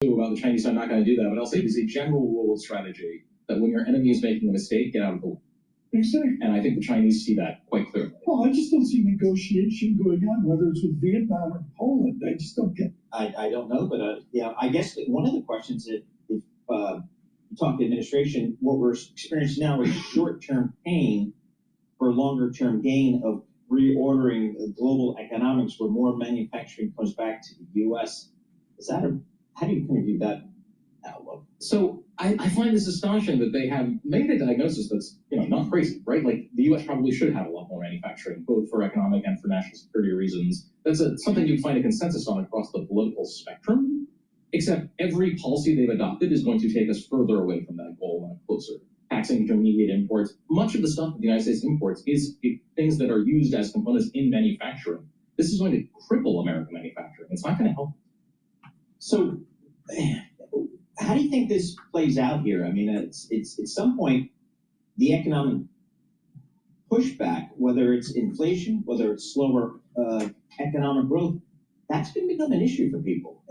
about the Chinese, so I'm not going to do that, but I'll say there's a general rule of strategy that when your enemy is making a mistake, get out of the way. Exactly. And I think the Chinese see that quite clearly. Well, I just don't see negotiation going on, whether it's with Vietnam or Poland. I just don't get. I don't know, but yeah, I guess one of the questions that if you talk to administration, what we're experiencing now is short-term pain for longer-term gain of reordering global economics, where more manufacturing comes back to the U.S. Is that how do you kind of view that outlook? So I find this astonishing that they have made a diagnosis that's not crazy, right? Like the U.S. probably should have a lot more manufacturing, both for economic and for national security reasons. That's something you'd find a consensus on across the political spectrum, except every policy they've adopted is going to take us further away from that goal and closer. Taxing intermediate imports. Much of the stuff that the United States imports is things that are used as components in manufacturing. This is going to cripple American manufacturing. It's not going to help. So, how do you think this plays out here? I mean, it's at some point, the economic pushback, whether it's inflation, whether it's slower economic growth, that's going to become an issue for people.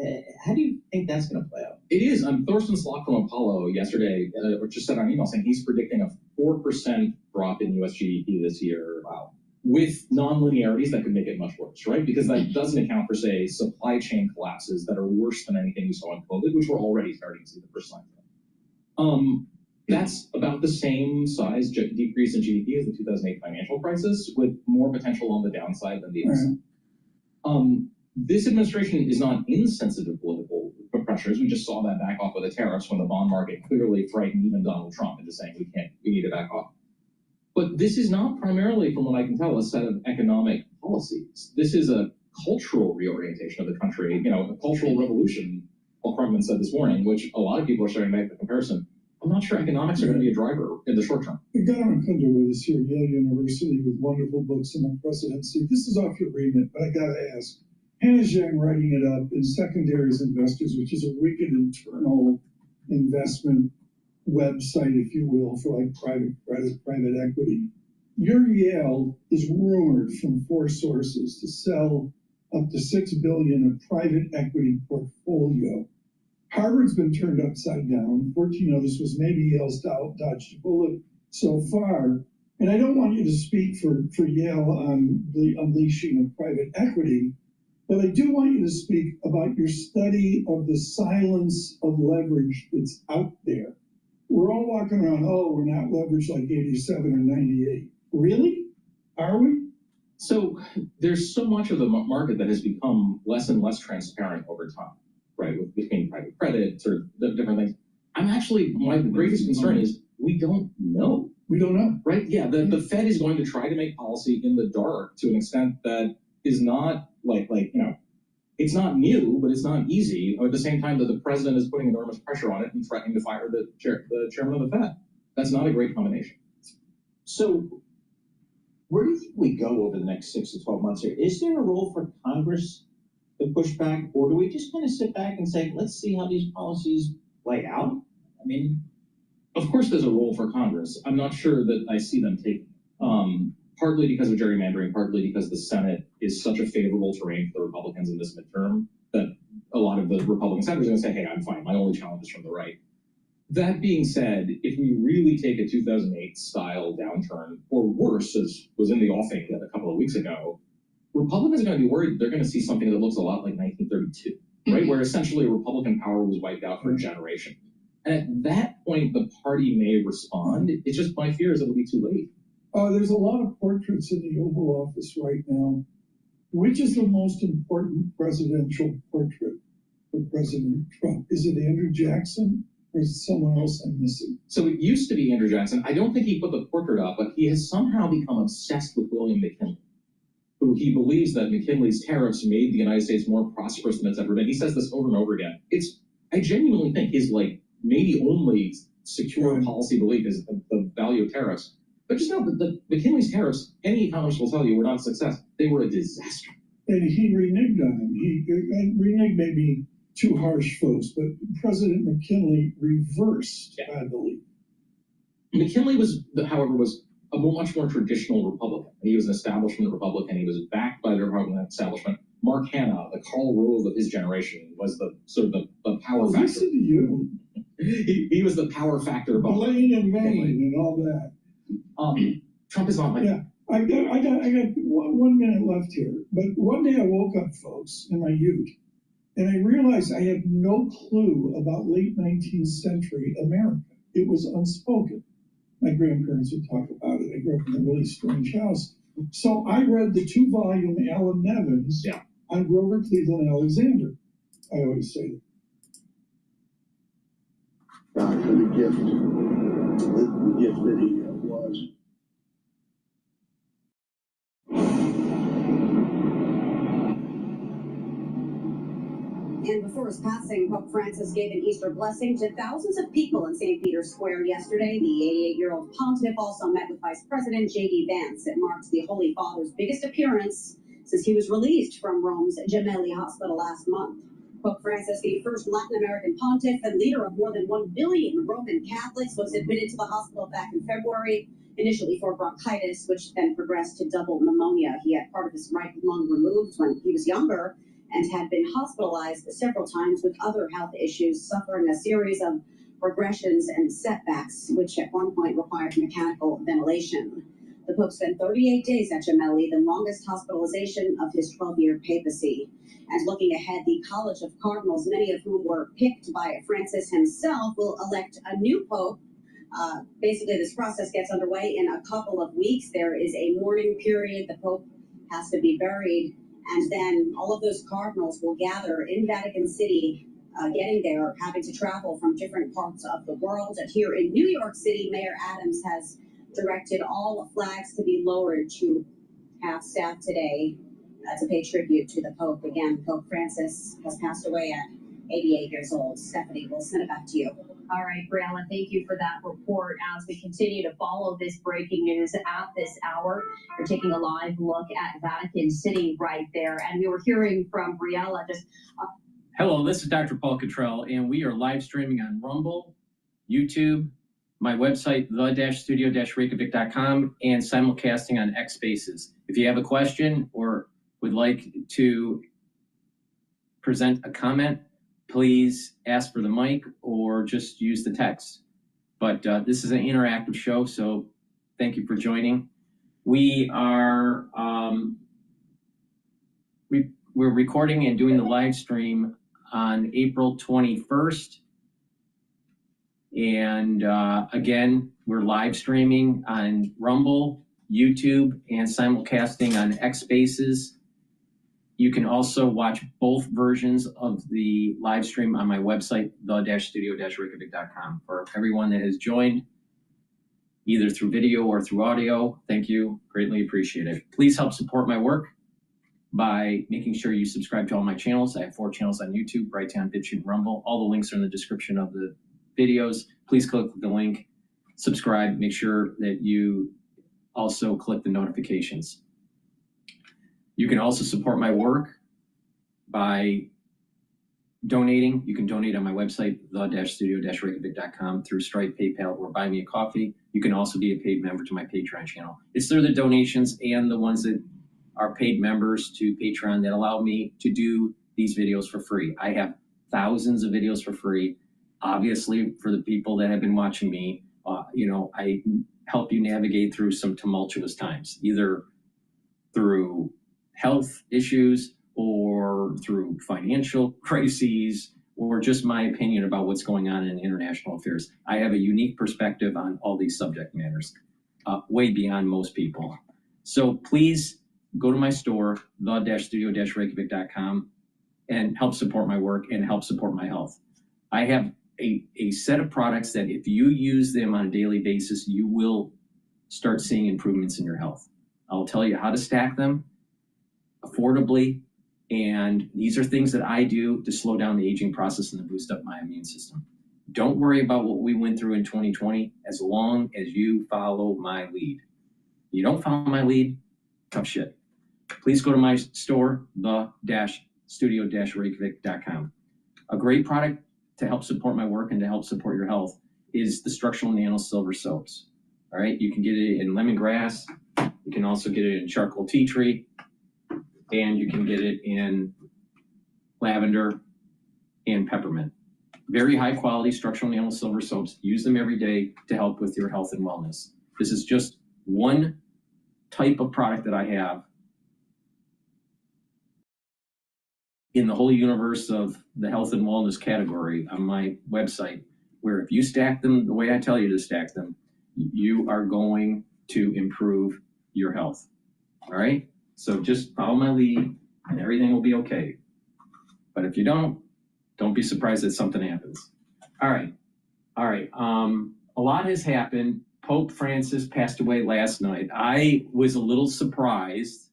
How do you think that's going to play out? It is. Thorsten Slock from Apollo yesterday, or just sent an email saying he's predicting a 4% drop in U.S. GDP this year. Wow. With non-linearities that could make it much worse, right? Because that doesn't account for, say, supply chain collapses that are worse than anything we saw in COVID, which we're already starting to see the first signs of. That's about the same size decrease in GDP as the 2008 financial crisis, with more potential on the downside than the upside. This administration is not insensitive to political pressures. We just saw that back off with the tariffs when the bond market clearly frightened even Donald Trump into saying we need to back off. But this is not primarily, from what I can tell, a set of economic policies. This is a cultural reorientation of the country, a cultural revolution, Paul Krugman said this morning, which a lot of people are starting to make the comparison. I'm not sure economics are going to be a driver in the short term. We got on Kunda with us here at Yale University with wonderful books on the presidency. This is off your remit, but I got to ask. Hannah Zhang writing it up in Secondaries Investors, which is a wicked internal investment website, if you will, for like private credit, private equity. Your Yale is rumored from 4 sources to sell up to $6 billion of private equity portfolio. Harvard's been turned upside down. 14 of this was maybe Yale's dodged a bullet so far. And I don't want you to speak for Yale on the unleashing of private equity, but I do want you to speak about your study of the silence of leverage that's out there. We're all walking around, we're not leveraged like 87 or 98. Really? Are we? So there's so much of the market that has become less and less transparent over time, right? Between private credit, sort of the different things. My greatest concern is we don't know. We don't know. Right? Yeah, the Fed is going to try to make policy in the dark to an extent that is not it's not new, but it's not easy. At the same time that the president is putting enormous pressure on it and threatening to fire the chairman of the Fed. That's not a great combination. So where do you think we go over the next 6 to 12 months here? Is there a role for Congress to push back, or do we just kind of sit back and say, let's see how these policies play out? I mean, of course there's a role for Congress. I'm not sure that I see them taking partly because of gerrymandering, partly because the Senate is such a favorable terrain for the Republicans in this midterm that a lot of the Republican senators are going to say, hey, I'm fine. My only challenge is from the right. That being said, if we really take a 2008 style downturn, or worse, as was in the offing a couple of weeks ago, Republicans are going to be worried they're going to see something that looks a lot like 1932, right? Where essentially Republican power was wiped out for a generation. And at that point, the party may respond. It's just my fear is it'll be too late. There's a lot of portraits in the Oval Office right now. Which is the most important presidential portrait for President Trump? Is it Andrew Jackson or is it someone else I'm missing? So it used to be Andrew Jackson. I don't think he put the portrait up, but he has somehow become obsessed with William McKinley, who he believes that McKinley's tariffs made the United States more prosperous than it's ever been. He says this over and over again. I genuinely think his maybe only secure policy belief is the value of tariffs. But just know that the McKinley's tariffs, any economist will tell you, were not a success. They were a disaster. And he reneged on them. Reneged may be too harsh, folks, but President McKinley reversed, I believe. McKinley however, was a much more traditional Republican. He was an establishment Republican. He was backed by the Republican establishment. Mark Hanna, the Karl Rove of his generation, was the sort of the power factor. Listen to you. He was the power factor behind Blaine and Maine and all that. Trump is not like. Yeah, I got 1 minute left here. But one day I woke up, folks, in my youth, and I realized I had no clue about late 19th century America. It was unspoken. My grandparents would talk about it. I grew up in a really strange house. So I read the 2-volume Alan Nevins on Grover Cleveland Alexander. I always say that. God, for the gift that he was. And before his passing, Pope Francis gave an Easter blessing to thousands of people in St. Peter's Square yesterday. The 88-year-old pontiff also met with Vice President J.D. Vance. It marked the Holy Father's biggest appearance since he was released from Rome's Gemelli Hospital last month. Pope Francis, the first Latin American pontiff and leader of more than 1 billion Roman Catholics, was admitted to the hospital back in February, initially for bronchitis, which then progressed to double pneumonia. He had part of his right lung removed when he was younger and had been hospitalized several times with other health issues, suffering a series of regressions and setbacks, which at one point required mechanical ventilation. The Pope spent 38 days at Gemelli, the longest hospitalization of his 12-year papacy. And looking ahead, the College of Cardinals, many of whom were picked by Francis himself, will elect a new Pope. Basically, this process gets underway in a couple of weeks. There is a mourning period. The Pope has to be buried. And then all of those cardinals will gather in Vatican City, getting there, having to travel from different parts of the world. And here in New York City, Mayor Adams has directed all flags to be lowered to half staff today to pay tribute to the Pope. Again, Pope Francis has passed away at 88 years old. Stephanie, we'll send it back to you. All right, Brianna, thank you for that report. As we continue to follow this breaking news at this hour, we're taking a live look at Vatican City right there. And we were hearing from Briella just... Hello, this is Dr. Paul Cottrell, and we are live streaming on Rumble, YouTube, my website, the-studio-reykjavik.com, and simulcasting on X Spaces. If you have a question or would like to present a comment, please ask for the mic or just use the text. But this is an interactive show, so thank you for joining. We are we're recording and doing the live stream on April 21st. And again, we're live streaming on Rumble, YouTube, and simulcasting on X Spaces. You can also watch both versions of the live stream on my website, the-studio-reykjavik.com. For everyone that has joined, either through video or through audio, thank you. Greatly appreciate it. Please help support my work by making sure you subscribe to all my channels. I have 4 channels on YouTube, Brighteon, Bitchute, and Rumble. All the links are in the description of the videos. Please click the link, subscribe, make sure that you also click the notifications. You can also support my work by donating. You can donate on my website, the-studio-reykjavik.com, through Stripe, PayPal, or Buy Me a Coffee. You can also be a paid member to my Patreon channel. It's through the donations and the ones that are paid members to Patreon that allow me to do these videos for free. I have thousands of videos for free. Obviously, for the people that have been watching me, I help you navigate through some tumultuous times, either through health issues or through financial crises or just my opinion about what's going on in international affairs. I have a unique perspective on all these subject matters, way beyond most people. So please go to my store, the-studio-reykjavik.com, and help support my work and help support my health. I have a set of products that if you use them on a daily basis, you will start seeing improvements in your health. I'll tell you how to stack them affordably, and these are things that I do to slow down the aging process and to boost up my immune system. Don't worry about what we went through in 2020 as long as you follow my lead. You don't follow my lead, tough shit. Please go to my store, the-studio-reykjavik.com. A great product to help support my work and to help support your health is the structural nano silver soaps. All right, you can get it in lemongrass. You can also get it in charcoal tea tree. and you can get it in lavender and peppermint. Very high quality structural enamel silver soaps. Use them every day to help with your health and wellness. This is just one type of product that I have in the whole universe of the health and wellness category on my website, where if you stack them the way I tell you to stack them, you are going to improve your health. All right? So just follow my lead and everything will be okay. But if you don't be surprised that something happens. All right. A lot has happened. Pope Francis passed away last night. I was a little surprised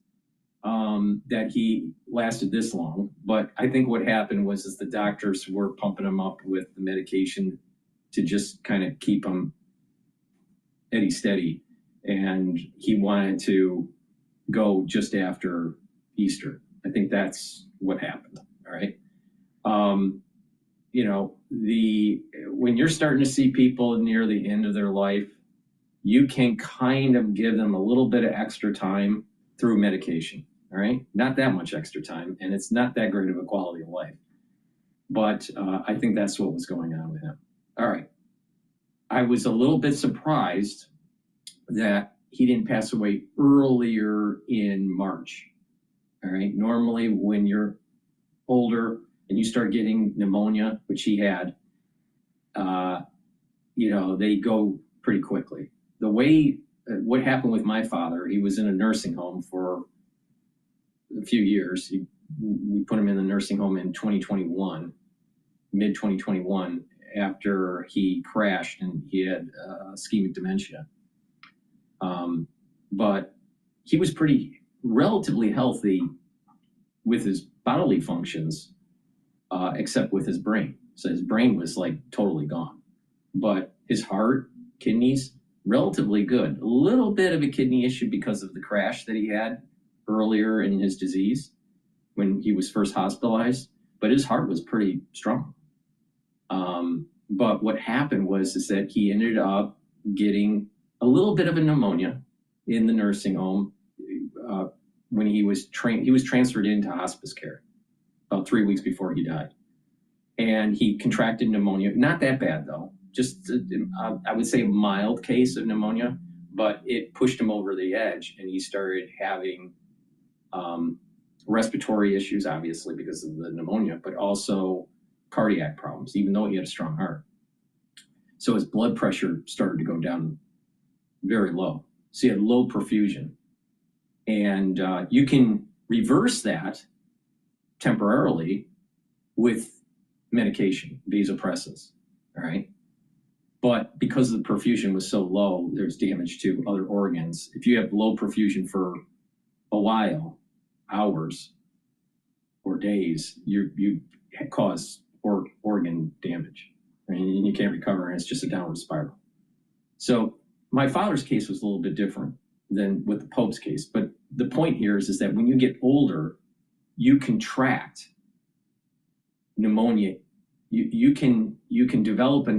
that he lasted this long, but I think what happened was the doctors were pumping him up with the medication to just kind of keep him steady, and he wanted to go just after Easter. I think that's what happened. All right. When you're starting to see people near the end of their life, you can kind of give them a little bit of extra time through medication. All right. Not that much extra time, and it's not that great of a quality of life. But I think that's what was going on with him. All right. I was a little bit surprised that he didn't pass away earlier in March. All right. Normally, when you're older and you start getting pneumonia, which he had, they go pretty quickly. What happened with my father, he was in a nursing home for a few years. We put him in the nursing home in 2021, mid 2021, after he crashed and he had ischemic dementia. But he was relatively healthy with his bodily functions, except with his brain. So his brain was like totally gone. But his heart, kidneys, relatively good. A little bit of a kidney issue because of the crash that he had earlier in his disease when he was first hospitalized, but his heart was pretty strong. But what happened was that he ended up getting a little bit of a pneumonia in the nursing home when he was transferred into hospice care about 3 weeks before he died. And he contracted pneumonia, not that bad though, just I would say a mild case of pneumonia, but it pushed him over the edge and he started having respiratory issues, obviously because of the pneumonia, but also cardiac problems, even though he had a strong heart. So his blood pressure started to go down very low. So he had low perfusion. And you can reverse that temporarily with medication, vasopressors, all right? But because the perfusion was so low, there's damage to other organs. If you have low perfusion for a while, hours or days, you cause organ damage. I mean, you can't recover, and it's just a downward spiral. So my father's case was a little bit different than with the Pope's case. But the point here is that when you get older, you contract pneumonia. You can develop a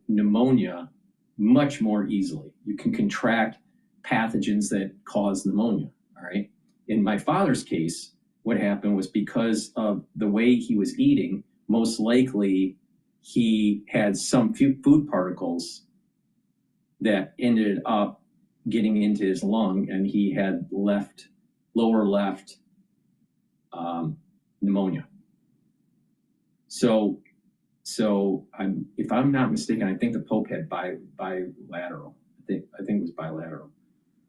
pneumonia much more easily. You can contract pathogens that cause pneumonia, all right? In my father's case, what happened was because of the way he was eating, most likely he had some food particles that ended up getting into his lung, and he had lower left pneumonia. So if I'm not mistaken, I think the Pope had bilateral. I think it was bilateral.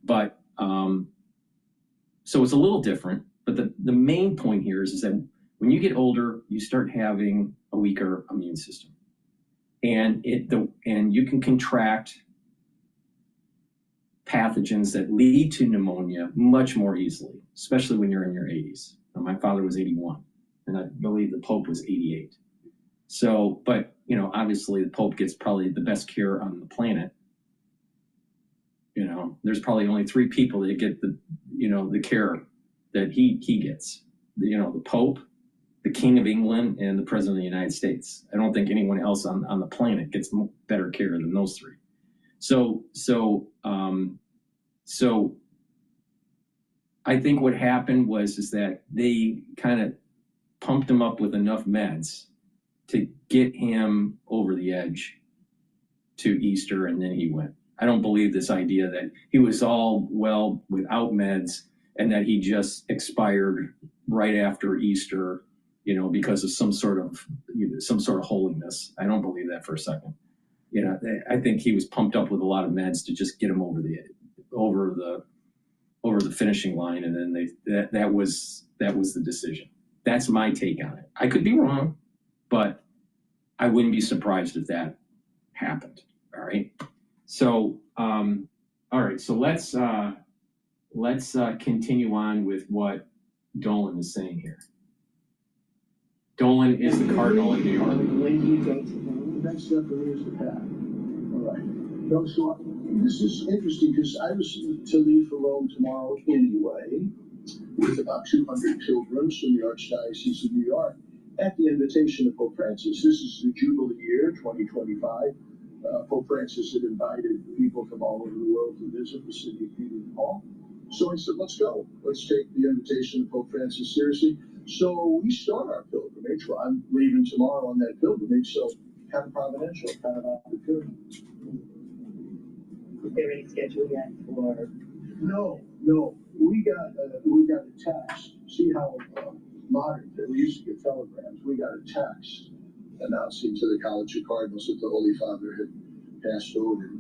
But so it's a little different. But the main point here is that when you get older, you start having a weaker immune system, and you can contract pathogens that lead to pneumonia much more easily, especially when you're in your 80s. Now, my father was 81, and I believe the Pope was 88. So, but obviously the Pope gets probably the best cure on the planet. There's probably only 3 people that get the care that he gets. The Pope, the King of England, and the President of the United States. I don't think anyone else on the planet gets better care than those 3. So I think what happened is that they kind of pumped him up with enough meds to get him over the edge to Easter, and then he went. I don't believe this idea that he was all well without meds and that he just expired right after Easter, you know, because of some sort of holiness. I don't believe that for a second. You know, I think he was pumped up with a lot of meds to just get him over the finishing line, and then that was the decision. That's my take on it. I could be wrong, but I wouldn't be surprised if that happened. All right. So, all right. So let's continue on with what Dolan is saying here. Dolan is the cardinal in New York. The next step really is the path. All right. No, so this is interesting because I was to leave for Rome tomorrow anyway, with about 200 pilgrims from the Archdiocese of New York at the invitation of Pope Francis. This is the Jubilee year, 2025. Pope Francis had invited people from all over the world to visit the city of Peter and Paul. So I said, let's go. Let's take the invitation of Pope Francis seriously. So we start our pilgrimage. Well, I'm leaving tomorrow on that pilgrimage, so kind of providential, kind of opportunity. Is there any schedule yet for? No. We got a text. See how modern we used to get telegrams. We got a text announcing to the College of Cardinals that the Holy Father had passed over,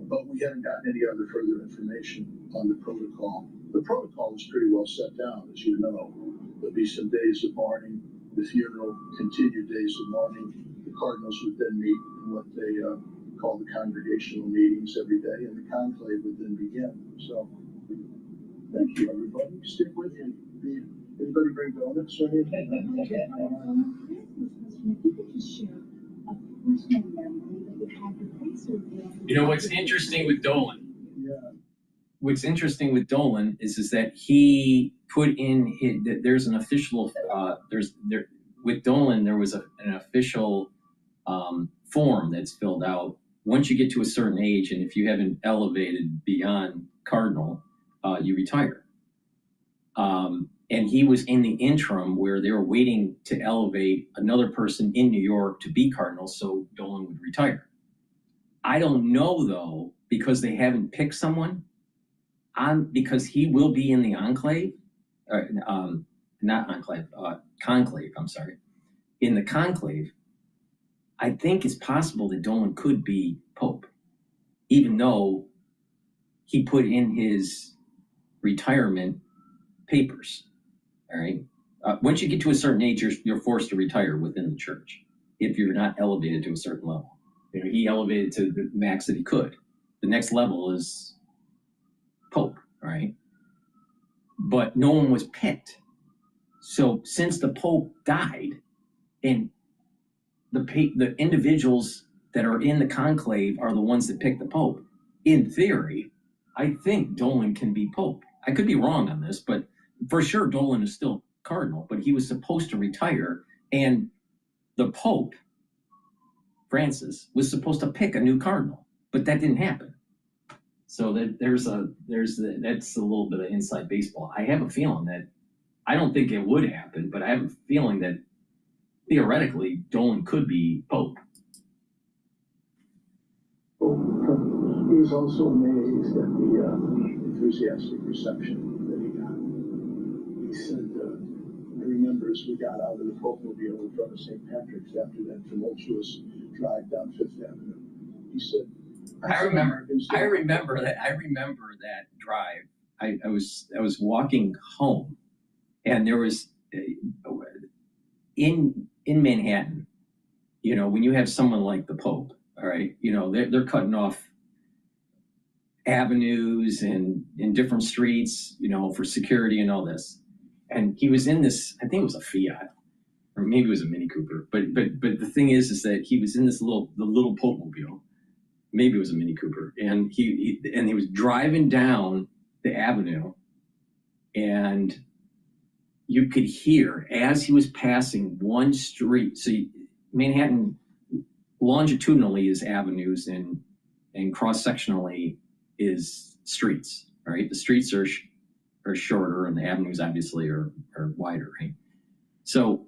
but we haven't gotten any other further information on the protocol. The protocol is pretty well set down, as you know. There'll be some days of mourning, the funeral, continued days of mourning. The Cardinals would then meet in what they call the congregational meetings every day, and the conclave would then begin. So, thank you, everybody. Stick with me. Anybody bring donuts or anything? You know what's interesting with Dolan? Yeah. What's interesting with Dolan is that he put in there's an official with Dolan there was an official form that's filled out once you get to a certain age, and if you haven't elevated beyond cardinal, you retire. And he was in the interim where they were waiting to elevate another person in New York to be cardinal, so Dolan would retire. I don't know though, because they haven't picked someone because he will be in the conclave. I'm sorry. In the conclave, I think it's possible that Dolan could be Pope, even though he put in his retirement papers. All right. Once you get to a certain age, you're forced to retire within the church if you're not elevated to a certain level. You know, he elevated to the max that he could. The next level is Pope, all right? But no one was picked. So since the Pope died, and the individuals that are in the conclave are the ones that pick the Pope, in theory, I think Dolan can be Pope. I could be wrong on this, but for sure Dolan is still cardinal, but he was supposed to retire, and the Pope, Francis, was supposed to pick a new cardinal, but that didn't happen. So that's a little bit of inside baseball. I have a feeling that I don't think it would happen, but I have a feeling that theoretically Dolan could be Pope. He was also amazed at the enthusiastic reception that he got. He said, I remember as we got out of the Popemobile in front of St. Patrick's after that tumultuous drive down Fifth Avenue, he said, I remember that drive. I was walking home, and there was in Manhattan, you know, when you have someone like the Pope, all right, you know, they're cutting off avenues and in different streets, you know, for security and all this. And he was in this, I think it was a Fiat, or maybe it was a Mini Cooper. But the thing is that he was in this little Popemobile. Maybe it was a Mini Cooper, and he was driving down the avenue, and you could hear as he was passing one street. So Manhattan longitudinally is avenues, and cross sectionally is streets. All right, the streets are are shorter and the avenues obviously are wider, right? So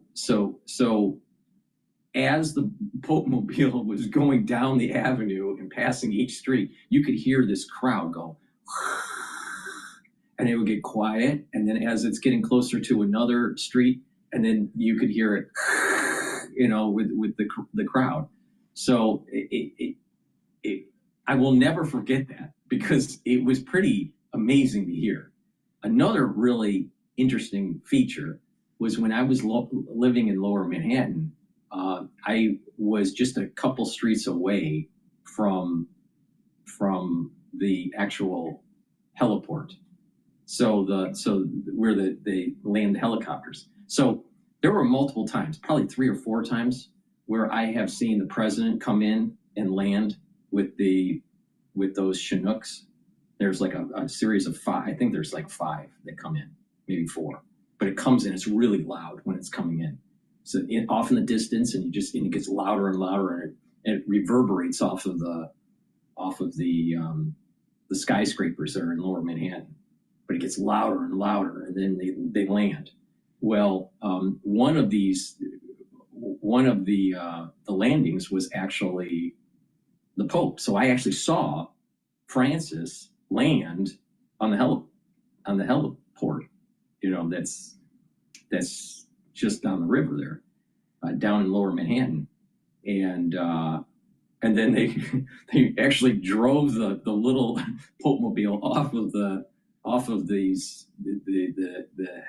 as the Pope Mobile was going down the avenue and passing each street, you could hear this crowd go, and it would get quiet. And then as it's getting closer to another street, and then you could hear it, you know, with the crowd. So I will never forget that because it was pretty amazing to hear. Another really interesting feature was when I was living in Lower Manhattan. I was just a couple streets away from the actual heliport. So where they land the helicopters. So there were multiple times, probably 3 or 4 times, where I have seen the president come in and land with those Chinooks. There's like a series of 5. I think there's like 5 that come in, maybe 4. But it comes in. It's really loud when it's coming in. So off in the distance, and it gets louder and louder, and it reverberates off of the skyscrapers that are in Lower Manhattan. But it gets louder and louder, and then they land. Well, one of the landings was actually the Pope. So I actually saw Francis land on the heliport. You know, that's just down the river there, down in Lower Manhattan, and then they actually drove the little Pope Mobile off of the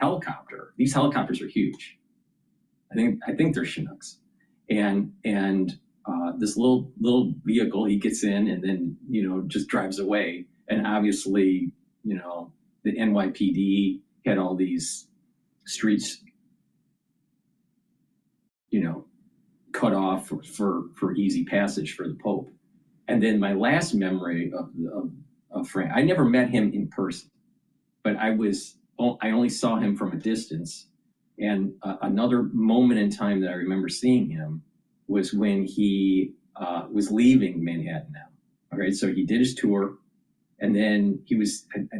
helicopter. These helicopters are huge. I think they're Chinooks, and this little vehicle, he gets in and then, you know, just drives away. And obviously, you know, the NYPD had all these streets, you know, cut off for easy passage for the Pope. And then my last memory of Frank, I never met him in person, but I only saw him from a distance. And another moment in time that I remember seeing him was when he was leaving Manhattan now. All right, so he did his tour, and then I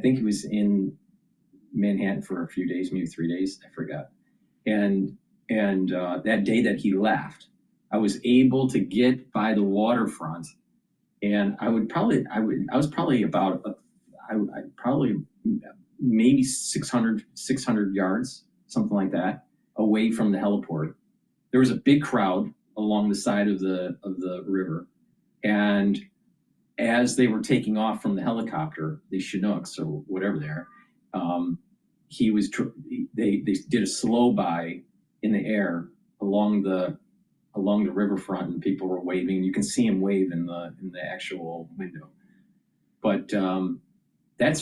think he was in Manhattan for a few days, maybe 3 days, I forgot. And that day that he left, I was able to get by the waterfront, and I was probably about maybe 600 yards, something like that, away from the heliport. There was a big crowd along the side of the river, and as they were taking off from the helicopter, the Chinooks or whatever they are, they did a slow by in the air along the riverfront, and people were waving. You can see him wave in the actual window. But that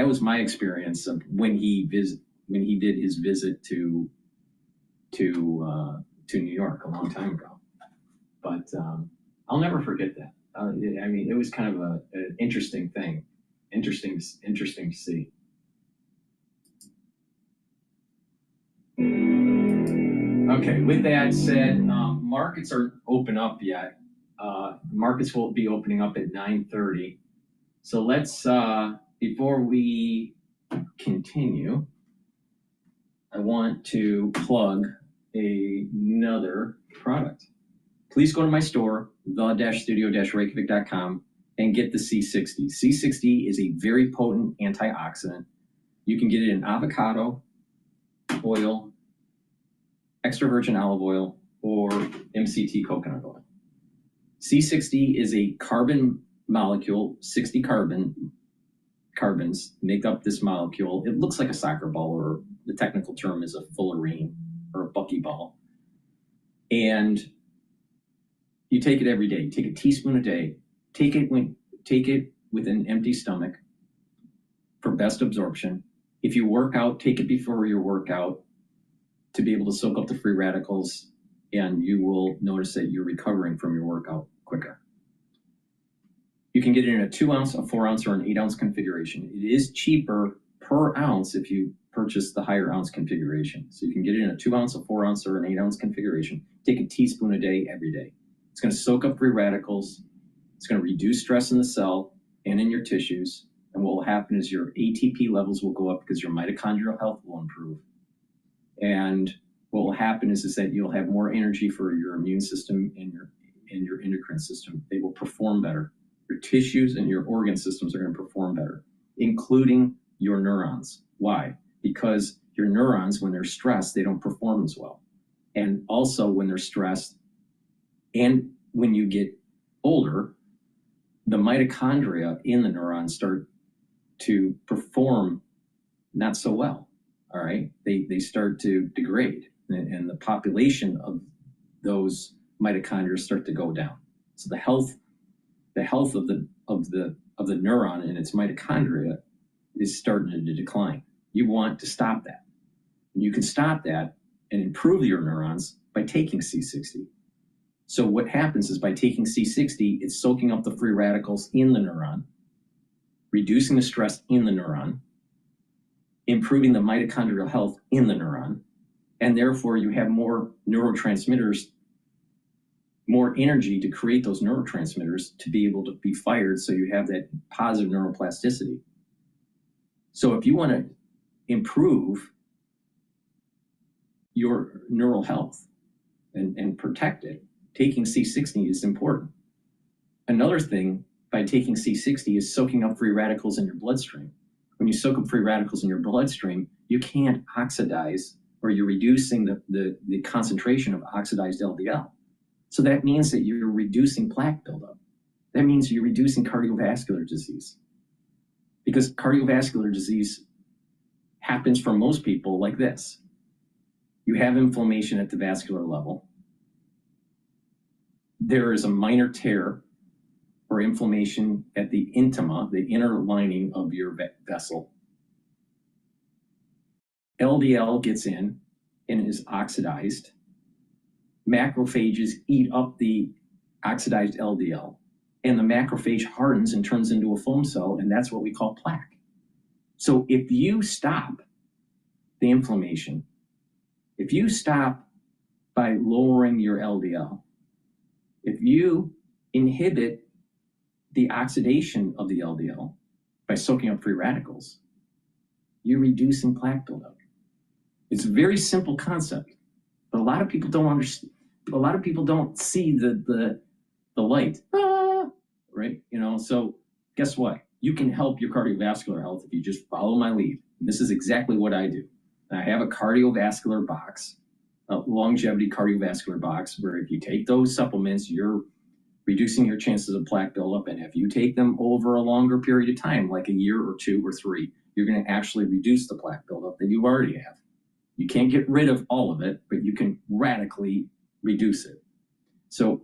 was my experience of when he did his visit to New York a long time ago. But I'll never forget that. I mean, it was kind of an interesting thing, interesting to see. Okay, with that said, markets aren't open up yet. Markets will be opening up at 9:30. So let's, before we continue, I want to plug another product. Please go to my store, the-studio-reykjavik.com, and get the C60. C60 is a very potent antioxidant. You can get it in avocado oil, extra virgin olive oil, or MCT coconut oil. C60 is a carbon molecule. 60 carbons make up this molecule. It looks like a soccer ball, or the technical term is a fullerene or a buckyball. And you take it every day. Take a teaspoon a day. Take it with an empty stomach for best absorption. If you work out, take it before your workout to be able to soak up the free radicals, and you will notice that you're recovering from your workout quicker. You can get it in a 2 ounce, a 4 ounce, or an 8 ounce configuration. It is cheaper per ounce if you purchase the higher ounce configuration. So you can get it in a 2 ounce, a 4 ounce, or an 8 ounce configuration. Take a teaspoon a day every day. It's going to soak up free radicals. It's going to reduce stress in the cell and in your tissues. And what will happen is your ATP levels will go up because your mitochondrial health will improve. And what will happen is that you'll have more energy for your immune system and your endocrine system. They will perform better. Your tissues and your organ systems are going to perform better, including your neurons. Why? Because your neurons, when they're stressed, they don't perform as well. And also when they're stressed and when you get older, the mitochondria in the neurons start to perform not so well. All right, they start to degrade, and the population of those mitochondria start to go down. So the health of the neuron and its mitochondria is starting to decline. You want to stop that. And you can stop that and improve your neurons by taking C60. So what happens is by taking C60, it's soaking up the free radicals in the neuron, reducing the stress in the neuron, improving the mitochondrial health in the neuron, and therefore you have more neurotransmitters, more energy to create those neurotransmitters to be able to be fired, so you have that positive neuroplasticity. So if you want to improve your neural health and protect it, taking C60 is important. Another thing by taking C60 is soaking up free radicals in your bloodstream. When you soak up free radicals in your bloodstream, you can't oxidize, or you're reducing the concentration of oxidized LDL. So that means that you're reducing plaque buildup. That means you're reducing cardiovascular disease. Because cardiovascular disease happens for most people like this. You have inflammation at the vascular level. There is a minor tear or inflammation at the intima, the inner lining of your vessel. LDL gets in and is oxidized. Macrophages eat up the oxidized LDL, and the macrophage hardens and turns into a foam cell, and that's what we call plaque. So if you stop the inflammation, if you stop by lowering your LDL, if you inhibit the oxidation of the LDL by soaking up free radicals, you're reducing plaque buildup. It's a very simple concept, but a lot of people don't understand. A lot of people don't see the light, right? You know, so guess what? You can help your cardiovascular health if you just follow my lead. And this is exactly what I do. I have a cardiovascular box, a longevity cardiovascular box, where if you take those supplements, you're reducing your chances of plaque buildup. And if you take them over a longer period of time, like a year or 2 or 3, you're going to actually reduce the plaque buildup that you already have. You can't get rid of all of it, but you can radically reduce it. So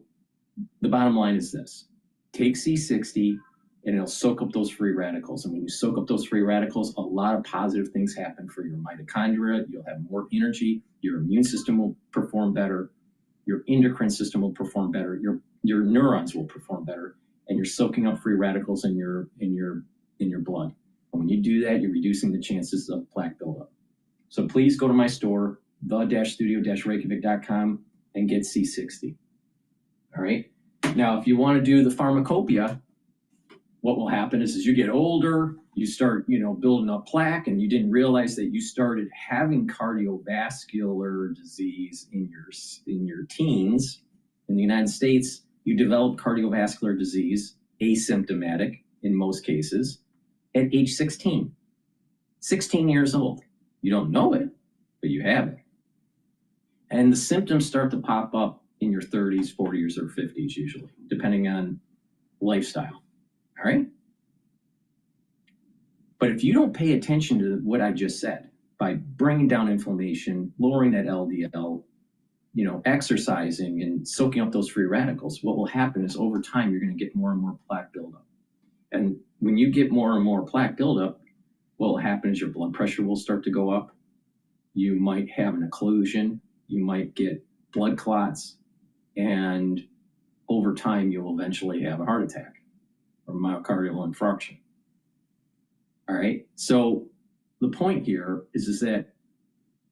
the bottom line is this: take C60 and it'll soak up those free radicals. And when you soak up those free radicals, a lot of positive things happen for your mitochondria. You'll have more energy. Your immune system will perform better. Your endocrine system will perform better. Your neurons will perform better. And you're soaking up free radicals in your blood. And when you do that, you're reducing the chances of plaque buildup. So please go to my store, the-studio-reykjavik.com, and get C60. All right. Now, if you want to do the pharmacopoeia, what will happen is as you get older, you start, building up plaque, and you didn't realize that you started having cardiovascular disease in your teens. In the United States, you develop cardiovascular disease, asymptomatic in most cases, at age 16. 16 years old. You don't know it, but you have it. And the symptoms start to pop up in your 30s, 40s, or 50s usually, depending on lifestyle. All right? But if you don't pay attention to what I just said, by bringing down inflammation, lowering that LDL, exercising and soaking up those free radicals, what will happen is over time, you're going to get more and more plaque buildup. And when you get more and more plaque buildup, what will happen is your blood pressure will start to go up. You might have an occlusion. You might get blood clots. And over time, you'll eventually have a heart attack or myocardial infarction. All right. So the point here is that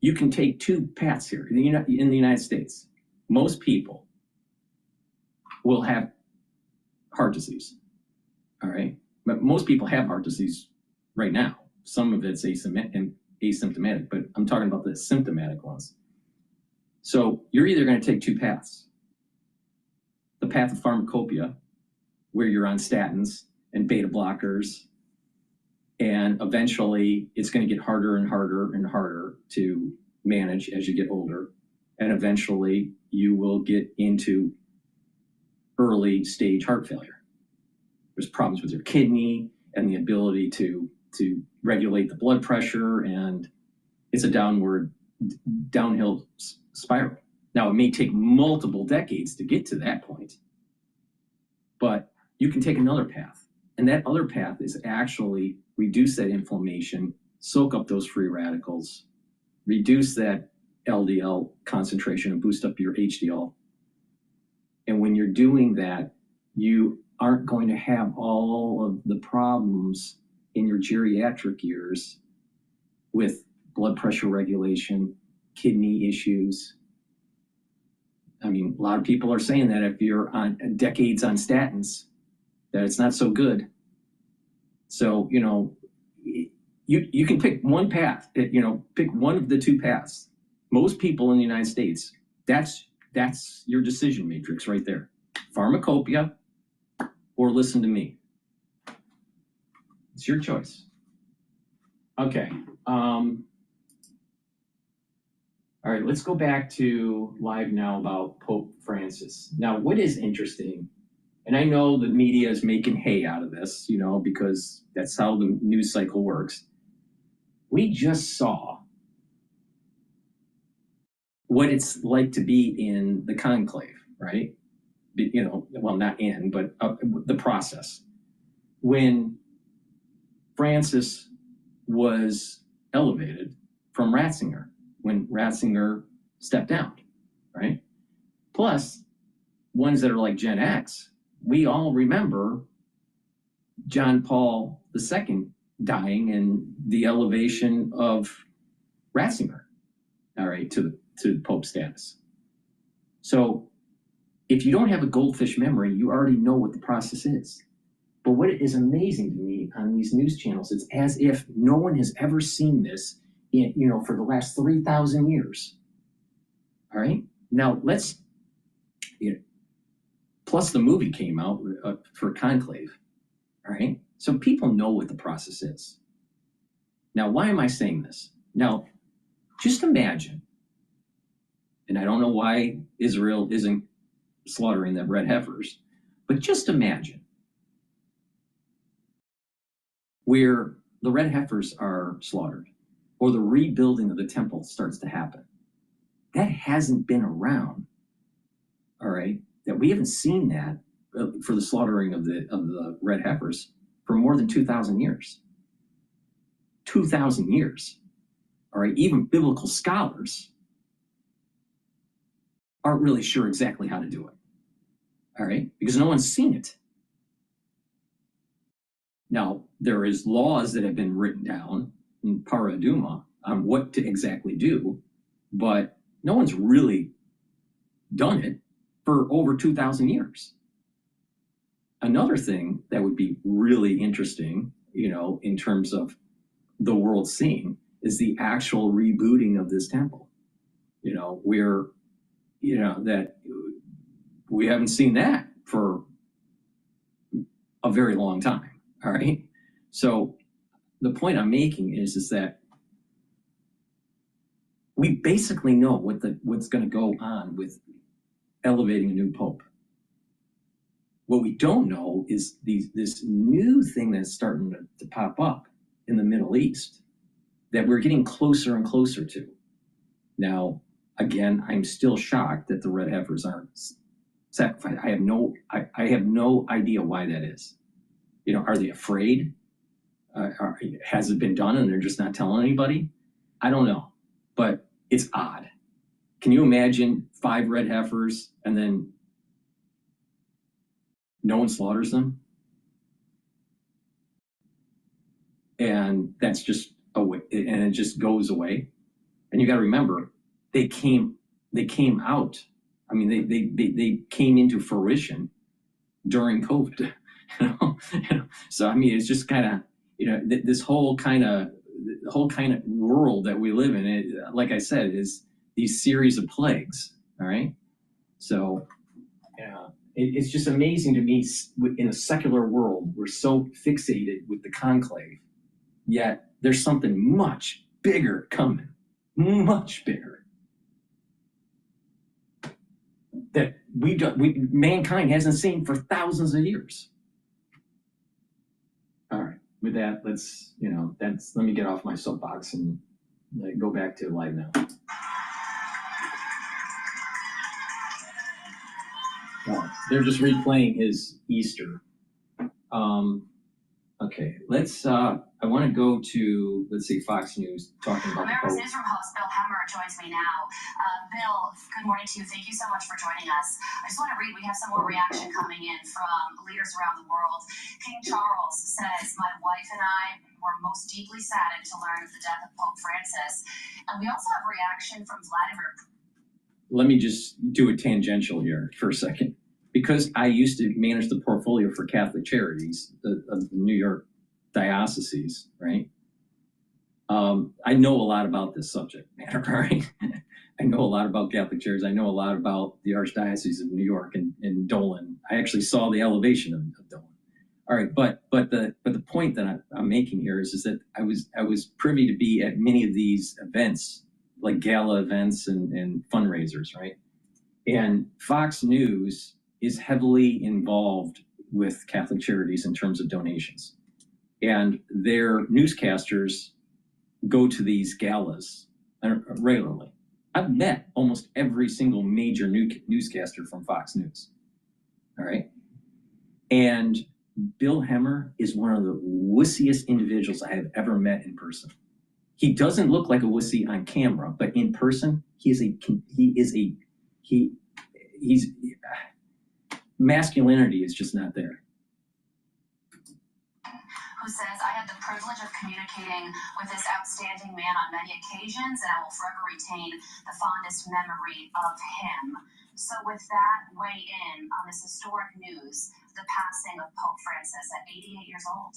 you can take 2 paths here. In the United States, most people will have heart disease. All right. But most people have heart disease right now. Some of it's asymptomatic, but I'm talking about the symptomatic ones. So you're either going to take two paths. The path of pharmacopoeia, where you're on statins and beta blockers, and eventually it's going to get harder and harder and harder to manage as you get older. And eventually you will get into early stage heart failure. There's problems with your kidney and the ability to regulate the blood pressure, and it's a downhill spiral. Now, it may take multiple decades to get to that point, but you can take another path. And that other path is actually reduce that inflammation, soak up those free radicals, reduce that LDL concentration and boost up your HDL. And when you're doing that, you aren't going to have all of the problems in your geriatric years with blood pressure regulation, kidney issues. I mean, a lot of people are saying that if you're on decades on statins, that it's not so good. So, you know, you can pick one path, you know, pick one of the two paths. Most people in the United States, that's your decision matrix right there. Pharmacopoeia or listen to me. It's your choice. Okay. All right, let's go back to live now about Pope Francis. Now, what is interesting, and I know the media is making hay out of this, you know, because that's how the news cycle works. We just saw what it's like to be in the conclave, right? You know, well, not in, but the process. When Francis was elevated from Ratzinger, when Ratzinger stepped down, right? Plus, ones that are like Gen X, we all remember John Paul II dying and the elevation of Ratzinger, all right, to Pope status. So if you don't have a goldfish memory, you already know what the process is. But what is amazing to me on these news channels, it's as if no one has ever seen this in, you know, for the last 3,000 years. All right. Now let's, you know, plus the movie came out for Conclave. All right. So people know what the process is. Now, why am I saying this? Now, just imagine, and I don't know why Israel isn't slaughtering the red heifers, but just imagine where the red heifers are slaughtered or the rebuilding of the temple starts to happen. That hasn't been around, all right? That we haven't seen that for the slaughtering of the red heifers for more than 2,000 years. 2,000 years, all right? Even biblical scholars aren't really sure exactly how to do it, all right? Because no one's seen it. Now, there is laws that have been written down in Paraduma on what to exactly do, but no one's really done it for over 2,000 years. Another thing that would be really interesting, you know, in terms of the world seeing, is the actual rebooting of this temple. You know, we're, you know, that we haven't seen that for a very long time. All right. So the point I'm making is that we basically know what's going to go on with elevating a new pope. What we don't know is this new thing that's starting to pop up in the Middle East that we're getting closer and closer to. Now, again, I'm still shocked that the red heifers aren't sacrificed. I have no idea why that is. You know, are they afraid? Has it been done and they're just not telling anybody? I don't know, but it's odd. Can you imagine 5 red heifers and then no one slaughters them? And that's just away, and it just goes away. And you got to remember, they came out. I mean, they came into fruition during COVID. So I mean, it's just kind of, this whole kind of world that we live in. It, like I said, is these series of plagues. All right, so it's just amazing to me. In a secular world, we're so fixated with the conclave, yet there's something much bigger coming, much bigger, that mankind hasn't seen for thousands of years. All right, with that, let's, let me get off my soapbox and go back to live now. They're just replaying his Easter. Okay, I want to go to, let's see, Fox News talking about America's newsroom host Bill Hemmer joins me now. Bill, good morning to you. Thank you so much for joining us. I just want to read, we have some more reaction coming in from leaders around the world. King Charles says, my wife and I were most deeply saddened to learn of the death of Pope Francis. And we also have a reaction from Vladimir. Let me just do a tangential here for a second. Because I used to manage the portfolio for Catholic Charities of the New York dioceses, right? I know a lot about this subject matter, right? I know a lot about Catholic Charities. I know a lot about the Archdiocese of New York and Dolan. I actually saw the elevation of Dolan. All right, but the point that I'm making here is that I was privy to be at many of these events, like gala events and fundraisers, right? And Fox News is heavily involved with Catholic Charities in terms of donations. And their newscasters go to these galas regularly. I've met almost every single major newscaster from Fox News. All right. And Bill Hemmer is one of the wussiest individuals I have ever met in person. He doesn't look like a wussy on camera, but in person, masculinity is just not there. Who says, I had the privilege of communicating with this outstanding man on many occasions, and I will forever retain the fondest memory of him. So with that, weigh in on this historic news, the passing of Pope Francis at 88 years old.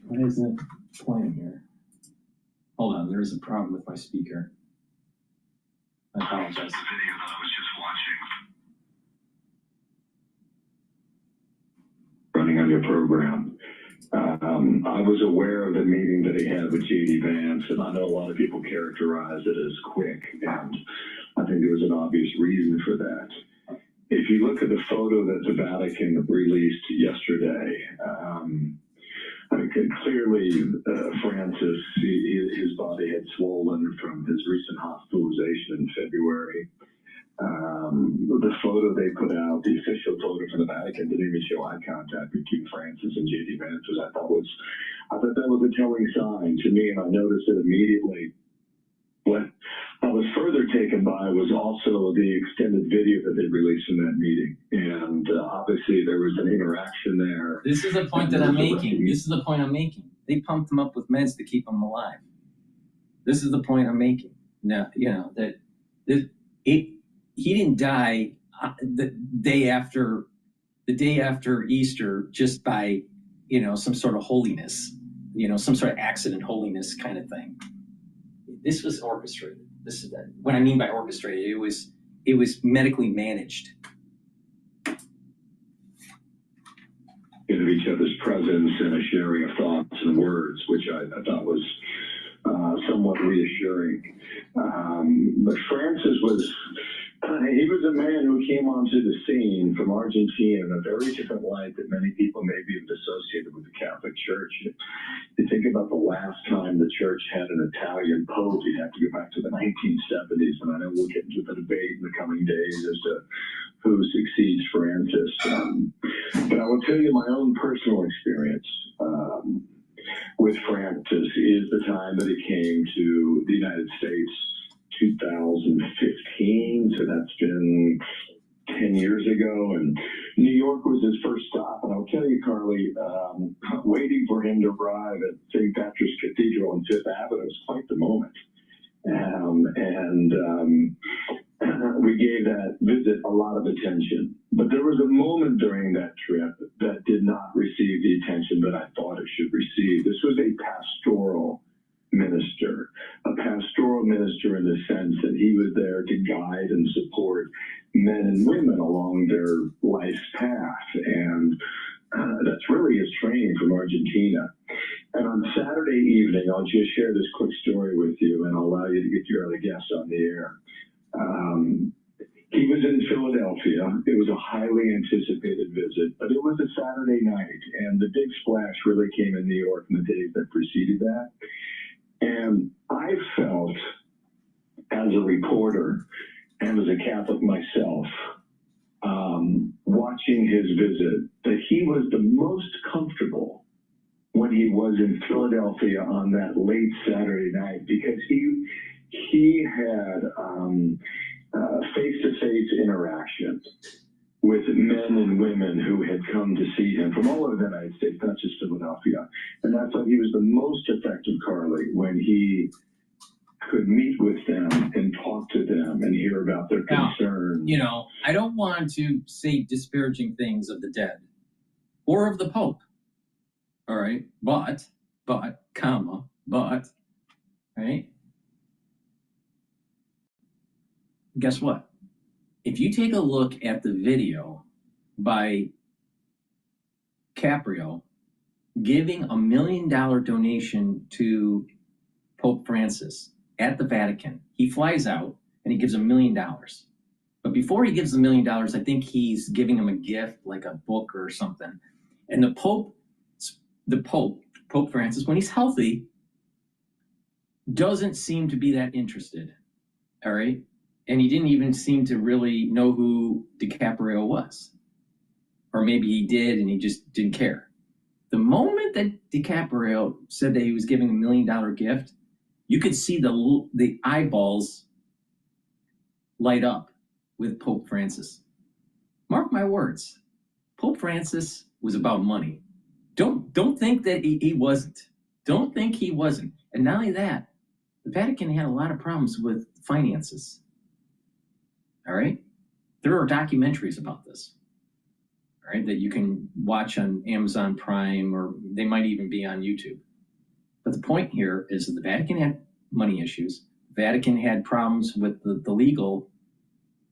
Why isn't it playing here? Hold on, there is a problem with my speaker. I apologize. The video that I was just watching. Running on your program. I was aware of the meeting that he had with J.D. Vance, and I know a lot of people characterize it as quick, and I think there was an obvious reason for that. If you look at the photo that the Vatican released yesterday, I mean, clearly, Francis, his body had swollen from his recent hospitalization in February. The photo they put out, the official photo from the Vatican, didn't even show eye contact between Francis and J.D. Vance, which I thought that was a telling sign to me, and I noticed it immediately. What I was further taken by was also the extended video that they released from that meeting. And obviously there was an interaction there. This is the point that I'm making. This is the point I'm making. They pumped him up with meds to keep him alive. This is the point I'm making. Now, he didn't die the day after Easter just by, some sort of holiness, some sort of accident holiness kind of thing. This was orchestrated. This is what I mean by orchestrated. It was medically managed. Of each other's presence and a sharing of thoughts and words, which I thought was somewhat reassuring. But Francis was a man who came onto the scene from Argentina in a very different light that many people maybe have associated with the Catholic Church. You think about the last time the church had an Italian pope, you'd have to go back to the 1970s, and I know we'll get into the debate in the coming days as to who succeeds Francis. But I will tell you my own personal experience with Francis is the time that he came to the United States, 2015, so that's been 10 years ago, and New York was his first stop. And I'll tell you, Carly, waiting for him to arrive at St. Patrick's Cathedral on Fifth Avenue was quite the moment. visit a lot of attention. But there was a moment during that trip that did not receive the attention that I thought it should receive. This was a pastoral minister in the sense that he was there to guide and support men and women along their life's path. And that's really his training from Argentina. And on Saturday evening, I'll just share this quick story with you, and I'll allow you to get your other guests on the air. He was in Philadelphia. It was a highly anticipated visit, but it was a Saturday night, and the big splash really came in New York in the days that preceded that. And I felt, as a reporter and as a Catholic myself, watching his visit, that he was the most comfortable when he was in Philadelphia on that late Saturday night, because he had face-to-face interactions with men and women who had come to see him from all over the United States, not just Philadelphia. And I thought he was the most effective, Carly, when he could meet with them and talk to them and hear about their concerns. You know, I don't want to say disparaging things of the dead or of the Pope. All right, but, right? Guess what? If you take a look at the video by DiCaprio giving $1 million donation to Pope Francis at the Vatican, he flies out and he gives $1 million. But before he gives $1 million, I think he's giving him a gift, like a book or something. And the Pope Francis, when he's healthy, doesn't seem to be that interested. All right. And he didn't even seem to really know who DiCaprio was. Or maybe he did and he just didn't care. The moment that DiCaprio said that he was giving $1 million gift, you could see the eyeballs light up with Pope Francis. Mark my words. Pope Francis was about money. Don't think that he wasn't. Don't think he wasn't. And not only that, the Vatican had a lot of problems with finances. All right? There are documentaries about this. All right, that you can watch on Amazon Prime, or they might even be on YouTube. But the point here is that the Vatican had money issues. The Vatican had problems with the legal,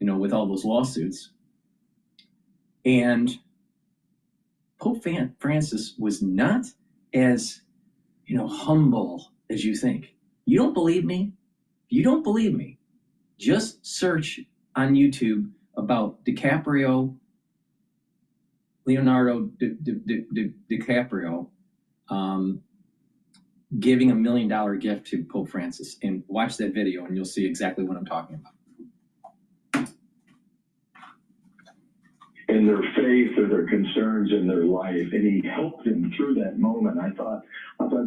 with all those lawsuits. And Pope Francis was not as, humble as you think. You don't believe me? You don't believe me? Just search on YouTube about Leonardo DiCaprio, giving $1 million gift to Pope Francis, and watch that video and you'll see exactly what I'm talking about. In their faith or their concerns in their life, and he helped them through that moment. I thought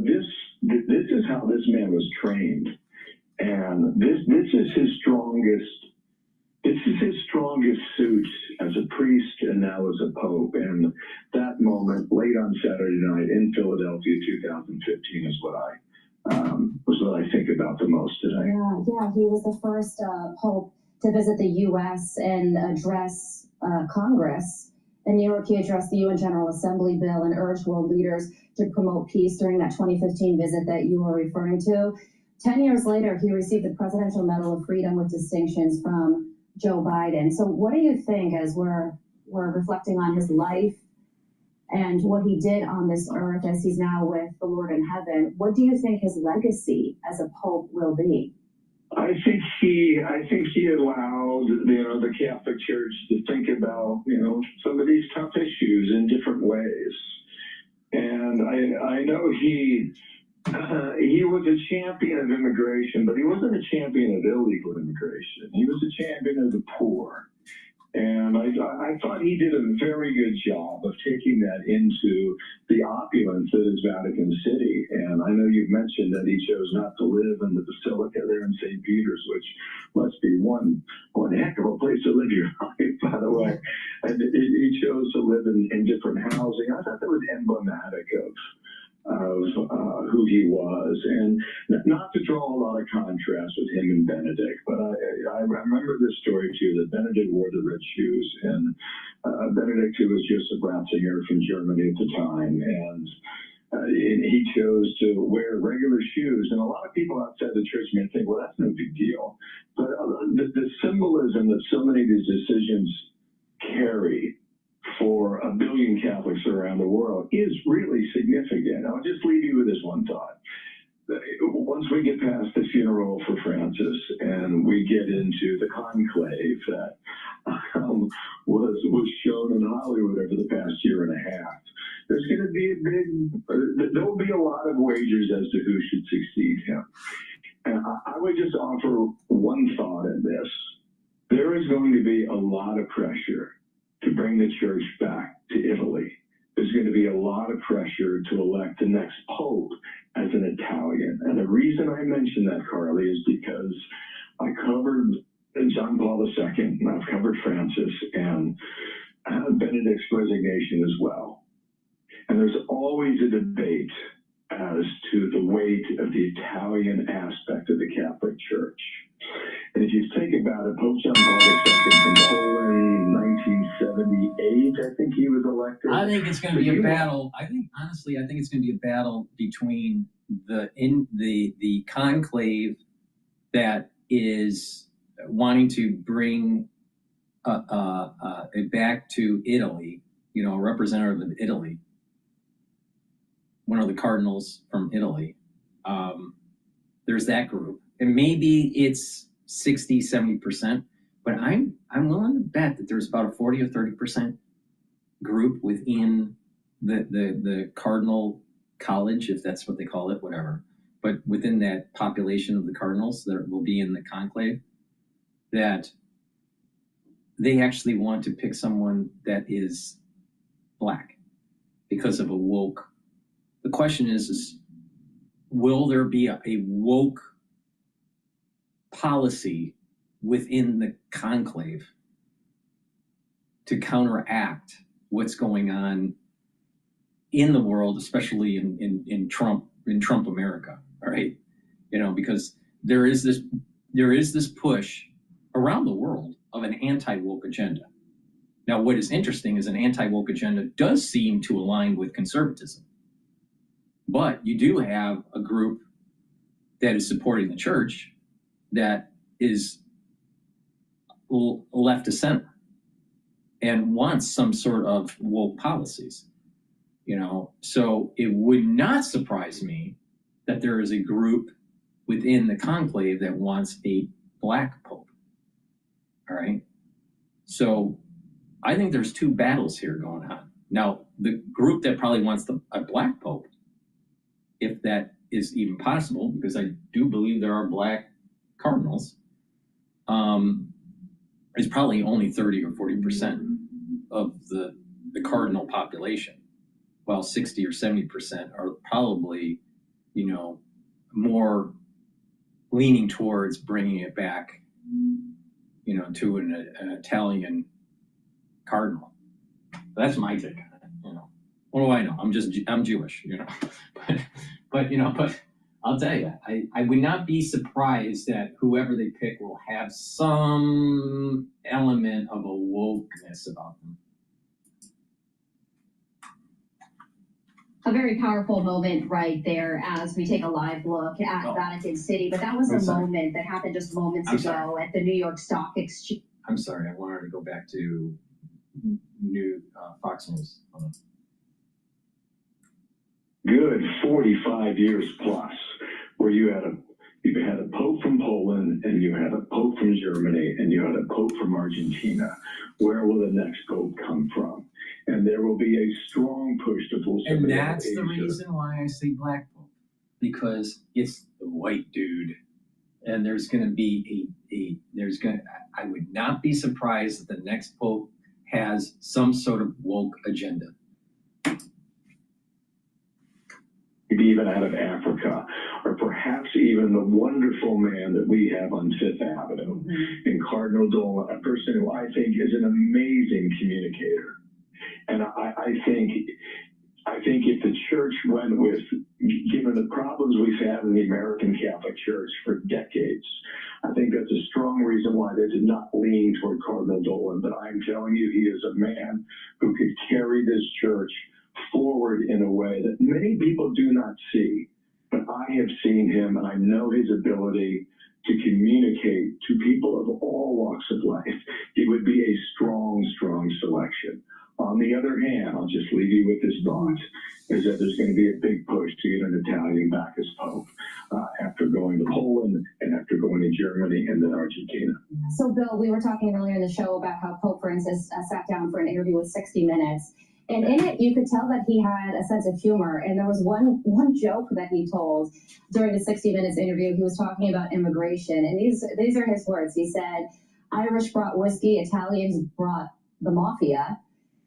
this is how this man was trained, and this is his strongest. This is his strongest suit as a priest and now as a pope. And that moment, late on Saturday night in Philadelphia, 2015, is what I think about the most today. Yeah, he was the first pope to visit the U.S. and address Congress. In New York, he addressed the UN General Assembly bill and urged world leaders to promote peace during that 2015 visit that you were referring to. 10 years later, he received the Presidential Medal of Freedom with distinctions from Joe Biden. So what do you think, as we're reflecting on his life and what he did on this earth as he's now with the Lord in heaven, what do you think his legacy as a pope will be? I think he allowed the Catholic Church to think about some of these tough issues in different ways, and I know he was a champion of immigration, but he wasn't a champion of illegal immigration. He was a champion of the poor. And I thought he did a very good job of taking that into the opulence that is Vatican City. And I know you've mentioned that he chose not to live in the Basilica there in St. Peter's, which must be one heck of a place to live your life, by the way. And he chose to live in different housing. I thought that was emblematic of who he was. And not to draw a lot of contrast with him and Benedict, but I remember this story too, that Benedict wore the red shoes, and Benedict, who was Joseph Ratzinger from Germany at the time, and he chose to wear regular shoes. And a lot of people outside the church may think, well, that's no big deal. But the symbolism that so many of these decisions carry for 1 billion Catholics around the world is really significant. I'll just leave you with this one thought. Once we get past the funeral for Francis and we get into the conclave that was shown in Hollywood over the past year and a half, there's going to be there'll be a lot of wagers as to who should succeed him. And I would just offer one thought in this. There is going to be a lot of pressure to bring the church back to Italy. There's going to be a lot of pressure to elect the next pope as an Italian. And the reason I mention that, Carly, is because I covered John Paul II, and I've covered Francis, and Benedict's resignation as well. And there's always a debate as to the weight of the Italian aspect of the Catholic Church. And if you think about it, Pope John Paul II from Poland, 1978, I think he was elected. I think it's going to be a battle. I think it's going to be a battle between the conclave that is wanting to bring it back to Italy, a representative of Italy, one of the cardinals from Italy. There's that group. And maybe it's 60, 70%, but I'm willing to bet that there's about a 40 or 30% group within the cardinal college, if that's what they call it, whatever. But within that population of the cardinals that will be in the conclave, that they actually want to pick someone that is black because of a woke. The question is will there be a woke policy within the conclave to counteract what's going on in the world, especially in Trump America, all right? Because there is this push around the world of an anti-woke agenda. Now, what is interesting is an anti-woke agenda does seem to align with conservatism, but you do have a group that is supporting the church that is left to center and wants some sort of woke policies, So it would not surprise me that there is a group within the conclave that wants a black pope. All right. So I think there's two battles here going on. Now, the group that probably wants a black pope, if that is even possible, because I do believe there are black cardinals, is probably only 30 or 40% of the cardinal population, while 60 or 70% are probably, more leaning towards bringing it back, to an Italian cardinal. That's my take on it. What do I know? I'm Jewish, but I'll tell you, I would not be surprised that whoever they pick will have some element of a wokeness about them. A very powerful moment right there as we take a live look at Vatican City. But that was a moment that happened just moments ago at the New York Stock Exchange. I'm sorry, I wanted to go back to new Fox News. Good 45 years plus, where you had a pope from Poland, and you had a pope from Germany, and you had a pope from Argentina. Where will the next pope come from? And there will be a strong push to pull somebody out of Asia. And that's the reason why I say black pope, because it's the white dude, and there's going to be I would not be surprised that the next pope has some sort of woke agenda. Maybe even out of Africa, or perhaps even the wonderful man that we have on Fifth Avenue in Cardinal Dolan, a person who I think is an amazing communicator. And I think I think if the church went with, given the problems we've had in the American Catholic Church for decades, I think that's a strong reason why they did not lean toward Cardinal Dolan. But I'm telling you, he is a man who could carry this church forward in a way that many people do not see. But I have seen him, and I know his ability to communicate to people of all walks of life. He would be a strong, strong selection. On the other hand, I'll just leave you with this thought, is that there's going to be a big push to get an Italian back as Pope after going to Poland and after going to Germany and then Argentina. So, Bill, we were talking earlier in the show about how Pope Francis sat down for an interview with 60 Minutes. And in it, you could tell that he had a sense of humor. And there was one joke that he told during the 60 Minutes interview. He was talking about immigration. And these are his words. He said, Irish brought whiskey, Italians brought the mafia.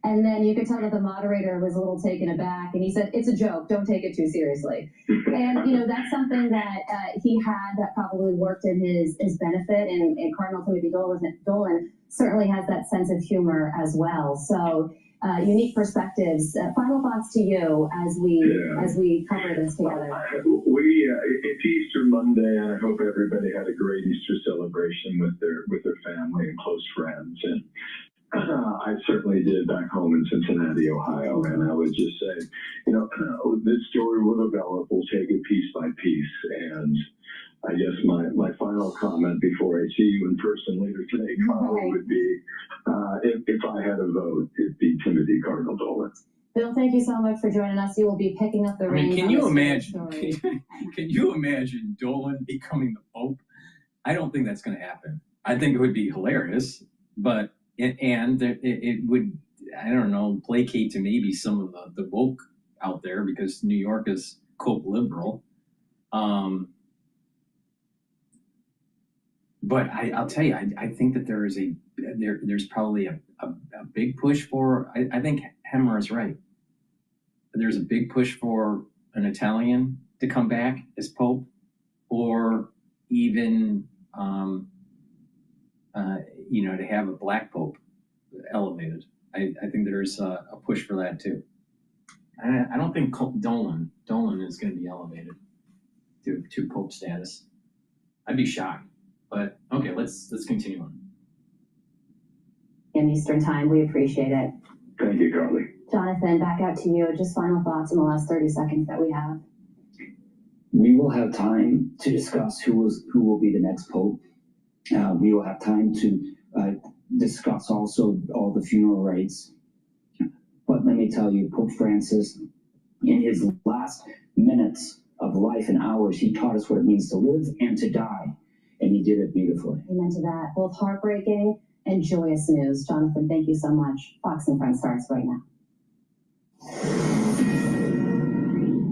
And then you could tell that the moderator was a little taken aback. And he said, it's a joke. Don't take it too seriously. And, you know, that's something that he had that probably worked in his benefit. And Cardinal Timothy Dolan certainly has that sense of humor as well. So unique perspectives. Final thoughts to you as we cover this together. It's Easter Monday, and I hope everybody had a great Easter celebration with their family and close friends. And I certainly did back home in Cincinnati, Ohio, and I would just say, you know, this story will develop. We'll take it piece by piece, and I guess my final comment before I see you in person later today, Carl, would be, if I had a vote, it'd be Timothy Cardinal Dolan. Bill, thank you so much for joining us. You will be picking up the reins. Can you imagine? Can you imagine Dolan becoming the Pope? I don't think that's going to happen. I think it would be hilarious, but it would, I don't know, placate to maybe some of the woke out there because New York is quote liberal. But I'll tell you, I think that there's probably a big push for, I think Hemmer is right. There's a big push for an Italian to come back as Pope, or even, to have a black Pope elevated. I think there's a push for that too. I don't think Dolan is going to be elevated to Pope status. I'd be shocked. But okay, let's continue on. In Eastern time, we appreciate it. Thank you, Carly. Jonathan, back out to you. Just final thoughts in the last 30 seconds that we have. We will have time to discuss who will be the next Pope. We will have time to discuss also all the funeral rites. But let me tell you, Pope Francis, in his last minutes of life and hours, he taught us what it means to live and to die. And he did it beautifully. Amen to that. Both heartbreaking and joyous news. Jonathan, thank you so much. Fox and Friends starts right now.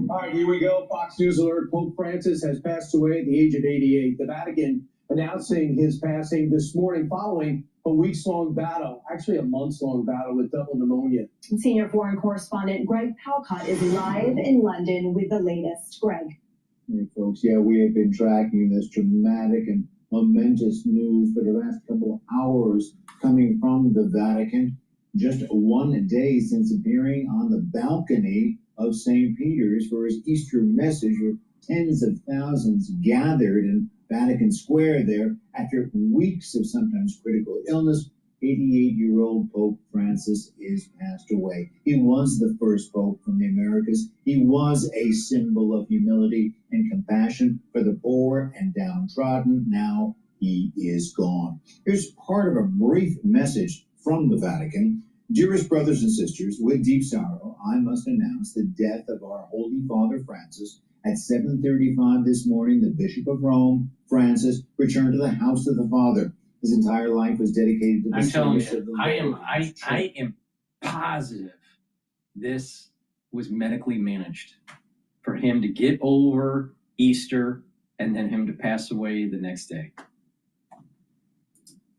All right, here we go. Fox News alert. Pope Francis has passed away at the age of 88. The Vatican announcing his passing this morning following a weeks-long battle, actually a months-long battle with double pneumonia. Senior foreign correspondent DrPaulCottrell is live in London with the latest. Greg. Hey, folks, yeah, we have been tracking this dramatic and momentous news for the last couple of hours coming from the Vatican. Just 1 day since appearing on the balcony of St. Peter's for his Easter message, where tens of thousands gathered in Vatican Square there after weeks of sometimes critical illness. 88-year-old Pope Francis is passed away. He was the first Pope from the Americas. He was a symbol of humility and compassion for the poor and downtrodden. Now he is gone. Here's part of a brief message from the Vatican. Dearest brothers and sisters, with deep sorrow, I must announce the death of our Holy Father Francis. At 7:35 this morning, the Bishop of Rome, Francis, returned to the house of the Father. His entire life was dedicated to the service of the Lord. I am positive this was medically managed for him to get over Easter and then him to pass away the next day.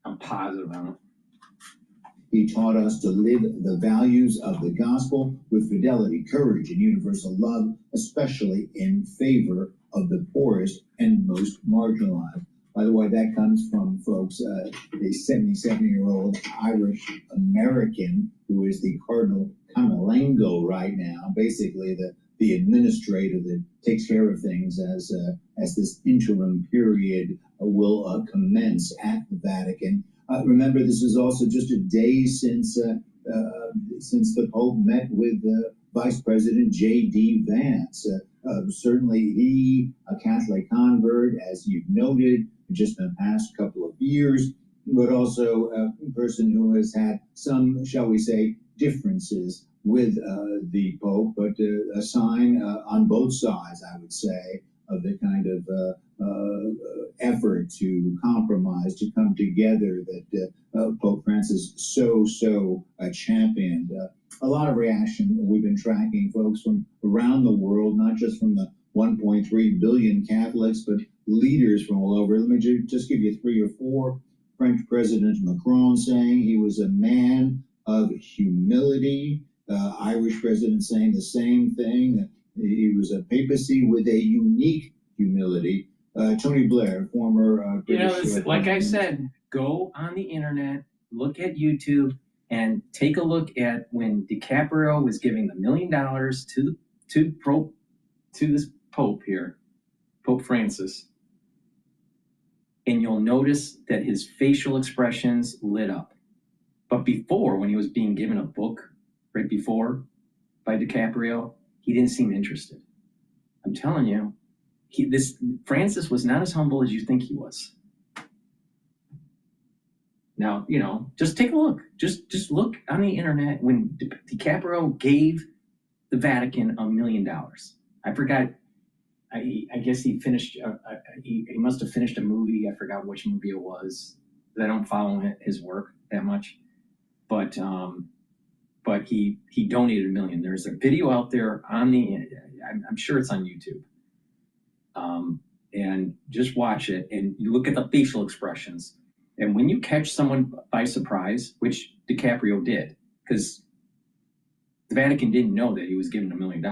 I'm positive on it. He taught us to live the values of the gospel with fidelity, courage, and universal love, especially in favor of the poorest and most marginalized. By the way, that comes from, folks, a 77-year-old Irish American who is the Cardinal kind of lingo right now. Basically, the administrator that takes care of things as this interim period will commence at the Vatican. Remember, this is also just a day since the Pope met with Vice President J.D. Vance. Certainly, he, a Catholic convert, as you've noted, just in the past couple of years, but also a person who has had some, shall we say, differences with the Pope, but a sign on both sides, I would say, of the kind of effort to compromise, to come together that Pope Francis so championed. A lot of reaction we've been tracking, folks, from around the world, not just from the 1.3 billion Catholics, but leaders from all over. Let me just give you 3 or 4. French President Macron saying he was a man of humility. Irish President saying the same thing, that he was a papacy with a unique humility. Tony Blair, former British, like I said, go on the internet, look at YouTube, and take a look at when DiCaprio was giving the $1 million to this Pope here, Pope Francis, and you'll notice that his facial expressions lit up. But before, when he was being given a book right before by DiCaprio, he didn't seem interested. I'm telling you, Francis was not as humble as you think he was. Now, just take a look. Just look on the internet when DiCaprio gave the Vatican $1 million. I forgot. I guess he finished. He must have finished a movie. I forgot which movie it was. I don't follow his work that much, but he donated $1 million. There's a video out there on the. I'm sure it's on YouTube. And just watch it and you look at the facial expressions. And when you catch someone by surprise, which DiCaprio did, because the Vatican didn't know that he was given $1 million.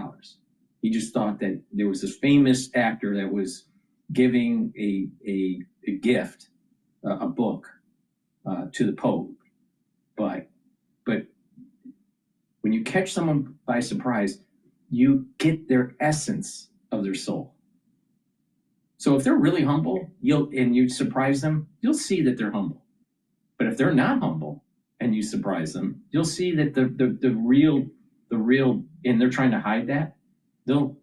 He just thought that there was this famous actor that was giving a gift, a book, to the Pope. But when you catch someone by surprise, you get their essence of their soul. So if they're really humble, and you surprise them, you'll see that they're humble. But if they're not humble and you surprise them, you'll see that the real, and they're trying to hide that, the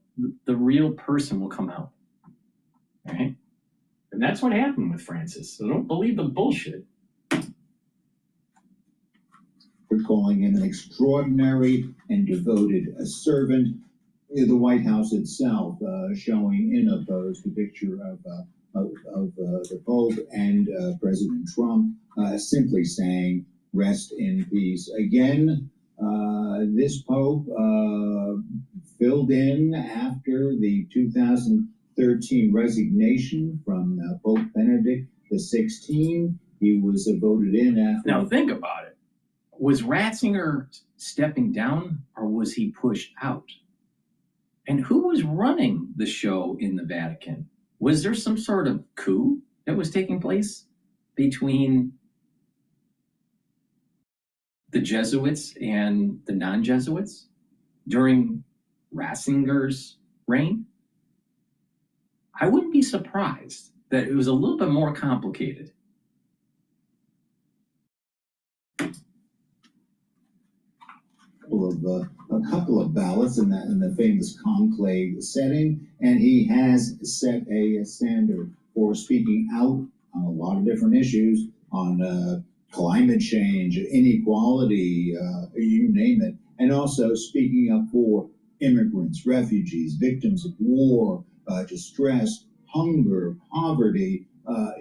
real person will come out. Right? And that's what happened with Francis. So don't believe the bullshit. We're calling him an extraordinary and devoted servant. The White House itself showing in a post a picture of the Pope and President Trump, simply saying, rest in peace. Again, this Pope filled in after the 2013 resignation from Pope Benedict XVI. He was voted in after... Now think about it. Was Ratzinger stepping down or was he pushed out? And who was running the show in the Vatican? Was there some sort of coup that was taking place between the Jesuits and the non-Jesuits during Ratzinger's reign? I wouldn't be surprised that it was a little bit more complicated. A couple of ballots in the famous conclave setting, and he has set a standard for speaking out on a lot of different issues, on climate change, inequality, you name it, and also speaking up for immigrants, refugees, victims of war, distress, hunger, poverty,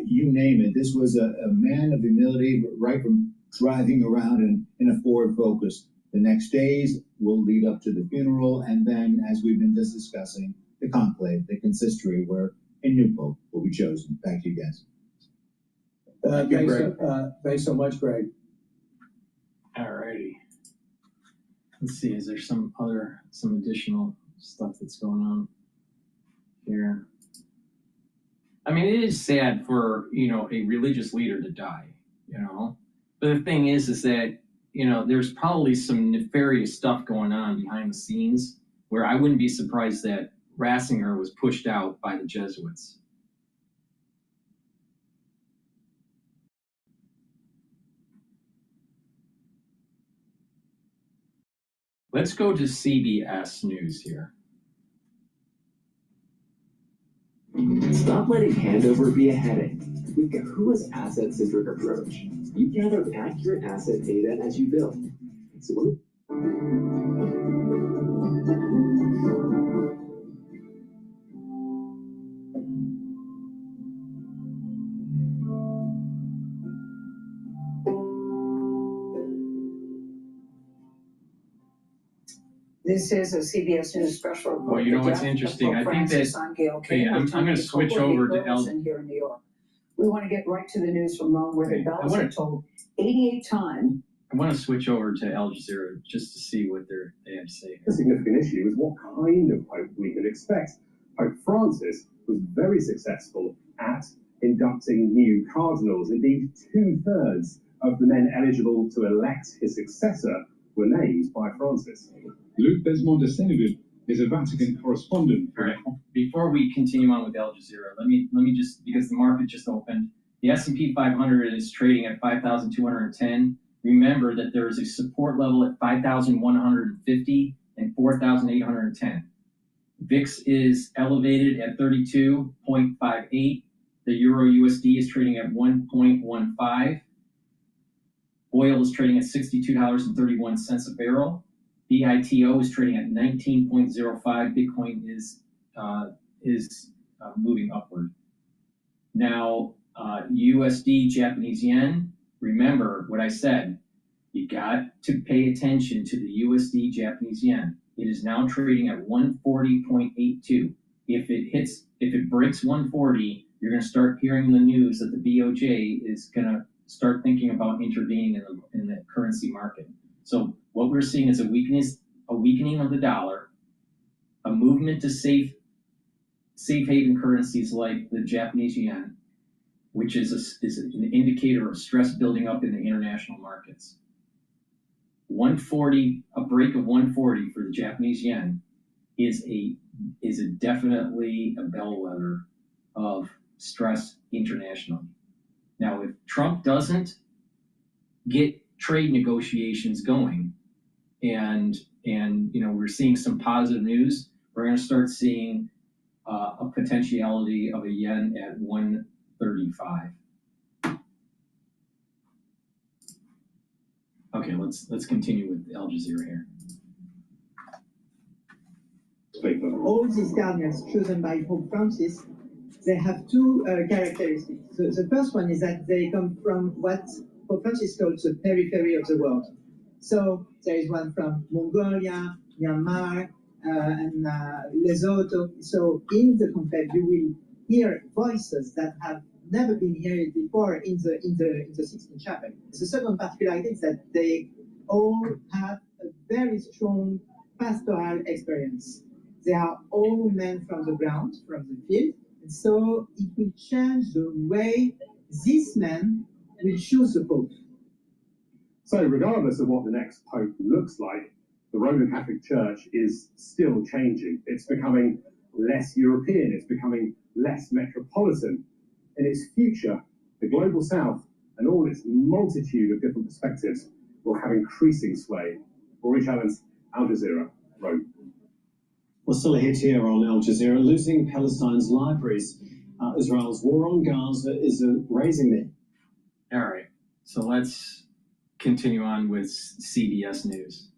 you name it. This was a man of humility, right from driving around in a Ford Focus. The next days will lead up to the funeral, and then, as we've been just discussing, the conclave, the consistory, where a new pope will be chosen. Back to you guys. Thanks so much, Greg. All righty. Let's see, is there some additional stuff that's going on here? I mean, it is sad for, a religious leader to die, But the thing is that, there's probably some nefarious stuff going on behind the scenes where I wouldn't be surprised that Ratzinger was pushed out by the Jesuits. Let's go to CBS News here. Stop letting handover be a headache. With Kahua's asset-centric approach, you gather accurate asset data as you build. So This is a CBS News special report. Well, you know what's interesting? I think that, I'm going to switch over to here in New York. We want to get right to the news from Rome, where the bells are tolled 88 times. I want to switch over to Al Jazeera just to see what they have to say. The significant issue is what kind of Pope we could expect. Pope Francis was very successful at inducting new cardinals. Indeed, 2/3 of the men eligible to elect his successor were named by Francis. Luc Besmond de Seneville is a Vatican correspondent. All right. Before we continue on with Al Jazeera, let me just, because the market just opened, the S&P 500 is trading at 5,210. Remember that there is a support level at 5,150 and 4,810. VIX is elevated at 32.58. The Euro USD is trading at 1.15. Oil is trading at $62.31 a barrel. BITO is trading at 19.05. Bitcoin is moving upward. Now, USD, Japanese yen. Remember what I said. You got to pay attention to the USD, Japanese yen. It is now trading at 140.82. If it breaks 140, you're going to start hearing in the news that the BOJ is going to start thinking about intervening in the currency market. So what we're seeing is a weakening of the dollar, a movement to safe haven currencies like the Japanese yen, which is an indicator of stress building up in the international markets. 140, a break of 140 for the Japanese yen is definitely a bellwether of stress internationally. Now, if Trump doesn't get trade negotiations going, and we're seeing some positive news, we're going to start seeing a potentiality of a yen at 135. Okay, let's continue with Al Jazeera here. All these cardinals chosen by Pope Francis, they have two characteristics. The first one is that they come from what Pope Francis calls the periphery of the world. So there is one from Mongolia, Myanmar, and Lesotho. So in the conclave, you will hear voices that have never been heard before in the Sixtine Chapel. The second particularity is that they all have a very strong pastoral experience. They are all men from the ground, from the field, and so it will change the way these men will choose the Pope. So regardless of what the next Pope looks like, the Roman Catholic Church is still changing. It's becoming less European, it's becoming less metropolitan. In its future, the Global South and all its multitude of different perspectives will have increasing sway. Rory Challenge, Al Jazeera, Rome. Well, still a hit here on Al Jazeera. Losing Palestine's libraries. Israel's war on Gaza is raising them. All right, so let's continue on with CBS News.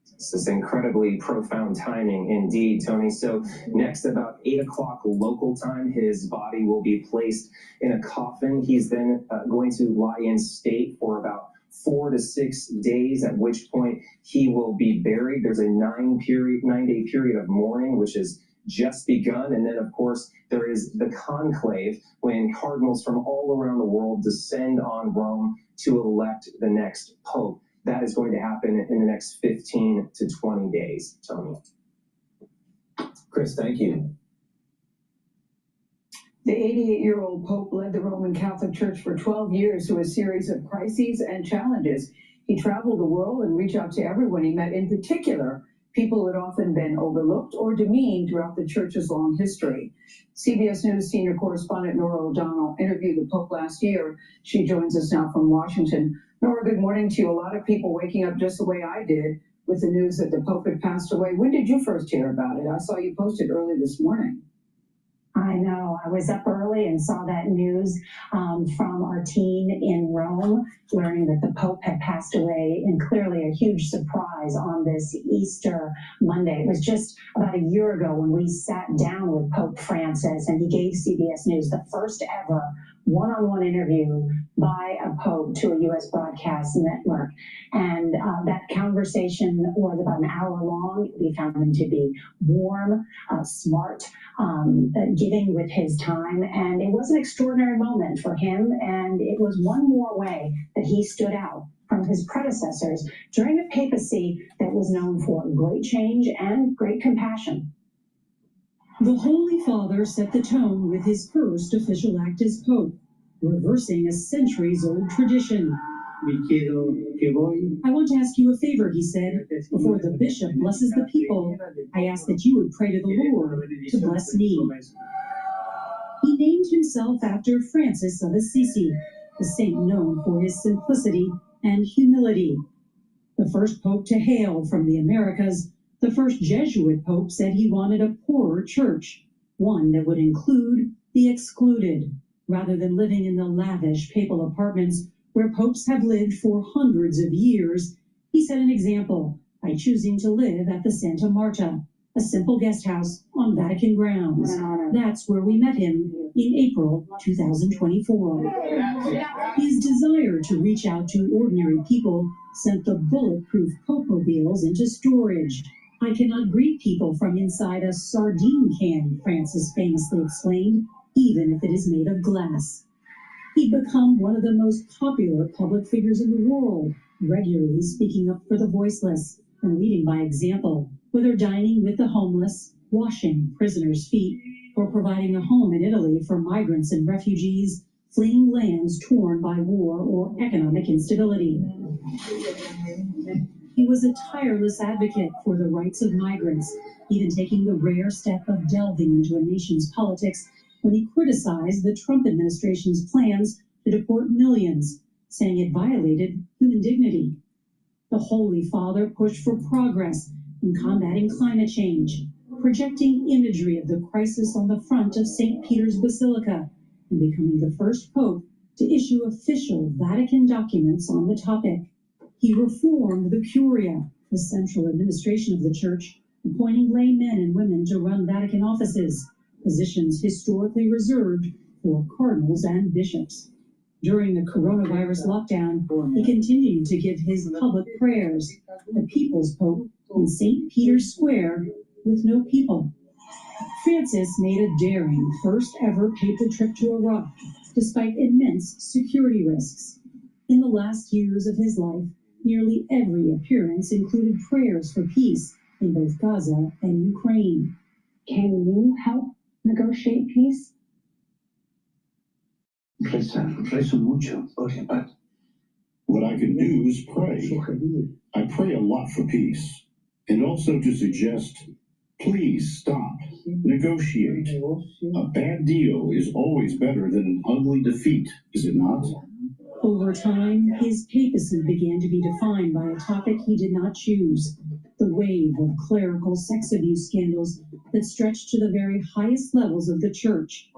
This is incredibly profound timing indeed, Tony. So next, about 8 o'clock local time, his body will be placed in a coffin. He's then going to lie in state for about 4 to 6 days, at which point he will be buried. There's a 9-day period of mourning, which has just begun. And then, of course, there is the conclave, when cardinals from all around the world descend on Rome to elect the next pope. That is going to happen in the next 15 to 20 days, Tony. Chris, thank you. The 88-year-old Pope led the Roman Catholic Church for 12 years through a series of crises and challenges. He traveled the world and reached out to everyone he met, in particular, people who had often been overlooked or demeaned throughout the Church's long history. CBS News senior correspondent Nora O'Donnell interviewed the Pope last year. She joins us now from Washington. Nora, good morning to you. A lot of people waking up just the way I did with the news that the Pope had passed away. When did you first hear about it? I saw you posted early this morning. I know. I was up early and saw that news from our team in Rome, learning that the Pope had passed away, and clearly a huge surprise on this Easter Monday. It was just about a year ago when we sat down with Pope Francis, and he gave CBS News the first ever one-on-one interview by a Pope to a U.S. broadcast network. And that conversation was about an hour long. We found him to be warm, smart, giving with his time. And it was an extraordinary moment for him. And it was one more way that he stood out from his predecessors during a papacy that was known for great change and great compassion. The Holy Father set the tone with his first official act as Pope, reversing a centuries-old tradition. I want to ask you a favor, he said. Before the bishop blesses the people, I ask that you would pray to the Lord to bless me. He named himself after Francis of Assisi, a saint known for his simplicity and humility. The first pope to hail from the Americas, the first Jesuit pope said he wanted a poorer church, one that would include the excluded, rather than living in the lavish papal apartments where popes have lived for hundreds of years. He set an example by choosing to live at the Santa Marta, a simple guest house on Vatican grounds. That's where we met him in April 2024. His desire to reach out to ordinary people sent the bulletproof Pope-mobiles into storage. I cannot greet people from inside a sardine can, Francis famously explained, even if it is made of glass. He'd become one of the most popular public figures in the world, regularly speaking up for the voiceless and leading by example, whether dining with the homeless, washing prisoners' feet, or providing a home in Italy for migrants and refugees fleeing lands torn by war or economic instability. He was a tireless advocate for the rights of migrants, even taking the rare step of delving into a nation's politics when he criticized the Trump administration's plans to deport millions, saying it violated human dignity. The Holy Father pushed for progress in combating climate change, projecting imagery of the crisis on the front of St. Peter's Basilica, and becoming the first pope to issue official Vatican documents on the topic. He reformed the Curia, the central administration of the Church, appointing lay men and women to run Vatican offices, positions historically reserved for cardinals and bishops. During the coronavirus lockdown, he continued to give his public prayers, the People's Pope in St. Peter's Square with no people. Francis made a daring first ever papal trip to Iraq, despite immense security risks. In the last years of his life, nearly every appearance included prayers for peace in both Gaza and Ukraine. Can you help negotiate peace? Rezo mucho, but what I can do is pray. I pray a lot for peace, and also to suggest, please stop, negotiate. A bad deal is always better than an ugly defeat, is it not? Over time, his papacy began to be defined by a topic he did not choose, the wave of clerical sex abuse scandals that stretched to the very highest levels of the Church.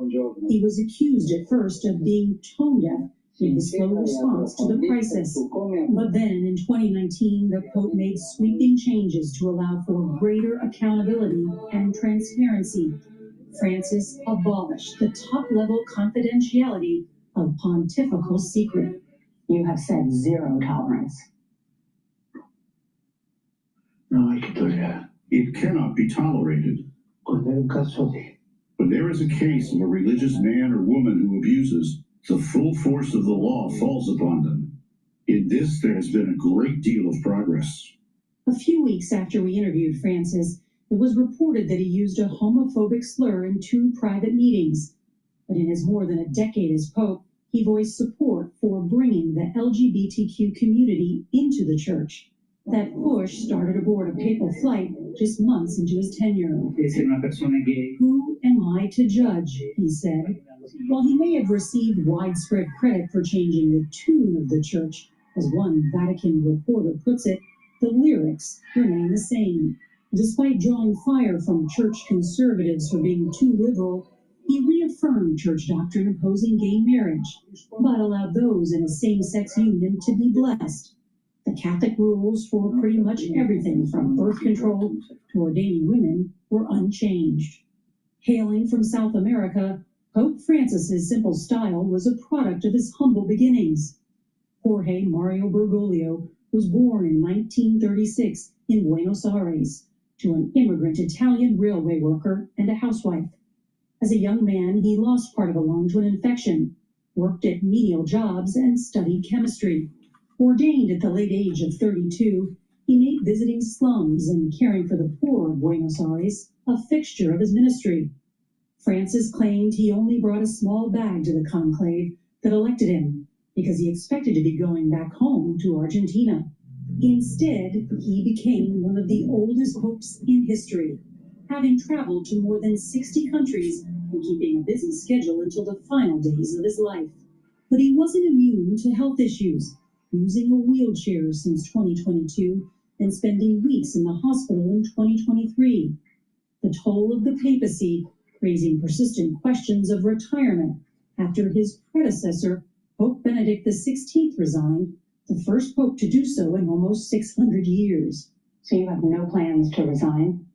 He was accused at first of being tone deaf in his slow response to the crisis. But then, in 2019, the Pope made sweeping changes to allow for greater accountability and transparency. Francis abolished the top-level confidentiality of pontifical secret. You have said zero tolerance. No, it cannot be tolerated. When there is a case of a religious man or woman who abuses, the full force of the law falls upon them. In this, there has been a great deal of progress. A few weeks after we interviewed Francis, it was reported that he used a homophobic slur in 2 private meetings. But in his more than a decade as Pope, he voiced support for bringing the LGBTQ community into the church. That push started aboard a papal flight just months into his tenure. Who am I to judge, he said. While he may have received widespread credit for changing the tune of the church, as one Vatican reporter puts it, the lyrics remain the same. Despite drawing fire from church conservatives for being too liberal, he reaffirmed church doctrine opposing gay marriage, but allowed those in a same-sex union to be blessed. The Catholic rules for pretty much everything from birth control to ordaining women were unchanged. Hailing from South America, Pope Francis's simple style was a product of his humble beginnings. Jorge Mario Bergoglio was born in 1936 in Buenos Aires to an immigrant Italian railway worker and a housewife. As a young man, he lost part of a lung to an infection, worked at menial jobs, and studied chemistry. Ordained at the late age of 32, he made visiting slums and caring for the poor of Buenos Aires a fixture of his ministry. Francis claimed he only brought a small bag to the conclave that elected him because he expected to be going back home to Argentina. Instead, he became one of the oldest popes in history, having traveled to more than 60 countries and keeping a busy schedule until the final days of his life. But he wasn't immune to health issues, using a wheelchair since 2022 and spending weeks in the hospital in 2023. The toll of the papacy, raising persistent questions of retirement after his predecessor, Pope Benedict XVI, resigned, the first pope to do so in almost 600 years. So you have no plans to resign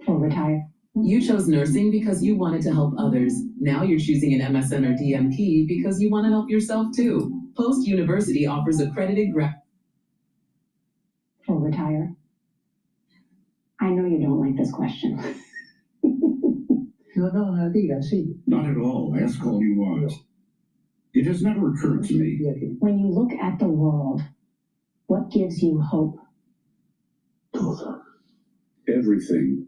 or retire? You chose nursing because you wanted to help others. Now you're choosing an MSN or DMP because you want to help yourself too. Post University offers accredited or retire? I know you don't like this question. Not at all. Ask all you want. It has never occurred to me. When you look at the world, what gives you hope? Everything.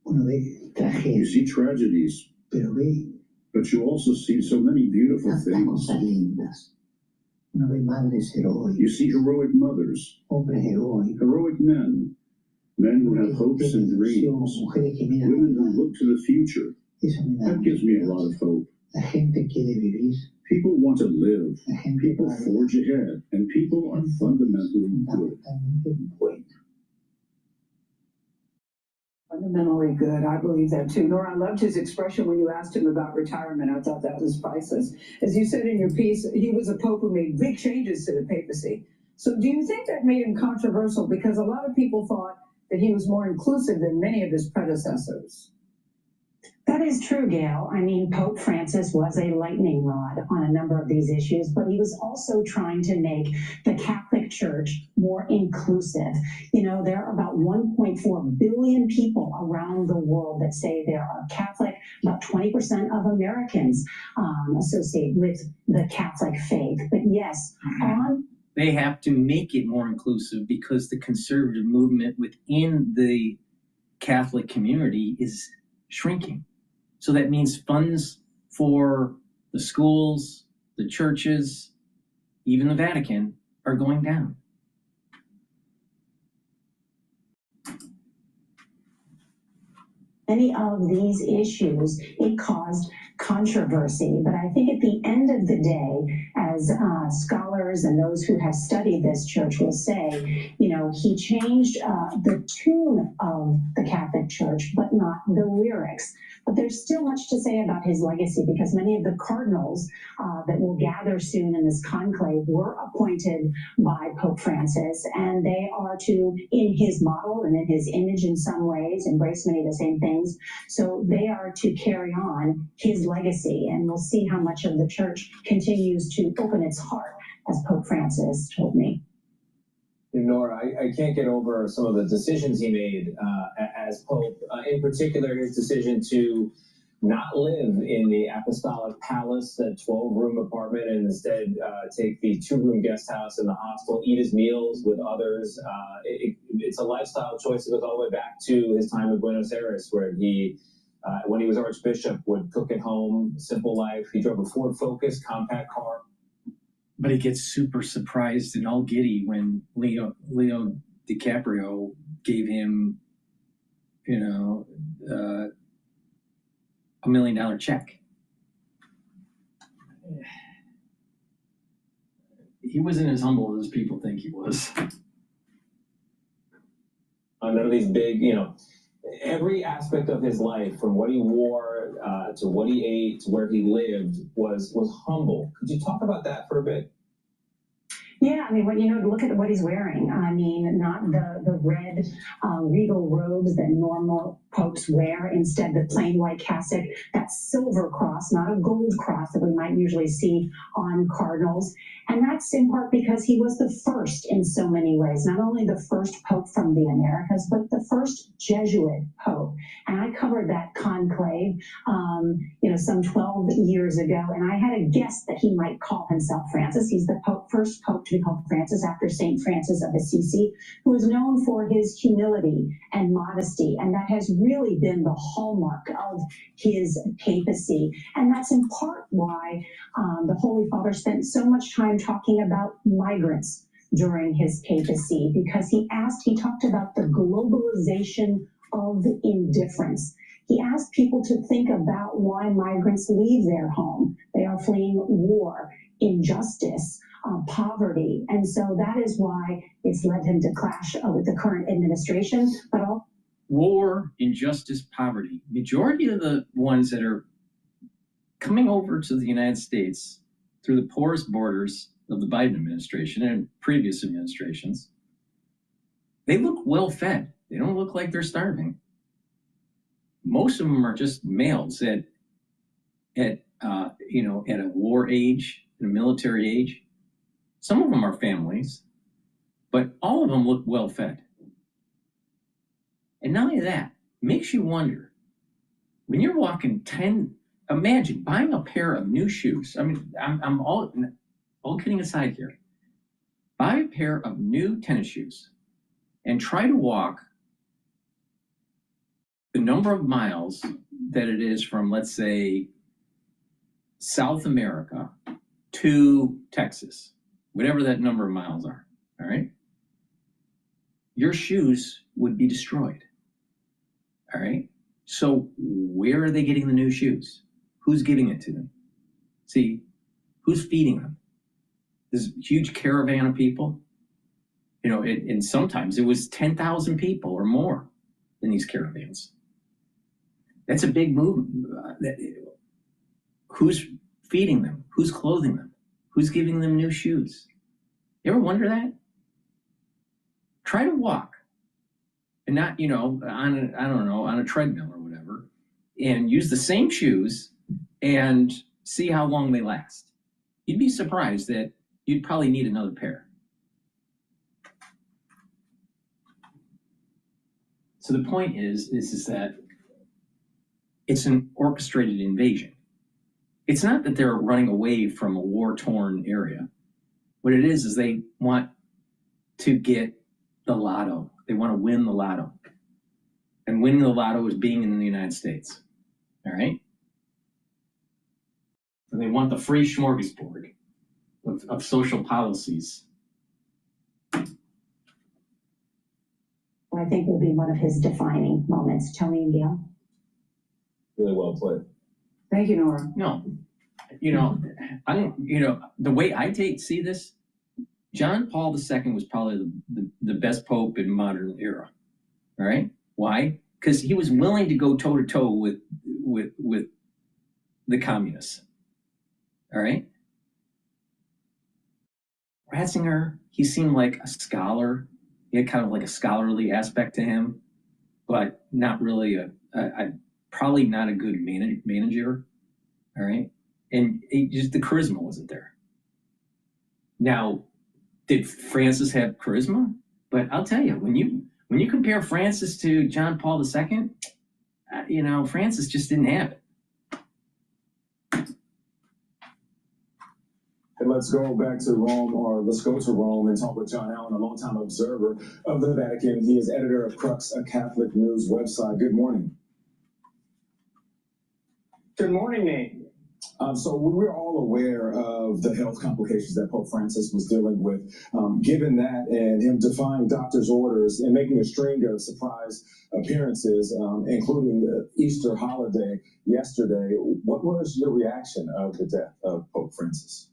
You see tragedies, but you also see so many beautiful things. You see heroic mothers, heroic men, men who have hopes and dreams, women who look to the future. That gives me a lot of hope. People want to live, people forge ahead, and people are fundamentally good. Fundamentally good. I believe that too. Nora, I loved his expression when you asked him about retirement. I thought that was priceless. As you said in your piece, he was a pope who made big changes to the papacy. So do you think that made him controversial? Because a lot of people thought that he was more inclusive than many of his predecessors. That is true, Gail. I mean, Pope Francis was a lightning rod on a number of these issues, but he was also trying to make the Catholic Church more inclusive. You know, there are about 1.4 billion people around the world that say they are Catholic. About 20% of Americans associate with the Catholic faith. But yes, they have to make it more inclusive because the conservative movement within the Catholic community is shrinking. So that means funds for the schools, the churches, even the Vatican are going down. Many of these issues, it caused controversy. But I think at the end of the day, as scholars and those who have studied this church will say, you know, he changed the tune of the Catholic Church, but not the lyrics. But there's still much to say about his legacy because many of the cardinals that will gather soon in this conclave were appointed by Pope Francis, and they are to, in his model and in his image in some ways, embrace many of the same things. So they are to carry on his legacy, and we'll see how much of the church continues to open its heart, as Pope Francis told me. Nora, I can't get over some of the decisions he made as Pope, in particular his decision to not live in the Apostolic Palace, the 12-room apartment, and instead take the 2-room guest house in the hostel, eat his meals with others. It's a lifestyle choice that goes all the way back to his time in Buenos Aires, where he When he was Archbishop, would cook at home, simple life. He drove a Ford Focus, compact car. But he gets super surprised and all giddy when Leo DiCaprio gave him, you know, $1 million check. He wasn't as humble as people think he was. None of these big, you know, every aspect of his life, from what he wore to what he ate to where he lived, was humble. Could you talk about that for a bit? Yeah, I mean, when, you know, look at what he's wearing. I mean, not the red regal robes that normal popes wear. Instead, the plain white cassock, that silver cross, not a gold cross that we might usually see on cardinals. And that's in part because he was the first in so many ways, not only the first pope from the Americas, but the first Jesuit pope. And I covered that conclave, you know, some 12 years ago, and I had a guess that he might call himself Francis. He's the first pope to be called Francis after St. Francis of Assisi, who is known for his humility and modesty, and that has really been the hallmark of his papacy. And that's in part why the Holy Father spent so much time talking about migrants during his papacy, because he talked about the globalization of indifference. He asked people to think about why migrants leave their home. They are fleeing war, injustice, poverty. And so that is why it's led him to clash with the current administration, but all war, injustice, poverty. Majority of the ones that are coming over to the United States through the porous borders of the Biden administration and previous administrations, they look well fed. They don't look like they're starving. Most of them are just males at you know, at a war age, a military age. Some of them are families, but all of them look well fed. And not only that, makes you wonder, when you're walking imagine buying a pair of new shoes. I mean, I'm all kidding aside here. Buy a pair of new tennis shoes and try to walk the number of miles that it is from, let's say, South America to Texas, whatever that number of miles are, all right? Your shoes would be destroyed, all right? So where are they getting the new shoes? Who's giving it to them? See, who's feeding them? This huge caravan of people, you know, and sometimes it was 10,000 people or more in these caravans. That's a big move. Who's feeding them? Who's clothing them? Who's giving them new shoes? You ever wonder that? Try to walk, and not, you know, on a treadmill or whatever, and use the same shoes and see how long they last. You'd be surprised that you'd probably need another pair. So the point is that it's an orchestrated invasion. It's not that they're running away from a war-torn area. What it is they want to get the lotto. They want to win the lotto. And winning the lotto is being in the United States. All right? And they want the free smorgasbord of social policies. I think will be one of his defining moments. Tony and Gail. Really well played. Thank you, Nora. No, you know, the way I see this, John Paul II was probably the best pope in modern era. All right, why? Because he was willing to go toe to toe with the communists. All right. Ratzinger, he seemed like a scholar. He had kind of like a scholarly aspect to him, but not really probably not a good manager. All right. And the charisma wasn't there. Now, did Francis have charisma? But I'll tell you, when you compare Francis to John Paul II, you know, Francis just didn't have it. And let's go back to Rome, or let's go to Rome and talk with John Allen, a longtime observer of the Vatican. He is editor of Crux, a Catholic news website. Good morning. Good morning, Nate. So we're all aware of the health complications that Pope Francis was dealing with. Given that and him defying doctor's orders and making a string of surprise appearances, including the Easter holiday yesterday, what was your reaction of the death of Pope Francis?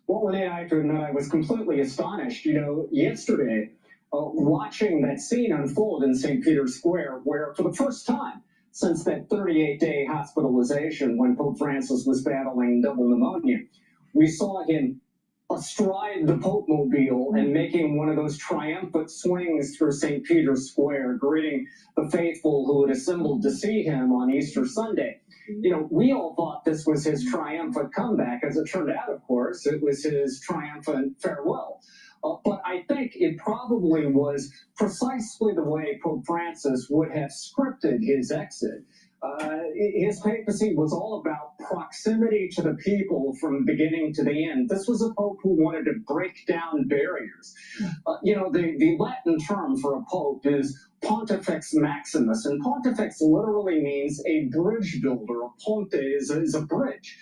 Well, Renee, I have to admit I was completely astonished. Yesterday, watching that scene unfold in St. Peter's Square, where for the first time since that 38-day hospitalization when Pope Francis was battling double pneumonia, we saw him astride the Pope-mobile and making one of those triumphant swings through St. Peter's Square, greeting the faithful who had assembled to see him on Easter Sunday. We all thought this was his triumphant comeback. As it turned out, of course, it was his triumphant farewell. But I think it probably was precisely the way Pope Francis would have scripted his exit. His papacy was all about proximity to the people from beginning to the end. This was a pope who wanted to break down barriers. The Latin term for a pope is Pontifex Maximus, and Pontifex literally means a bridge builder. A ponte is a bridge.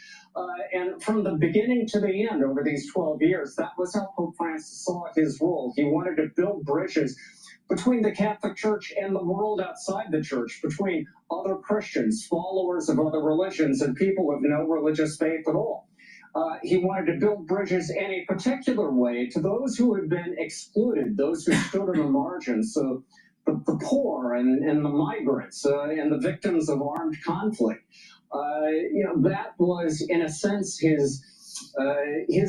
And from the beginning to the end, over these 12 years, that was how Pope Francis saw his role. He wanted to build bridges between the Catholic Church and the world outside the Church, between other Christians, followers of other religions, and people of no religious faith at all. He wanted to build bridges in a particular way to those who had been excluded, those who stood on the margins, so the poor and the migrants and the victims of armed conflict. That was, in a sense, his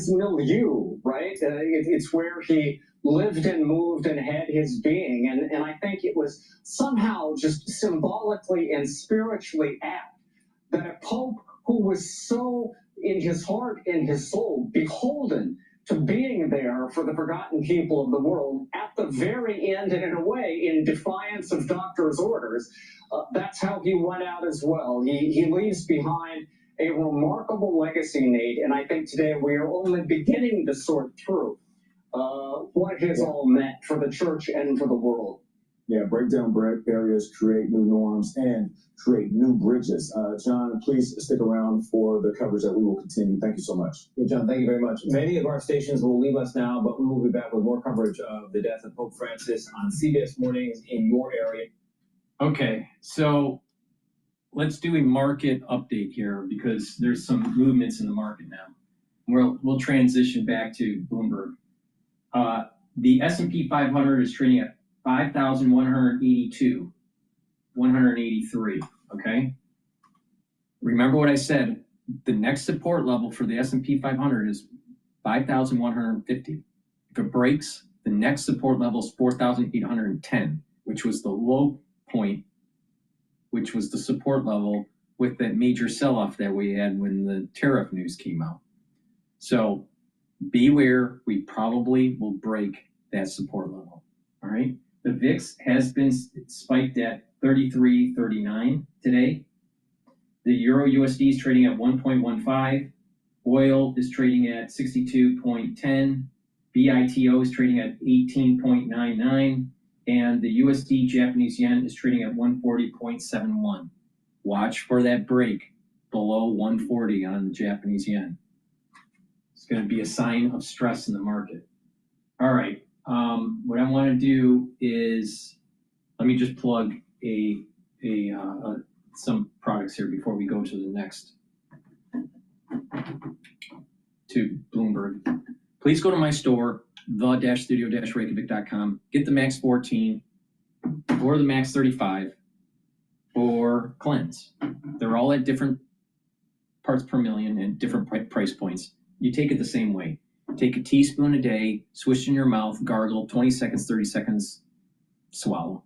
milieu, right? It's where he lived and moved and had his being. And I think it was somehow just symbolically and spiritually apt that a pope who was so, in his heart and his soul, beholden to being there for the forgotten people of the world at the very end, and in a way, in defiance of doctor's orders, that's how he went out as well. He leaves behind a remarkable legacy, Nate, and I think today we are only beginning to sort through what it has all meant for the church and for the world. Yeah, break down barriers, create new norms, and create new bridges. John, please stick around for the coverage that we will continue. Thank you so much. Yeah, John, thank you very much. Many of our stations will leave us now, but we will be back with more coverage of the death of Pope Francis on CBS Mornings in your area. Okay, so let's do a market update here because there's some movements in the market now. We'll transition back to Bloomberg. The S&P 500 is trading at 5,182, 183, okay? Remember what I said, the next support level for the S&P 500 is 5,150. If it breaks, the next support level is 4,810, which was the low point, which was the support level with that major sell-off that we had when the tariff news came out. So beware, we probably will break that support level, all right? The VIX has been spiked at 33.39 today. The Euro USD is trading at 1.15. Oil is trading at 62.10. BITO is trading at 18.99. And the USD Japanese yen is trading at 140.71. Watch for that break below 140 on the Japanese yen. It's going to be a sign of stress in the market. All right. What I want to do is, let me just plug some products here before we go to the next, to Bloomberg. Please go to my store, the-studio-reykjavik.com. Get the Max 14 or the Max 35 or Cleanse. They're all at different parts per million and different price points. You take it the same way. Take a teaspoon a day, swish in your mouth, gargle, 20 seconds, 30 seconds, swallow.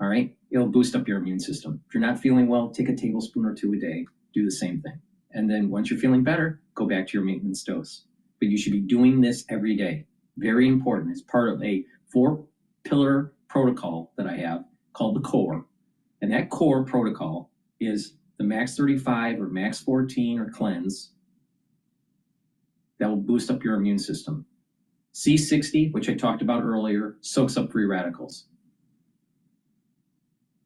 All right? It'll boost up your immune system. If you're not feeling well, take a tablespoon or two a day. Do the same thing. And then once you're feeling better, go back to your maintenance dose. But you should be doing this every day. Very important. It's part of a 4-pillar protocol that I have called the CORE. And that CORE protocol is the Max 35 or Max 14 or Cleanse. That will boost up your immune system. C60, which I talked about earlier, soaks up free radicals.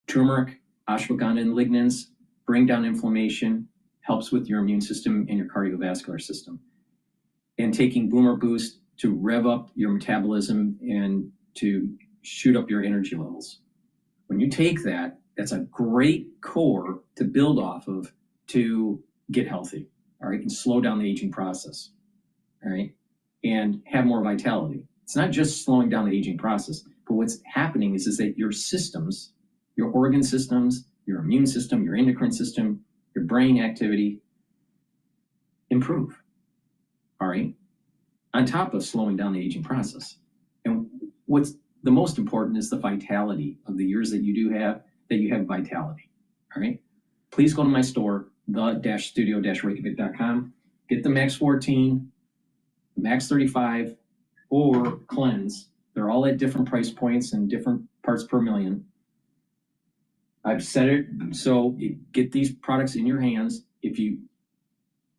Turmeric ashwagandha and lignans bring down inflammation, helps with your immune system and your cardiovascular system. And taking Boomer Boost to rev up your metabolism and to shoot up your energy levels. When you take that, that's a great core to build off of to get healthy, all right, and slow down the aging process, all right, and have more vitality. It's not just slowing down the aging process, but what's happening is that your systems, your organ systems, your immune system, your endocrine system, your brain activity improve, all right, on top of slowing down the aging process. And what's the most important is the vitality of the years that you do have, that you have vitality, all right? Please go to my store, the-studio-reykjavik.com, get the Max 14, Max 35, or Cleanse. They're all at different price points and different parts per million. I've said it, so get these products in your hands. If you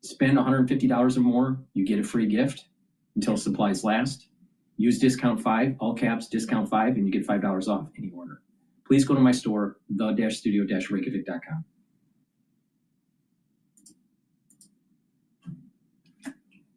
spend $150 or more, you get a free gift until supplies last. Use discount 5, all caps, discount 5, and you get $5 off any order. Please go to my store, the-studio-reykjavik.com.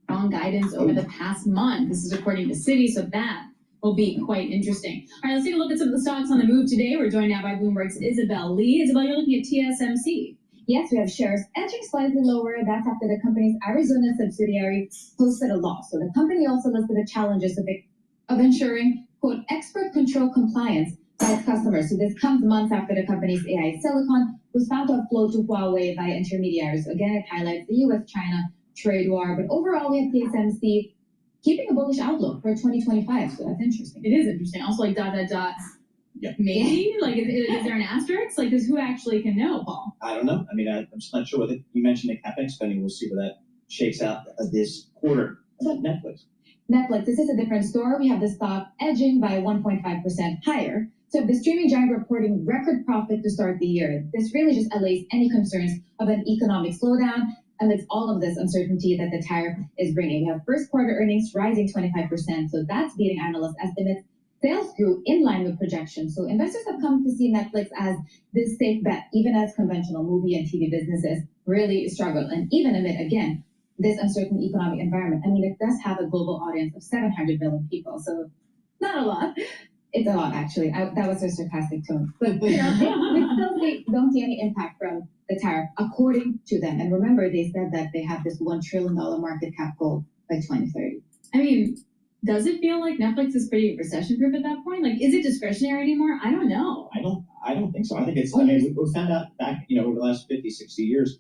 Strong guidance over the past month. This is according to Citi, so that will be quite interesting. All right, let's take a look at some of the stocks on the move today. We're joined now by Bloomberg's Isabel Lee. Isabel, you're looking at TSMC. Yes, we have shares edging slightly lower. That's after the company's Arizona subsidiary posted a loss. So the company also listed the challenges of ensuring, quote, expert control compliance by its customers. So this comes months after the company's AI silicon was found to have flowed to Huawei via intermediaries. So again, it highlights the U.S.-China trade war. But overall, we have TSMC keeping a bullish outlook for 2025. So that's interesting. It is interesting. Also, like ... Yeah. Maybe? Like, is there an asterisk? Like, who actually can know, Paul? I don't know. I mean, I'm just not sure. You mentioned the CapEx spending. We'll see where that shakes out this quarter. How about Netflix? Netflix, this is a different story. We have the stock edging by 1.5% higher. So the streaming giant reporting record profit to start the year. This really just allays any concerns of an economic slowdown amidst all of this uncertainty that the tariff is bringing. We have first quarter earnings rising 25%. So that's beating analyst estimates. Sales grew in line with projections. So investors have come to see Netflix as this safe bet, even as conventional movie and TV businesses really struggle. And even amid, again, this uncertain economic environment. I mean, it does have a global audience of 700 million people. So not a lot. It's a lot, actually. That was a sarcastic tone. But, you know, they still don't see any impact from the tariff, according to them. And remember, they said that they have this $1 trillion market cap goal by 2030. I mean, does it feel like Netflix is pretty recession-proof at that point? Like, is it discretionary anymore? I don't know. I don't think so. I think it's, I mean, we found out back, over the last 50, 60 years,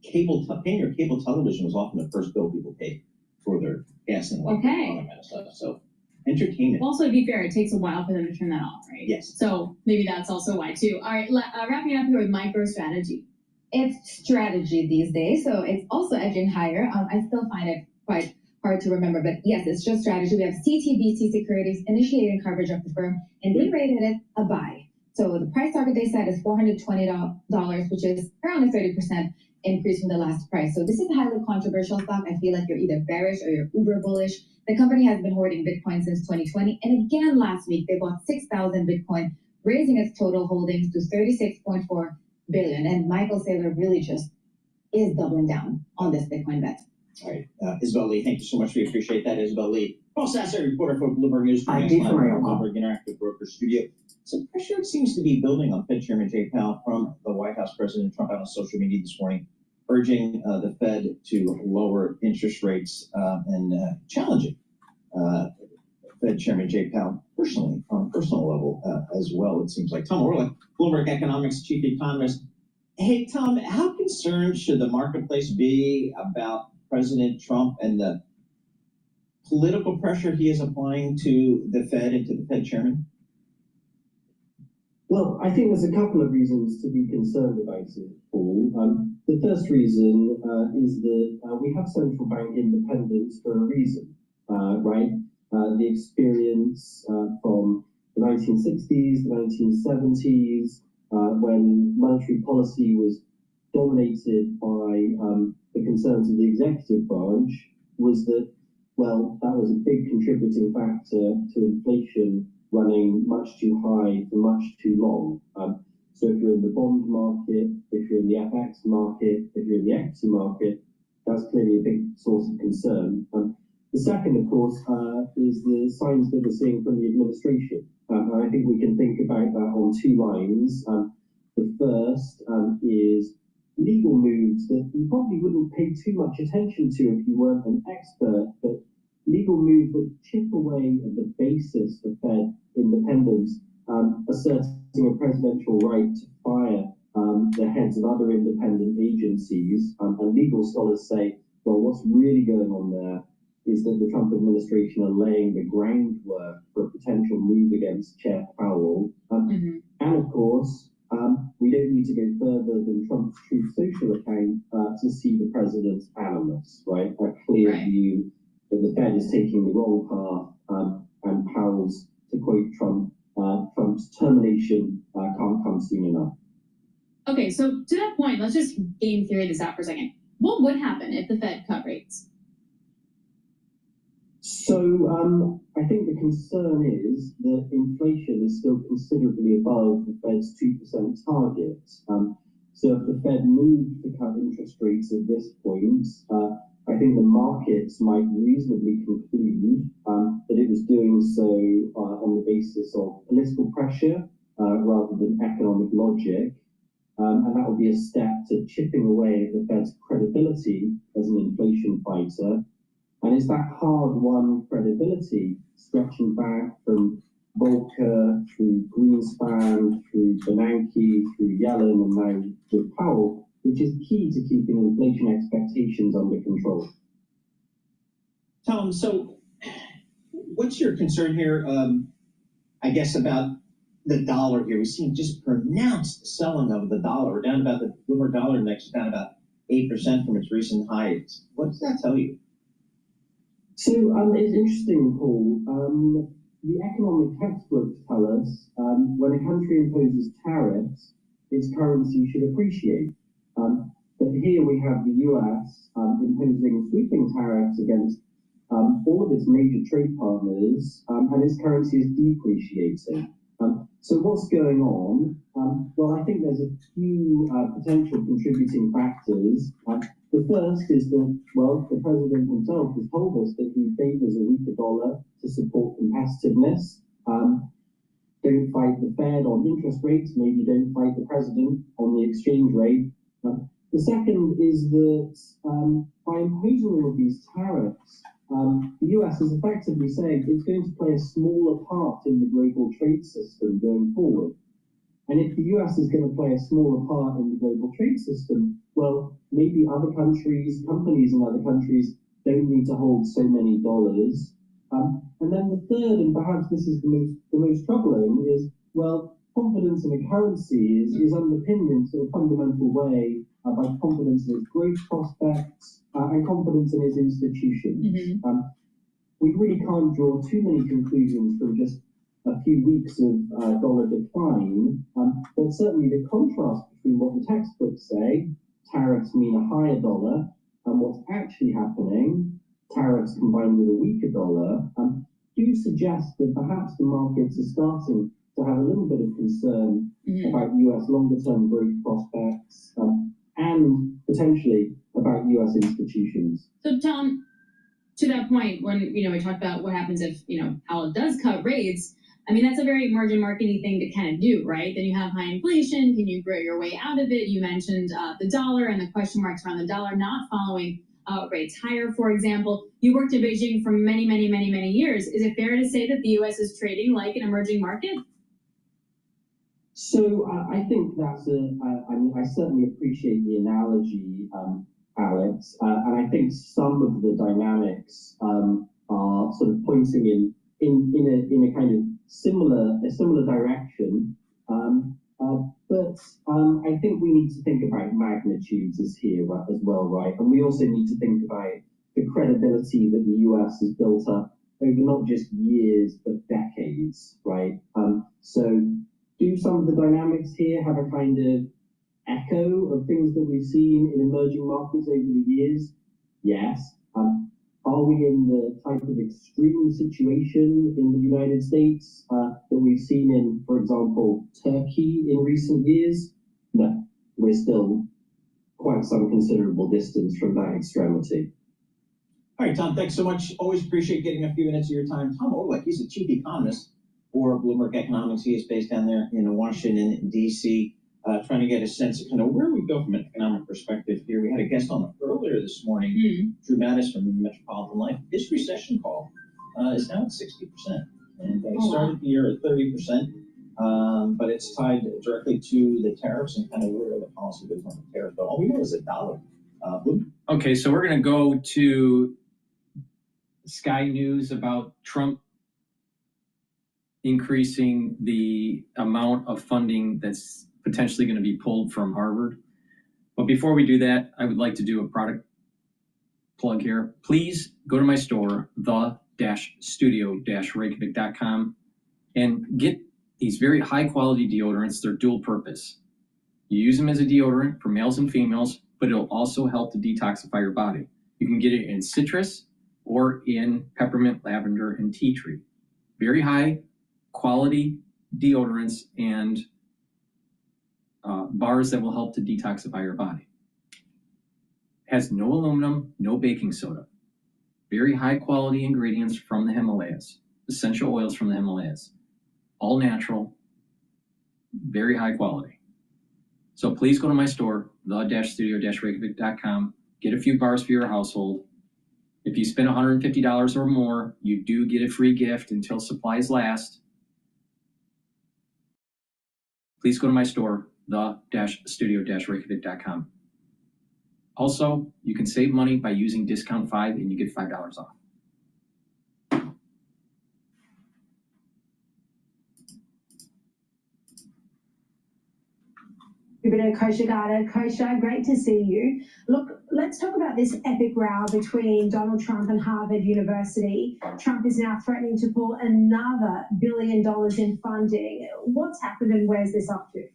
paying your cable television was often the first bill people paid for their gas and electric and all that kind of stuff. So, entertainment. Also, to be fair, it takes a while for them to turn that off, right? Yes. So, maybe that's also why, too. All right, wrapping up here with MicroStrategy. It's strategy these days, so it's also edging higher. I still find it quite hard to remember, but yes, it's just strategy. We have CTBC Securities initiating coverage of the firm, and they rated it a buy. So the price target they set is $420, which is around a 30% increase from the last price. So this is a highly controversial stock. I feel like you're either bearish or you're uber bullish. The company has been hoarding Bitcoin since 2020, and again last week they bought 6,000 Bitcoin, raising its total holdings to 36.4 billion. And Michael Saylor really just is doubling down on this Bitcoin bet. All right, Isabel Lee, thank you so much. We appreciate that, Isabel Lee. Paul Sasser, reporter for Bloomberg News. Bloomberg Interactive Broker Studio. Some pressure seems to be building on Fed Chairman Jay Powell from the White House. President Trump out on social media this morning, urging the Fed to lower interest rates and challenging Fed Chairman Jay Powell personally, on a personal level as well, it seems like. Tom Orlick, Bloomberg Economics Chief Economist. Hey, Tom, how concerned should the marketplace be about President Trump and the political pressure he is applying to the Fed and to the Fed chairman? Well, I think there's a couple of reasons to be concerned about it, Paul. The first reason is that we have central bank independence for a reason, right? The experience from the 1960s, the 1970s, when monetary policy was dominated by the concerns of the executive branch, was that, well, that was a big contributing factor to inflation running much too high for much too long. So if you're in the bond market, if you're in the FX market, if you're in the equity market, that's clearly a big source of concern. The second, of course, is the signs that we're seeing from the administration. And I think we can think about that on two lines. The first is legal moves that you probably wouldn't pay too much attention to if you weren't an expert, but legal moves that chip away at the basis of Fed independence, asserting a presidential right to fire the heads of other independent agencies. And legal scholars say, well, what's really going on there is that the Trump administration are laying the groundwork for a potential move against Chair Powell. And of course, we don't need to go further than Trump's Truth Social account to see the president's animus, right? A clear view that the Fed is taking the wrong path, and Powell's, to quote Trump, Trump's termination can't come soon enough. Okay, so to that point, let's just game theory this out for a second. What would happen if the Fed cut rates? So I think the concern is that inflation is still considerably above the Fed's 2% target. So if the Fed moved to cut interest rates at this point, I think the markets might reasonably conclude that it was doing so on the basis of political pressure rather than economic logic. And that would be a step to chipping away at the Fed's credibility as an inflation fighter. And it's that hard-won credibility stretching back from Volcker through Greenspan, through Bernanke, through Yellen, and now with Powell, which is key to keeping inflation expectations under control. Tom, so what's your concern here, I guess, about the dollar here? We've seen just pronounced selling of the dollar. We're down about the Bloomberg Dollar Index is down about 8% from its recent highs. What does that tell you? So it's interesting, Paul. The economic textbooks tell us when a country imposes tariffs, its currency should appreciate. But here we have the US imposing sweeping tariffs against all of its major trade partners, and its currency is depreciating. So what's going on? Well, I think there's a few potential contributing factors. The first is that, well, the president himself has told us that he favors a weaker dollar to support competitiveness. Don't fight the Fed on interest rates, maybe don't fight the president on the exchange rate. The second is that by imposing all of these tariffs, the US is effectively saying it's going to play a smaller part in the global trade system going forward. And if the US is going to play a smaller part in the global trade system, well, maybe other countries, companies in other countries, don't need to hold so many dollars. And then the third, and perhaps this is the most troubling, is, well, confidence in a currency is underpinned in sort of fundamental way by confidence in its growth prospects and confidence in its institutions. We really can't draw too many conclusions from just a few weeks of dollar decline, but certainly the contrast between what the textbooks say, tariffs mean a higher dollar, and what's actually happening, tariffs combined with a weaker dollar, do suggest that perhaps the markets are starting to have a little bit of concern about US longer-term growth prospects and potentially about US institutions. So, Tom, to that point, when we talked about what happens if Powell does cut rates, I mean, that's a very margin marketing thing to kind of do, right? Then you have high inflation. Can you grow your way out of it? You mentioned the dollar and the question marks around the dollar not following rates higher, for example. You worked in Beijing for many, many, many, many years. Is it fair to say that the U.S. is trading like an emerging market? So I think that's I mean, I certainly appreciate the analogy, Alex, and I think some of the dynamics are sort of pointing in a kind of similar direction. But I think we need to think about magnitudes as well, right? And we also need to think about the credibility that the US has built up over not just years, but decades, right? So do some of the dynamics here have a kind of echo of things that we've seen in emerging markets over the years? Yes. Are we in the type of extreme situation in the United States that we've seen in, for example, Turkey in recent years? No, we're still quite some considerable distance from that extremity. All right, Tom, thanks so much. Always appreciate getting a few minutes of your time. Tom Orlick, he's a chief economist for Bloomberg Economics. He is based down there in Washington, D.C., trying to get a sense of kind of where we go from an economic perspective here. We had a guest on earlier this morning, Drew Mattis from Metropolitan Life. His recession call is now at 60%. And they started the year at 30%, but it's tied directly to the tariffs and kind of where the policy goes on the tariffs. But all we know is $1. Okay, so we're going to go to Sky News about Trump increasing the amount of funding that's potentially going to be pulled from Harvard. But before we do that, I would like to do a product plug here. Please go to my store, the-studio-reykjavik.com, and get these very high quality deodorants. They're dual purpose. You use them as a deodorant for males and females, but it'll also help to detoxify your body. You can get it in citrus or in peppermint, lavender, and tea tree. Very high quality deodorants and bars that will help to detoxify your body. Has no aluminum, no baking soda. Very high quality ingredients from the Himalayas, essential oils from the Himalayas. All natural, very high quality. So please go to my store, the-studio-reykjavik.com, get a few bars for your household. If you spend $150 or more, you do get a free gift until supplies last. Please go to my store, the-studio-reykjavik.com. Also, you can save money by using discount 5 and you get $5 off. Kosha, great to see you. Look, let's talk about this epic row between Donald Trump and Harvard University. Trump is now threatening to pull another $1 billion in funding. What's happened and where's this up to?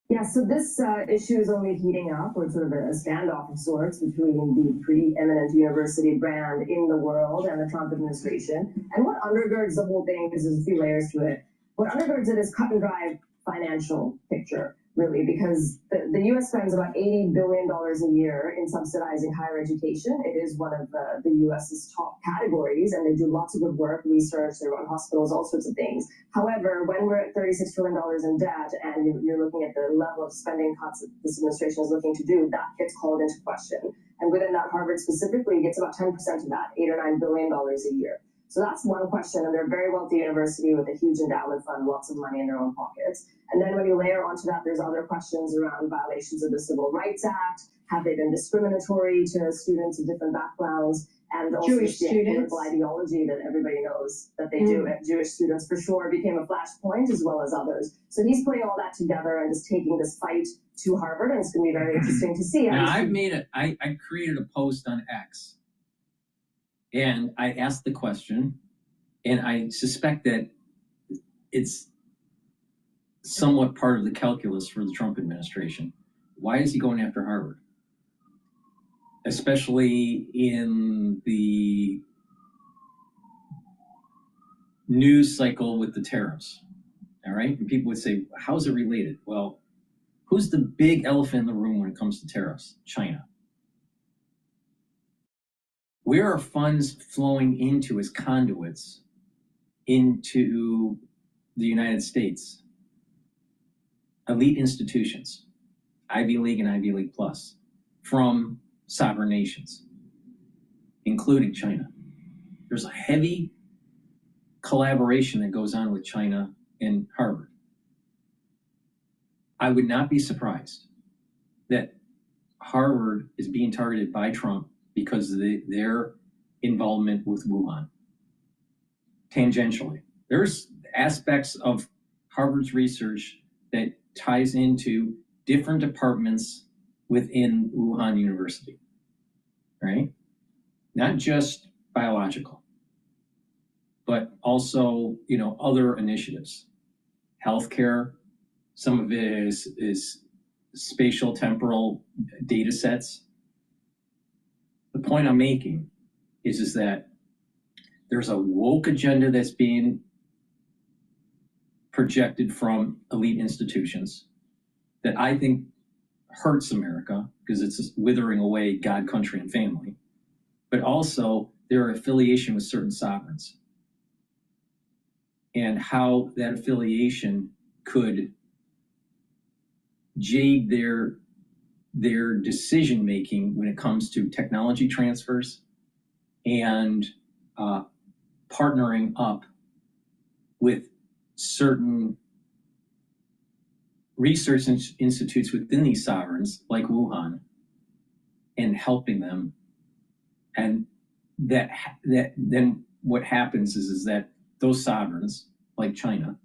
Yeah, so this issue is only heating up, or sort of a standoff of sorts between the preeminent university brand in the world and the Trump administration. And what undergirds the whole thing, because there's a few layers to it, what undergirds it is cut and dry financial picture, really, because the U.S. spends about $80 billion a year in subsidizing higher education. It is one of the U.S.'s top categories, and they do lots of good work, research, they run hospitals, all sorts of things. However, when we're at $36 trillion in debt, and you're looking at the level of spending cuts that this administration is looking to do, that gets called into question. And within that, Harvard specifically gets about 10% of that, $8 or $9 billion a year. So that's one question, and they're a very wealthy university with a huge endowment fund, lots of money in their own pockets. And then when you layer onto that, there's other questions around violations of the Civil Rights Act. Have they been discriminatory to students of different backgrounds? And also Jewish the students. political ideology that everybody knows that they do. And Jewish students, for sure, became a flashpoint, as well as others. So he's putting all that together and just taking this fight to Harvard, and it's going to be very interesting to see. Now, I created a post on X. And I asked the question, and I suspect that it's somewhat part of the calculus for the Trump administration. Why is he going after Harvard? Especially in the news cycle with the tariffs, all right? And people would say, how's it related? Well, who's the big elephant in the room when it comes to tariffs? China. Where are funds flowing into as conduits into the United States? Elite institutions, Ivy League and Ivy League Plus, from sovereign nations, including China. There's a heavy collaboration that goes on with China and Harvard. I would not be surprised that Harvard is being targeted by Trump because of their involvement with Wuhan. Tangentially. There's aspects of Harvard's research that ties into different departments within Wuhan University, right? Not just biological, but also, other initiatives. Healthcare, some of it is spatial temporal data sets. the point I'm making is that there's a woke agenda that's being projected from elite institutions that I think hurts America because it's withering away God, country, and family, but also their affiliation with certain sovereigns and how that affiliation could jade their decision making when it comes to technology transfers and partnering up with certain research institutes within these sovereigns, like Wuhan, and helping them. And that then what happens is that those sovereigns, like China,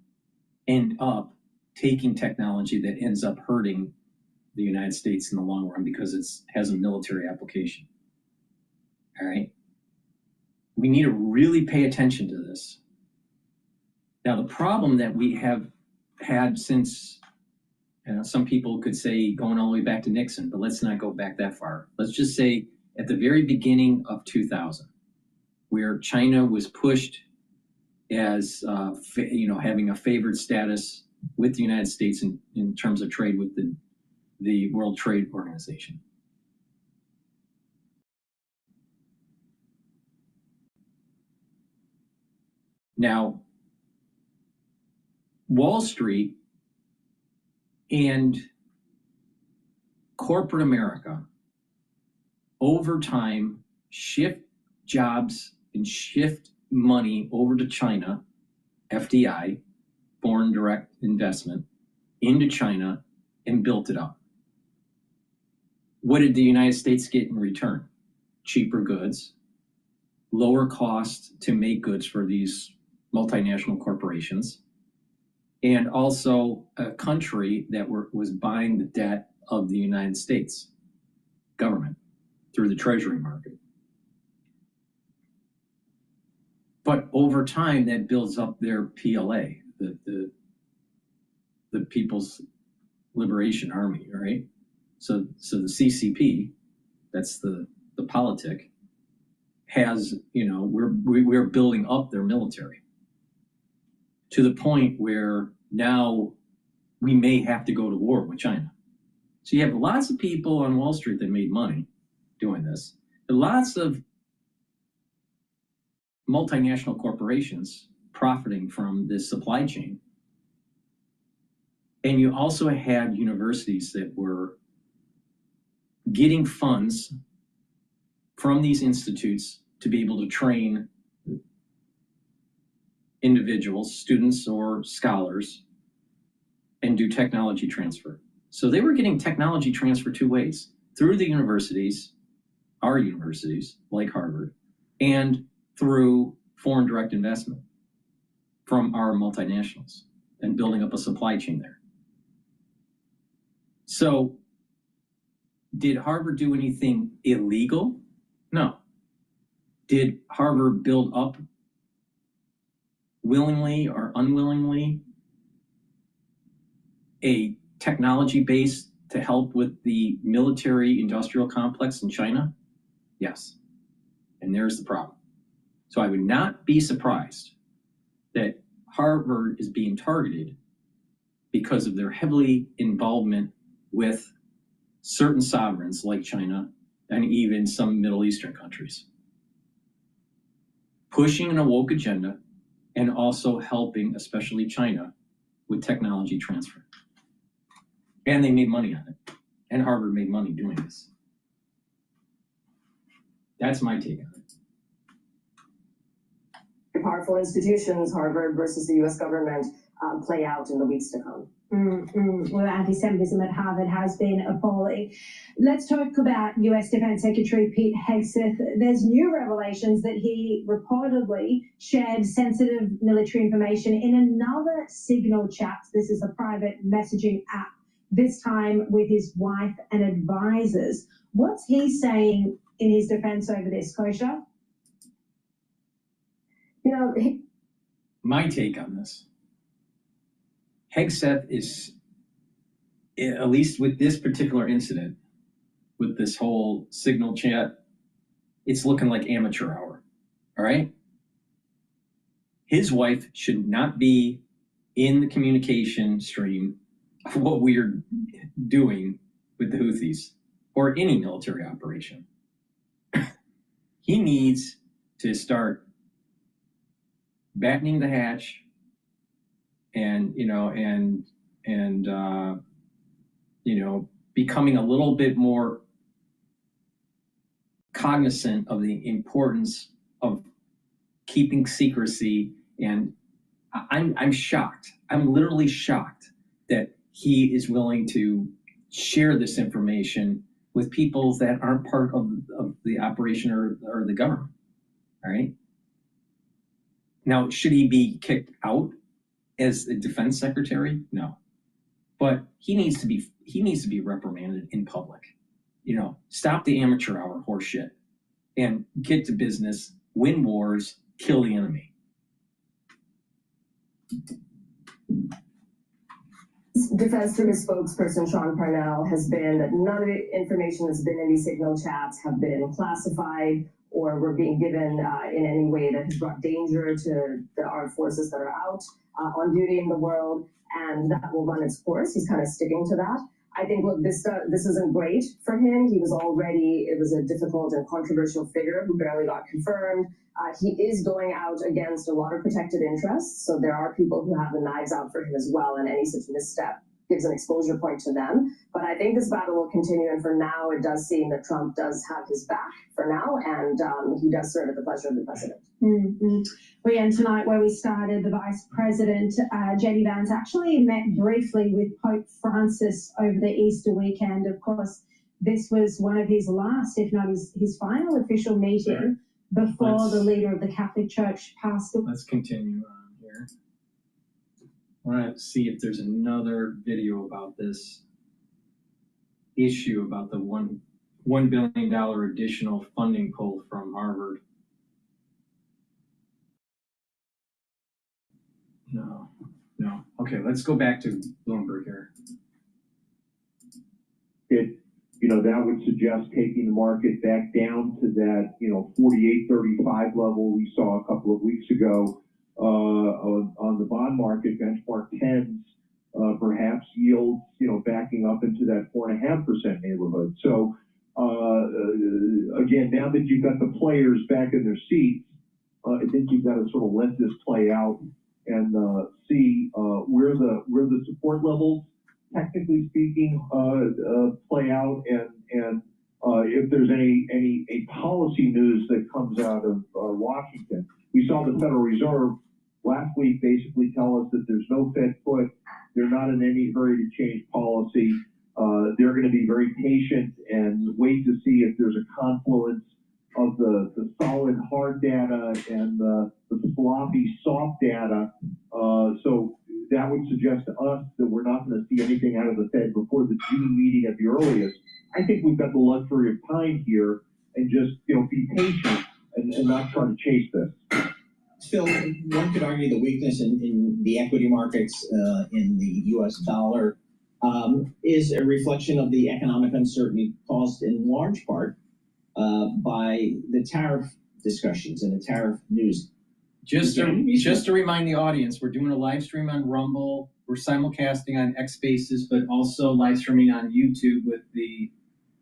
end up taking technology that ends up hurting the United States in the long run because it has a military application. All right? We need to really pay attention to this. Now, the problem that we have had since, some people could say going all the way back to Nixon, but let's not go back that far. Let's just say at the very beginning of 2000, where China was pushed as having a favored status with the United States in terms of trade with the World Trade Organization. Now, Wall Street and corporate America over time shift jobs and shift money over to China, FDI, foreign direct investment, into China and built it up. What did the United States get in return? Cheaper goods, lower cost to make goods for these multinational corporations, and also a country that was buying the debt of the United States government through the treasury market. But over time, that builds up their PLA, the People's Liberation Army, right? So the CCP, that's the politic, has, we're building up their military to the point where now we may have to go to war with China. So you have lots of people on Wall Street that made money doing this, and lots of multinational corporations profiting from this supply chain. And you also had universities that were getting funds from these institutes to be able to train individuals, students or scholars, and do technology transfer. So they were getting technology transfer two ways: through the universities, our universities, like Harvard, and through foreign direct investment from our multinationals and building up a supply chain there. So did Harvard do anything illegal? No. Did Harvard build up willingly or unwillingly a technology base to help with the military industrial complex in China? Yes. And there's the problem. So I would not be surprised that Harvard is being targeted because of their heavily involvement with certain sovereigns like China and even some Middle Eastern countries, pushing an woke agenda and also helping, especially China, with technology transfer. And they made money on it. And Harvard made money doing this. That's my take on it. Powerful institutions, Harvard versus the U.S. government, play out in the weeks to come. Well, anti-Semitism at Harvard has been appalling. Let's talk about U.S. Defense Secretary Pete Hegseth. There's new revelations that he reportedly shared sensitive military information in another Signal chat. This is a private messaging app, this time with his wife and advisors. What's he saying in his defense over this, Kosha? My take on this: Hegseth is, at least with this particular incident, with this whole Signal chat it's looking like amateur hour. All right. His wife should not be in the communication stream of what we are doing with the Houthis or any military operation. He needs to start battening the hatch and, becoming a little bit more cognizant of the importance of keeping secrecy. And I'm shocked. I'm literally shocked that he is willing to share this information with people that aren't part of the operation or the government. All right. Now, should he be kicked out as the defense secretary? No. But he needs to be reprimanded in public. Stop the amateur hour horseshit and get to business, win wars, kill the enemy. Defense Service spokesperson Sean Parnell has been that none of the information that's been in these signal chats have been classified or were being given in any way that has brought danger to the armed forces that are out on duty in the world, and that will run its course. He's kind of sticking to that. I think, look, this isn't great for him. It was a difficult and controversial figure who barely got confirmed. He is going out against a lot of protected interests, so there are people who have the knives out for him as well, and any such misstep gives an exposure point to them. But I think this battle will continue, and for now, it does seem that Trump does have his back for now, and he does serve at the pleasure of the president. Mm-hmm. We end tonight where we started. The Vice President, J.D. Vance, actually met briefly with Pope Francis over the Easter weekend. Of course, this was one of his last, if not his final official meeting before the leader of the Catholic Church passed away. Let's continue on here. I want to see if there's another video about this issue about the $1 billion additional funding pull from Harvard. No. Okay, let's go back to Bloomberg here. That would suggest taking the market back down to that, 48.35 level we saw a couple of weeks ago on the bond market, benchmark 10s, perhaps yields, backing up into that 4.5% neighborhood. So, again, now that you've got the players back in their seats, I think you've got to sort of let this play out and see where the support levels, technically speaking, play out, and if there's any policy news that comes out of Washington. We saw the Federal Reserve last week basically tell us that there's no Fed foot. They're not in any hurry to change policy. They're going to be very patient and wait to see if there's a confluence of the solid hard data and the sloppy soft data. So that would suggest to us that we're not going to see anything out of the Fed before the June meeting at the earliest. I think we've got the luxury of time here and just be patient and not try to chase this. Phil, one could argue the weakness in the equity markets in the U.S. dollar is a reflection of the economic uncertainty caused in large part by the tariff discussions and the tariff news. Just to remind the audience, we're doing a live stream on Rumble. We're simulcasting on X Spaces, but also live streaming on YouTube with the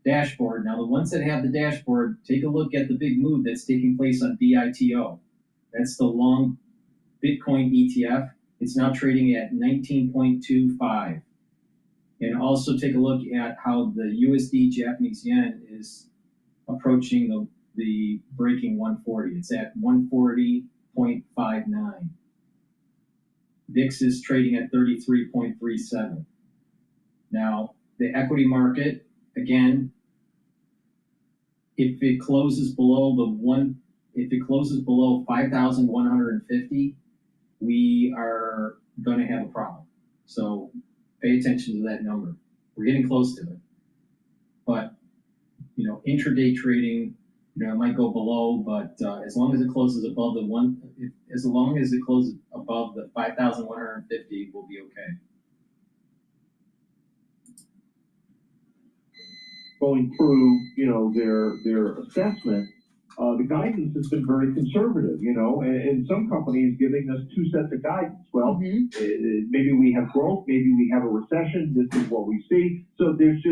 dashboard. Now, the ones that have the dashboard, take a look at the big move that's taking place on BITO. That's the long Bitcoin ETF. It's now trading at 19.25. And also take a look at how the USD Japanese yen is approaching the breaking 140. It's at 140.59. VIX is trading at 33.37. Now, the equity market, again, if it closes below 5,150, we are going to have a problem. So pay attention to that number. We're getting close to it. But, intraday trading, it might go below, but as long as it closes above as long as it closes above the 5,150, we'll be okay. Going through, their assessment, the guidance has been very conservative, you know, and some companies giving us two sets of guidance. Well, maybe we have growth, maybe we have a recession. This is what we see. So there's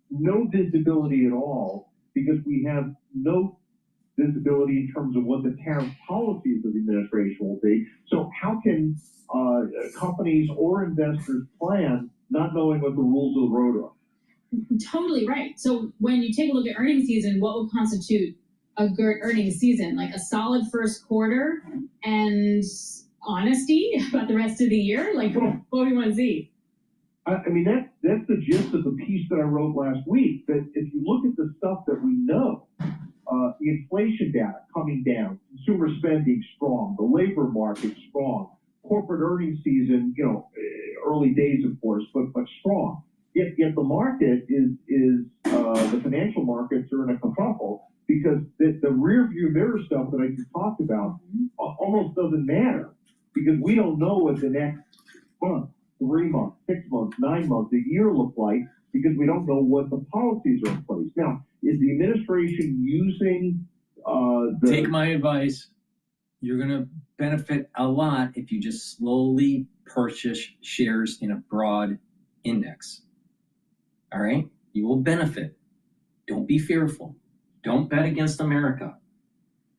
no visibility at all because we have no visibility in terms of what the tariff policies of the administration will be. So how can companies or investors plan not knowing what the rules of the road are? Totally right. So when you take a look at earnings season, what would constitute a good earnings season? Like a solid first quarter and honesty about the rest of the year? Like what do you want to see? I mean, that's the gist of the piece that I wrote last week, that if you look at the stuff that we know, the inflation data coming down, consumer spending strong, the labor market strong, corporate earnings season, you know, early days, of course, but strong. Yet the market is the financial markets are in a kerfuffle because the rear view mirror stuff that I just talked about almost doesn't matter because we don't know what the next month, 3 months, 6 months, 9 months, a year look like because we don't know what the policies are in place. Now, is the administration using Take my advice. You're going to benefit a lot if you just slowly purchase shares in a broad index. All right? You will benefit. Don't be fearful. Don't bet against America.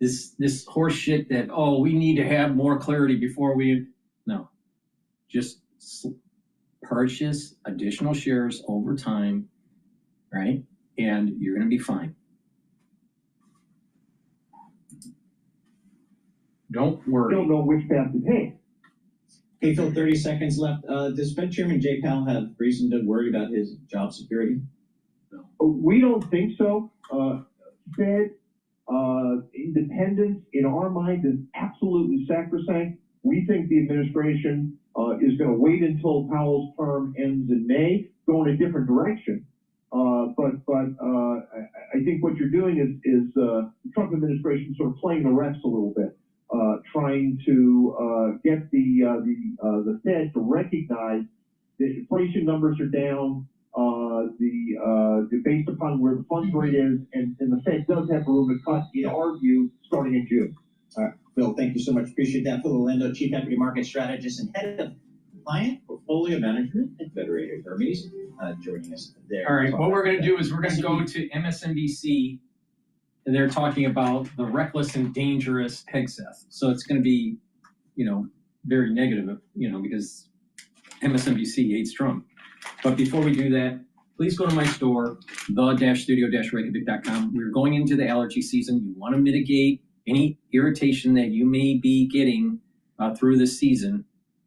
This horse shit that, oh, we need to have more clarity before we... No. Just purchase additional shares over time, right? And you're going to be fine. Don't worry. Don't know which path to take. Hey, Phil, 30 seconds left. Does Fed Chairman Jay Powell have reason to worry about his job security? No. We don't think so. Fed independence, in our mind, is absolutely sacrosanct. We think the administration is going to wait until Powell's term ends in May, go in a different direction. I think what you're doing is the Trump administration sort of playing the refs a little bit, trying to get the Fed to recognize that inflation numbers are down, based upon where the funds rate is, and the Fed does have room to cut, in our view, starting in June. All right, Phil, thank you so much. Appreciate that. Phil Orlando, Chief Equity Market Strategist and Head of Client Portfolio Management at Federated Hermes, joining us there. All right, what we're going to do is we're going to go to MSNBC, and they're talking about the reckless and dangerous Hegseth. So it's going to be, very negative, because MSNBC hates Trump. But before we do that, please go to my store, the-studio-reykjavik.com. We're going into the allergy season. You want to mitigate any irritation that you may be getting through this season.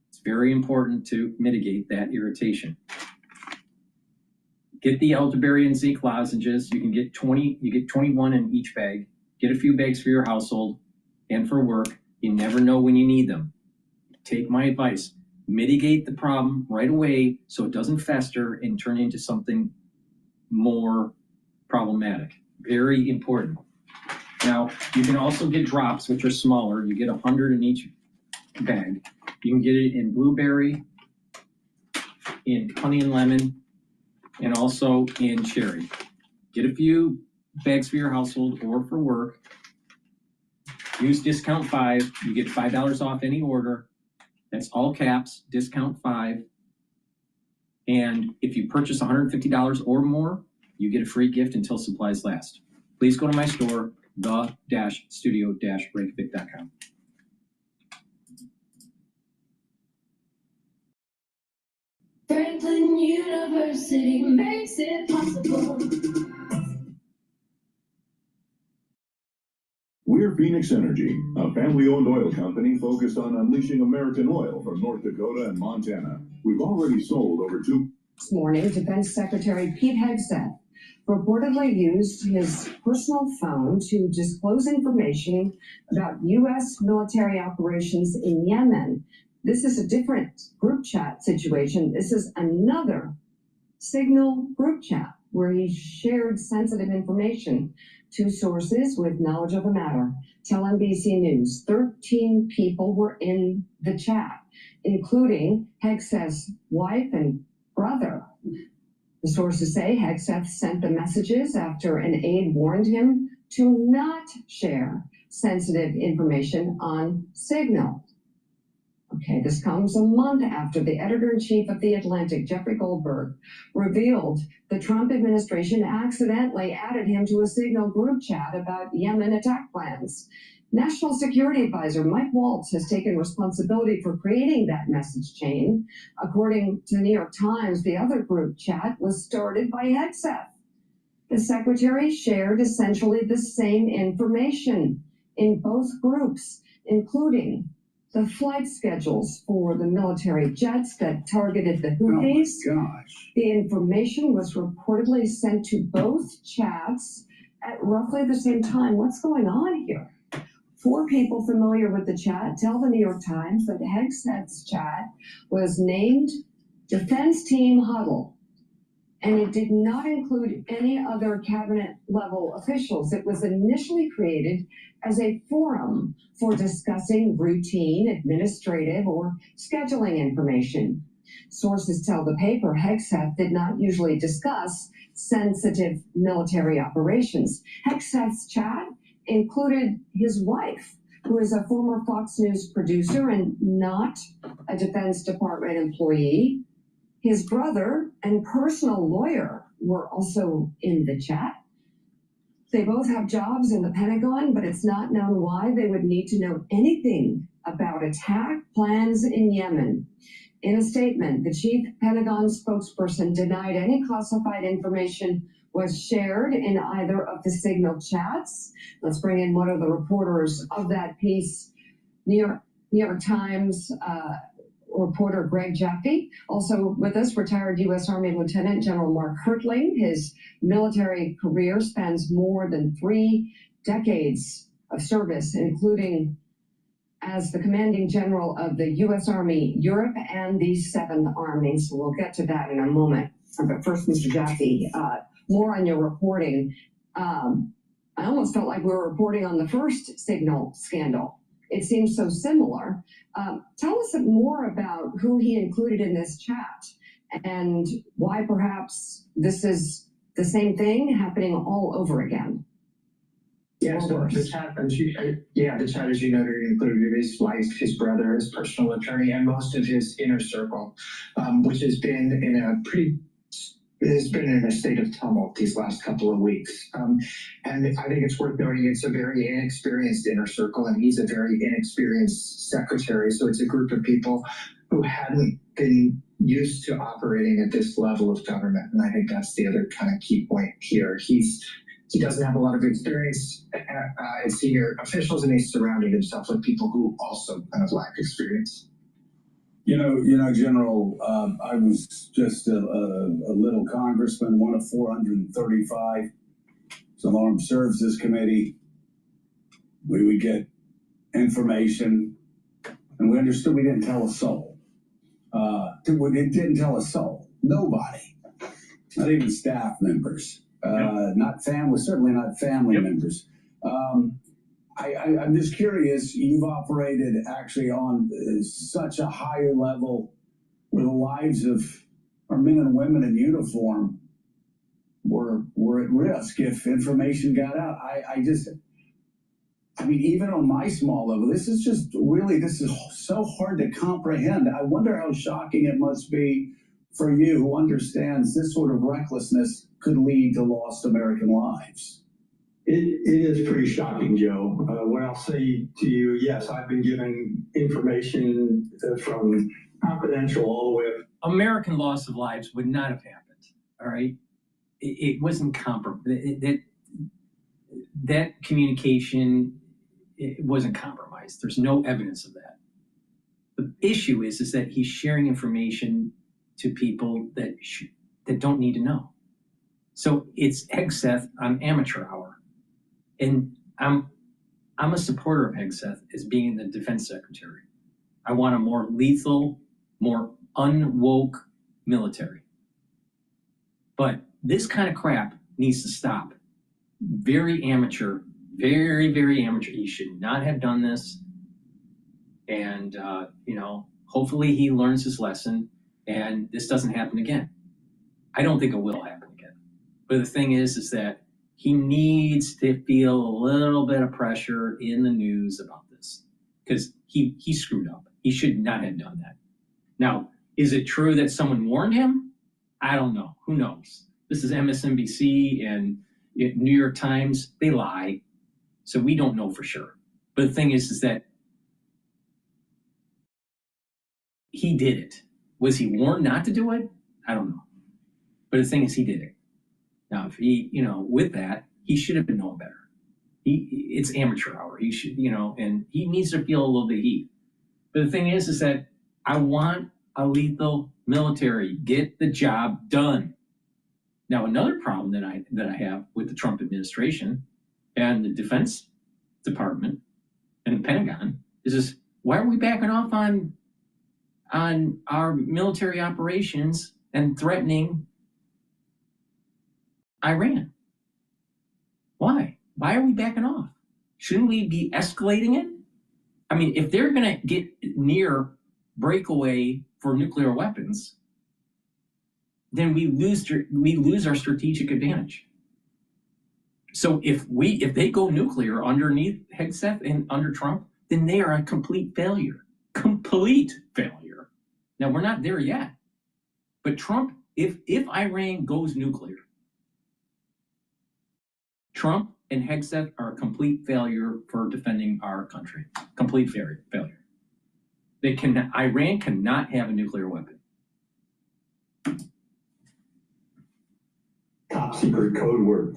It's very important to mitigate that irritation. Get the elderberry and zinc lozenges. You can get 20. You get 21 in each bag. Get a few bags for your household and for work. You never know when you need them. Take my advice. Mitigate the problem right away so it doesn't fester and turn into something more problematic. Very important. Now, you can also get drops, which are smaller. You get 100 in each bag. You can get it in blueberry, in honey and lemon, and also in cherry. Get a few bags for your household or for work. Use discount 5. You get $5 off any order. That's all caps, discount 5. And if you purchase $150 or more, you get a free gift until supplies last. Please go to my store, the-studio-reykjavik.com. Franklin University makes it possible. We're Phoenix Energy, a family-owned oil company focused on unleashing American oil from North Dakota and Montana. We've already sold over 2. This morning, Defense Secretary Pete Hegseth reportedly used his personal phone to disclose information about U.S. military operations in Yemen. This is a different group chat situation. This is another Signal group chat where he shared sensitive information to sources with knowledge of the matter. Tell NBC News, 13 people were in the chat, including Hegseth's wife and brother. The sources say Hegseth sent the messages after an aide warned him to not share sensitive information on Signal. Okay, this comes a month after the editor-in-chief of The Atlantic, Jeffrey Goldberg, revealed the Trump administration accidentally added him to a Signal group chat about Yemen attack plans. National Security Advisor Mike Waltz has taken responsibility for creating that message chain. According to the New York Times, the other group chat was started by Hegseth. The secretary shared essentially the same information in both groups, including the flight schedules for the military jets that targeted the Houthis. Oh my gosh. The information was reportedly sent to both chats at roughly the same time. What's going on here? 4 people familiar with the chat tell the New York Times that Hegseth's chat was named Defense Team Huddle, and it did not include any other cabinet level officials. It was initially created as a forum for discussing routine, administrative, or scheduling information. Sources tell the paper Hegseth did not usually discuss sensitive military operations. Hegseth's chat included his wife, who is a former Fox News producer and not a Defense Department employee. His brother and personal lawyer were also in the chat. They both have jobs in the Pentagon, but it's not known why they would need to know anything about attack plans in Yemen. In a statement, the chief Pentagon spokesperson denied any classified information was shared in either of the Signal chats. Let's bring in one of the reporters of that piece, New York Times reporter Greg Jaffe. Also with us, retired U.S. Army Lieutenant General Mark Hertling. His military career spans more than 3 decades of service, including as the commanding general of the U.S. Army Europe and the 7th Army. So we'll get to that in a moment. But first, Mr. Jaffe, more on your reporting. I almost felt like we were reporting on the first Signal scandal. It seems so similar. Tell us more about who he included in this chat and why perhaps this is the same thing happening all over again. Yeah, so the chat, the chat, as you noted, included his wife, his brother, his personal attorney, and most of his inner circle, which has been in a state of tumult these last couple of weeks. And I think it's worth noting it's a very inexperienced inner circle, and he's a very inexperienced secretary. So it's a group of people who hadn't been used to operating at this level of government. And I think that's the other kind of key point here. He doesn't have a lot of experience as senior officials, and he's surrounding himself with people who also kind of lack experience. You know, General, I was just a little congressman, one of 435. It's an Armed Services Committee. We would get information, and we understood we didn't tell a soul. It didn't tell a soul. Nobody. Not even staff members. Not family, certainly not family members. I'm just curious, you've operated actually on such a higher level where the lives of our men and women in uniform were at risk if information got out. I mean, even on my small level, this is so hard to comprehend. I wonder how shocking it must be for you who understands this sort of recklessness could lead to lost American lives. It is pretty shocking, Joe. What I'll say to you, yes, I've been given information from confidential all the way up. American loss of lives would not have happened, all right? It wasn't compromised. That communication, it wasn't compromised. There's no evidence of that. The issue is that he's sharing information to people that don't need to know. So it's Hegseth on amateur hour. And I'm a supporter of Hegseth as being the defense secretary. I want a more lethal, more unwoke military. But this kind of crap needs to stop. Very amateur, very, very amateur. He should not have done this. And, hopefully he learns his lesson and this doesn't happen again. I don't think it will happen again. But the thing is that he needs to feel a little bit of pressure in the news about this because he screwed up. He should not have done that. Now, is it true that someone warned him? I don't know. Who knows? This is MSNBC and New York Times. They lie. So we don't know for sure. But the thing is that he did it. Was he warned not to do it? I don't know. But the thing is, he did it. Now, if he, with that, he should have known better. It's amateur hour. He should, and he needs to feel a little bit of heat. But the thing is that I want a lethal military. Get the job done. Now, another problem that I have with the Trump administration and the Defense Department and the Pentagon is this: why are we backing off on our military operations and threatening Iran? Why? Why are we backing off? Shouldn't we be escalating it? I mean, if they're going to get near breakaway for nuclear weapons, then we lose our strategic advantage. So if they go nuclear underneath Hegseth and under Trump, then they are a complete failure. Complete failure. Now, we're not there yet. But Trump, if Iran goes nuclear, Trump and Hegseth are a complete failure for defending our country. Complete failure. Iran cannot have a nuclear weapon. Top secret code word.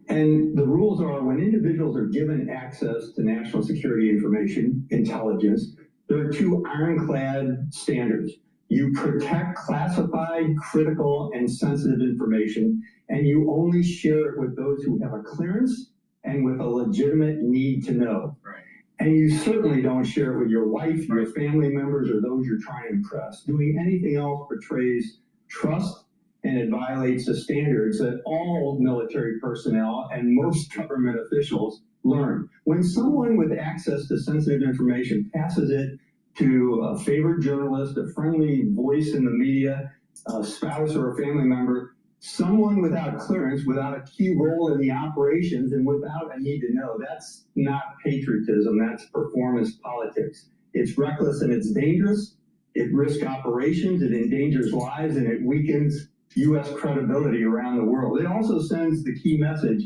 And the rules are when individuals are given access to national security information, intelligence, there are two ironclad standards. You protect classified, critical, and sensitive information, and you only share it with those who have a clearance and with a legitimate need to know. Right. And you certainly don't share it with your wife, your family members, or those you're trying to impress. Doing anything else betrays trust, and it violates the standards that all military personnel and most government officials learn. When someone with access to sensitive information passes it to a favored journalist, a friendly voice in the media, a spouse or a family member, someone without clearance, without a key role in the operations, and without a need to know, that's not patriotism, that's performance politics. It's reckless and it's dangerous. It risks operations, it endangers lives, and it weakens U.S. credibility around the world. It also sends the key message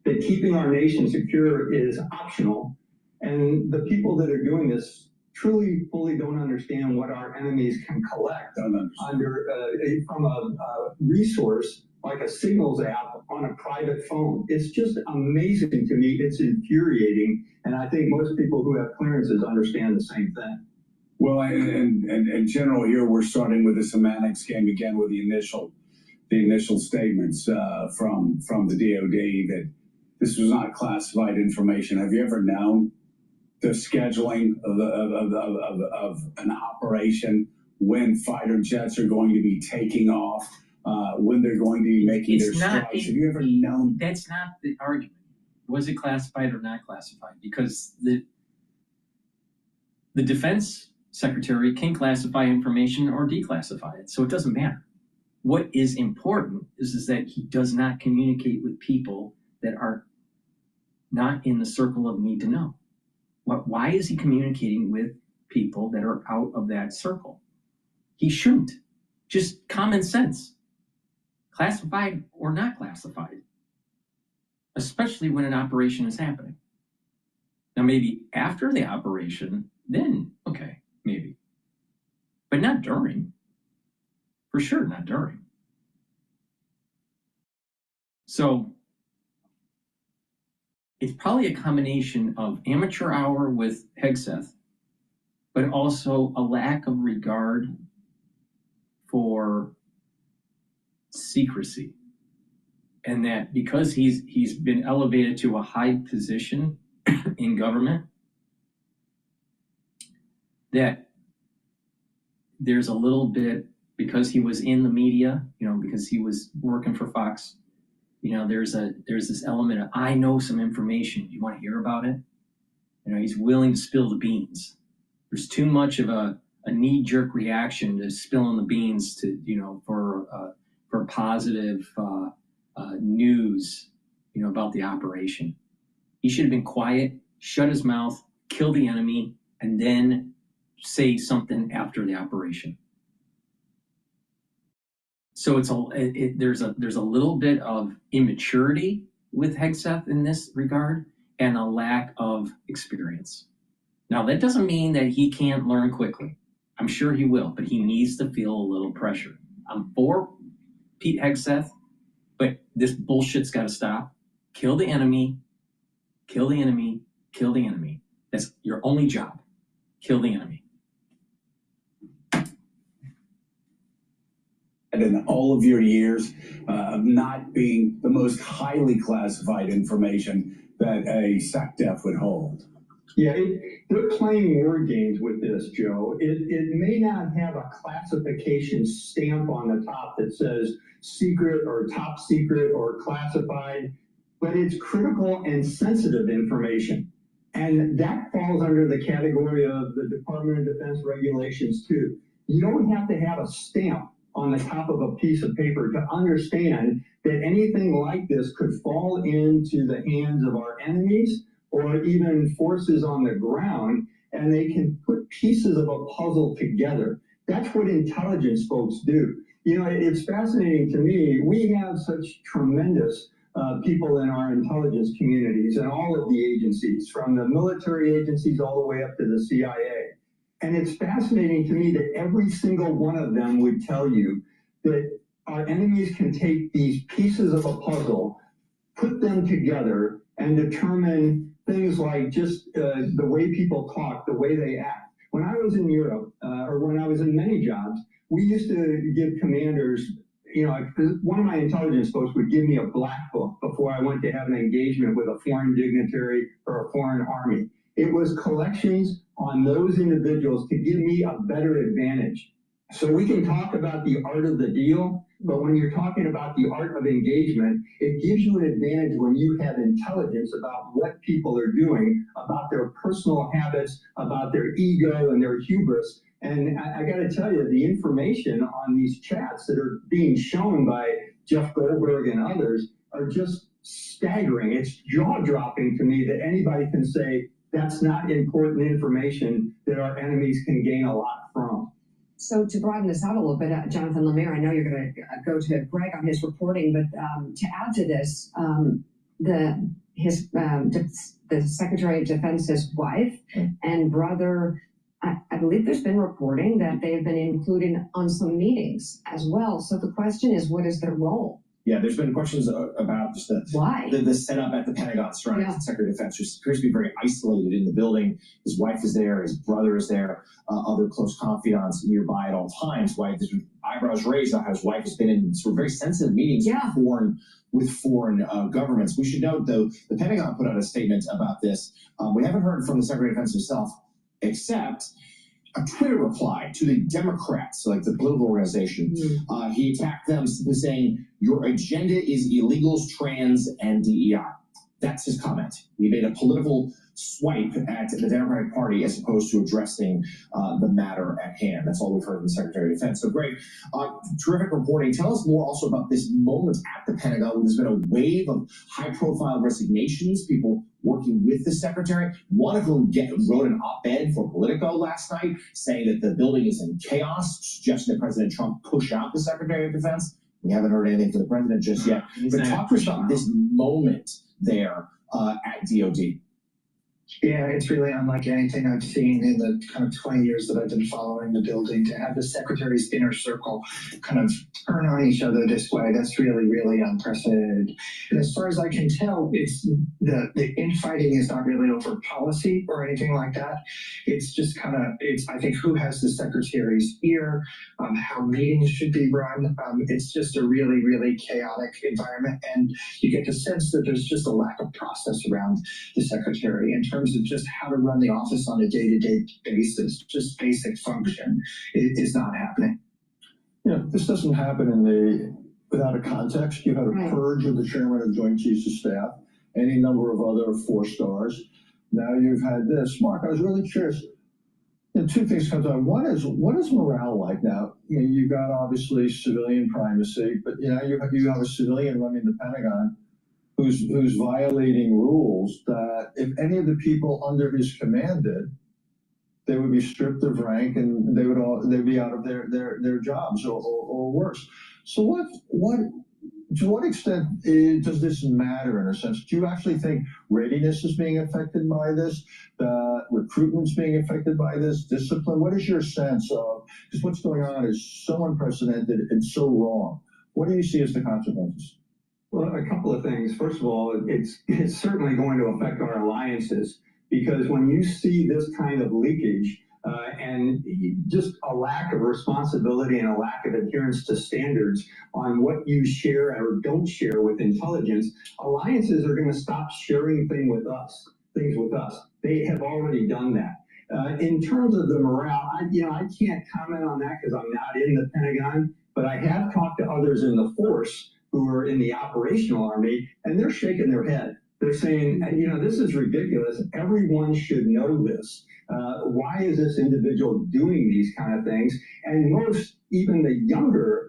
that keeping our nation secure is optional, and the people that are doing this truly fully don't understand what our enemies can collect from a resource like a Signals app on a private phone. It's just amazing to me. It's infuriating, and I think most people who have clearances understand the same thing. Well, and General, here we're starting with the semantics game again with the initial statements from the DoD that this was not classified information. Have you ever known the scheduling of an operation, when fighter jets are going to be taking off, when they're going to be making their strikes? Have you ever known? That's not the argument. Was it classified or not classified? Because the defense secretary can classify information or declassify it, so it doesn't matter. What is important is that he does not communicate with people that are not in the circle of need to know. Why is he communicating with people that are out of that circle? He shouldn't. Just common sense. Classified or not classified, especially when an operation is happening. Now, maybe after the operation, then, okay, maybe. But not during. For sure, not during. So, it's probably a combination of amateur hour with Hegseth, but also a lack of regard for secrecy. And that because he's been elevated to a high position in government, that there's a little bit, because he was in the media, because he was working for Fox, there's this element of, I know some information. You want to hear about it? He's willing to spill the beans. There's too much of a knee-jerk reaction to spilling the beans to, for positive news about the operation. He should have been quiet, shut his mouth, kill the enemy, and then say something after the operation. So there's a little bit of immaturity with Hegseth in this regard and a lack of experience. Now, that doesn't mean that he can't learn quickly. I'm sure he will, but he needs to feel a little pressure. I'm for Pete Hegseth, but this bullshit's got to stop. Kill the enemy, kill the enemy, kill the enemy. That's your only job. Kill the enemy. And in all of your years of not being the most highly classified information that a SecDef would hold. Yeah, they're playing word games with this, Joe. It may not have a classification stamp on the top that says secret or top secret or classified, but it's critical and sensitive information. And that falls under the category of the Department of Defense regulations too. You don't have to have a stamp on the top of a piece of paper to understand that anything like this could fall into the hands of our enemies or even forces on the ground, and they can put pieces of a puzzle together. That's what intelligence folks do. It's fascinating to me. We have such tremendous people in our intelligence communities and all of the agencies, from the military agencies all the way up to the CIA. And it's fascinating to me that every single one of them would tell you that our enemies can take these pieces of a puzzle, put them together, and determine things like just the way people talk, the way they act. When I was in Europe, or when I was in many jobs, we used to give commanders, one of my intelligence folks would give me a black book before I went to have an engagement with a foreign dignitary or a foreign army. It was collections on those individuals to give me a better advantage. So we can talk about the art of the deal, but when you're talking about the art of engagement, it gives you an advantage when you have intelligence about what people are doing, about their personal habits, about their ego and their hubris. And I got to tell you, the information on these chats that are being shown by Jeff Goldberg and others are just staggering. It's jaw-dropping to me that anybody can say that's not important information that our enemies can gain a lot from. So to broaden this out a little bit, Jonathan Lemire, I know you're going to go to Greg on his reporting, but to add to this, the Secretary of Defense's wife and brother, I believe there's been reporting that they have been included on some meetings as well. So the question is, what is their role? Yeah, there's been questions about just the setup at the Pentagon surrounding the Secretary of Defense, who appears to be very isolated in the building. His wife is there, his brother is there, other close confidants nearby at all times. Why there's been eyebrows raised on how his wife has been in sort of very sensitive meetings with foreign governments. We should note, though, the Pentagon put out a statement about this. We haven't heard from the Secretary of Defense himself, except a Twitter reply to the Democrats, like the political organization. He attacked them, simply saying, "Your agenda is illegals, trans, and DEI." That's his comment. He made a political swipe at the Democratic Party as opposed to addressing the matter at hand. That's all we've heard from the Secretary of Defense. So great, terrific reporting. Tell us more also about this moment at the Pentagon. There's been a wave of high-profile resignations, people working with the Secretary, one of whom wrote an op-ed for Politico last night saying that the building is in chaos, suggesting that President Trump push out the Secretary of Defense. We haven't heard anything from the president just yet. But talk to us about this moment there at DOD. Yeah, it's really unlike anything I've seen in the kind of 20 years that I've been following the building. To have the secretary's inner circle kind of turn on each other this way, that's really, really unprecedented. And as far as I can tell, it's the infighting is not really over policy or anything like that. It's just kind of, I think, who has the secretary's ear, how meetings should be run. It's just a really, really chaotic environment. And you get the sense that there's just a lack of process around the secretary in terms of just how to run the office on a day-to-day basis. Just basic function is not happening. Yeah, this doesn't happen without a context. You had a purge of the chairman of Joint Chiefs of Staff, any number of other 4-stars. Now you've had this. Mark, I was really curious. Two things come to mind. One is, what is morale like now? You've got obviously civilian primacy, but you have a civilian running the Pentagon. who's violating rules, that if any of the people under his command did, they would be stripped of rank and they'd be out of their jobs or worse. So to what extent does this matter in a sense? Do you actually think readiness is being affected by this? Recruitment's being affected by this? Discipline? What is your sense of, because what's going on is so unprecedented and so wrong. What do you see as the consequences? Well, a couple of things. First of all, it's certainly going to affect our alliances, because when you see this kind of leakage and just a lack of responsibility and a lack of adherence to standards on what you share or don't share with intelligence, alliances are going to stop sharing things with us. They have already done that. In terms of the morale, I can't comment on that because I'm not in the Pentagon, but I have talked to others in the force who are in the operational army, and they're shaking their head. They're saying, this is ridiculous. Everyone should know this. Why is this individual doing these kind of things? And most, even the younger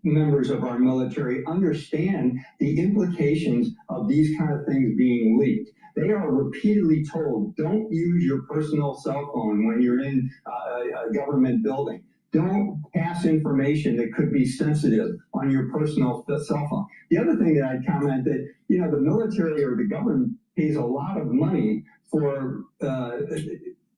members of our military, understand the implications of these kind of things being leaked. They are repeatedly told, don't use your personal cell phone when you're in a government building. Don't pass information that could be sensitive on your personal cell phone. The other thing that I'd comment that, the military or the government pays a lot of money for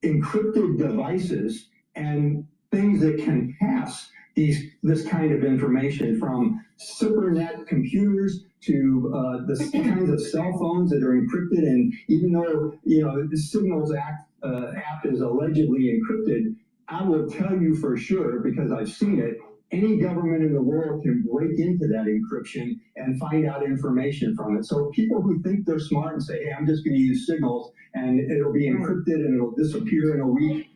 encrypted devices and things that can pass this kind of information, from SuperNet computers to the kinds of cell phones that are encrypted. And even though, the Signals app is allegedly encrypted, I will tell you for sure, because I've seen it, any government in the world can break into that encryption and find out information from it. So people who think they're smart and say, hey, I'm just going to use Signals and it'll be encrypted and it'll disappear in a week,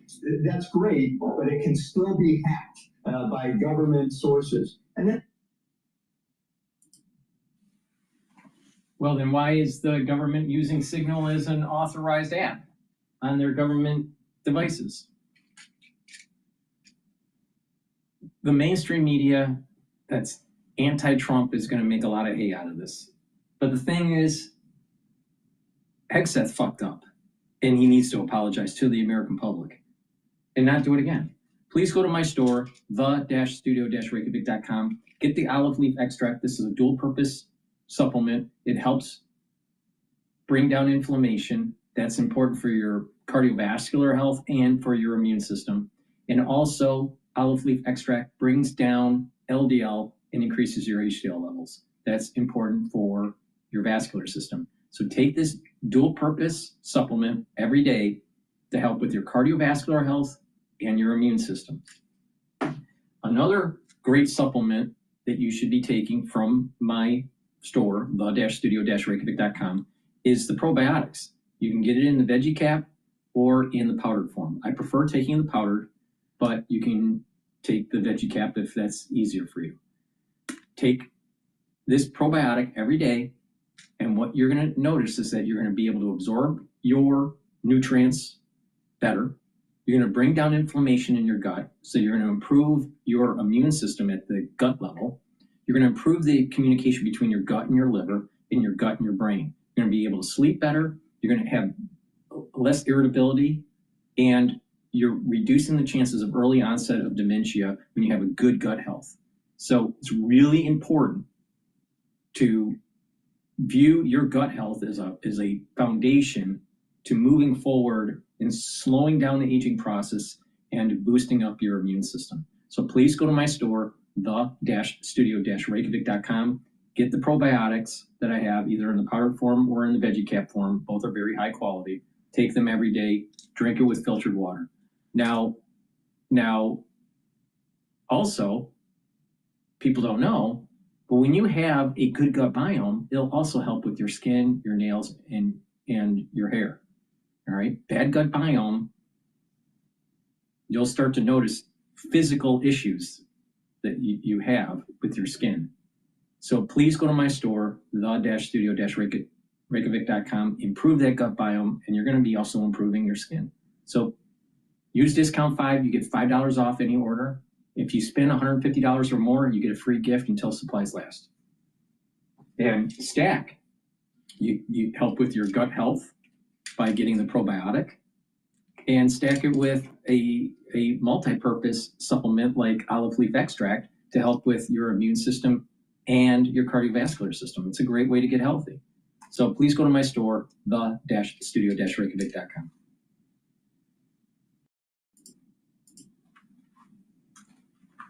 that's great, but it can still be hacked by government sources. And then Well, then why is the government using Signal as an authorized app on their government devices? The mainstream media that's anti-Trump is going to make a lot of hay out of this. But the thing is, Hegseth fucked up, and he needs to apologize to the American public and not do it again. Please go to my store, the-studio-reykjavik.com. Get the olive leaf extract. This is a dual-purpose supplement. It helps bring down inflammation. That's important for your cardiovascular health and for your immune system. And also, olive leaf extract brings down LDL and increases your HDL levels. That's important for your vascular system. So take this dual-purpose supplement every day to help with your cardiovascular health and your immune system. Another great supplement that you should be taking from my store, the-studio-reykjavik.com, is the probiotics. You can get it in the veggie cap or in the powdered form. I prefer taking the powdered, but you can take the veggie cap if that's easier for you. Take this probiotic every day, and what you're going to notice is that you're going to be able to absorb your nutrients better. You're going to bring down inflammation in your gut, so you're going to improve your immune system at the gut level. You're going to improve the communication between your gut and your liver, and your gut and your brain. You're going to be able to sleep better. You're going to have less irritability, and you're reducing the chances of early onset of dementia when you have a good gut health. So it's really important to view your gut health as a foundation to moving forward and slowing down the aging process and boosting up your immune system. So please go to my store, the-studio-reykjavik.com. Get the probiotics that I have either in the powdered form or in the veggie cap form. Both are very high quality. Take them every day. Drink it with filtered water. Now, also, people don't know, but when you have a good gut biome, it'll also help with your skin, your nails, and your hair. All right? Bad gut biome, you'll start to notice physical issues that you have with your skin. So please go to my store, the-studio-reykjavik.com, improve that gut biome, and you're going to be also improving your skin. So use discount 5, you get $5 off any order. If you spend $150 or more, you get a free gift until supplies last. And Stack, You help with your gut health by getting the probiotic, and stack it with a multi-purpose supplement like olive leaf extract to help with your immune system and your cardiovascular system. It's a great way to get healthy. So please go to my store, the-studio-reykjavik.com.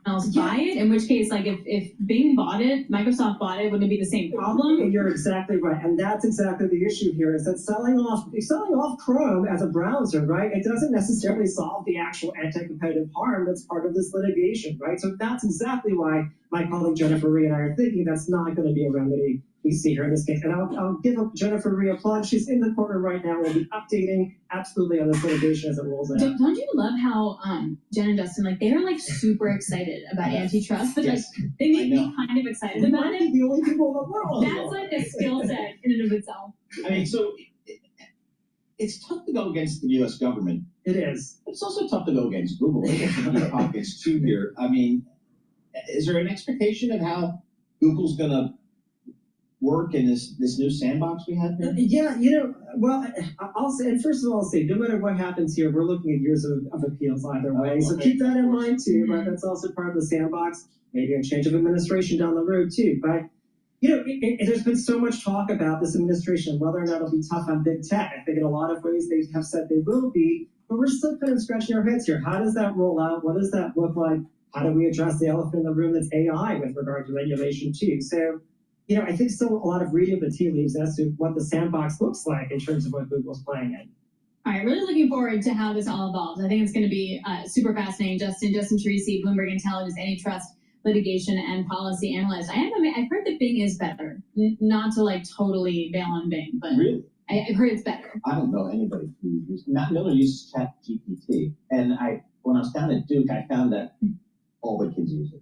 Else buy it, in which case, like if Bing bought it, Microsoft bought it, wouldn't it be the same problem? You're exactly right, and that's exactly the issue here, is that selling off Chrome as a browser, right, it doesn't necessarily solve the actual anti-competitive harm that's part of this litigation, right? So that's exactly why my colleague Jennifer Rhee and I are thinking that's not going to be a remedy we see here in this case. And I'll give Jennifer Rhee a plug. She's in the courtroom right now. We'll be updating absolutely on this litigation as it rolls out. Don't you love how Jen and Dustin, like, they're like super excited about antitrust, but like they make me kind of excited about it. The only people in the world. That's like a skill set in and of itself. I mean, so it's tough to go against the U.S. government. It is. It's also tough to go against Google. They get some deep pockets too here. I mean, is there an expectation of how Google's going to work in this new sandbox we have here? Yeah, well, I'll say, and first of all, I'll say, no matter what happens here, we're looking at years of appeals either way. So keep that in mind too, right? That's also part of the sandbox. Maybe a change of administration down the road too. But there's been so much talk about this administration, whether or not it'll be tough on big tech. I think in a lot of ways they have said they will be, but we're still kind of scratching our heads here. How does that roll out? What does that look like? How do we address the elephant in the room that's AI with regard to regulation too? So, I think still a lot of reading of the tea leaves as to what the sandbox looks like in terms of what Google's playing in. All right, really looking forward to how this all evolves. I think it's going to be super fascinating. Justin Teresi, Bloomberg Intelligence, antitrust, litigation, and policy analyst. I've heard that Bing is better. Not to like totally bail on Bing, but really? I've heard it's better. I don't know anybody who uses, no one uses ChatGPT. And when I was down at Duke, I found that all the kids use it.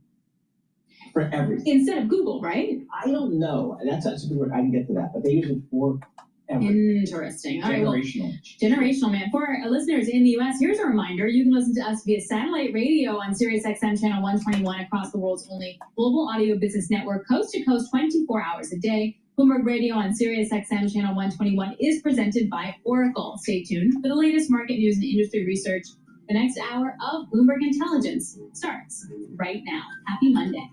For everything. Instead of Google, right? I don't know. That's a good word. I can get to that. But they use it for everything. Interesting. All right, generational, man. For our listeners in the U.S., here's a reminder. You can listen to us via satellite radio on SiriusXM channel 121 across the world's only global audio business network, coast to coast, 24 hours a day. Bloomberg Radio on SiriusXM channel 121 is presented by Oracle. Stay tuned for the latest market news and industry research. The next hour of Bloomberg Intelligence starts right now. Happy Monday.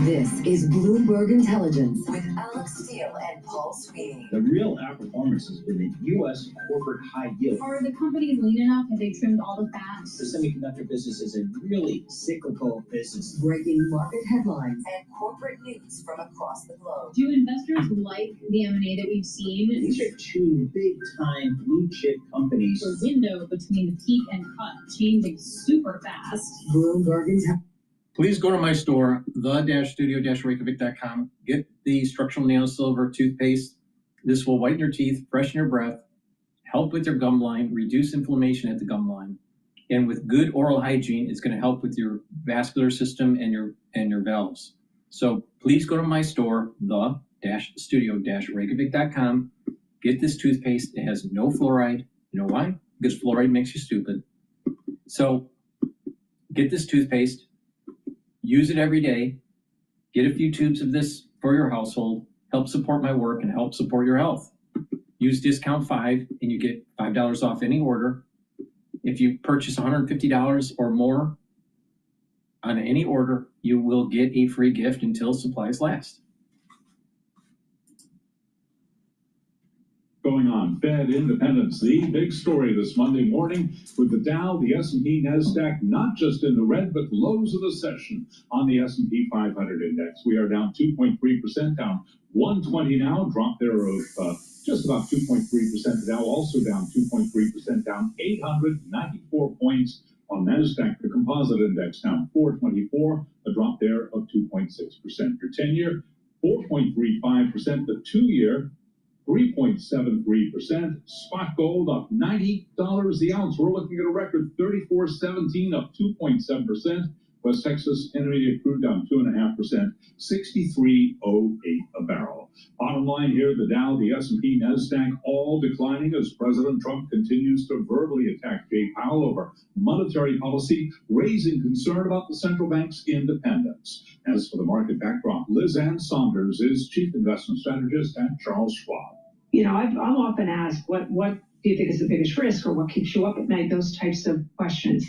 This is Bloomberg Intelligence with Alex Steele and Paul Sweeney. The real outperformance has been the U.S. corporate high yield. Are the companies lean enough? Have they trimmed all the fat? The semiconductor business is a really cyclical business. Breaking market headlines and corporate news from across the globe. Do investors like the M&A that we've seen? These are two big-time blue-chip companies. The window between the peak and cut changing super fast. Bloomberg Intelligence. Please go to my store, the-studio-reykjavik.com. Get the structural nano silver toothpaste. This will whiten your teeth, freshen your breath, help with your gum line, reduce inflammation at the gum line. And with good oral hygiene, it's going to help with your vascular system and your valves. So please go to my store, the-studio-reykjavik.com. Get this toothpaste. It has no fluoride. You know why? Because fluoride makes you stupid. So get this toothpaste. Use it every day. Get a few tubes of this for your household. Help support my work and help support your health. Use discount 5 and you get $5 off any order. If you purchase $150 or more on any order, you will get a free gift until supplies last. Going on Fed independence, the big story this Monday morning with the Dow, the S&P, NASDAQ, not just in the red, but lows of the session on the S&P 500 index. We are down 2.3%, down 120 now, drop there of just about 2.3%. The Dow also down 2.3%, down 894 points. On NASDAQ, the composite index down 424, a drop there of 2.6%. Your 10-year, 4.35%, the 2-year, 3.73%. Spot gold up $90 the ounce. We're looking at a record $34.17, up 2.7%. West Texas Intermediate crude down 2.5%, $63.08 a barrel. Bottom line here, the Dow, the S&P, NASDAQ, all declining as President Trump continues to verbally attack Jay Powell over monetary policy, raising concern about the central bank's independence. As for the market backdrop, Liz Ann Saunders is Chief Investment Strategist at Charles Schwab. You know, I'm often asked, what do you think is the biggest risk, or what keeps you up at night, those types of questions.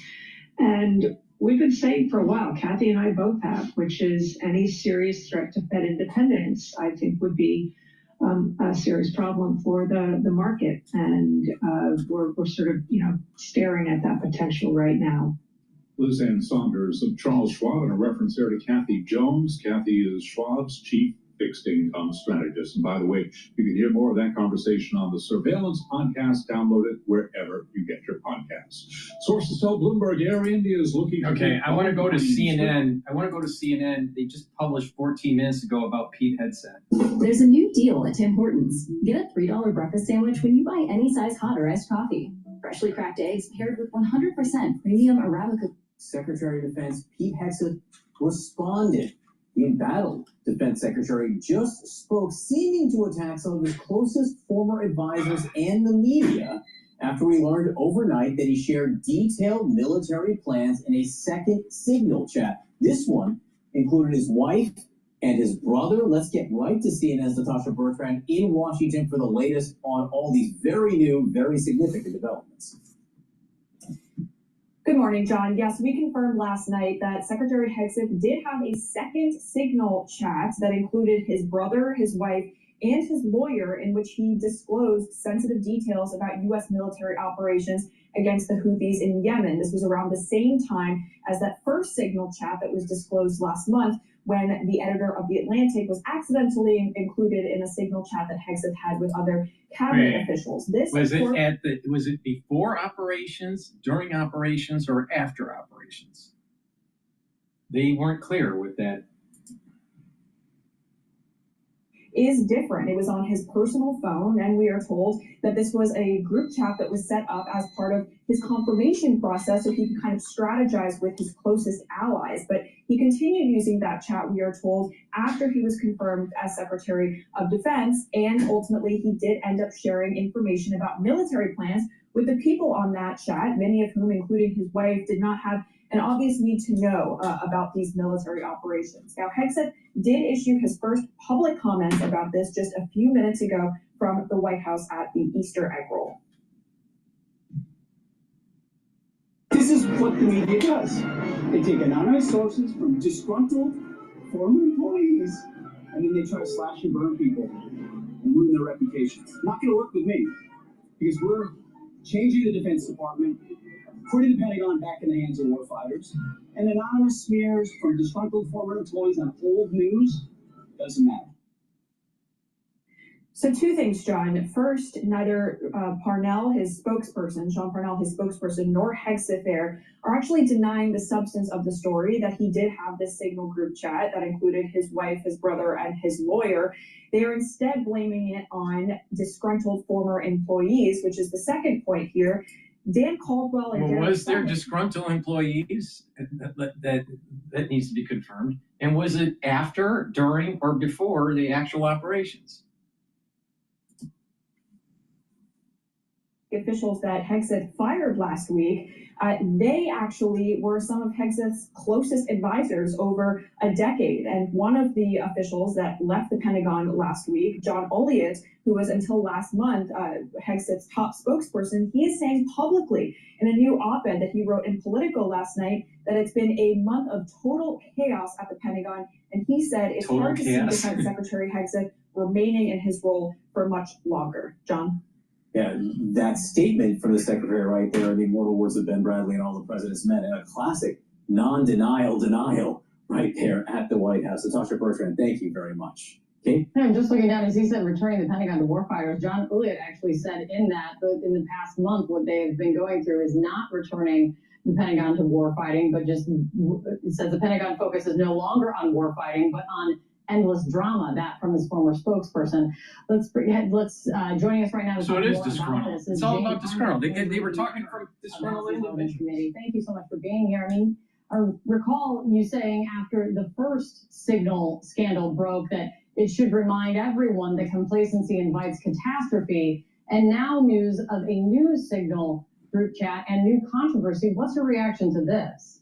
And we've been saying for a while, Kathy and I both have, which is any serious threat to Fed independence, I think would be a serious problem for the market. And we're sort of, staring at that potential right now. Liz Ann Saunders of Charles Schwab, and a reference there to Kathy Jones. Kathy is Schwab's Chief Fixed Income Strategist. And by the way, you can hear more of that conversation on the Surveillance podcast. Download it wherever you get your podcasts. Sources tell Bloomberg Air India is looking. Okay, I want to go to CNN. They just published 14 minutes ago about Pete Hegseth. There's a new deal at Tim Hortons. Get a $3 breakfast sandwich when you buy any size hot or iced coffee. Freshly cracked eggs paired with 100% premium Arabica. Secretary of Defense Pete Hegseth responded. The embattled Defense Secretary just spoke, seeming to attack some of his closest former advisors and the media after we learned overnight that he shared detailed military plans in a second Signal chat. This one included his wife and his brother. Let's get right to CNN's Natasha Bertrand in Washington for the latest on all these very new, very significant developments. Good morning, John. Yes, we confirmed last night that Secretary Hegseth did have a second Signal chat that included his brother, his wife, and his lawyer, in which he disclosed sensitive details about U.S. military operations against the Houthis in Yemen. This was around the same time as that first Signal chat that was disclosed last month, when the editor of The Atlantic was accidentally included in a Signal chat that Hegseth had with other cabinet officials. Was it before operations, during operations, or after operations? They weren't clear with that. Is different. It was on his personal phone, and we are told that this was a group chat that was set up as part of his confirmation process so he could kind of strategize with his closest allies. But he continued using that chat, we are told, after he was confirmed as Secretary of Defense, and ultimately he did end up sharing information about military plans with the people on that chat, many of whom, including his wife, did not have an obvious need to know about these military operations. Now, Hegseth did issue his first public comments about this just a few minutes ago from the White House at the Easter egg roll. This is what the media does. They take anonymous sources from disgruntled former employees, and then they try to slash and burn people and ruin their reputations. Not going to work with me, because we're changing the Defense Department, putting the Pentagon back in the hands of warfighters, and anonymous smears from disgruntled former employees on old news doesn't matter. So two things, John. First, neither Parnell, his spokesperson, Sean Parnell, his spokesperson, nor Hegseth there are actually denying the substance of the story, that he did have this Signal group chat that included his wife, his brother, and his lawyer. They are instead blaming it on disgruntled former employees, which is the second point here. Dan Caldwell and Derek was there Summit, disgruntled employees? That needs to be confirmed. And was it after, during, or before the actual operations? officials that Hegseth fired last week, they actually were some of Hegseth's closest advisors over a decade. And one of the officials that left the Pentagon last week, John Olliott, who was until last month Hegseth's top spokesperson, he is saying publicly in a new op-ed that he wrote in Politico last night that it's been a month of total chaos at the Pentagon. And he said it's hard to see Defense Secretary Hegseth remaining in his role for much longer. John? Yeah, that statement from the secretary right there, the immortal words of Ben Bradley and all the president's men, and a classic non-denial denial right there at the White House. Natasha Bertrand, thank you very much. Okay. I'm just looking down as he said, returning the Pentagon to warfighters. John Elliott actually said in the past month, what they have been going through is not returning the Pentagon to warfighting, but just it says the Pentagon focus is no longer on warfighting, but on endless drama. That from his former spokesperson. Joining us right now. So it is disgruntled. It's all about disgruntled. They were talking from disgruntled individuals. Thank you so much for being here. I mean, I recall you saying after the first Signal scandal broke that It should remind everyone that complacency invites catastrophe. And now news of a new Signal group chat and new controversy. What's your reaction to this?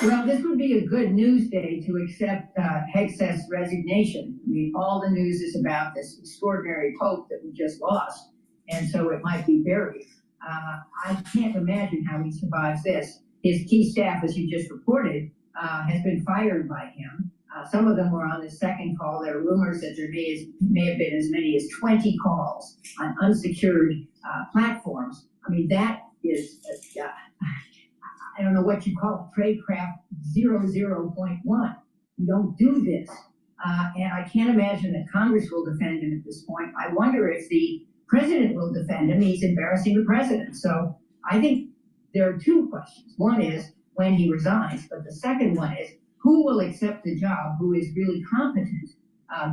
Well, this would be a good news day to accept Hegseth's resignation. I mean, all the news is about this extraordinary pope that we just lost, and so it might be buried. I can't imagine how he survives this. His key staff, as you just reported, has been fired by him. Some of them were on the second call. There are rumors that there may have been as many as 20 calls on unsecured platforms. I mean, that is, I don't know what you call it, tradecraft 0.1. You don't do this. And I can't imagine that Congress will defend him at this point. I wonder if the president will defend him. He's embarrassing the president. So I think there are two questions. One is when he resigns, but the second one is who will accept the job, who is really competent,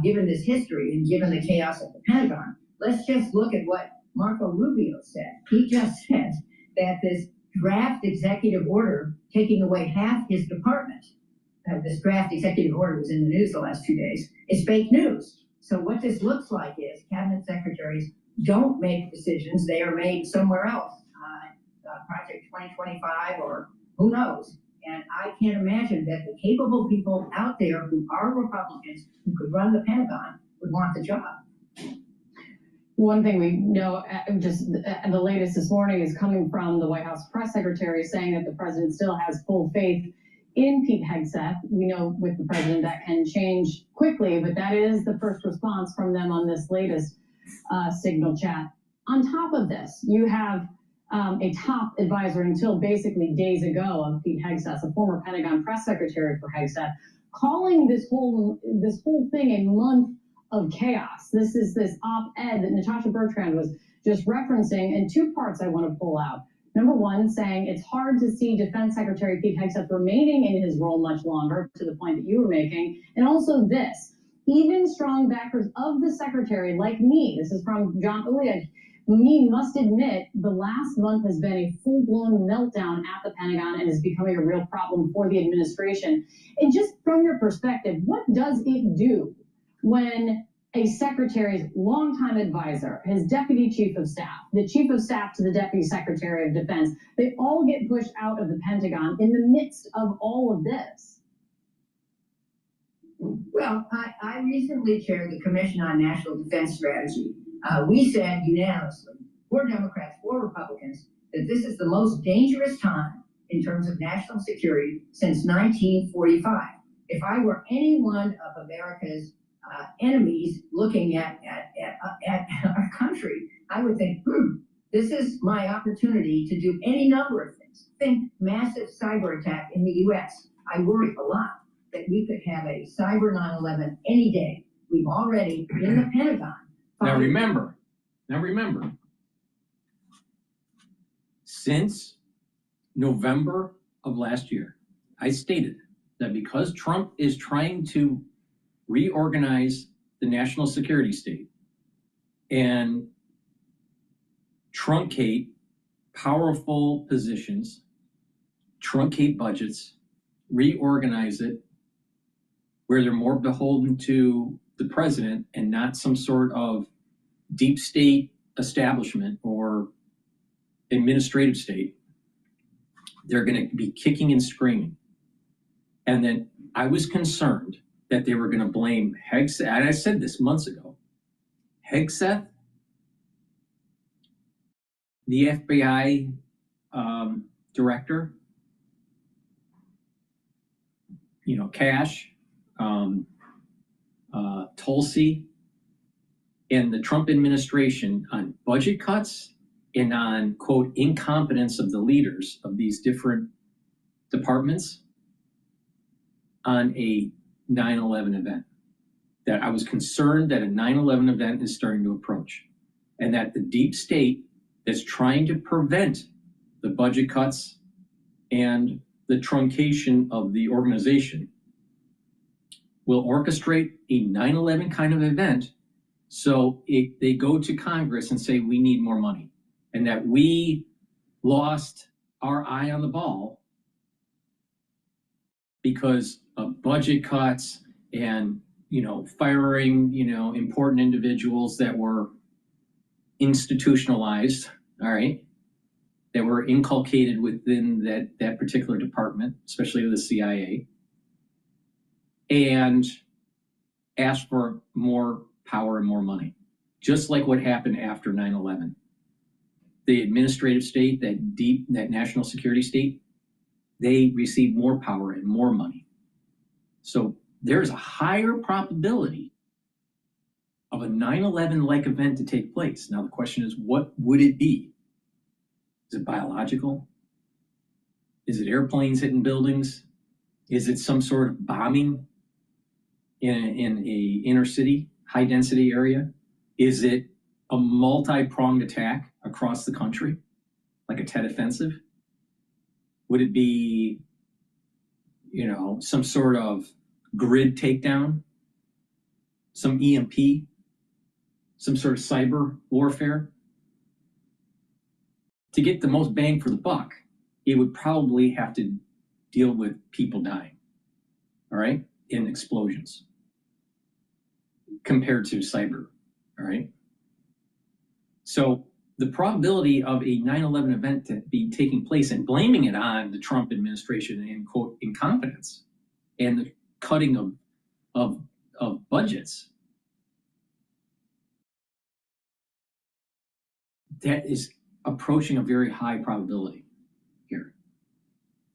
given this history and given the chaos at the Pentagon. Let's just look at what Marco Rubio said. He just said that this draft executive order taking away half his department, this draft executive order was in the news the last 2 days, is fake news. So what this looks like is cabinet secretaries don't make decisions. They are made somewhere else, Project 2025 or who knows. And I can't imagine that the capable people out there who are Republicans who could run the Pentagon would want the job. One thing we know, just the latest this morning, is coming from the White House press secretary saying that the president still has full faith in Pete Hegseth. We know with the president that can change quickly, but that is the first response from them on this latest Signal chat. On top of this, you have a top advisor until basically days ago of Pete Hegseth, a former Pentagon press secretary for Hegseth, calling this whole thing a month of chaos. This is this op-ed that Natasha Bertrand was just referencing, and two parts I want to pull out. Number one, saying it's hard to see Defense Secretary Pete Hegseth remaining in his role much longer, to the point that you were making, and also this, even strong backers of the secretary like me, this is from John Uliad, me must admit the last month has been a full-blown meltdown at the Pentagon and is becoming a real problem for the administration. And just from your perspective, what does it do when a secretary's longtime advisor, his deputy chief of staff, the chief of staff to the deputy secretary of defense, they all get pushed out of the Pentagon in the midst of all of this? Well, I recently chaired the Commission on National Defense Strategy. We said unanimously, 4 Democrats, 4 Republicans, that this is the most dangerous time in terms of national security since 1945. If I were any one of America's enemies looking at our country, I would think, this is my opportunity to do any number of things. Think massive cyber attack in the U.S. I worry a lot that we could have a cyber 9/11 any day. We've already, in the Pentagon. Now remember, since November of last year, I stated that because Trump is trying to reorganize the national security state and truncate powerful positions, truncate budgets, reorganize it where they're more beholden to the president and not some sort of deep state establishment or administrative state, they're going to be kicking and screaming. And then I was concerned that they were going to blame Hegseth, and I said this months ago, Hegseth, the FBI director, Cash, Tulsi, and the Trump administration on budget cuts and on, quote, incompetence of the leaders of these different departments on a 9/11 event. That I was concerned that a 9/11 event is starting to approach, and that the deep state that's trying to prevent the budget cuts and the truncation of the organization will orchestrate a 9/11 kind of event. So they go to Congress and say, we need more money, and that we lost our eye on the ball because of budget cuts and, you know, firing, you know, important individuals that were institutionalized, all right, that were inculcated within that particular department, especially the CIA, and asked for more power and more money, just like what happened after 9/11. The administrative state, that national security state, they received more power and more money. So there's a higher probability of a 9/11-like event to take place. Now the question is, what would it be? Is it biological? Is it airplanes hitting buildings? Is it some sort of bombing in a inner city, high density area? Is it a multi-pronged attack across the country, like a Tet offensive? Would it be, you know, some sort of grid takedown, some EMP, some sort of cyber warfare? To get the most bang for the buck, it would probably have to deal with people dying, all right, in explosions, compared to cyber, all right? So the probability of a 9/11 event to be taking place and blaming it on the Trump administration and, quote, incompetence and the cutting of budgets, that is approaching a very high probability here,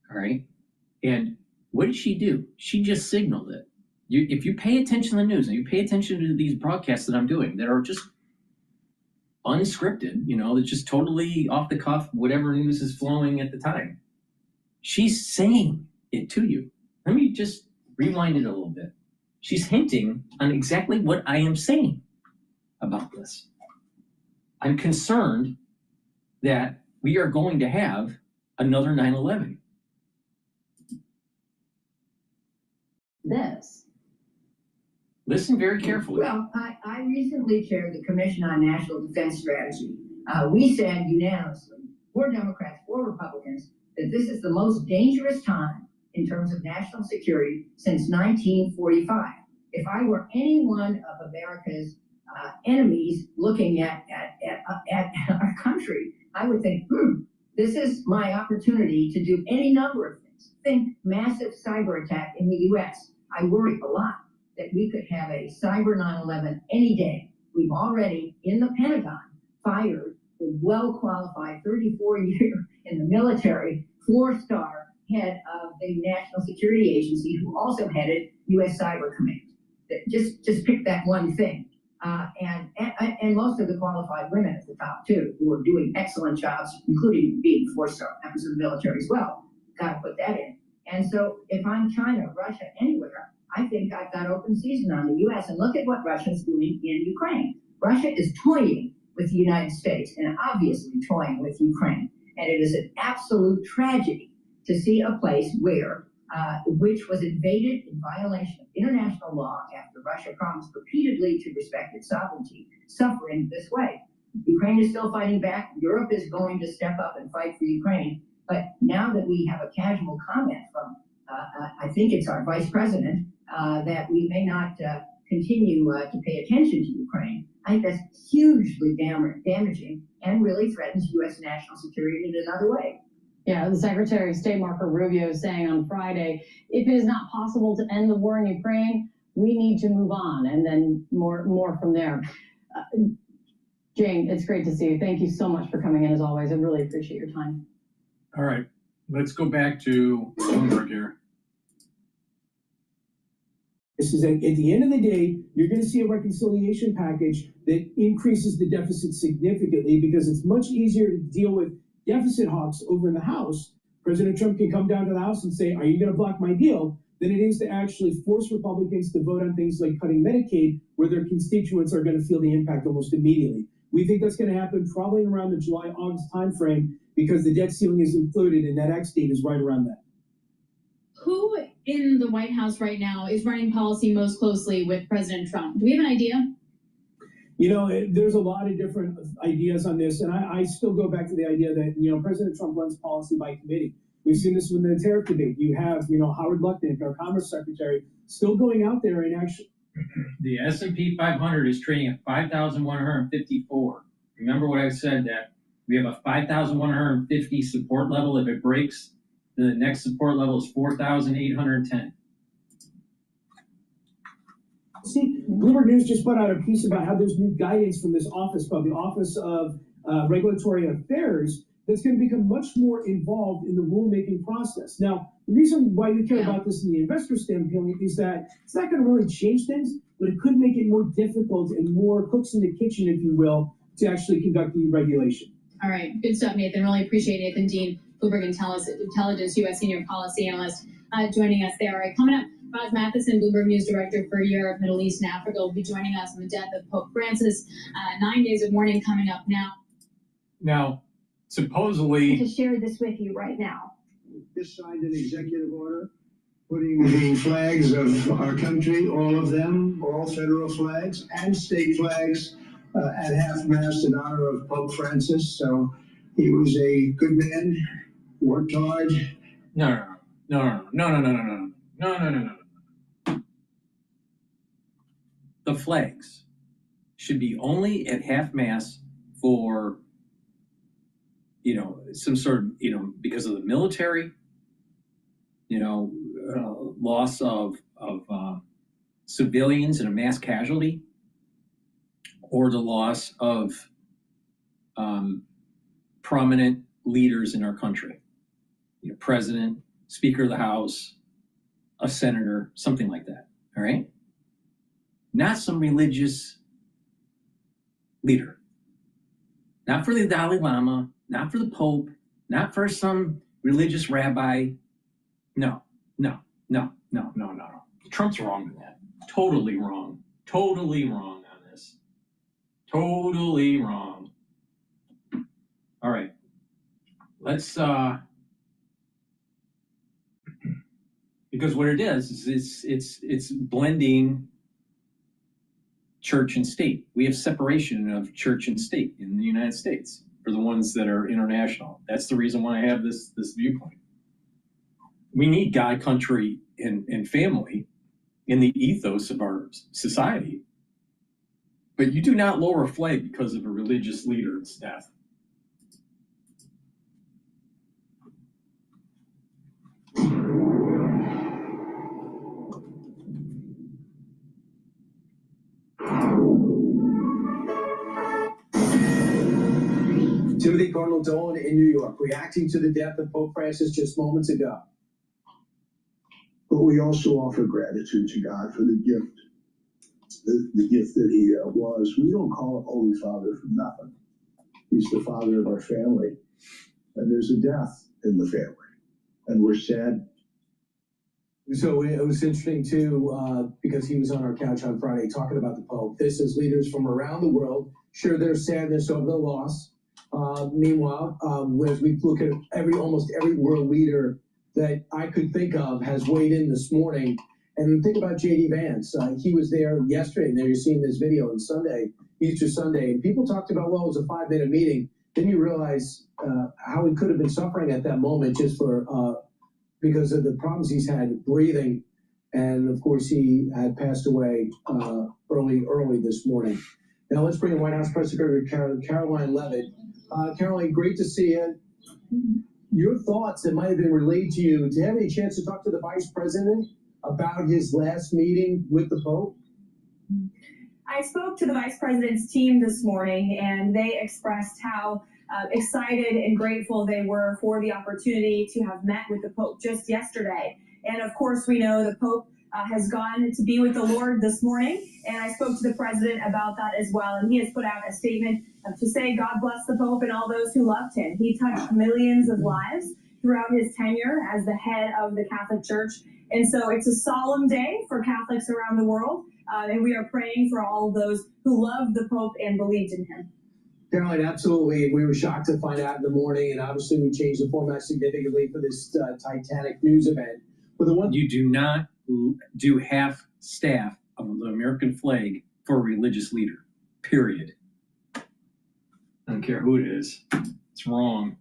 all right? And what did she do? She just signaled it. If you pay attention to the news and you pay attention to these broadcasts that I'm doing that are just unscripted, you know, that's just totally off the cuff, whatever news is flowing at the time, she's saying it to you. Let me just rewind it a little bit. She's hinting on exactly what I am saying about this. I'm concerned that we are going to have another 9/11. This. Listen very carefully. Well, I recently chaired the Commission on National Defense Strategy. We said unanimously, 4 Democrats, 4 Republicans, that this is the most dangerous time in terms of national security since 1945. If I were any one of America's enemies looking at our country, I would think, this is my opportunity to do any number of things. Think massive cyber attack in the US. I worry a lot that we could have a cyber 9/11 any day. We've already, in the Pentagon, fired a well-qualified 34-year in the military, 4-star head of the National Security Agency, who also headed U.S. Cyber Command. Just pick that one thing. And most of the qualified women at the top, too, who are doing excellent jobs, including being 4-star members of the military as well. Got to put that in. And so if I'm China, Russia, anywhere, I think I've got open season on the U.S. And look at what Russia's doing in Ukraine. Russia is toying with the United States and obviously toying with Ukraine. And it is an absolute tragedy to see a place where, which was invaded in violation of international law after Russia promised repeatedly to respect its sovereignty, suffering this way. Ukraine is still fighting back. Europe is going to step up and fight for Ukraine. But now that we have a casual comment from, I think it's our vice president, that we may not continue to pay attention to Ukraine, I think that's hugely damaging and really threatens U.S. national security in another way. Yeah, the Secretary of State Marco Rubio is saying on Friday, if it is not possible to end the war in Ukraine, we need to move on, and then more from there. Jane, it's great to see you. Thank you so much for coming in as always. I really appreciate your time. All right, let's go back to Bloomberg here. This is at the end of the day, you're going to see a reconciliation package that increases the deficit significantly because it's much easier to deal with deficit hawks over in the House. President Trump can come down to the House and say, are you going to block my deal? Than it is to actually force Republicans to vote on things like cutting Medicaid, where their constituents are going to feel the impact almost immediately. We think that's going to happen probably around the July-August timeframe because the debt ceiling is included and that X date is right around that. Who in the White House right now is running policy most closely with President Trump? Do we have an idea? You know, there's a lot of different ideas on this, and I still go back to the idea that, you know, President Trump runs policy by committee. We've seen this with the tariff debate. You have, Howard Lutnick, our Commerce Secretary, still going out there and actually. The S&P 500 is trading at 5,154. Remember what I said, that we have a 5,150 support level. If it breaks, then the next support level is 4,810. See, Bloomberg News just put out a piece about how there's new guidance from this office called the Office of Regulatory Affairs that's going to become much more involved in the rulemaking process. Now, the reason why we care about this in the investor standpoint is that it's not going to really change things, but it could make it more difficult and more cooks in the kitchen, if you will, to actually conduct the regulation. All right, good stuff, Nathan. Really appreciate Nathan Dean, Bloomberg Intelligence U.S. Senior Policy Analyst, joining us there. All right, coming up, Boz Matheson, Bloomberg News Director for Europe, Middle East, and Africa, will be joining us on the death of Pope Francis. 9 days of mourning coming up now. Now, supposedly, To share this with you right now. Just signed an executive order putting the flags of our country, all of them, all federal flags and state flags, at half-mast in honor of Pope Francis. So he was a good man, worked hard. No. The flags should be only at half-mast for, some sort of, because of the military, loss of civilians in a mass casualty, or the loss of prominent leaders in our country, president, speaker of the House, a senator, something like that. All right, not some religious leader, not for the Dalai Lama, not for the Pope, not for some religious rabbi. No. Trump's wrong with that. Totally wrong on this. Totally wrong. All right. Let's, because what it is it's blending church and state. We have separation of church and state in the United States for the ones that are international. That's the reason why I have this viewpoint. We need God, country, and family in the ethos of our society. But you do not lower a flag because of a religious leader's death. Timothy Cardinal Dolan in New York, reacting to the death of Pope Francis just moments ago. But we also offer gratitude to God for the gift, the gift that he was. We don't call him Holy Father for nothing. He's the father of our family. And there's a death in the family. And we're sad. So it was interesting, too, because he was on our couch on Friday talking about the Pope. This is leaders from around the world share their sadness over the loss. Meanwhile, as we look at almost every world leader that I could think of has weighed in this morning. And think about J.D. Vance. He was there yesterday, and there you're seeing this video on Sunday, Easter Sunday. And people talked about, well, it was a 5-minute meeting. Then you realize how he could have been suffering at that moment just for because of the problems he's had breathing. And, of course, he had passed away early this morning. Now let's bring in White House Press Secretary Caroline Leavitt. Caroline, great to see you. Your thoughts that might have been relayed to you. Do you have any chance to talk to the Vice President about his last meeting with the Pope? I spoke to the Vice President's team this morning, and they expressed how excited and grateful they were for the opportunity to have met with the Pope just yesterday. And of course, we know the Pope has gone to be with the Lord this morning, and I spoke to the President about that as well, and he has put out a statement to say God bless the Pope and all those who loved him. He touched millions of lives throughout his tenure as the head of the Catholic Church, and so it's a solemn day for Catholics around the world, and we are praying for all of those who loved the Pope and believed in him. Caroline, absolutely. We were shocked to find out in the morning, and obviously we changed the format significantly for this Titanic news event. But the one you do not do half staff of the American flag for a religious leader, period. I don't care who it is. It's wrong.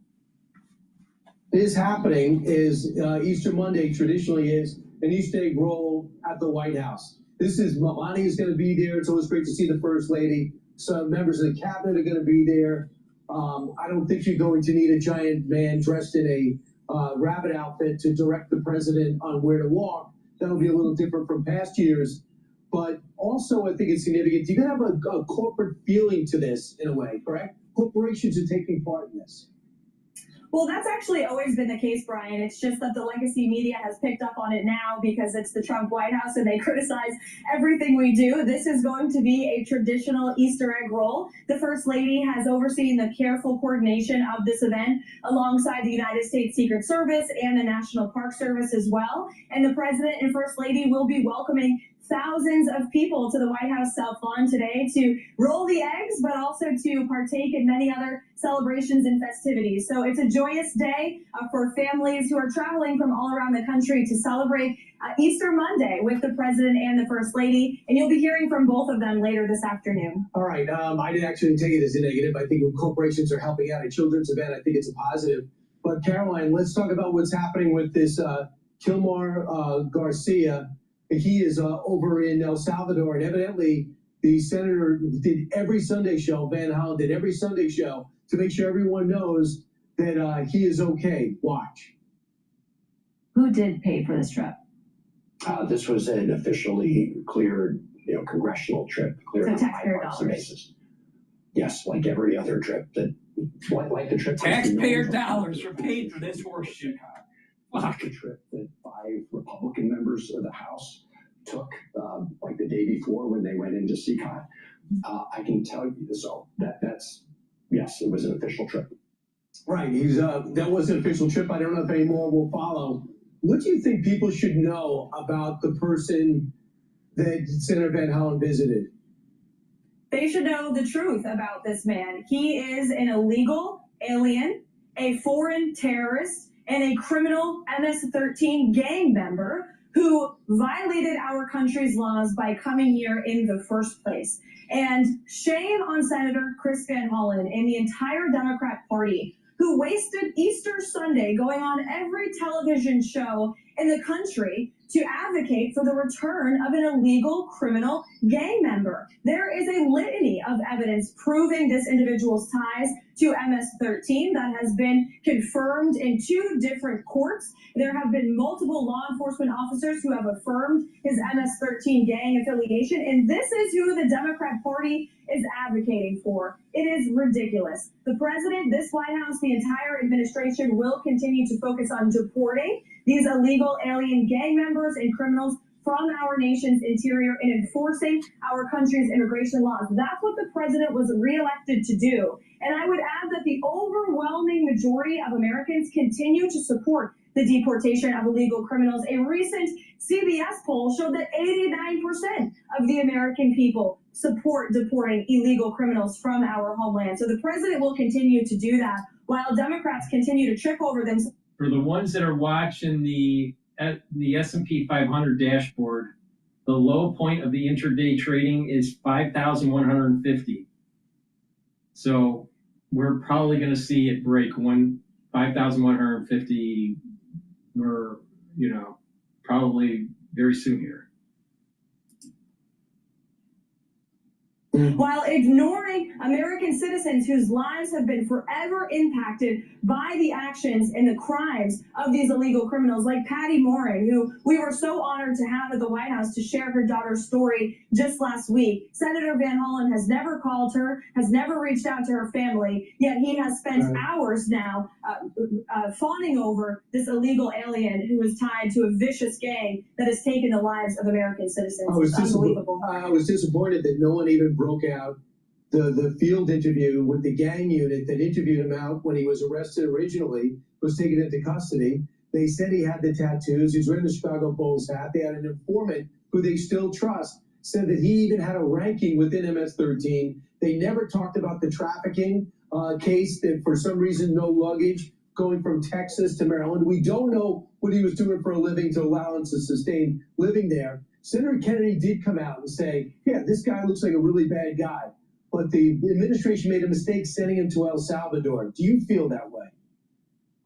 is happening is Easter Monday traditionally is an Easter egg roll at the White House. This is Melania is going to be there. It's always great to see the First Lady. Some members of the cabinet are going to be there. I don't think you're going to need a giant man dressed in a rabbit outfit to direct the president on where to walk. That'll be a little different from past years. But also, I think it's significant. You're going to have a corporate feeling to this in a way, correct? Corporations are taking part in this. Well, that's actually always been the case, Brian. It's just that the legacy media has picked up on it now because it's the Trump White House and they criticize everything we do. This is going to be a traditional Easter egg roll. The First Lady has overseen the careful coordination of this event alongside the United States Secret Service and the National Park Service as well. And the President and First Lady will be welcoming thousands of people to the White House South Lawn today to roll the eggs, but also to partake in many other celebrations and festivities. So it's a joyous day for families who are traveling from all around the country to celebrate Easter Monday with the President and the First Lady. And you'll be hearing from both of them later this afternoon. All right. I didn't actually take it as a negative. I think when corporations are helping out a children's event, I think it's a positive. But Caroline, let's talk about what's happening with this Kilmar Garcia. He is over in El Salvador, and evidently the senator did every Sunday show, Van Hollen did every Sunday show to make sure everyone knows that he is okay. Watch. Who did pay for this trip? This was an officially cleared, congressional trip, cleared on a bipartisan basis. Yes, like every other trip like the trip. Taxpayer dollars were paid for this horseshit. Like the trip that 5 Republican members of the House took, like the day before when they went into CCOT. I can tell you, so that's yes, it was an official trip. Right, that was an official trip. I don't know if any more will follow. What do you think people should know about the person that Senator Van Hollen visited? They should know the truth about this man. He is an illegal alien, a foreign terrorist, and a criminal MS-13 gang member who violated our country's laws by coming here in the first place. And shame on Senator Chris Van Hollen and the entire Democrat Party who wasted Easter Sunday going on every television show in the country to advocate for the return of an illegal criminal gang member. There is a litany of evidence proving this individual's ties to MS-13 that has been confirmed in 2 different courts. There have been multiple law enforcement officers who have affirmed his MS-13 gang affiliation, and this is who the Democrat Party is advocating for. It is ridiculous. The president, this White House, the entire administration will continue to focus on deporting these illegal alien gang members and criminals from our nation's interior and enforcing our country's immigration laws. That's what the president was reelected to do. And I would add that the overwhelming majority of Americans continue to support the deportation of illegal criminals. A recent CBS poll showed that 89% of the American people support deporting illegal criminals from our homeland. So the president will continue to do that while Democrats continue to trip over them. For the ones that are watching the S&P 500 dashboard, the low point of the intraday trading is 5,150. So we're probably going to see it break 5,150. We're, probably very soon here. While ignoring American citizens whose lives have been forever impacted by the actions and the crimes of these illegal criminals like Patty Morin, who we were so honored to have at the White House to share her daughter's story just last week. Senator Van Hollen has never called her, has never reached out to her family, yet he has spent hours now fawning over this illegal alien who is tied to a vicious gang that has taken the lives of American citizens. It's unbelievable. I was disappointed that no one even broke out the field interview with the gang unit that interviewed him out when he was arrested originally, was taken into custody. They said he had the tattoos. He was wearing the Chicago Bulls hat. They had an informant who they still trust, said that he even had a ranking within MS-13. They never talked about the trafficking case, that for some reason no luggage going from Texas to Maryland. We don't know what he was doing for a living to allow him to sustain living there. Senator Kennedy did come out and say, yeah, this guy looks like a really bad guy, but the administration made a mistake sending him to El Salvador. Do you feel that way?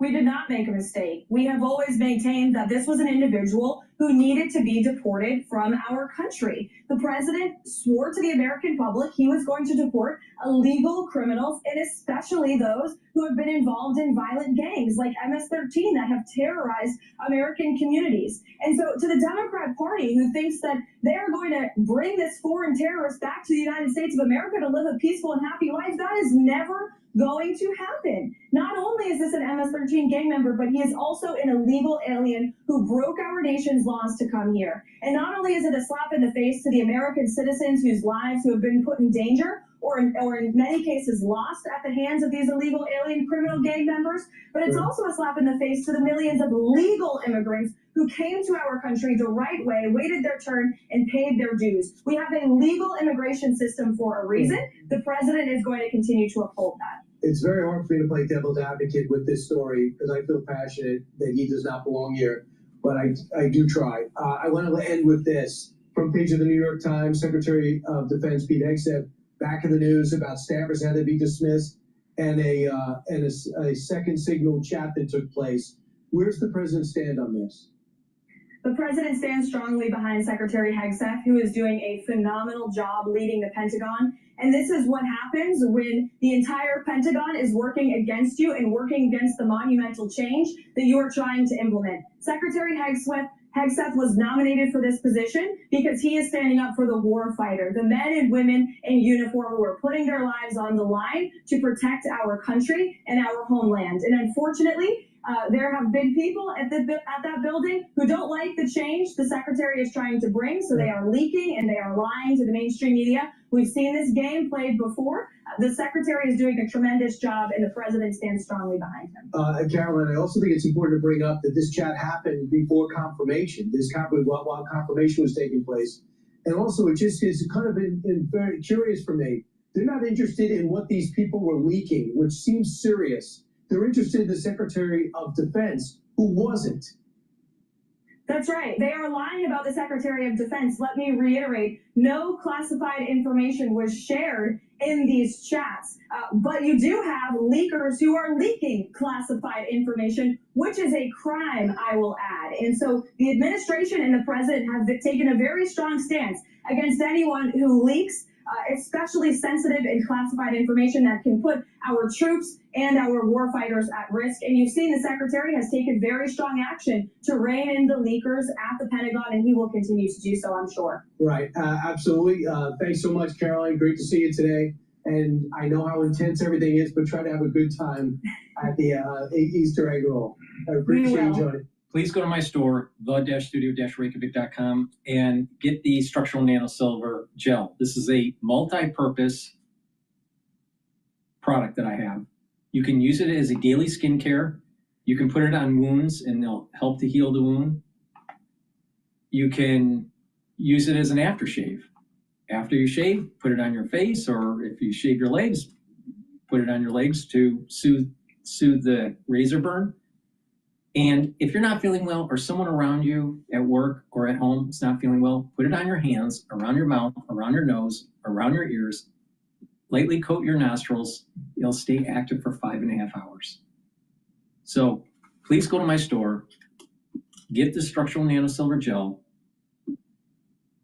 We did not make a mistake. We have always maintained that this was an individual who needed to be deported from our country. The president swore to the American public he was going to deport illegal criminals, and especially those who have been involved in violent gangs like MS-13 that have terrorized American communities. And so to the Democrat Party, who thinks that they are going to bring this foreign terrorist back to the United States of America to live a peaceful and happy life, that is never going to happen. Not only is this an MS-13 gang member, but he is also an illegal alien who broke our nation's laws to come here. And not only is it a slap in the face to the American citizens whose lives who have been put in danger, or in many cases lost at the hands of these illegal alien criminal gang members, but it's also a slap in the face to the millions of legal immigrants who came to our country the right way, waited their turn, and paid their dues. We have a legal immigration system for a reason. The president is going to continue to uphold that. It's very hard for me to play devil's advocate with this story because I feel passionate that he does not belong here, but I do try. I want to end with this. Front page of the New York Times, Secretary of Defense Pete Hegseth back in the news about staffers had to be dismissed, and a second signal chat that took place. Where's the president stand on this? The president stands strongly behind Secretary Hegseth, who is doing a phenomenal job leading the Pentagon. And this is what happens when the entire Pentagon is working against you and working against the monumental change that you are trying to implement. Secretary Hegseth was nominated for this position because he is standing up for the war fighter, the men and women in uniform who are putting their lives on the line to protect our country and our homeland. And unfortunately, there have been people at that building who don't like the change the secretary is trying to bring, so they are leaking and they are lying to the mainstream media. We've seen this game played before. The secretary is doing a tremendous job, and the president stands strongly behind him. Caroline, I also think it's important to bring up that this chat happened before confirmation. While confirmation was taking place, and also it just is kind of very curious for me. They're not interested in what these people were leaking, which seems serious. They're interested in the Secretary of Defense, who wasn't. That's right. They are lying about the Secretary of Defense. Let me reiterate, no classified information was shared in these chats. But you do have leakers who are leaking classified information, which is a crime, I will add. And so the administration and the president have taken a very strong stance against anyone who leaks especially sensitive and classified information that can put our troops and our warfighters at risk. And you've seen the secretary has taken very strong action to rein in the leakers at the Pentagon, and he will continue to do so, I'm sure. Right, absolutely. Thanks so much, Caroline. Great to see you today. And I know how intense everything is, but try to have a good time at the Easter egg roll. I appreciate you joining. Please go to my store, the-studio-reykjavik.com, and get the structural nanosilver gel. This is a multi-purpose product that I have. You can use it as a daily skincare. You can put it on wounds and they'll help to heal the wound. You can use it as an aftershave. After you shave, put it on your face, or if you shave your legs, put it on your legs to soothe the razor burn. And if you're not feeling well, or someone around you at work or at home is not feeling well, put it on your hands, around your mouth, around your nose, around your ears. Lightly coat your nostrils. It'll stay active for 5.5 hours. So please go to my store, get the structural nanosilver gel,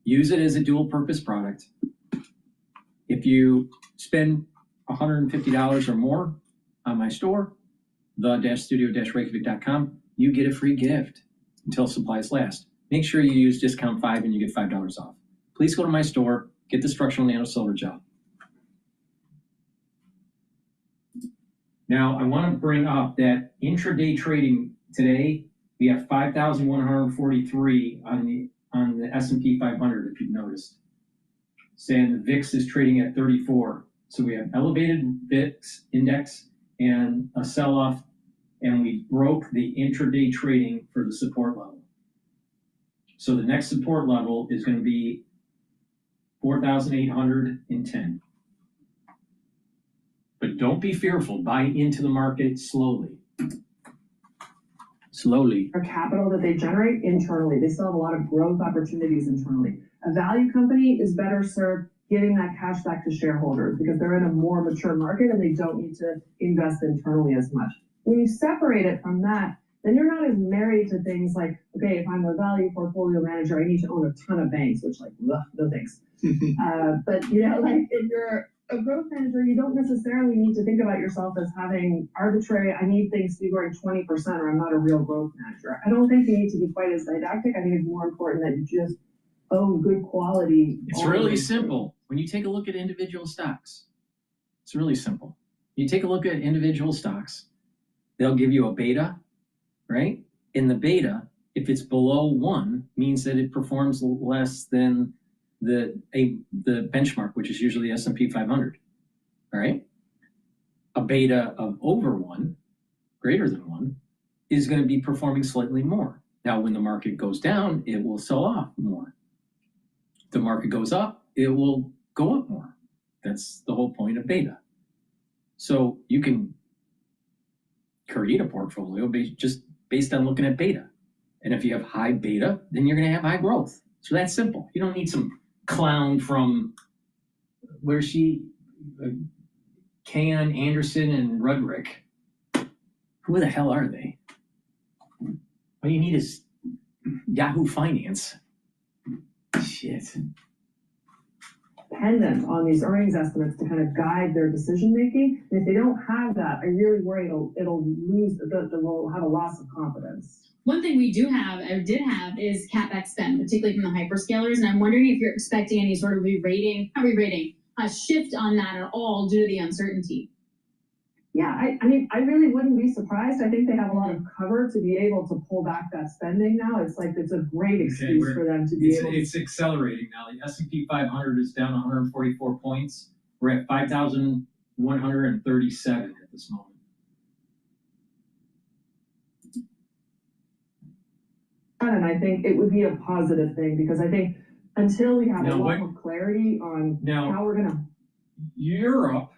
use it as a dual purpose product. If you spend $150 or more on my store, the-studio-reykjavik.com, you get a free gift until supplies last. Make sure you use discount 5 and you get $5 off. Please go to my store, get the structural nanosilver gel. Now, I want to bring up that intraday trading today, we have 5,143 on the S&P 500, if you've noticed. Saying the VIX is trading at 34. So we have elevated VIX index and a sell-off, and we broke the intraday trading for the support level. So the next support level is going to be 4,810. But don't be fearful. Buy into the market slowly. Slowly. Or capital that they generate internally. They still have a lot of growth opportunities internally. A value company is better served giving that cash back to shareholders because they're in a more mature market and they don't need to invest internally as much. When you separate it from that, then you're not as married to things like, okay, if I'm a value portfolio manager, I need to own a ton of banks, which like, ugh, no thanks. But like if you're a growth manager, you don't necessarily need to think about yourself as having arbitrary, I need things to be growing 20% or I'm not a real growth manager. I don't think you need to be quite as didactic. I think it's more important that you just own good quality. It's really simple. When you take a look at individual stocks, it's really simple. You take a look at individual stocks, they'll give you a beta, right? In the beta, if it's below 1, means that it performs less than the benchmark, which is usually S&P 500, all right? A beta of over 1, greater than 1, is going to be performing slightly more. Now, when the market goes down, it will sell off more. If the market goes up, it will go up more. That's the whole point of beta. So you can create a portfolio just based on looking at beta. And if you have high beta, then you're going to have high growth. So that's simple. You don't need some clown from, where's she? Can Anderson and Rudrick. Who the hell are they? All you need is Yahoo Finance. Shit. Dependent on these earnings estimates to kind of guide their decision making. And if they don't have that, I really worry it'll lose, they'll have a loss of confidence. One thing we do have, or did have, is CapEx spend, particularly from the hyperscalers. And I'm wondering if you're expecting any sort of a shift on that at all due to the uncertainty. Yeah, I mean, I really wouldn't be surprised. I think they have a lot of cover to be able to pull back that spending now. It's like, it's a great excuse for them to be able to. It's accelerating now. The S&P 500 is down 144 points. We're at 5,137 at this moment. And I think it would be a positive thing because I think until we have a lot more clarity on how we're going to. Europe,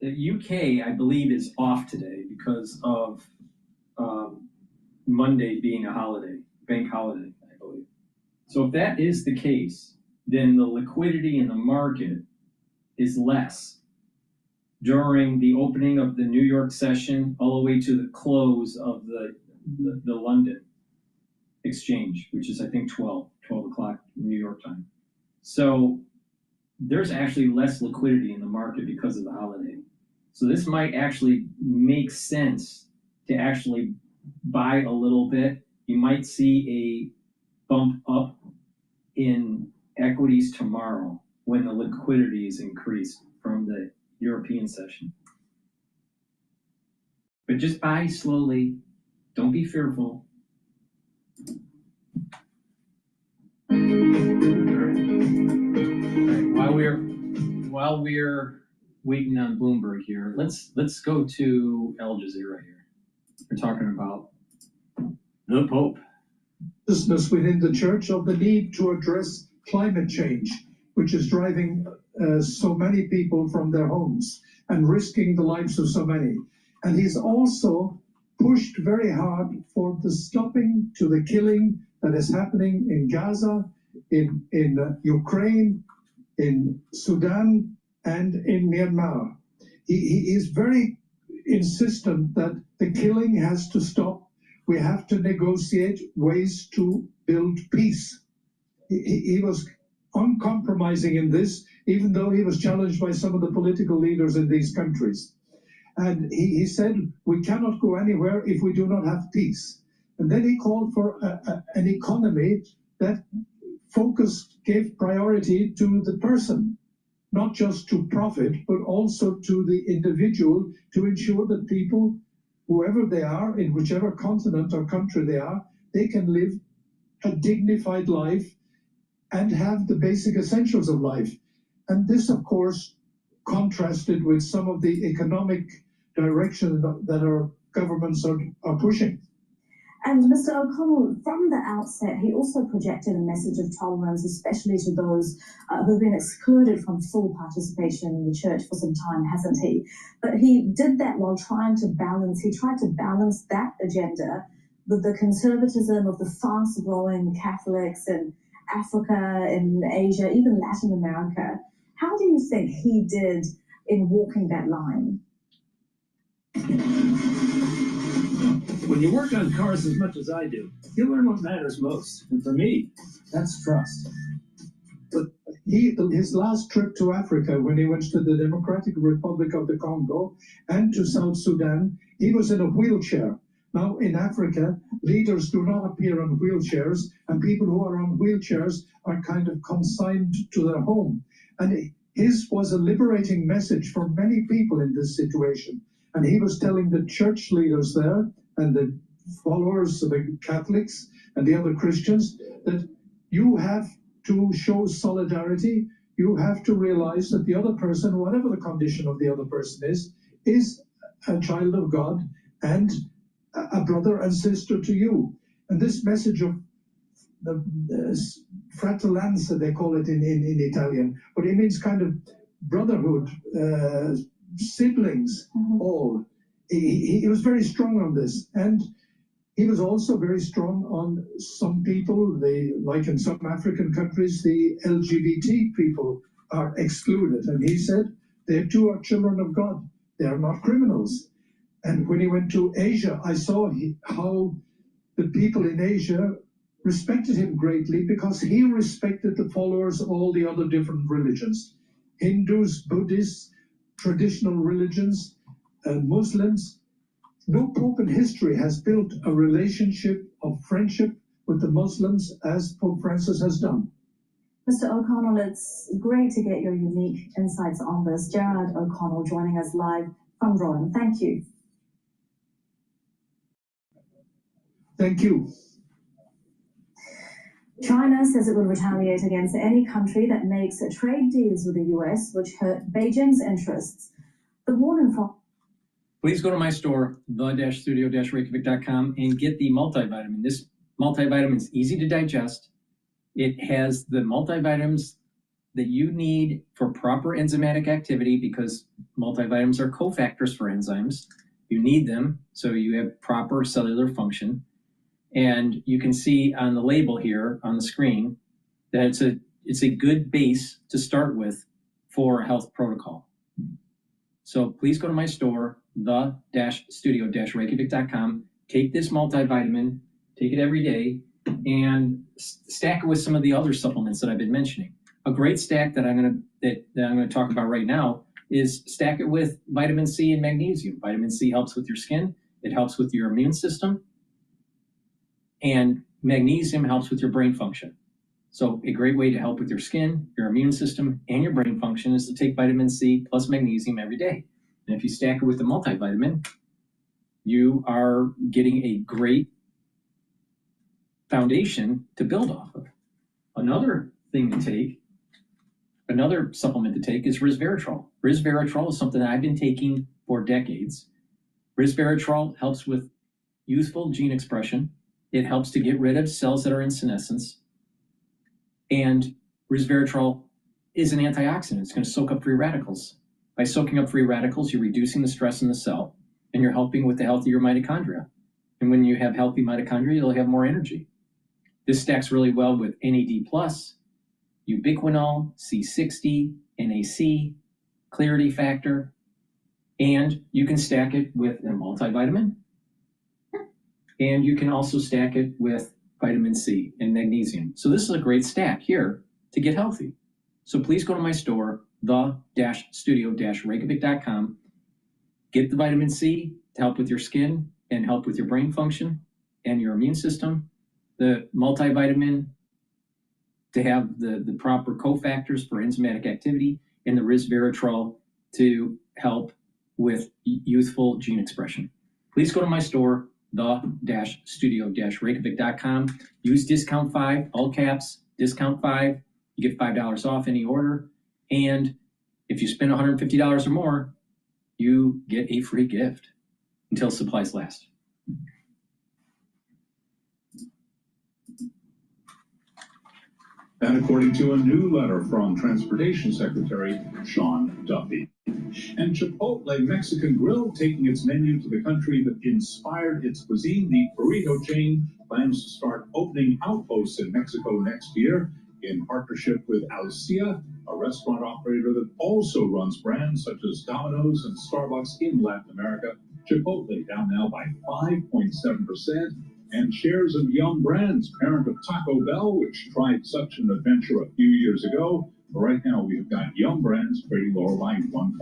the UK, I believe, is off today because of Monday being a holiday, bank holiday, I believe. So if that is the case, then the liquidity in the market is less during the opening of the New York session all the way to the close of the London exchange, which is, I think, 12 o'clock New York time. So there's actually less liquidity in the market because of the holiday. So this might actually make sense to actually buy a little bit. You might see a bump up in equities tomorrow when the liquidity is increased from the European session. But just buy slowly. Don't be fearful. All right. While we're waiting on Bloomberg here, let's go to Al Jazeera here. We're talking about the Pope. Business within the church of the need to address climate change, which is driving so many people from their homes and risking the lives of so many. And he's also pushed very hard for the stopping to the killing that is happening in Gaza, in Ukraine, in Sudan, and in Myanmar. He is very insistent that the killing has to stop. We have to negotiate ways to build peace. He was uncompromising in this, even though he was challenged by some of the political leaders in these countries. And he said, we cannot go anywhere if we do not have peace. And then he called for an economy that gave priority to the person, not just to profit, but also to the individual, to ensure that people, whoever they are, in whichever continent or country they are, they can live a dignified life and have the basic essentials of life. And this, of course, contrasted with some of the economic direction that our governments are pushing. And Mr. O'Connell, from the outset, he also projected a message of tolerance, especially to those who have been excluded from full participation in the church for some time, hasn't he? But he did that while tried to balance that agenda with the conservatism of the fast-growing Catholics in Africa, in Asia, even Latin America. How do you think he did in walking that line? When you work on cars as much as I do, you learn what matters most. And for me, that's trust. But his last trip to Africa, when he went to the Democratic Republic of the Congo and to South Sudan, he was in a wheelchair. Now, in Africa, leaders do not appear on wheelchairs, and people who are on wheelchairs are kind of consigned to their home. And his was a liberating message for many people in this situation. And he was telling the church leaders there and the followers of the Catholics and the other Christians that you have to show solidarity. You have to realize that the other person, whatever the condition of the other person is a child of God and a brother and sister to you. And this message of the fratellanza, they call it in Italian, but it means kind of brotherhood, siblings, all. He was very strong on this. And he was also very strong on some people, like in some African countries, the LGBT people are excluded. And he said, they too are children of God. They are not criminals. And when he went to Asia, I saw how the people in Asia respected him greatly because he respected the followers of all the other different religions. Hindus, Buddhists, traditional religions, Muslims. No pope in history has built a relationship of friendship with the Muslims as Pope Francis has done. Mr. O'Connell, it's great to get your unique insights on this. Gerard O'Connell joining us live from Rome. Thank you. Thank you. China says it will retaliate against any country that makes trade deals with the US which hurt Beijing's interests. The warning from Please go to my store, the-studio-reykjavik.com, and get the multivitamin. This multivitamin is easy to digest. It has the multivitamins that you need for proper enzymatic activity because multivitamins are cofactors for enzymes. You need them so you have proper cellular function. And you can see on the label here on the screen that it's a good base to start with for a health protocol. So please go to my store, the-studio-reykjavik.com, take this multivitamin, take it every day, and stack it with some of the other supplements that I've been mentioning. A great stack that I'm gonna talk about right now is stack it with vitamin C and magnesium. Vitamin C helps with your skin, it helps with your immune system, and magnesium helps with your brain function. So a great way to help with your skin, your immune system, and your brain function is to take vitamin C plus magnesium every day. And if you stack it with the multivitamin, you are getting a great foundation to build off of. Another thing to take, another supplement to take is resveratrol. Resveratrol is something that I've been taking for decades. Resveratrol helps with youthful gene expression. It helps to get rid of cells that are in senescence. And resveratrol is an antioxidant. It's going to soak up free radicals. By soaking up free radicals, you're reducing the stress in the cell, and you're helping with the health of your mitochondria. And when you have healthy mitochondria, you'll have more energy. This stacks really well with NAD+, ubiquinol, C60, NAC, clarity factor, and you can stack it with a multivitamin. And you can also stack it with vitamin C and magnesium. So this is a great stack here to get healthy. So please go to my store, the-studio-reykjavik.com. Get the vitamin C to help with your skin and help with your brain function and your immune system. The multivitamin to have the proper cofactors for enzymatic activity, and the resveratrol to help with youthful gene expression. Please go to my store, the-studio-reykjavik.com. Use discount 5, all caps, discount 5. You get $5 off any order. And if you spend $150 or more, you get a free gift until supplies last. And according to a new letter from Transportation Secretary Sean Duffy. And Chipotle Mexican Grill, taking its menu to the country that inspired its cuisine, the burrito chain plans to start opening outposts in Mexico next year in partnership with Alcia, a restaurant operator that also runs brands such as Domino's and Starbucks in Latin America. Chipotle down now by 5.7%. And shares of Yum Brands, parent of Taco Bell, which tried such an adventure a few years ago. But right now, we've got Yum Brands trading lower by 1.8%.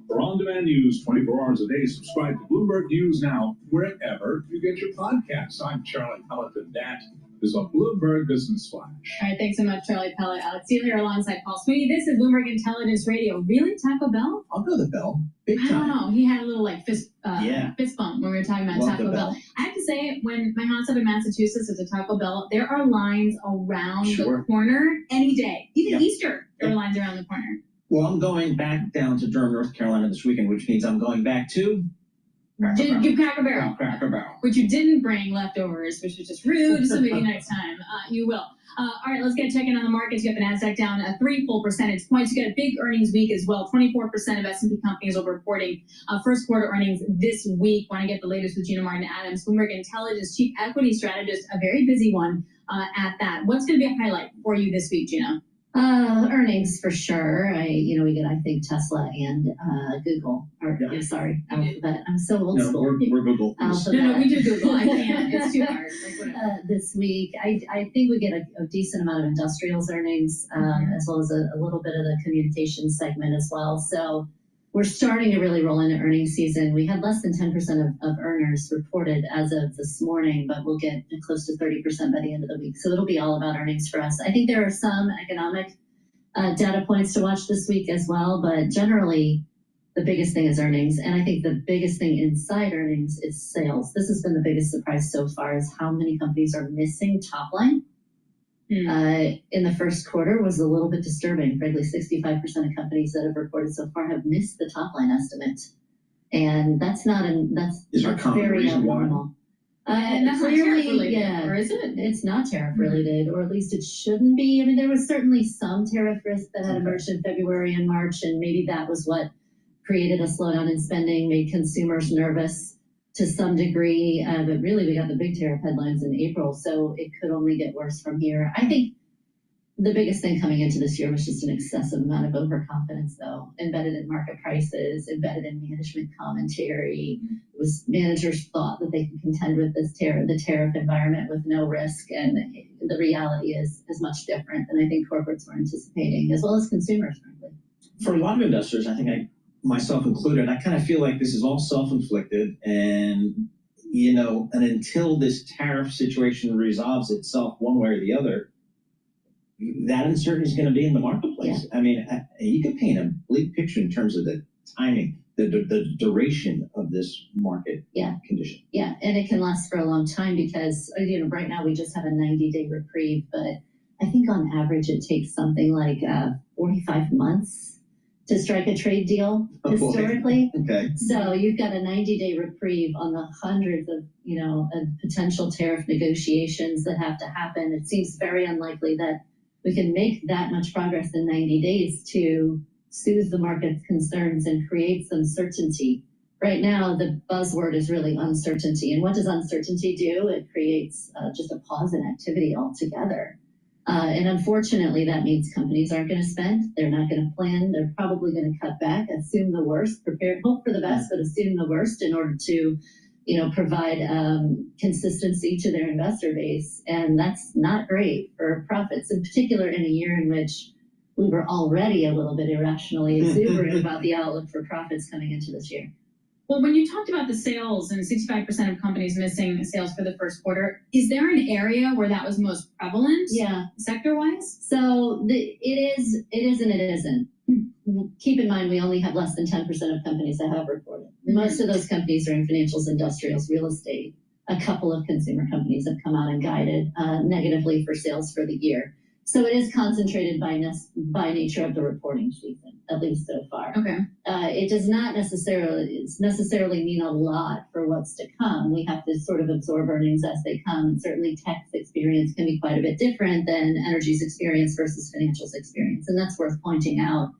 For on-demand news 24 hours a day, subscribe to Bloomberg News Now, wherever you get your podcasts. I'm Charlie Pelleton. That is a Bloomberg Business Flash. All right, thanks so much, Charlie Pellet. Alex Steele here alongside Paul Sweeney. This is Bloomberg Intelligence Radio. Really, Taco Bell? I'll go to the Bell. Big I time. don't know. He had a little fist Yeah. bump when we were talking about Love Taco the Bell. Bell. I have to say, when my house up in Massachusetts is a Taco Bell, there are lines around the corner any day. Even Yep. Easter, there are lines around the corner. Well, I'm going back down to Durham, North Carolina this weekend, which means I'm going back to Cracker Barrel. Cracker Barrel. Which you didn't bring leftovers, which was just rude. So maybe next time you will. All right, let's get checking on the markets. You have the Nasdaq down 3 full percentage points. You got a big earnings week as well. 24% of S&P companies will be reporting first quarter earnings this week. Want to get the latest with Gina Martin Adams, Bloomberg Intelligence chief equity strategist, a very busy one at that. What's going to be a highlight for you this week, Gina? Earnings for sure. We get, I think, Tesla and Google. I'm sorry, Alphabet. I'm so old school. We're Google. Alphabet. No, we do Google. I can't. It's too hard. This week, I think we get a decent amount of industrials earnings, as well as a little bit of the communications segment as well. So we're starting to really roll into earnings season. We had less than 10% of earners reported as of this morning, but we'll get close to 30% by the end of the week. So it'll be all about earnings for us. I think there are some economic data points to watch this week as well, but generally the biggest thing is earnings. And I think the biggest thing inside earnings is sales. This has been the biggest surprise so far, is how many companies are missing top line. In the first quarter was a little bit disturbing. Frankly, 65% of companies that have reported so far have missed the top line estimate, and that's very abnormal. And that's not tariff related, or is it? It's not tariff related, or at least it shouldn't be. I mean, there was certainly some tariff risk that had emerged in February and March, and maybe that was what created a slowdown in spending, made consumers nervous to some degree, but really we got the big tariff headlines in April, so it could only get worse from here. I think the biggest thing coming into this year was just an excessive amount of overconfidence, though, embedded in market prices, embedded in management commentary. It was managers thought that they could contend with the tariff environment with no risk, and the reality is much different than I think corporates were anticipating, as well as consumers, frankly. For a lot of investors, I think myself included, I kind of feel like this is all self-inflicted, and until this tariff situation resolves itself one way or the other, that uncertainty is going to be in the marketplace. Yeah. I mean, you could paint a bleak picture in terms of the timing, the duration of this market condition. Yeah, and it can last for a long time because right now we just have a 90-day reprieve, but I think on average it takes something like 45 months to strike a trade deal historically. Okay. So you've got a 90-day reprieve on the hundreds of, potential tariff negotiations that have to happen. It seems very unlikely that we can make that much progress in 90 days to soothe the market's concerns and create some certainty. Right now, the buzzword is really uncertainty. And what does uncertainty do? It creates just a pause in activity altogether. And unfortunately, that means companies aren't going to spend. They're not going to plan. They're probably going to cut back, assume the worst, hope for the best, but assume the worst in order to, provide consistency to their investor base. And that's not great for profits, in particular in a year in which we were already a little bit irrationally exuberant about the outlook for profits coming into this year. Well, when you talked about the sales and 65% of companies missing sales for the first quarter, is there an area where that was most prevalent? Yeah. Sector-wise? So it is and it isn't. Keep in mind, we only have less than 10% of companies that have reported. Most of those companies are in financials, industrials, real estate. A couple of consumer companies have come out and guided negatively for sales for the year. So it is concentrated by nature of the reporting season, at least so far. Okay. It does not necessarily mean a lot for what's to come. We have to sort of absorb earnings as they come. And certainly tech's experience can be quite a bit different than energy's experience versus financials experience. And that's worth pointing out.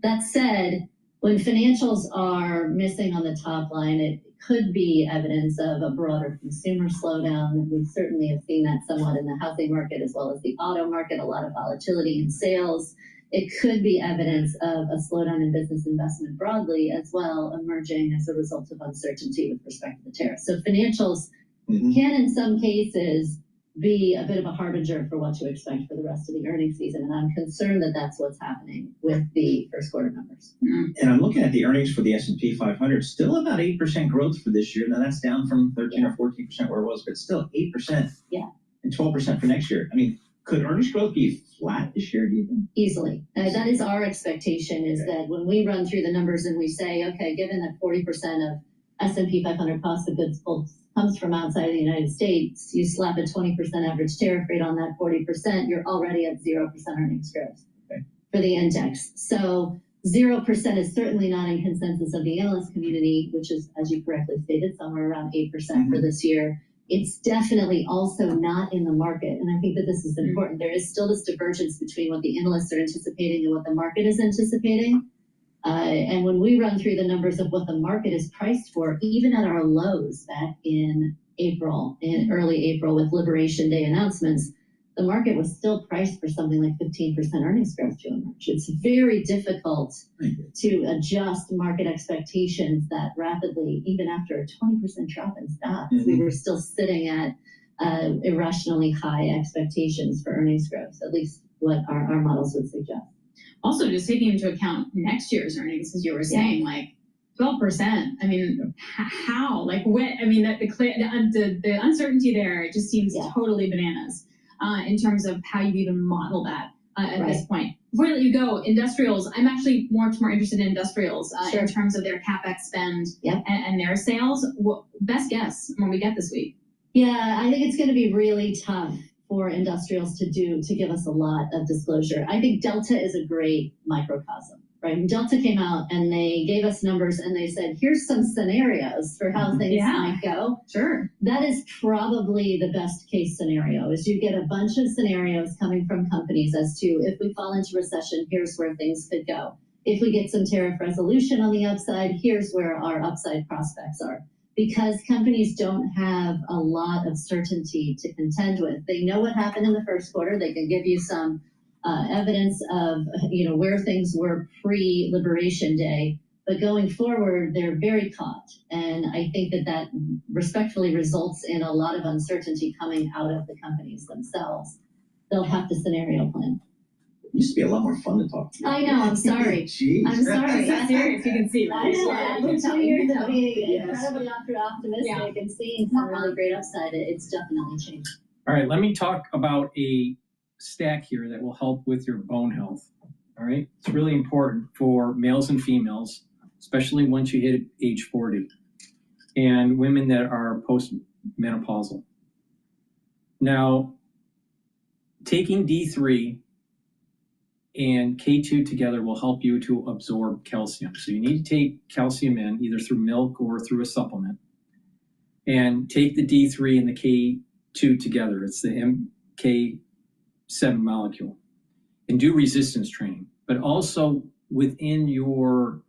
That said, when financials are missing on the top line, it could be evidence of a broader consumer slowdown. We certainly have seen that somewhat in the housing market as well as the auto market, a lot of volatility in sales. it could be evidence of a slowdown in business investment broadly as well, emerging as a result of uncertainty with respect to the tariffs. So financials can, in some cases, be a bit of a harbinger for what to expect for the rest of the earnings season. And I'm concerned that that's what's happening with the first quarter numbers. And I'm looking at the earnings for the S&P 500, still about 8% growth for this year. Now that's down from 13 or 14% where it was, but still 8%. Yeah. And 12% for next year. I mean, could earnings growth be flat this year, do you think? Easily. That is our expectation, is that when we run through the numbers and we say, okay, given that 40% of S&P 500 cost of goods sold comes from outside of the United States, you slap a 20% average tariff rate on that 40%, you're already at 0% earnings growth for the index. So 0% is certainly not in consensus of the analyst community, which is, as you correctly stated, somewhere around 8% for this year. It's definitely also not in the market. And I think that this is important. There is still this divergence between what the analysts are anticipating and what the market is anticipating. And when we run through the numbers of what the market is priced for, even at our lows back in April, in early April with Liberation Day announcements, the market was still priced for something like 15% earnings growth to emerge. It's very difficult to adjust market expectations that rapidly, even after a 20% drop in stocks. We were still sitting at irrationally high expectations for earnings growth, at least what our models would suggest. Also, just taking into account next year's earnings, as you were saying, like 12%. I mean, how? Like, what? I mean, the uncertainty there, it just seems totally bananas in terms of how you even model that at this point. Before I let you go, industrials, I'm actually much more interested in industrials in terms of their CapEx spend and their sales. Best guess when we get this week. Yeah, I think it's going to be really tough for industrials to give us a lot of disclosure. I think Delta is a great microcosm, right? Delta came out and they gave us numbers and they said, here's some scenarios for how things might go. Sure. That is probably the best case scenario, is you get a bunch of scenarios coming from companies as to, if we fall into recession, here's where things could go. If we get some tariff resolution on the upside, here's where our upside prospects are. Because companies don't have a lot of certainty to contend with. They know what happened in the first quarter. They can give you some evidence of where things were pre-Liberation Day. But going forward, they're very caught. And I think that respectfully results in a lot of uncertainty coming out of the companies themselves. They'll have to scenario plan. It used to be a lot more fun to talk to you. I know, I'm sorry. Jeez. I'm sorry. So serious, you can see, right? I know, after 2 years of being incredibly optimistic and seeing some really great upside, it's definitely changed. All right, let me talk about a stack here that will help with your bone health. All right, it's really important for males and females, especially once you hit age 40, and women that are postmenopausal. Now, taking D3 and K2 together will help you to absorb calcium. So you need to take calcium in either through milk or through a supplement, and take the D3 and the K2 together. It's the MK7 molecule, and do resistance training. But also within your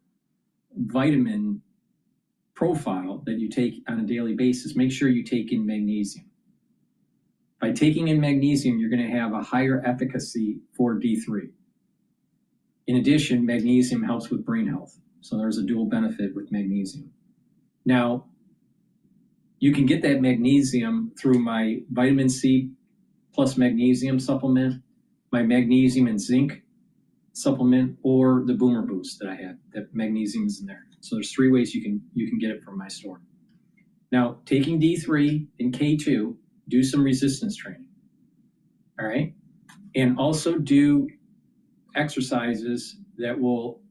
vitamin profile that you take on a daily basis, make sure you take in magnesium. By taking in magnesium, you're going to have a higher efficacy for D3. In addition, magnesium helps with brain health. So there's a dual benefit with magnesium. Now, you can get that magnesium through my vitamin C plus magnesium supplement, my magnesium and zinc supplement, or the Boomer Boost that I had, that magnesium is in there. So there's 3 ways you can get it from my store. Now, taking D3 and K2, do some resistance training. All right? And also do exercises that will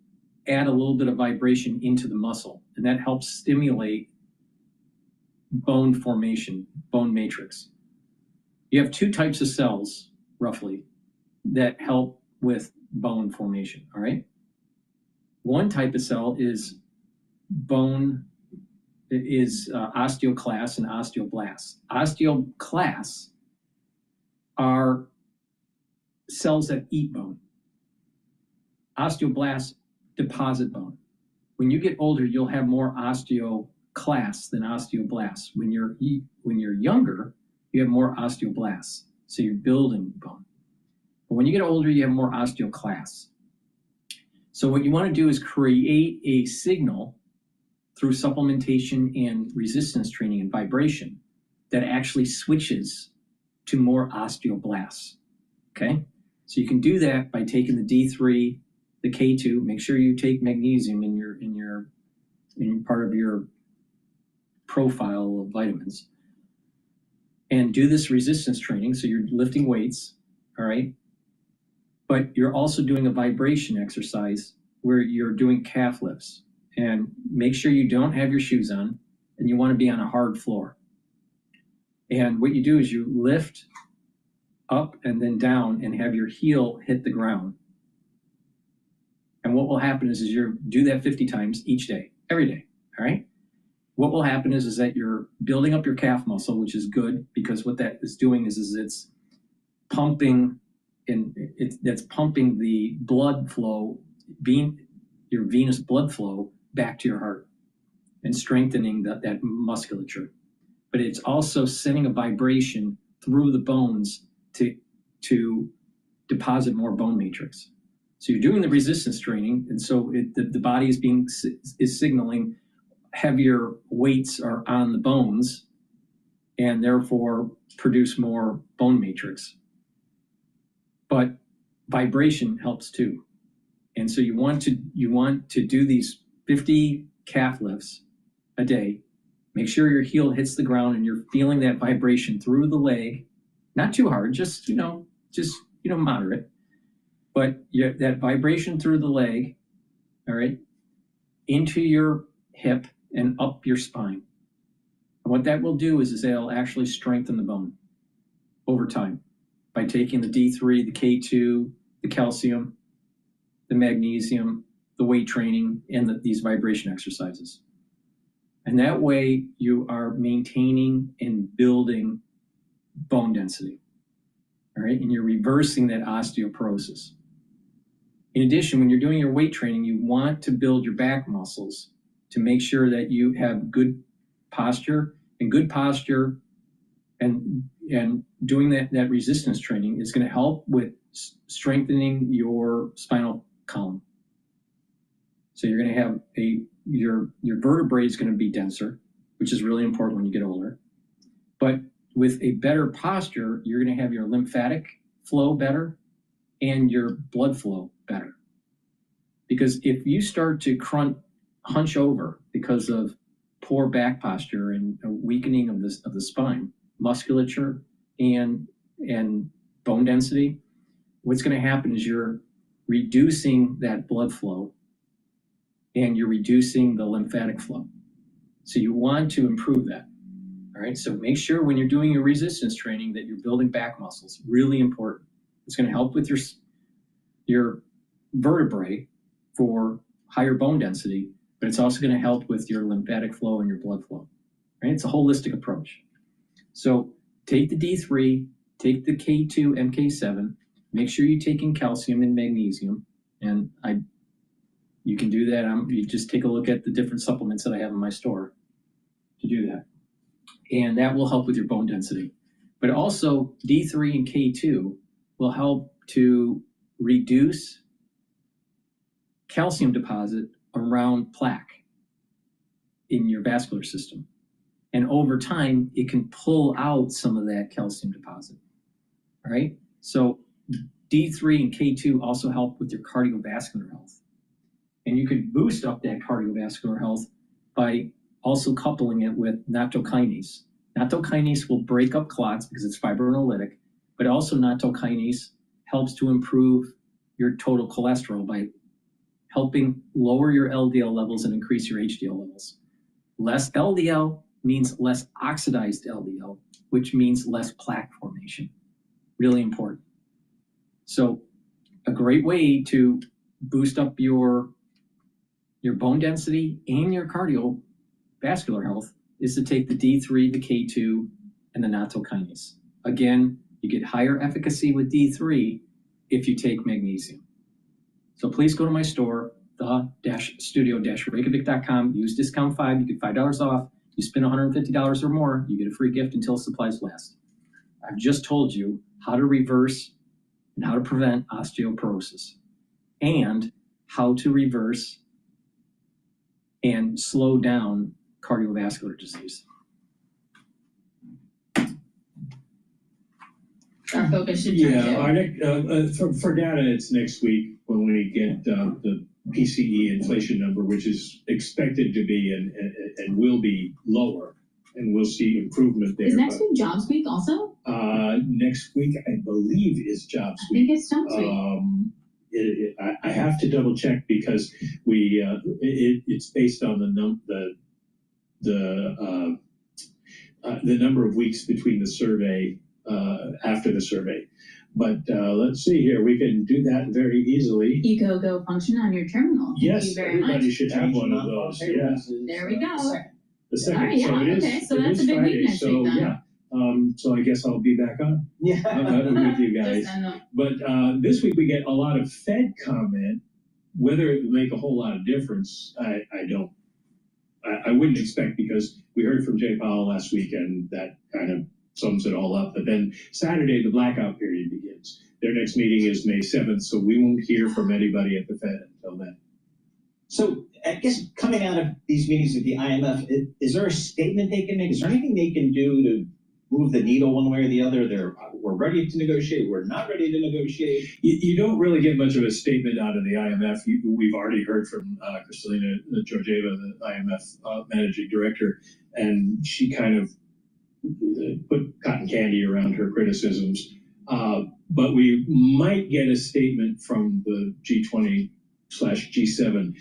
add a little bit of vibration into the muscle, and that helps stimulate bone formation, bone matrix. You have 2 types of cells, roughly, that help with bone formation, all right? One type of cell is osteoclasts and osteoblasts. Osteoclasts are cells that eat bone. Osteoblasts deposit bone. When you get older, you'll have more osteoclasts than osteoblasts. When you're younger, you have more osteoblasts, so you're building bone. But when you get older, you have more osteoclasts. So what you want to do is create a signal through supplementation and resistance training and vibration that actually switches to more osteoblasts, okay? So you can do that by taking the D3, the K2, make sure you take magnesium in part of your profile of vitamins, and do this resistance training. So you're lifting weights, all right? But you're also doing a vibration exercise where you're doing calf lifts, and make sure you don't have your shoes on and you want to be on a hard floor. And what you do is you lift up and then down and have your heel hit the ground. And what will happen is you do that 50 times each day, every day, all right? What will happen is that you're building up your calf muscle, which is good, because what that is doing is it's pumping, and that's pumping the blood flow, your venous blood flow back to your heart and strengthening that musculature. But it's also sending a vibration through the bones to deposit more bone matrix. So you're doing the resistance training, and so the body is signaling heavier weights are on the bones and therefore produce more bone matrix. But vibration helps too. And so you want to do these 50 calf lifts a day. Make sure your heel hits the ground and you're feeling that vibration through the leg. Not too hard, just moderate. But that vibration through the leg, all right, into your hip and up your spine. And what that will do is it'll actually strengthen the bone over time by taking the D3, the K2, the calcium, the magnesium, the weight training, and these vibration exercises. And that way you are maintaining and building bone density, all right? And you're reversing that osteoporosis. In addition, when you're doing your weight training, you want to build your back muscles to make sure that you have good posture, and good posture and doing that resistance training is going to help with strengthening your spinal column. So you're going to have your vertebrae is going to be denser, which is really important when you get older. But with a better posture, you're going to have your lymphatic flow better and your blood flow better. Because if you start to hunch over because of poor back posture and a weakening of the spine, musculature and bone density, what's going to happen is you're reducing that blood flow and you're reducing the lymphatic flow. So you want to improve that. All right, so make sure when you're doing your resistance training that you're building back muscles. Really important. It's going to help with your vertebrae for higher bone density, but it's also going to help with your lymphatic flow and your blood flow. Right? It's a holistic approach. So take the D3, take the K2, MK7, make sure you take in calcium and magnesium, and you can do that. You just take a look at the different supplements that I have in my store to do that. And that will help with your bone density. But also D3 and K2 will help to reduce calcium deposit around plaque in your vascular system. And over time, it can pull out some of that calcium deposit. All right? So D3 and K2 also help with your cardiovascular health. And you can boost up that cardiovascular health by also coupling it with nattokinase. Nattokinase will break up clots because it's fibrinolytic, but also nattokinase helps to improve your total cholesterol by helping lower your LDL levels and increase your HDL levels. Less LDL means less oxidized LDL, which means less plaque formation. Really important. So a great way to boost up your bone density and your cardiovascular health is to take the D3, the K2, and the nattokinase. Again, you get higher efficacy with D3 if you take magnesium. So please go to my store, the-studio-reykjavik.com, use discount 5, you get $5 off. You spend $150 or more, you get a free gift until supplies last. I've just told you how to reverse and how to prevent osteoporosis and how to reverse and slow down cardiovascular disease. Our focus should for data, it's next week when we get the PCE inflation number, which is expected to be and will be lower, and we'll see improvement there. Is next week Jobs Week also? Next week, I believe, is Jobs Week. I think it's Jobs Week. I have to double check because it's based on the number of weeks between the survey after the survey. But let's see here, we can do that very easily. Go function on your terminal. Yes, Thank you very everybody much. should have one of those. Yeah. There we go. The second. All right, yeah, So okay, so that's a big Friday, week next so, week then. Yeah. So I guess I'll be back on. With you guys. But this week we get a lot of Fed comment. Whether it will make a whole lot of difference, I don't. I wouldn't expect, because we heard from Jay Powell last week, and that kind of sums it all up. But then Saturday, the blackout period begins. Their next meeting is May 7th, so we won't hear from anybody at the Fed until then. So I guess coming out of these meetings with the IMF, is there a statement they can make? Is there anything they can do to move the needle one way or the other? We're ready to negotiate. We're not ready to negotiate. You don't really get much of a statement out of the IMF. We've already heard from Kristalina Georgieva, the IMF managing director, and she kind of put cotton candy around her criticisms. But we might get a statement from the G20/G7.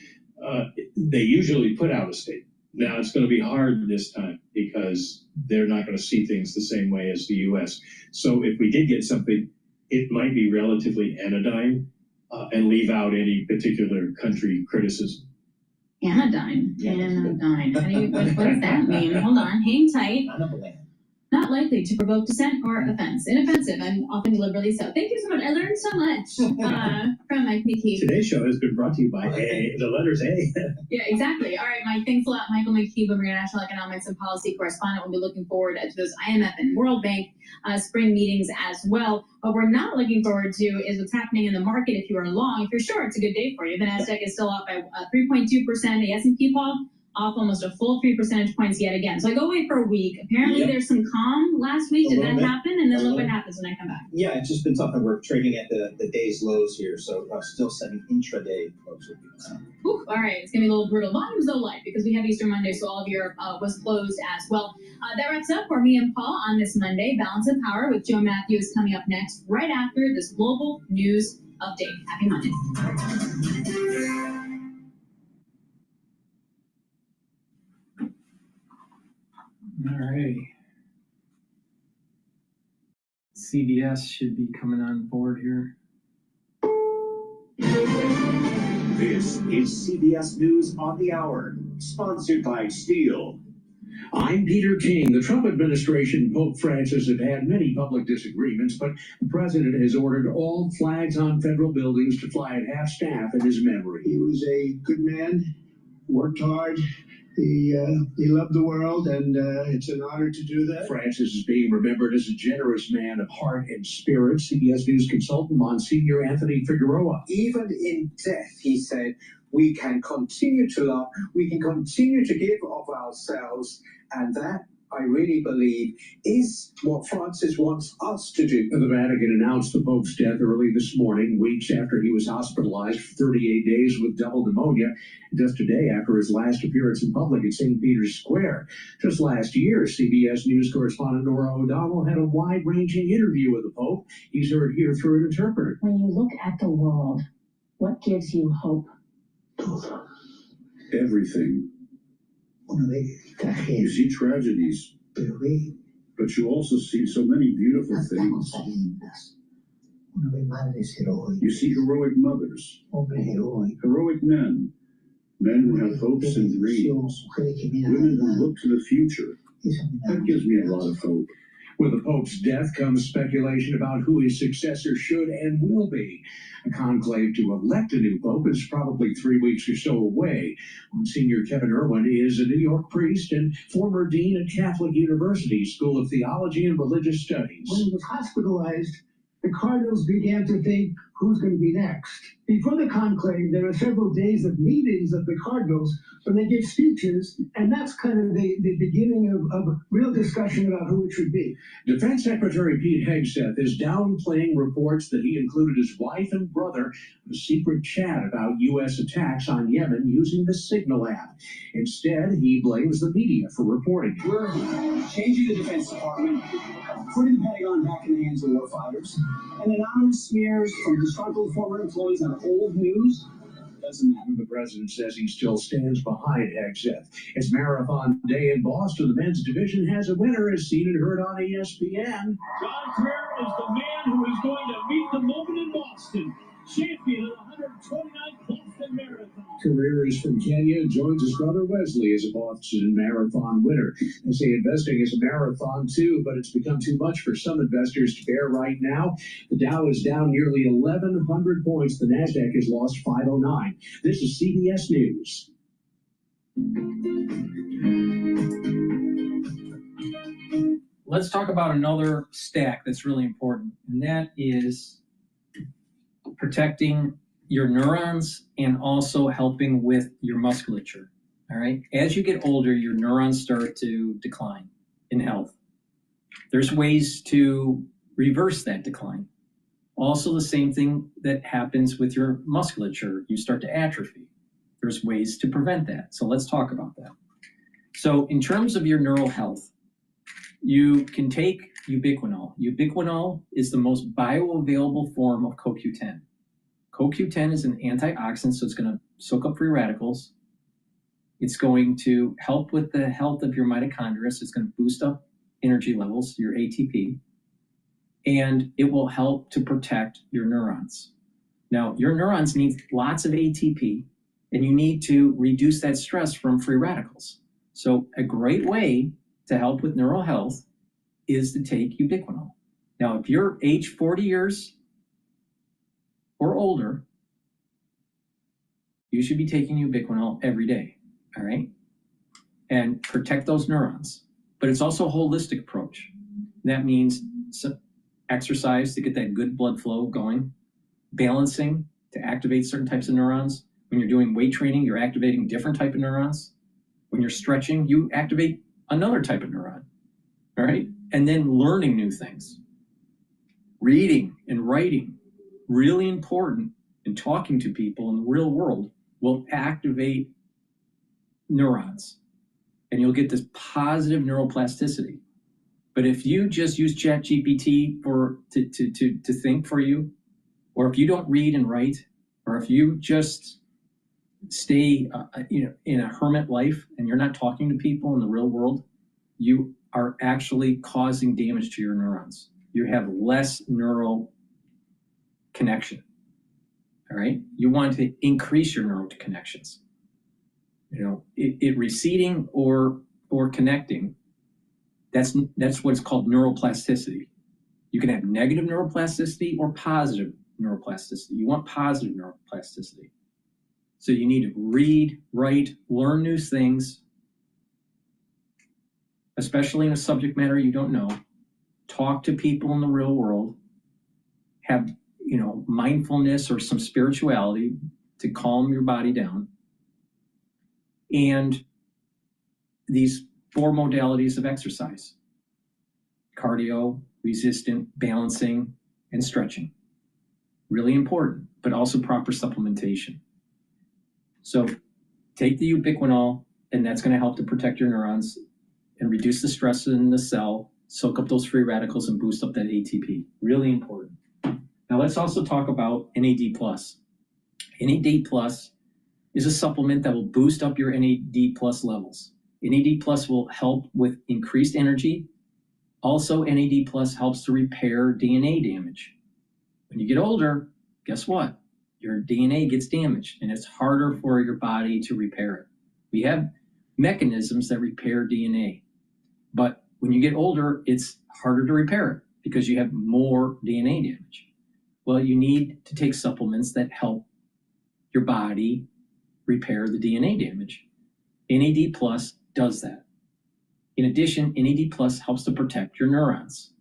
They usually put out a statement. Now it's going to be hard this time because they're not going to see things the same way as the U.S. So if we did get something, it might be relatively anodyne and leave out any particular country criticism. Anodyne. Anodyne. What does that mean? Hold on. Hang tight. Not likely to provoke dissent or offense. Inoffensive, and often deliberately so. Thank you so much. I learned so much from Mike McKee. Today's show has been brought to you by the letters A. Yeah, exactly. All right, Mike. Thanks a lot. Michael McKee, Bloomberg National Economics and Policy Correspondent. We'll be looking forward to those IMF and World Bank spring meetings as well. What we're not looking forward to is what's happening in the market. If you are long, if you're short, it's a good day for you. The Nasdaq is still up by 3.2%. The S&P Paul off almost a full 3 percentage points yet again. So I go away for a week. Apparently there's some calm last week. Did that happen? And then look what happens when I come back. Yeah, it's just been tough, and we're trading at the day's lows here, so still setting intraday lows. All right, it's going to be a little brutal. Volumes though light because we have Easter Monday, so all of Europe was closed as well. That wraps up for me and Paul on this Monday. Balance of Power with Joe Matthew is coming up next, right after this global news update. Happy Monday. All righty. CBS should be coming on board here. This is CBS News on the Hour, sponsored by Steel. I'm Peter King. The Trump administration and Pope Francis have had many public disagreements, but the president has ordered all flags on federal buildings to fly at half-staff in his memory. He was a good man, worked hard. He loved the world, and it's an honor to do that. Francis is being remembered as a generous man of heart and spirit. CBS News consultant Monsignor Anthony Figueroa. Even in death, he said, we can continue to love, we can continue to give of ourselves, and that, I really believe, is what Francis wants us to do. The Vatican announced the Pope's death early this morning, weeks after he was hospitalized for 38 days with double pneumonia, just today after his last appearance in public at St. Peter's Square. Just last year, CBS News correspondent Nora O'Donnell had a wide-ranging interview with the Pope. He's heard here through an interpreter. When you look at the world, what gives you hope? Everything. You see tragedies, but you also see so many beautiful things. You see heroic mothers, heroic men, men who have hopes and dreams, women who look to the future. That gives me a lot of hope. With the Pope's death comes speculation about who his successor should and will be. A conclave to elect a new pope is probably 3 weeks or so away. Monsignor Kevin Irwin is a New York priest and former dean at Catholic University School of Theology and Religious Studies. When he was hospitalized, the cardinals began to think, who's going to be next. Before the conclave, there are several days of meetings of the cardinals where they give speeches, and that's kind of the beginning of real discussion about who it should be. Defense Secretary Pete Hegseth is downplaying reports that he included his wife and brother in a secret chat about U.S. attacks on Yemen using the Signal app. Instead, he blames the media for reporting. We're changing the Defense Department, putting the Pentagon back in the hands of warfighters, and anonymous smears from disgruntled former employees on old news doesn't matter. The president says he still stands behind Hegseth. It's Marathon Day in Boston. The men's division has a winner, as seen and heard on ESPN. John Kerr is the man who is going to meet the moment in Boston. Champion of the 129th Boston Marathon. Career is from Kenya, joins his brother Wesley as a Boston Marathon winner. They say investing is a marathon too, but it's become too much for some investors to bear right now. The Dow is down nearly 1,100 points. The NASDAQ has lost 509. This is CBS News. Let's talk about another stack that's really important, and that is protecting your neurons and also helping with your musculature. All right. As you get older, your neurons start to decline in health. There's ways to reverse that decline. Also, the same thing that happens with your musculature, you start to atrophy. There's ways to prevent that. So let's talk about that. So in terms of your neural health, you can take ubiquinol. Ubiquinol is the most bioavailable form of CoQ10. CoQ10 is an antioxidant, so it's going to soak up free radicals. It's going to help with the health of your mitochondria. So it's going to boost up energy levels, your ATP, and it will help to protect your neurons. Now, your neurons need lots of ATP, and you need to reduce that stress from free radicals. So a great way to help with neural health is to take ubiquinol. Now, if you're age 40 years or older, you should be taking ubiquinol every day, all right? And protect those neurons. But it's also a holistic approach. That means exercise to get that good blood flow going, balancing to activate certain types of neurons. When you're doing weight training, you're activating different type of neurons. When you're stretching, you activate another type of neuron, all right? And then learning new things. Reading and writing, really important, and talking to people in the real world will activate neurons, and you'll get this positive neuroplasticity. But if you just use ChatGPT to think for you, or if you don't read and write, or if you just stay in a hermit life and you're not talking to people in the real world, you are actually causing damage to your neurons. You have less neural connection. All right, you want to increase your neural connections. You know, it receding or connecting. That's what's called neuroplasticity. You can have negative neuroplasticity or positive neuroplasticity. You want positive neuroplasticity. So you need to read, write, learn new things, especially in a subject matter you don't know. Talk to people in the real world. Have mindfulness or some spirituality to calm your body down. And these 4 modalities of exercise: cardio, resistant, balancing, and stretching. Really important, but also proper supplementation. So take the ubiquinol, and that's going to help to protect your neurons and reduce the stress in the cell, soak up those free radicals, and boost up that ATP. Really important. Now let's also talk about NAD+. NAD+ is a supplement that will boost up your NAD+ levels. NAD+ will help with increased energy. Also, NAD+ helps to repair DNA damage. When you get older, guess what? Your DNA gets damaged, and it's harder for your body to repair it. We have mechanisms that repair DNA, but when you get older, it's harder to repair it because you have more DNA damage. Well, you need to take supplements that help your body repair the DNA damage. NAD+ does that. In addition, NAD+ helps to protect your neurons.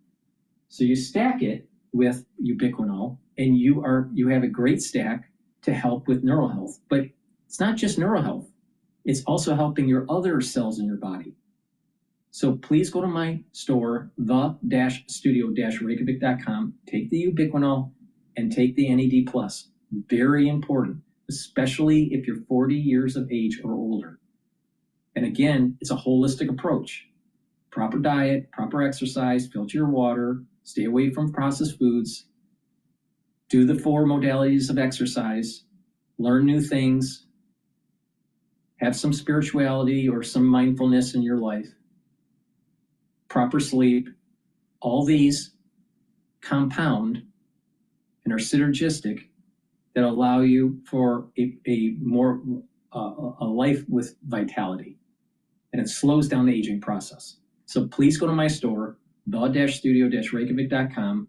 So you stack it with ubiquinol, and you have a great stack to help with neural health. But it's not just neural health. It's also helping your other cells in your body. So please go to my store, the-studio-reykjavik.com, take the ubiquinol and take the NAD+. Very important, especially if you're 40 years of age or older. And again, it's a holistic approach. Proper diet, proper exercise, filter your water, stay away from processed foods, do the 4 modalities of exercise, learn new things, have some spirituality or some mindfulness in your life, proper sleep. All these compound and are synergistic that allow you for a life with vitality, and it slows down the aging process. So please go to my store, the-studio-reykjavik.com,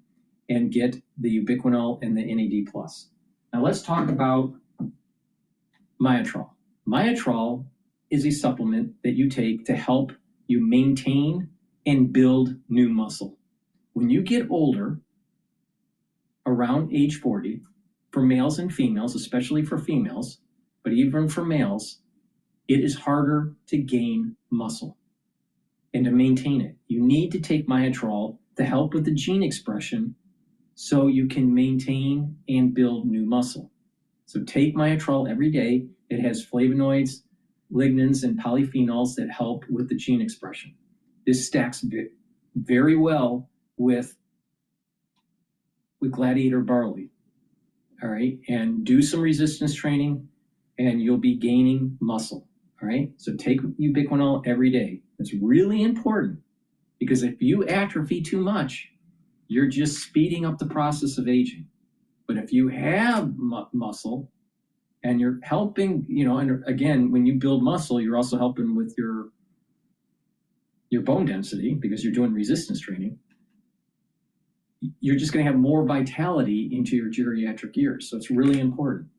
and get the ubiquinol and the NAD+. Now let's talk about Myotrol. Myotrol is a supplement that you take to help you maintain and build new muscle. When you get older, around age 40, for males and females, especially for females, but even for males, it is harder to gain muscle and to maintain it. You need to take Myotrol to help with the gene expression so you can maintain and build new muscle. So take Myotrol every day. It has flavonoids, lignans, and polyphenols that help with the gene expression. This stacks very well with gladiator barley. All right, and do some resistance training and you'll be gaining muscle. All right, so take ubiquinol every day. It's really important because if you atrophy too much, you're just speeding up the process of aging. But if you have muscle and you're helping, and again, when you build muscle, you're also helping with your bone density because you're doing resistance training. You're just going to have more vitality into your geriatric years. So it's really important.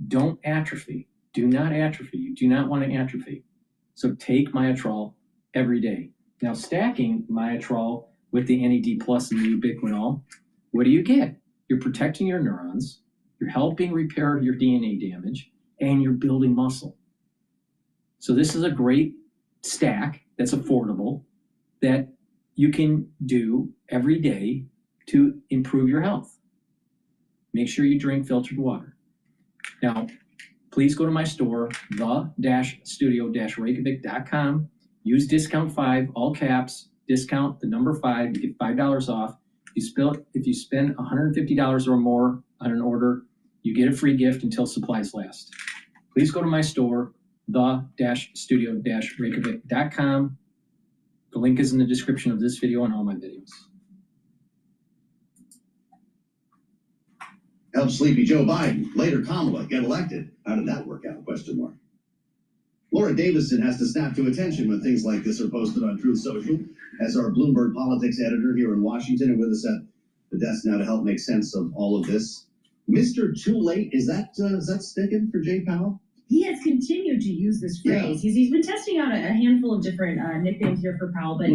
Don't atrophy. Do not atrophy. You do not want to atrophy. So take Myotrol every day. Now, stacking Myotrol with the NAD+ and the ubiquinol, what do you get? You're protecting your neurons, you're helping repair your DNA damage, and you're building muscle. So this is a great stack that's affordable that you can do every day to improve your health. Make sure you drink filtered water. Now, please go to my store, the-studio-reykjavik.com. Use discount 5, all caps, discount the number 5, you get $5 off. If you spend $150 or more on an order, you get a free gift until supplies last. Please go to my store, the-studio-reykjavik.com. The link is in the description of this video and all my videos. Help sleepy Joe Biden, later Kamala, get elected. How did that work out? ? Laura Davison has to snap to attention when things like this are posted on Truth Social. As our Bloomberg politics editor here in Washington and with us at the desk now to help make sense of all of this. Mr. Too Late, is that sticking for Jay Powell? He has continued to use this phrase. Yeah. He's been testing out a handful of different nicknames here for Powell, but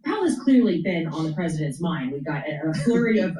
Powell has clearly been on the president's mind. We got a flurry of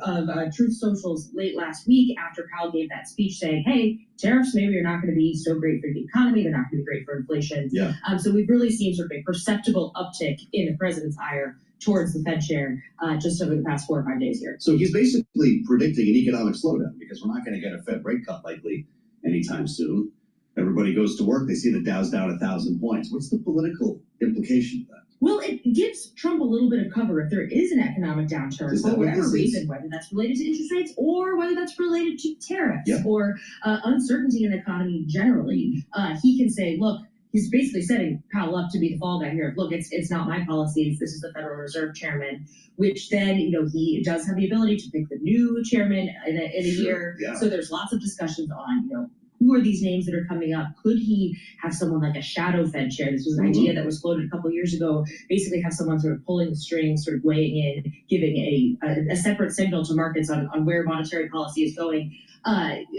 Truth Socials late last week after Powell gave that speech saying, hey, tariffs maybe are not going to be so great for the economy. They're not going to be great for inflation. Yeah. So we've really seen sort of a perceptible uptick in the president's ire towards the Fed chair just over the past 4 or 5 days here. So he's basically predicting an economic slowdown because we're not going to get a Fed rate cut likely anytime soon. Everybody goes to work, they see the Dow's down 1,000 points. What's the political implication of that? Well, it gives Trump a little bit of cover if there is an economic downturn for whatever reason, whether that's related to interest rates or whether that's related to tariffs or uncertainty in the economy generally. He can say, look, he's basically setting Powell up to be the fall guy here. Look, it's not my policies. This is the Federal Reserve chairman, which then, he does have the ability to pick the new chairman in a year. Yeah. So there's lots of discussions on, who are these names that are coming up? Could he have someone like a shadow Fed chair? This was an idea that was floated a couple of years ago. Basically have someone sort of pulling the strings, sort of weighing in, giving a separate signal to markets on where monetary policy is going.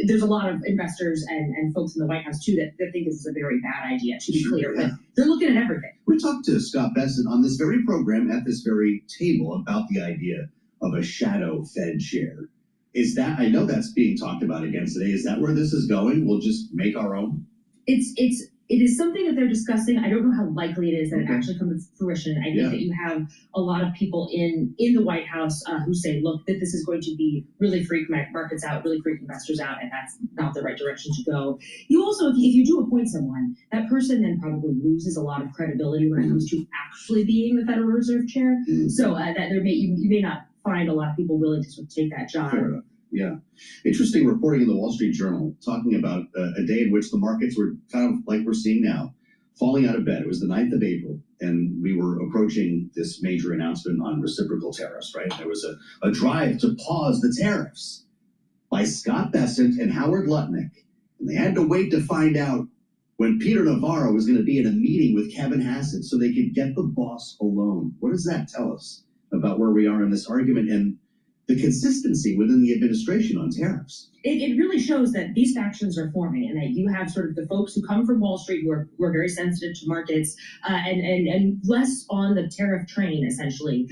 There's a lot of investors and folks in the White House, too, that think this is a very bad idea, to be clear. But they're looking at everything. We talked to Scott Besson on this very program at this very table about the idea of a shadow Fed chair. Is that, I know that's being talked about again today. Is that where this is going? We'll just make our own? It is something that they're discussing. I don't know how likely it is that it actually comes to fruition. I think that you have a lot of people in the White House who say, look, that this is going to be really freak markets out, really freak investors out, and that's not the right direction to go. You also, if you do appoint someone, that person then probably loses a lot of credibility when it comes to actually being the Federal Reserve Chair. So that you may not find a lot of people willing to sort of take that job. Fair enough. Yeah. Interesting reporting in the Wall Street Journal talking about a day in which the markets were kind of like we're seeing now, falling out of bed. It was the 9th of April, and we were approaching this major announcement on reciprocal tariffs, right? There was a drive to pause the tariffs by Scott Bessent and Howard Lutnick. And they had to wait to find out when Peter Navarro was going to be in a meeting with Kevin Hassett so they could get the boss alone. What does that tell us about where we are in this argument and the consistency within the administration on tariffs? It really shows that these factions are forming, and that you have sort of the folks who come from Wall Street who are very sensitive to markets and less on the tariff train, essentially,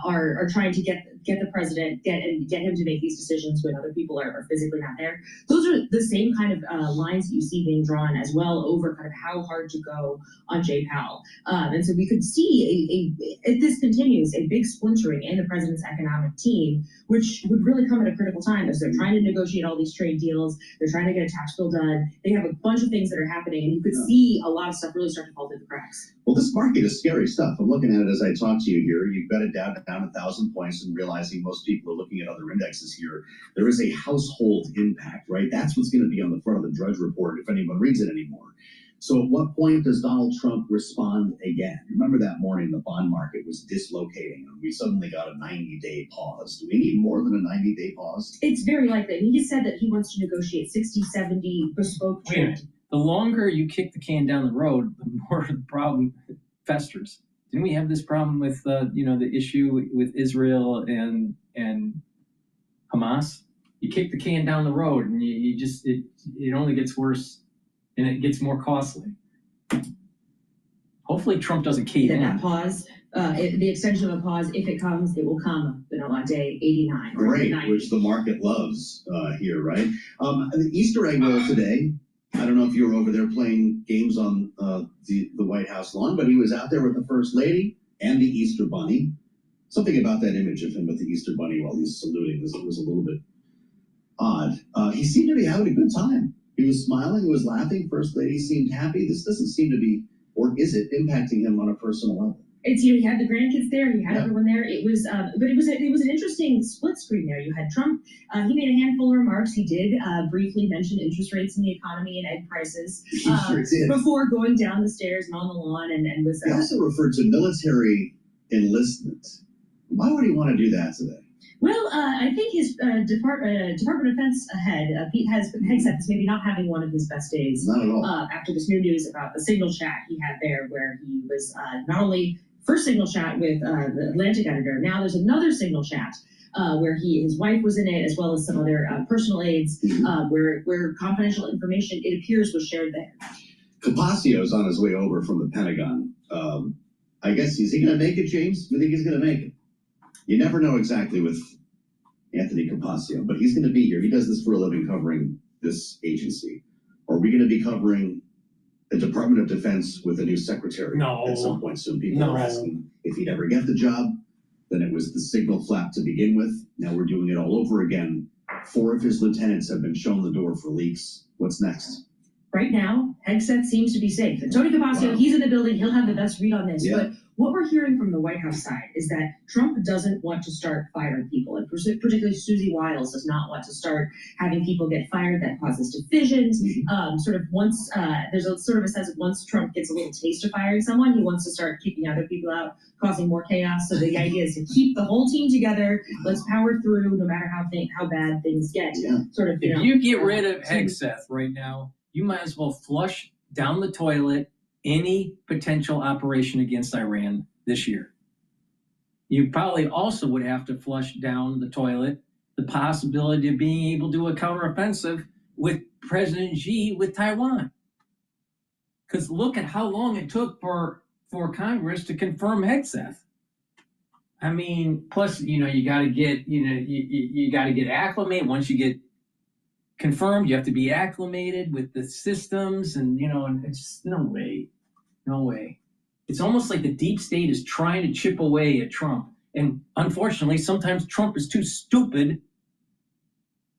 are trying to get the president, get him to make these decisions when other people are physically not there. Those are the same kind of lines that you see being drawn as well over kind of how hard to go on Jay Powell. And so we could see, if this continues, a big splintering in the president's economic team, which would really come at a critical time as they're trying to negotiate all these trade deals. They're trying to get a tax bill done. They have a bunch of things that are happening, and you could see a lot of stuff really start to fall through the cracks. Well, this market is scary stuff. I'm looking at it as I talk to you here. You've got it down 1,000 points, and realizing most people are looking at other indexes here. There is a household impact, right? That's what's going to be on the front of the Drudge Report if anyone reads it anymore. So at what point does Donald Trump respond again? Remember that morning the bond market was dislocating and we suddenly got a 90-day pause. Do we need more than a 90-day pause? It's very likely. I mean, he said that he wants to negotiate 60, 70 bespoke trade. The longer you kick the can down the road, the more the problem festers. Didn't we have this problem with the issue with Israel and Hamas? You kick the can down the road and it only gets worse. And it gets more costly. Hopefully Trump doesn't cave in. That pause, the extension of a pause, if it comes, it will come, on day 89. Great, which the market loves here, right? The Easter egg roll today. I don't know if you were over there playing games on the White House lawn, but he was out there with the First Lady and the Easter Bunny. Something about that image of him with the Easter Bunny while he's saluting was a little bit odd. He seemed to be having a good time. He was smiling, he was laughing. First Lady seemed happy. This doesn't seem to be, or is it impacting him on a personal level? It's he had the grandkids there, he had everyone there. It was, but it was an interesting split screen there. You had Trump. He made a handful of remarks. He did briefly mention interest rates in the economy and egg prices before going down the stairs and on the lawn, and was. He also referred to military enlistment. Why would he want to do that today? Well, I think his Department of Defense head, Pete Hegseth, is maybe not having one of his best days. Not at all. After this new news about the signal chat he had there, where he was not only first signal chat with the Atlantic editor, now there's another signal chat where his wife was in it, as well as some other personal aides, where confidential information, it appears, was shared there. Capaccio's on his way over from the Pentagon. I guess, is he going to make it, James? Do you think he's going to make it? You never know exactly with Anthony Capaccio, but he's going to be here. He does this for a living, covering this agency. Are we going to be covering the Department of Defense with a new secretary at some point soon? People are asking if he'd ever get the job. Then it was the signal flap to begin with. Now we're doing it all over again. 4 of his lieutenants have been shown the door for leaks. What's next? Right now, Hegseth seems to be safe. And Tony Capaccio, he's in the building. He'll have the best read on this. But what we're hearing from the White House side is that Trump doesn't want to start firing people. And particularly Susie Wiles does not want to start having people get fired. That causes divisions. There's a sort of a sense of once Trump gets a little taste of firing someone, he wants to start kicking other people out, causing more chaos. So the idea is to keep the whole team together. Let's power through no matter how bad things get. If you get rid of Hegseth right now, you might as well flush down the toilet any potential operation against Iran this year. You probably also would have to flush down the toilet the possibility of being able to do a counteroffensive with President Xi with Taiwan. Because look at how long it took for Congress to confirm Hegseth. I mean, plus, you got to get, you got to get acclimated. Once you get confirmed, you have to be acclimated with the systems, and and it's just no way. It's almost like the deep state is trying to chip away at Trump, and unfortunately, sometimes Trump is too stupid,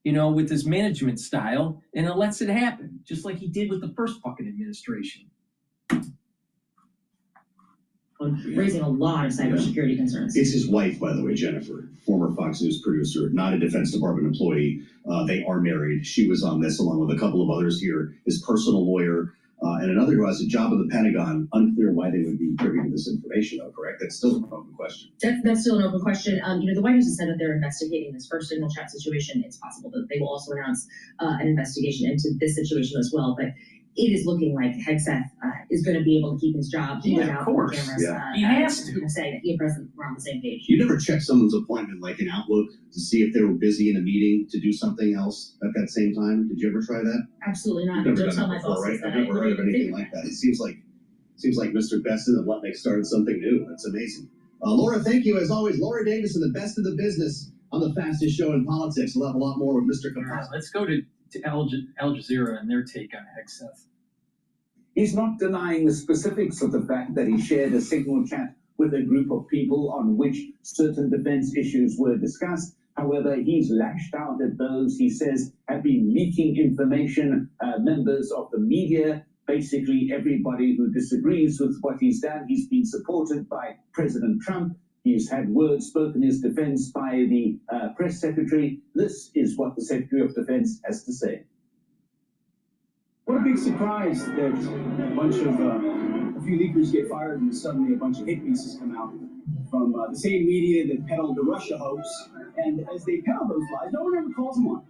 with his management style, and it lets it happen, just like he did with the first fucking administration. Raising a lot of cybersecurity concerns. It's his wife, by the way, Jennifer, former Fox News producer, not a Defense Department employee. They are married. She was on this along with a couple of others here, his personal lawyer, and another who has a job at the Pentagon. Unclear why they would be privy to this information, though, correct? That's still an open question. That's still an open question. The White House has said that they're investigating this first signal chat situation. It's possible that they will also announce an investigation into this situation as well. But it is looking like Hegseth is going to be able to keep his job. Of course. Cameras, He has to. Say that he and President were on the same page. You never check someone's appointment, like in Outlook, to see if they were busy in a meeting to do something else at that same time? Did you ever try that? Absolutely not. You've Don't never tell done my that before, bosses right? I've that. never heard of anything like that. It seems like Mr. Besson and Lutnick started something new. That's amazing. Laura, thank you as always. Laura Davison, the best of the business on the fastest show in politics. We'll have a lot more with Mr. Kapaz. Let's go to Al Jazeera and their take on Hegseth. He's not denying the specifics of the fact that he shared a signal chat with a group of people on which certain defense issues were discussed. However, he's lashed out at those he says have been leaking information, members of the media, basically everybody who disagrees with what he's done. He's been supported by President Trump. He's had words spoken in his defense by the press secretary. This is what the Secretary of Defense has to say. What a big surprise that a few leakers get fired and suddenly a bunch of hit pieces come out from the same media that peddled the Russia hoax. And as they peddle those lies, no one ever calls them on it.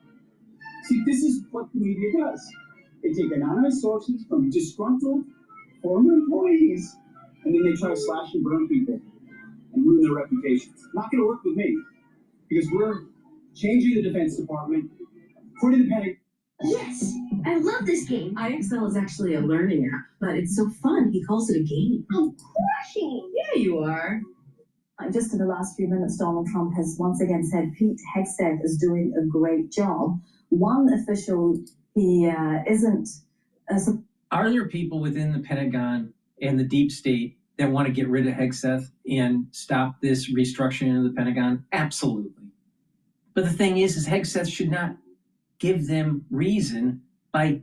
See, this is what the media does. They take anonymous sources from disgruntled former employees, and then they try to slash and burn people and ruin their reputations. Not going to work with me, because we're changing the Defense Department, putting the Pentagon. Yes, I love this game. IXL is actually a learning app, but it's so fun. He calls it a game. I'm crushing. Yeah, you are. Just in the last few minutes, Donald Trump has once again said Pete Hegseth is doing a great job. One official, he isn't. Are there people within the Pentagon and the deep state that want to get rid of Hegseth and stop this restructuring of the Pentagon? Absolutely. But the thing is Hegseth should not give them reason by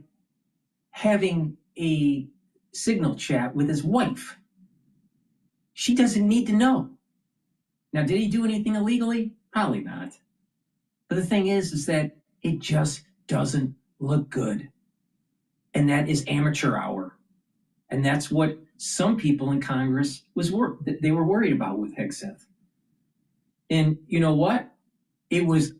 having a signal chat with his wife. She doesn't need to know. Now, did he do anything illegally? Probably not. But the thing is that it just doesn't look good. And that is amateur hour. And that's what some people in Congress they were worried about with Hegseth. And you know what? It was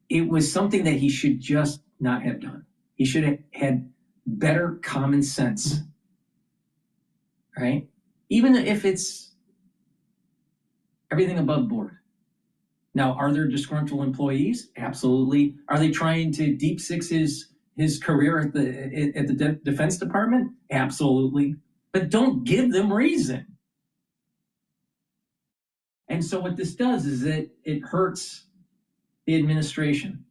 it was something that he should just not have done. He should have had better common sense, right? Even if it's everything above board. Now, are there disgruntled employees? Absolutely. Are they trying to deep six his career at the Defense Department? Absolutely. But don't give them reason. And so what this does is it hurts the administration.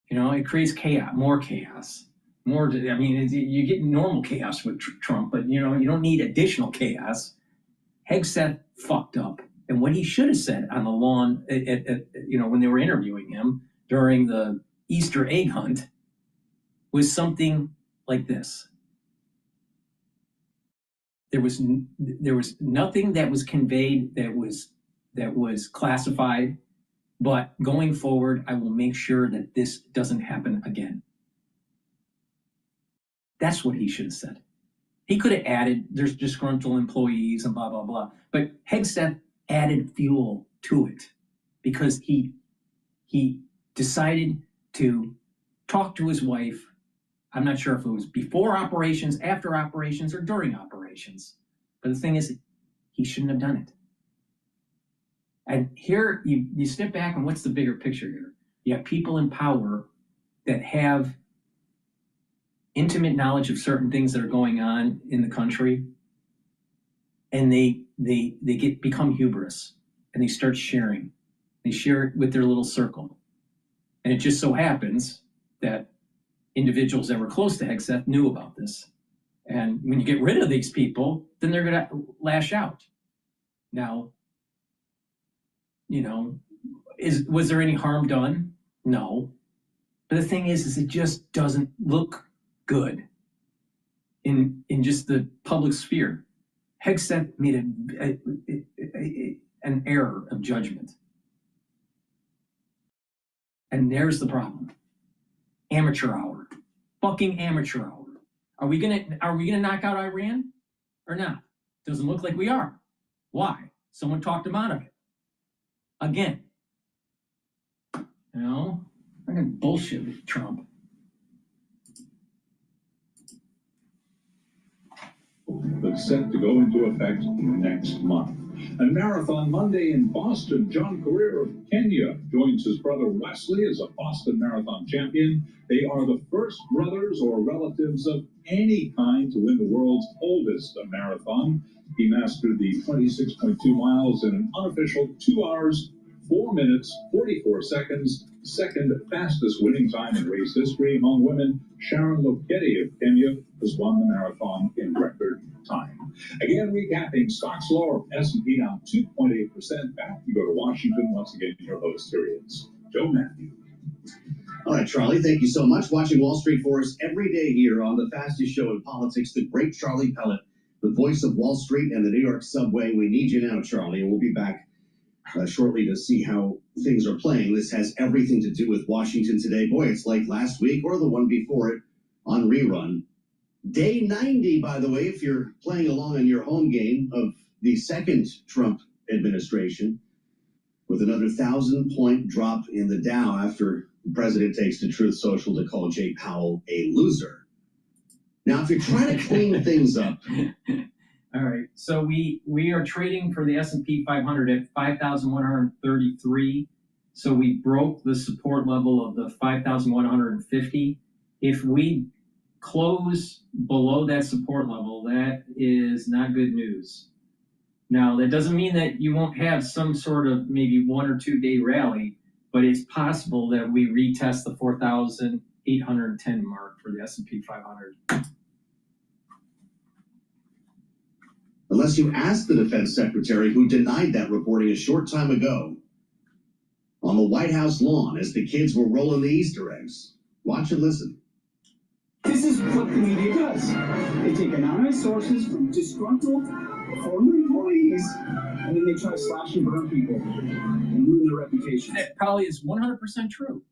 It creates chaos, more chaos. You get normal chaos with Trump, but you don't need additional chaos. Hegseth fucked up. And what he should have said on the lawn when they were interviewing him during the Easter egg hunt was something like this. There was nothing that was conveyed that was classified, but going forward, I will make sure that this doesn't happen again. That's what he should have said. He could have added, there's disgruntled employees and blah, blah, blah. But Hegseth added fuel to it because he decided to talk to his wife. I'm not sure if it was before operations, after operations, or during operations. But the thing is, he shouldn't have done it. And here, you step back, and what's the bigger picture here? You have people in power that have intimate knowledge of certain things that are going on in the country, and they become hubris, and they start sharing. They share it with their little circle. And it just so happens that individuals that were close to Hegseth knew about this. And when you get rid of these people, then they're going to lash out. Now, you know, was there any harm done? No. But the thing is it just doesn't look good in just the public sphere. Hegseth made an error of judgment. And there's the problem. Amateur hour. Fucking amateur hour. Are we gonna knock out Iran or not? Doesn't look like we are. Why? Someone talked him out of it. Again. You know? I'm gonna bullshit with Trump. That's set to go into effect next month. And Marathon Monday in Boston, John Career of Kenya joins his brother Wesley as a Boston Marathon champion. They are the first brothers or relatives of any kind to win the world's oldest marathon. He mastered the 26.2 miles in an unofficial 2 hours, 4 minutes, 44 seconds, second fastest winning time in race history among women. Sharon Lokedi of Kenya has won the marathon in record time. Again, recapping stocks lower, S&P down 2.8%. Back you go to Washington. Once again, your host here is Joe Matthew. All right, Charlie, thank you so much. Watching Wall Street for us every day here on the fastest show in politics, the great Charlie Pellet, the voice of Wall Street and the New York subway. We need you now, Charlie, and we'll be back shortly to see how things are playing. This has everything to do with Washington today. Boy, it's like last week or the one before it on rerun. Day 90, by the way, if you're playing along in your home game of the second Trump administration, with another 1,000-point drop in the Dow after the president takes to Truth Social to call Jay Powell a loser. Now, if you're trying to clean things up. All right, so we are trading for the S&P 500 at 5,133. So we broke the support level of the 5,150. If we close below that support level, that is not good news. Now, that doesn't mean that you won't have some sort of maybe 1 or 2 day rally, but it's possible that we retest the 4,810 mark for the S&P 500. Unless you ask the defense secretary, who denied that reporting a short time ago on the White House lawn as the kids were rolling the Easter eggs. Watch and listen. This is what the media does. They take anonymous sources from disgruntled former employees, and then they try to slash and burn people and ruin their reputation. That probably is 100% true.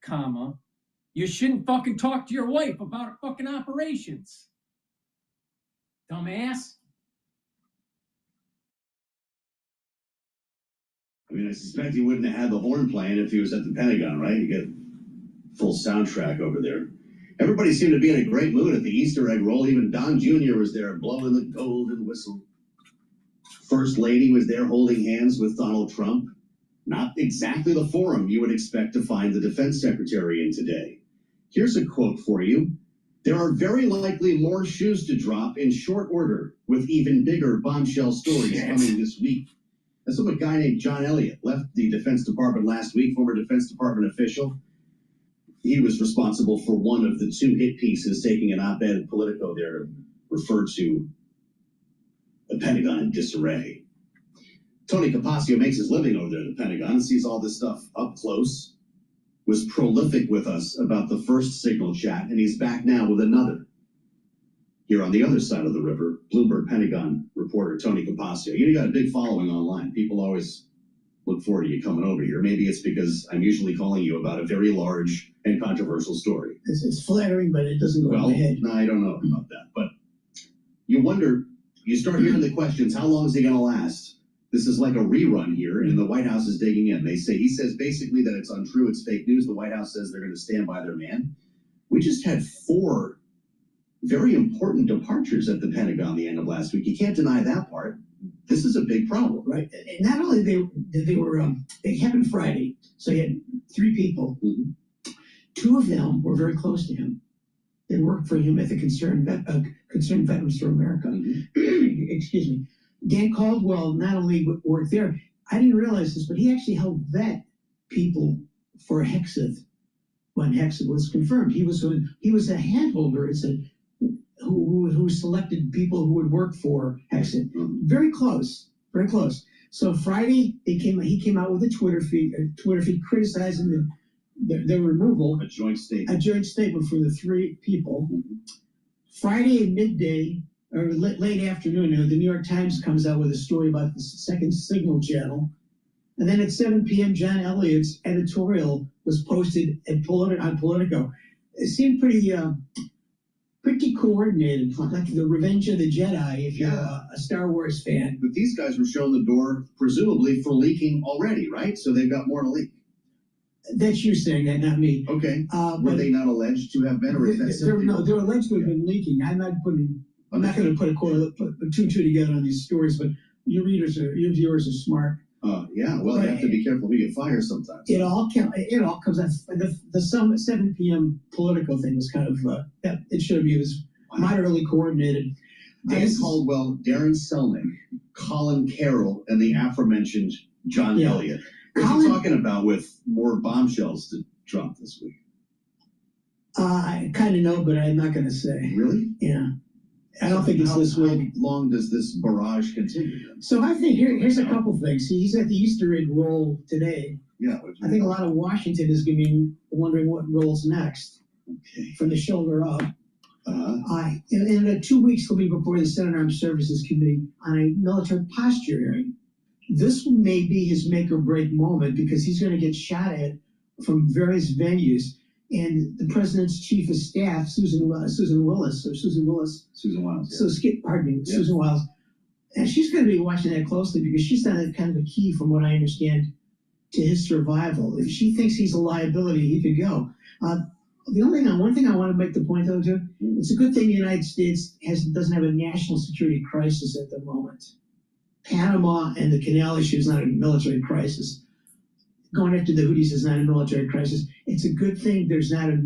Comma. You shouldn't fucking talk to your wife about fucking operations. Dumbass. I mean, I suspect he wouldn't have had the horn playing if he was at the Pentagon, right? You get full soundtrack over there. Everybody seemed to be in a great mood at the Easter egg roll. Even Don Jr. was there blowing the golden whistle. First Lady was there holding hands with Donald Trump. Not exactly the forum you would expect to find the defense secretary in today. Here's a quote for you. There are very likely more shoes to drop in short order, with even bigger bombshell stories coming this week. That's what a guy named John Elliott left the Defense Department last week, former Defense Department official. He was responsible for one of the 2 hit pieces, taking an op-ed in Politico there to refer to the Pentagon in disarray. Tony Capaccio makes his living over there at the Pentagon and sees all this stuff up close. Was prolific with us about the first signal chat, and he's back now with another. Here on the other side of the river, Bloomberg Pentagon reporter Tony Capaccio. You got a big following online. People always look forward to you coming over here. Maybe it's because I'm usually calling you about a very large and controversial story. It's flattering, but it doesn't go in my head. No, I don't know about that. But you wonder, you start hearing the questions, how long is it going to last? This is like a rerun here, and the White House is digging in. He says basically that it's untrue, it's fake news. The White House says they're going to stand by their man. We just had 4 very important departures at the Pentagon the end of last week. You can't deny that part. This is a big problem. Right. And not only they happened Friday, so he had 3 people. Mm-hmm. 2 of them were very close to him. that worked for him at the Concerned Veterans for America. Excuse me. Dan Caldwell not only worked there, I didn't realize this, but he actually helped vet people for Hexeth when Hexeth was confirmed. He was a handholder. It's a who selected people who would work for Hexeth. Very close, very close. So Friday he came out with a Twitter feed criticizing the removal. A joint statement for the three people. Friday at midday or late afternoon, the New York Times comes out with a story about the second signal channel. And then at 7 p.m., John Elliott's editorial was posted on Politico. It seemed pretty coordinated, like the Revenge of the Jedi, if you're a Star Wars fan. But these guys were shown the door, presumably for leaking already, right? So they've got more to leak. That's you saying that, not me. Okay. Were they not alleged to have been, or is that simply... No, they're alleged to have been leaking. I'm not going to put two together on these stories, but your viewers are smart. Well, you have to be careful who you fire sometimes. It all comes out. The 7 p.m. Political thing was kind of it showed me it was moderately coordinated. Dan Caldwell, Darren Selnick, Colin Carroll, and the aforementioned John Elliott. What's he talking about with more bombshells to drop this week? I kind of know, but I'm not going to say. Really? Yeah. I don't think it's this week. How long does this barrage continue? So I think here's a couple things. He's at the Easter egg roll today. Yeah. I think a lot of Washington is going to be wondering what rolls next. Okay. From the shoulder up. In 2 weeks, he'll be before the Senate Armed Services Committee on a military posture hearing. This may be his make or break moment because he's going to get shot at from various venues. And the president's chief of staff, Susan Wiles. Susan Wiles. Yeah. Susan Wiles. And she's going to be watching that closely because she's done kind of a key, from what I understand, to his survival. If she thinks he's a liability, he could go. One thing I want to make the point, though, too, it's a good thing the United States doesn't have a national security crisis at the moment. Panama and the canal issue is not a military crisis. Going after the Houthis is not a military crisis. It's a good thing there's not a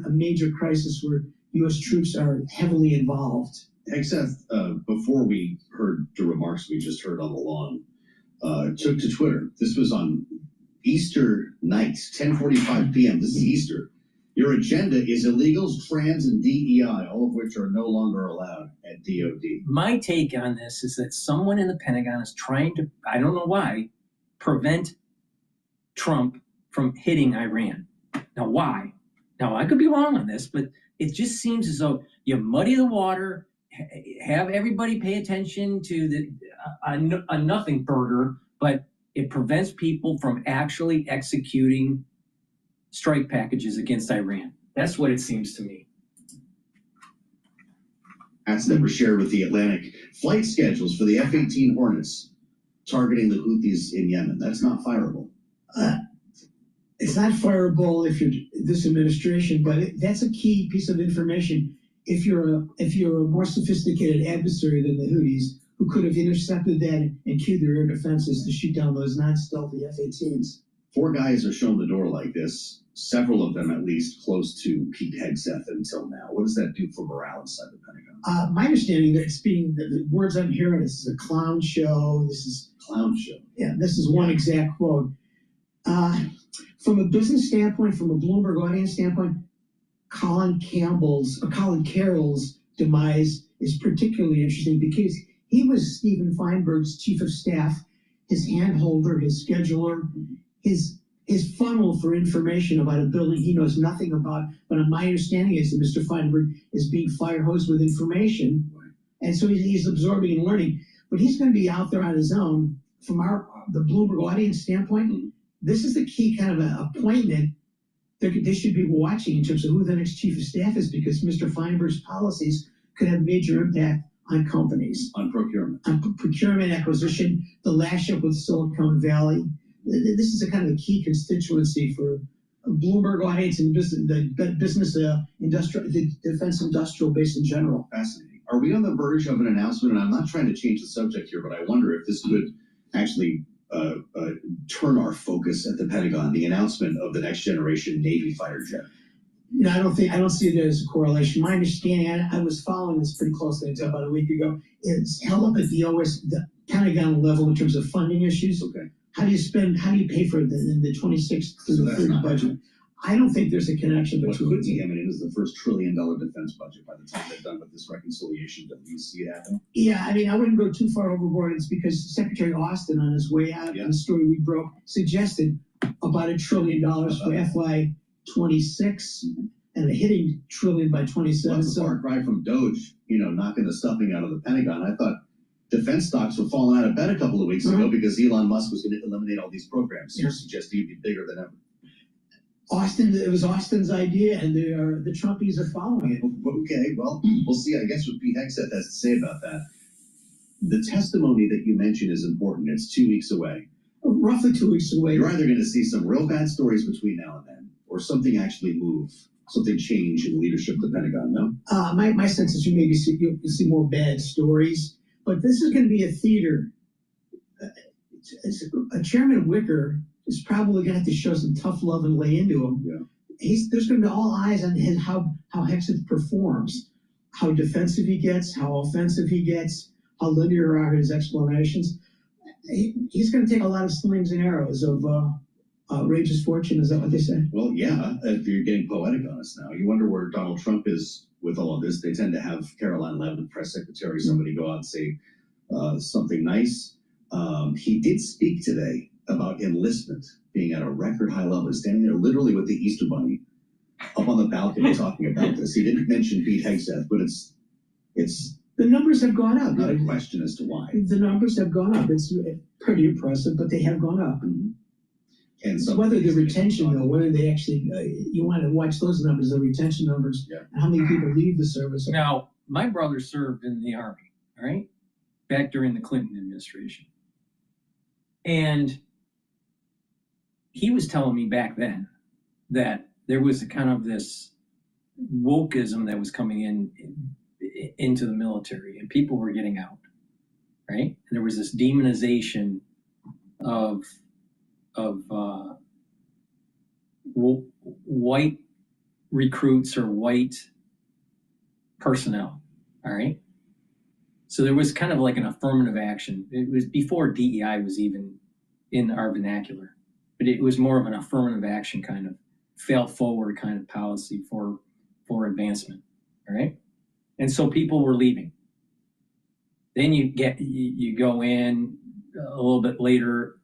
major crisis where U.S. troops are heavily involved. Except before we heard the remarks we just heard on the lawn, took to Twitter. This was on Easter night, 10:45 p.m. This is Easter. Your agenda is illegals, trans, and DEI, all of which are no longer allowed at DOD. My take on this is that someone in the Pentagon is trying to, I don't know why, prevent Trump from hitting Iran. Now, why? Now, I could be wrong on this, but it just seems as though you muddy the water, have everybody pay attention to a nothing burger, but it prevents people from actually executing strike packages against Iran. That's what it seems to me. That's that were shared with the Atlantic. Flight schedules for the F-18 Hornets targeting the Houthis in Yemen. That's not fireable. It's not fireable if you're this administration, but that's a key piece of information. If you're a more sophisticated adversary than the Houthis, who could have intercepted that and cued their air defenses to shoot down those non-stealthy F-18s. 4 guys are shown the door like this. Several of them, at least, close to Pete Hegseth until now. What does that do for morale inside the Pentagon? My understanding that the words I'm hearing, this is a clown show. Clown show. Yeah, this is one exact quote. From a business standpoint, from a Bloomberg audience standpoint, Colin Carroll's demise is particularly interesting because he was Stephen Feinberg's chief of staff, his handholder, his scheduler, his funnel for information about a building he knows nothing about. But my understanding is that Mr. Feinberg is being fire-hosed with information, and so he's absorbing and learning. But he's going to be out there on his own. From the Bloomberg audience standpoint, this is the key kind of appointment they should be watching in terms of who the next chief of staff is, because Mr. Feinberg's policies could have major impact on companies. On procurement. On procurement, acquisition, the lash up with Silicon Valley. This is a kind of a key constituency for a Bloomberg audience and the defense industrial base in general. Fascinating. Are we on the verge of an announcement? And I'm not trying to change the subject here, but I wonder if this could actually turn our focus at the Pentagon, the announcement of the next generation Navy fighter jet. No, I don't see there as a correlation. My understanding, I was following this pretty closely until about a week ago. It's held up at the Pentagon level in terms of funding issues. Okay. How do you pay for the 26th to the 30 budget? I don't think there's a connection What between. could be imminent is the first $1 trillion defense budget by the time they're done with this reconciliation. Do you see it happening? Yeah, I mean, I wouldn't go too far overboard. It's because Secretary Austin, on his way out, in the story we broke, suggested about $1 trillion for FY26 and a hitting trillion by 27. Well, that's a far cry from Doge, knocking the stuffing out of the Pentagon. I thought defense stocks were falling out of bed a couple of weeks ago because Elon Musk was going to eliminate all these programs. You're suggesting it'd be bigger than ever. It was Austin's idea, and the Trumpies are following it. Okay, well, we'll see. I guess what Pete Hegseth has to say about that. The testimony that you mentioned is important. It's 2 weeks away. Roughly 2 weeks away. You're either going to see some real bad stories between now and then, or something actually move, something change in the leadership of the Pentagon, no? My sense is you'll see more bad stories, but this is going to be a theater. Chairman Wicker is probably going to have to show some tough love and lay into him. Yeah. There's going to be all eyes on how Hegseth performs, how defensive he gets, how offensive he gets, how linear are his explanations. He's going to take a lot of slings and arrows of outrageous fortune. Is that what they say? Well, yeah, if you're getting poetic on us now. You wonder where Donald Trump is with all of this. They tend to have Caroline Leavitt, press secretary, somebody go out and say something nice. He did speak today about enlistment being at a record high level, standing there literally with the Easter Bunny up on the balcony talking about this. He didn't mention Pete Hegseth, but it's the numbers have gone up. Not a question as to why. The numbers have gone up. It's pretty impressive, but they have gone up. Mm-hmm. And so whether the retention, though, whether they actually, you want to watch those numbers, the retention numbers, and how many people leave the service. Now, my brother served in the Army, all right, back during the Clinton administration. And he was telling me back then that there was a kind of this wokeism that was coming into the military, and people were getting out, right? And there was this demonization of white recruits or white personnel, all right? So there was kind of like an affirmative action. It was before DEI was even in our vernacular, but it was more of an affirmative action kind of fail forward kind of policy for advancement, all right? And so people were leaving. Then you go in a little bit later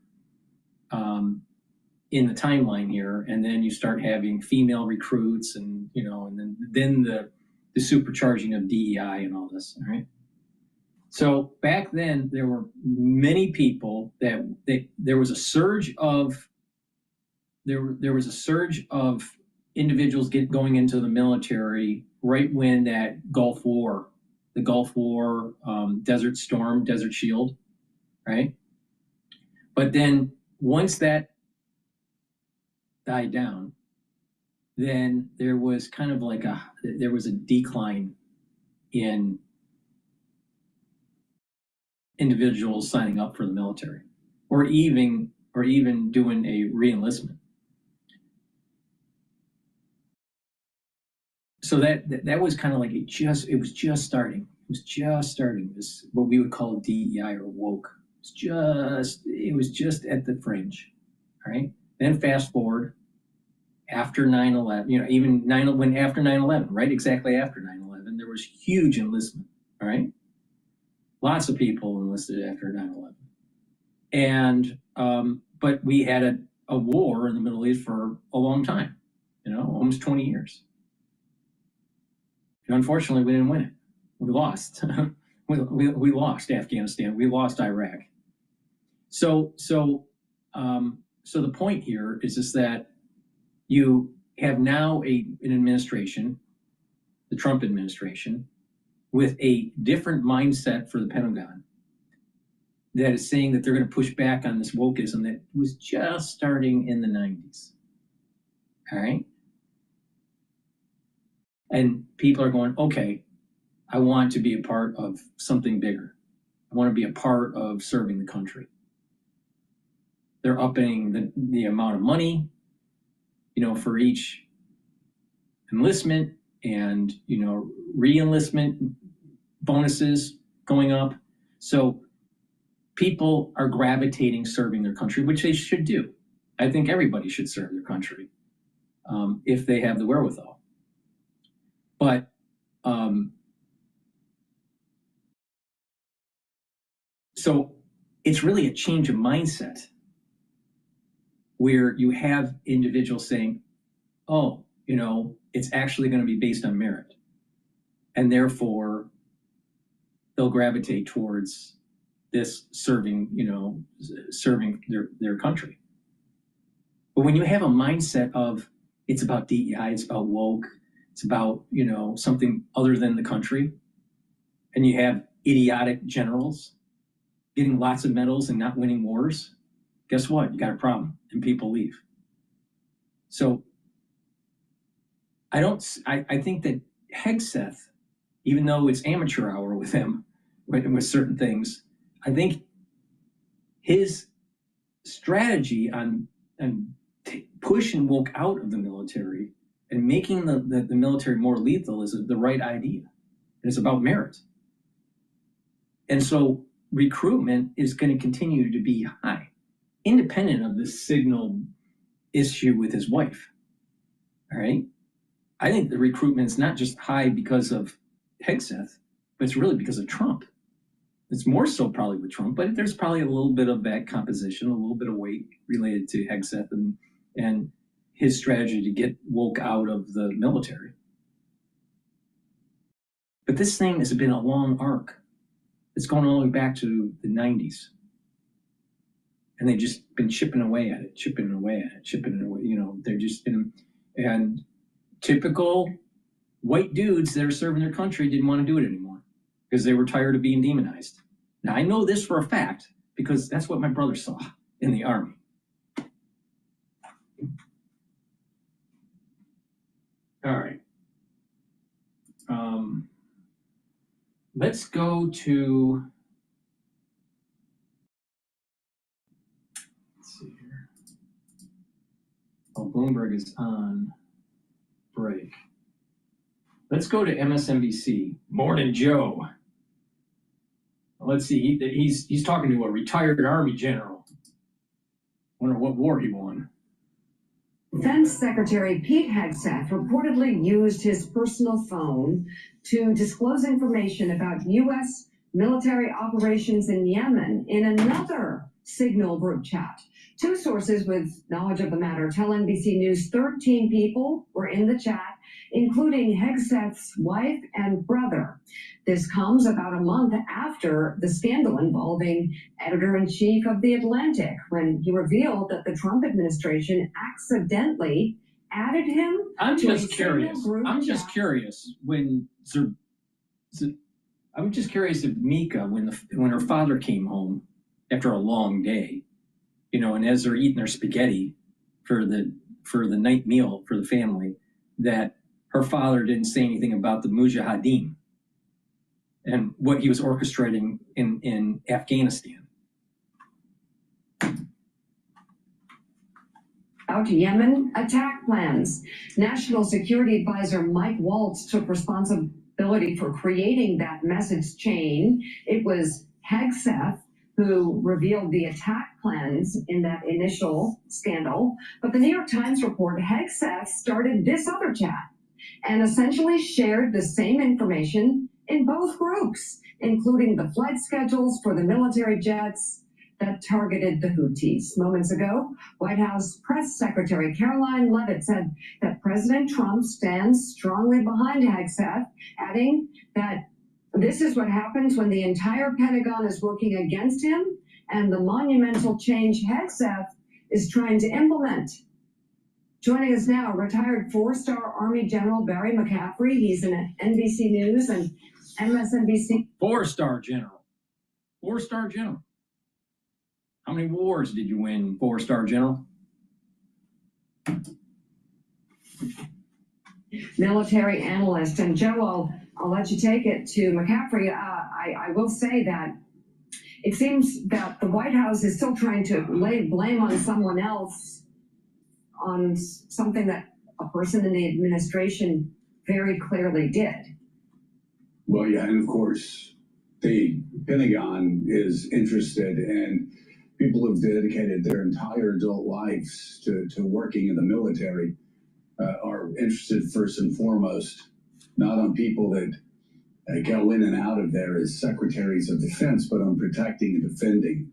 in the timeline here, and then you start having female recruits, and and then the supercharging of DEI and all this, all right? So back then there were many people that there was a surge of individuals going into the military right when the Gulf War, Desert Storm, Desert Shield, right? But then once that died down, then there was kind of like there was a decline in individuals signing up for the military, or even doing a re-enlistment. So that was kind of like it was just starting. It was just starting this, what we would call DEI or woke. It was just at the fringe, all right? Then fast forward after 9/11, after 9/11, right? Exactly after 9/11, there was huge enlistment, all right? Lots of people enlisted after 9/11. And, but we had a war in the Middle East for a long time, almost 20 years. And unfortunately, we didn't win it. We lost. we lost Afghanistan. We lost Iraq. So the point here is just that you have now an administration, the Trump administration, with a different mindset for the Pentagon that is saying that they're going to push back on this wokeism that was just starting in the 90s. All right? And people are going, okay, I want to be a part of something bigger. I want to be a part of serving the country. They're upping the amount of money, for each enlistment and, re-enlistment bonuses going up. So people are gravitating serving their country, which they should do. I think everybody should serve their country if they have the wherewithal. But so it's really a change of mindset where you have individuals saying, oh, it's actually going to be based on merit. And therefore, they'll gravitate towards this serving their country. But when you have a mindset of it's about DEI, it's about woke, it's about, something other than the country, and you have idiotic generals getting lots of medals and not winning wars, guess what? You got a problem, and people leave. So I think that Hegseth, even though it's amateur hour with him, with certain things, I think his strategy on pushing woke out of the military and making the military more lethal is the right idea. It's about merit. And so recruitment is going to continue to be high, independent of this signal issue with his wife. All right? I think the recruitment is not just high because of Hegseth, but it's really because of Trump. It's more so probably with Trump, but there's probably a little bit of that composition, a little bit of weight related to Hegseth and his strategy to get woke out of the military. But this thing has been a long arc. It's going all the way back to the 90s. And they've just been chipping away at it. They're just been, and typical white dudes that are serving their country didn't want to do it anymore because they were tired of being demonized. Now, I know this for a fact because that's what my brother saw in the Army. All right. Let's go to, let's see here. Oh, Bloomberg is on break. Let's go to MSNBC. Morning, Joe. Let's see. He's talking to a retired Army general. Wonder what war he won. Defense Secretary Pete Hegseth reportedly used his personal phone to disclose information about U.S. military operations in Yemen in another Signal group chat. Two sources with knowledge of the matter tell NBC News 13 people were in the chat, including Hegseth's wife and brother. This comes about a month after the scandal involving editor-in-chief of The Atlantic, when he revealed that the Trump administration accidentally added him I'm to just a curious. Signal group I'm chat. just curious I'm just curious if Mika, when her father came home after a long day, and as they're eating their spaghetti for the night meal for the family, that her father didn't say anything about the Mujahideen and what he was orchestrating in Afghanistan. Out Yemen attack plans. National Security Advisor Mike Waltz took responsibility for creating that message chain. It was Hegseth who revealed the attack plans in that initial scandal. But the New York Times report, Hegseth started this other chat and essentially shared the same information in both groups, including the flight schedules for the military jets that targeted the Houthis. Moments ago, White House Press Secretary Caroline Leavitt said that President Trump stands strongly behind Hegseth, adding that this is what happens when the entire Pentagon is working against him and the monumental change Hegseth is trying to implement. Joining us now, retired four-star Army General Barry McCaffrey. He's in NBC News and MSNBC. Four-star general. Four-star general. How many wars did you win, four-star general? Military analyst. And Joe, I'll let you take it to McCaffrey. I will say that it seems that the White House is still trying to lay blame on someone else on something that a person in the administration very clearly did. Well, yeah, and of course, the Pentagon is interested, and people who've dedicated their entire adult lives to working in the military are interested first and foremost, not on people that go in and out of there as secretaries of defense, but on protecting and defending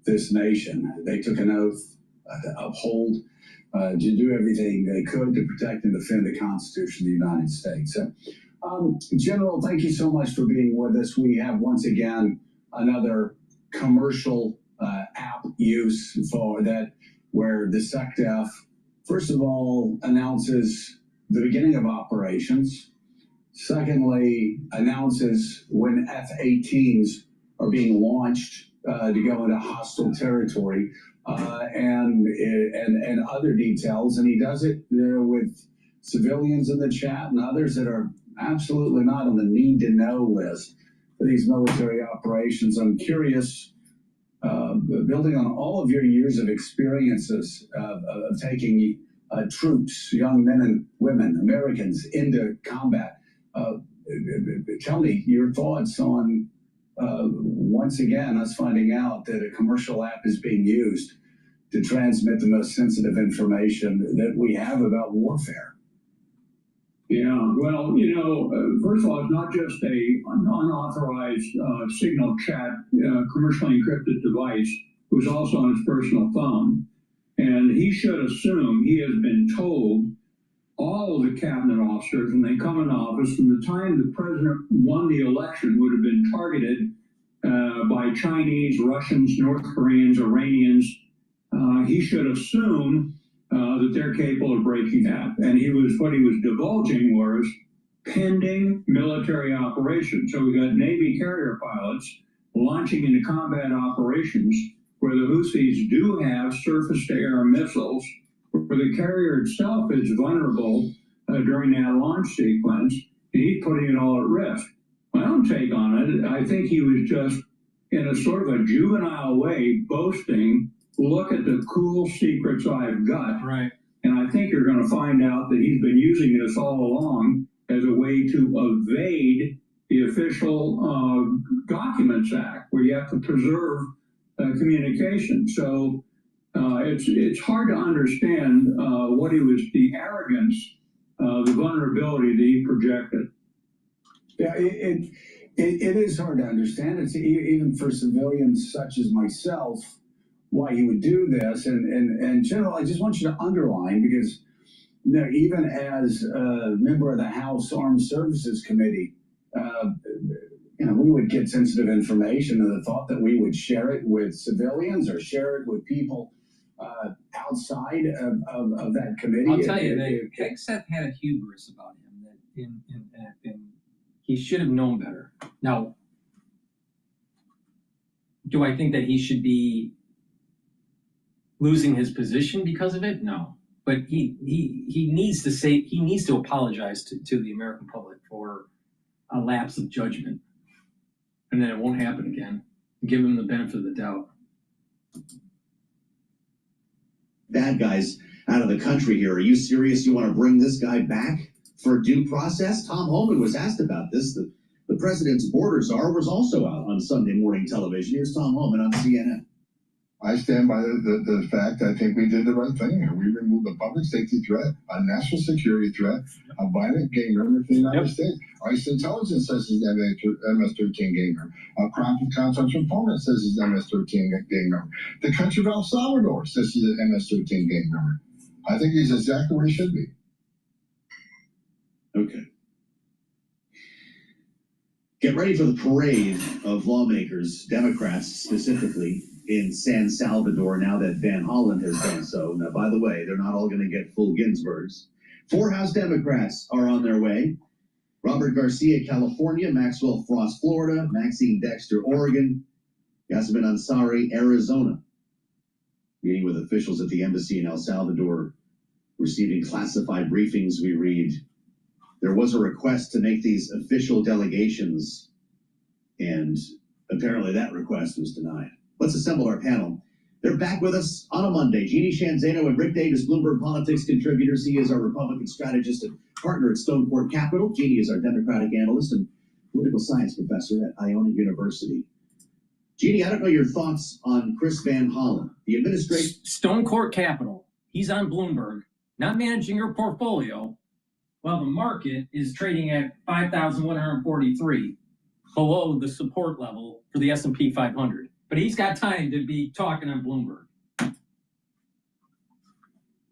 this nation. They took an oath to uphold, to do everything they could to protect and defend the Constitution of the United States. General, thank you so much for being with us. We have once again another commercial app use for that, where the SecDef, first of all, announces the beginning of operations. Secondly, announces when F-18s are being launched to go into hostile territory, and other details. And he does it with civilians in the chat and others that are absolutely not on the need-to-know list for these military operations. I'm curious, building on all of your years of experiences of taking troops, young men and women, Americans, into combat, tell me your thoughts on, once again, us finding out that a commercial app is being used to transmit the most sensitive information that we have about warfare. Yeah, well, first of all, it's not just a unauthorized signal chat, commercially encrypted device. It was also on his personal phone. And he should assume he has been told, all of the cabinet officers, when they come in office, from the time the president won the election, would have been targeted by Chinese, Russians, North Koreans, Iranians. He should assume that they're capable of breaking that. And what he was divulging was pending military operations. So we got Navy carrier pilots launching into combat operations where the Houthis do have surface-to-air missiles, where the carrier itself is vulnerable during that launch sequence, and he's putting it all at risk. My own take on it, I think he was just, in a sort of a juvenile way, boasting, look at the cool secrets I've got. Right. And I think you're going to find out that he's been using this all along as a way to evade the official Documents Act, where you have to preserve communication. So it's hard to understand what the arrogance, the vulnerability that he projected. Yeah, it is hard to understand. It's even for civilians such as myself, why he would do this. And General, I just want you to underline, because even as a member of the House Armed Services Committee, we would get sensitive information, and the thought that we would share it with civilians or share it with people outside of that committee. I'll tell you that Hegseth had a hubris about him that he should have known better. Now, do I think that he should be losing his position because of it? No, but he needs to apologize to the American public for a lapse of judgment, and then it won't happen again. Give him the benefit of the doubt. Bad guys out of the country here. Are you serious? You want to bring this guy back for due process? Tom Homan was asked about this. The president's border czar was also out on Sunday morning television. Here's Tom Homan on CNN. I stand by the fact I think we did the right thing here. We removed a public safety threat, a national security threat, a violent gang member for the United States. ICE intelligence says he's an MS-13 gang member. A crime confidential informant says he's an MS-13 gang member. The country of El Salvador says he's an MS-13 gang member. I think he's exactly where he should be. Okay. Get ready for the parade of lawmakers, Democrats specifically, in San Salvador, now that Van Hollen has done so. Now, by the way, they're not all going to get full Ginsburgs. 4 House Democrats are on their way. Robert Garcia, California, Maxwell Frost, Florida, Maxine Dexter, Oregon, Yasmin Ansari, Arizona. Meeting with officials at the embassy in El Salvador, receiving classified briefings, we read. There was a request to make these official delegations, and apparently that request was denied. Let's assemble our panel. They're back with us on a Monday. Jeannie Shanzano and Rick Davis, Bloomberg Politics contributors. He is our Republican strategist and partner at Stone Court Capital. Jeannie is our Democratic analyst and political science professor at Iona University. Jeannie, I don't know your thoughts on Chris Van Hollen, the administration. Stone Court Capital. He's on Bloomberg, not managing your portfolio, while the market is trading at 5,143, below the support level for the S&P 500. But he's got time to be talking on Bloomberg. I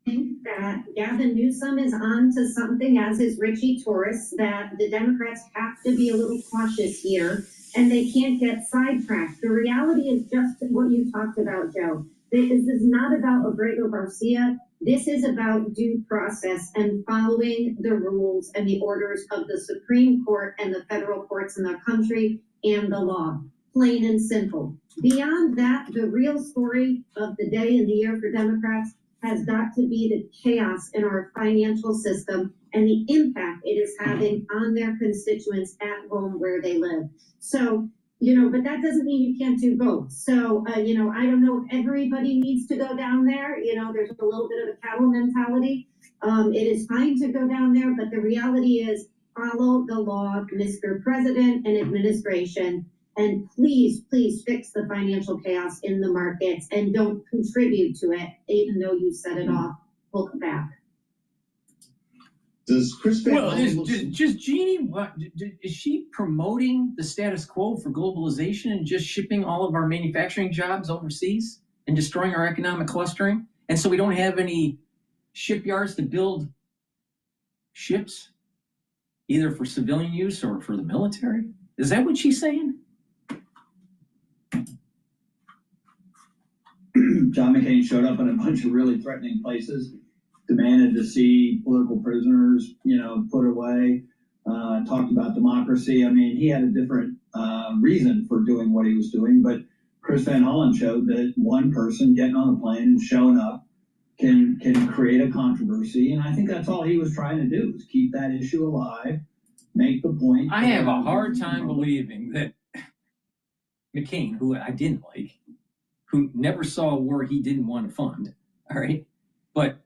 think that Gavin Newsom is on to something, as is Richie Torres, that the Democrats have to be a little cautious here, and they can't get sidetracked. The reality is just what you talked about, Joe. This is not about Abrego Garcia. This is about due process and following the rules and the orders of the Supreme Court and the federal courts in the country and the law. Plain and simple. Beyond that, the real story of the day and the year for Democrats has got to be the chaos in our financial system and the impact it is having on their constituents at home where they live. So, but that doesn't mean you can't do both. So, I don't know if everybody needs to go down there. There's a little bit of a cattle mentality. It is fine to go down there, but the reality is follow the law, Mr. President and administration. And please, please fix the financial chaos in the markets and don't contribute to it, even though you set it off. We'll come back. Does Chris Van just Jeannie, is she promoting the status quo for globalization and just shipping all of our manufacturing jobs overseas and destroying our economic clustering? And so we don't have any shipyards to build ships, either for civilian use or for the military? Is that what she's saying? John McCain showed up in a bunch of really threatening places, demanded to see political prisoners, put away, talked about democracy. I mean, he had a different reason for doing what he was doing, but Chris Van Hollen showed that one person getting on a plane and showing up can create a controversy, and I think that's all he was trying to do, is keep that issue alive, make the point. I have a hard time believing that McCain, who I didn't like, who never saw a war he didn't want to fund, all right? But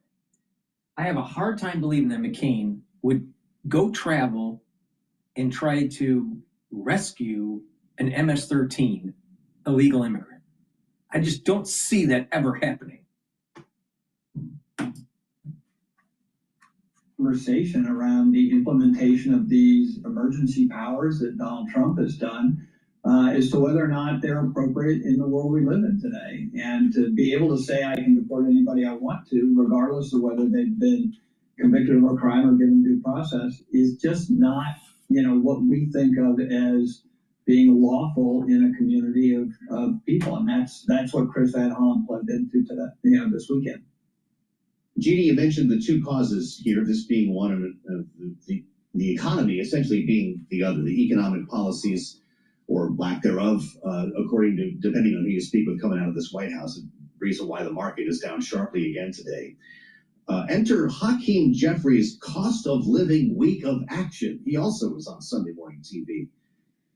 I have a hard time believing that McCain would go travel and try to rescue an MS-13 illegal immigrant. I just don't see that ever happening. Conversation around the implementation of these emergency powers that Donald Trump has done as to whether or not they're appropriate in the world we live in today. And to be able to say I can deport anybody I want to, regardless of whether they've been convicted of a crime or given due process, is just not, what we think of as being lawful in a community of people. And that's what Chris Van Hollen plugged into today, this weekend. Jeannie, you mentioned the two causes here, this being one of the economy essentially being the other, the economic policies or lack thereof, depending on who you speak with coming out of this White House, the reason why the market is down sharply again today. Enter Hakeem Jeffries' Cost of Living Week of Action. He also was on Sunday morning TV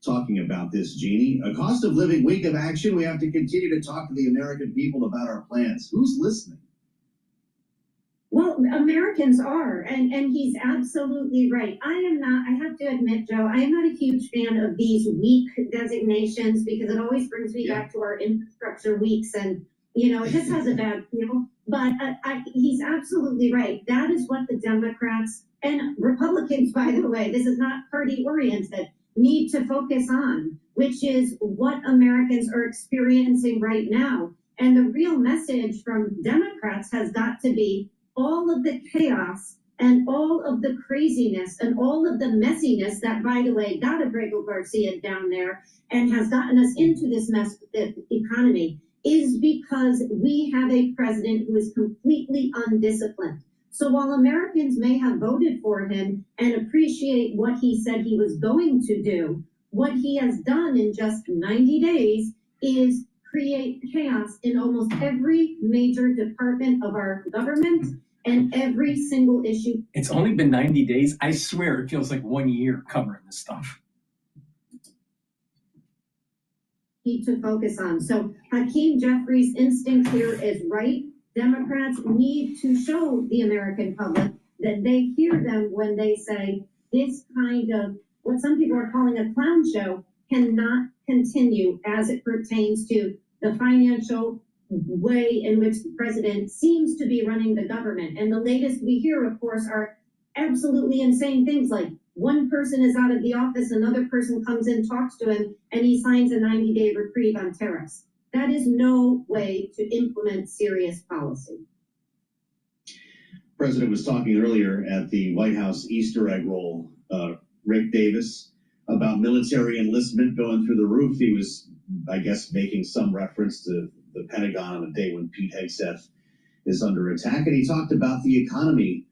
talking about this, Jeannie. A cost of living week of action. We have to continue to talk to the American people about our plans. Who's listening? Well, Americans are, and he's absolutely right. I have to admit, Joe, I am not a huge fan of these week designations because it always brings me back to our infrastructure weeks, and, it just has a bad feel. But he's absolutely right. That is what the Democrats and Republicans, by the way, this is not party oriented, need to focus on, which is what Americans are experiencing right now. And the real message from Democrats has got to be all of the chaos and all of the craziness and all of the messiness that, by the way, got Abrego Garcia down there and has gotten us into this mess with the economy is because we have a president who is completely undisciplined. So while Americans may have voted for him and appreciate what he said he was going to do, what he has done in just 90 days is create chaos in almost every major department of our government and every single issue. It's only been 90 days. I swear it feels like 1 year covering this stuff. need to focus on. So Hakeem Jeffrey's instinct here is right. Democrats need to show the American public that they hear them when they say this kind of what some people are calling a clown show cannot continue as it pertains to the financial way in which the president seems to be running the government. And the latest we hear, of course, are absolutely insane things like one person is out of the office, another person comes in, talks to him, and he signs a 90-day reprieve on tariffs. That is no way to implement serious policy. The president was talking earlier at the White House Easter egg roll, Rick Davis, about military enlistment going through the roof. He was, I guess, making some reference to the Pentagon on the day when Pete Hegseth is under attack. And he talked about the economy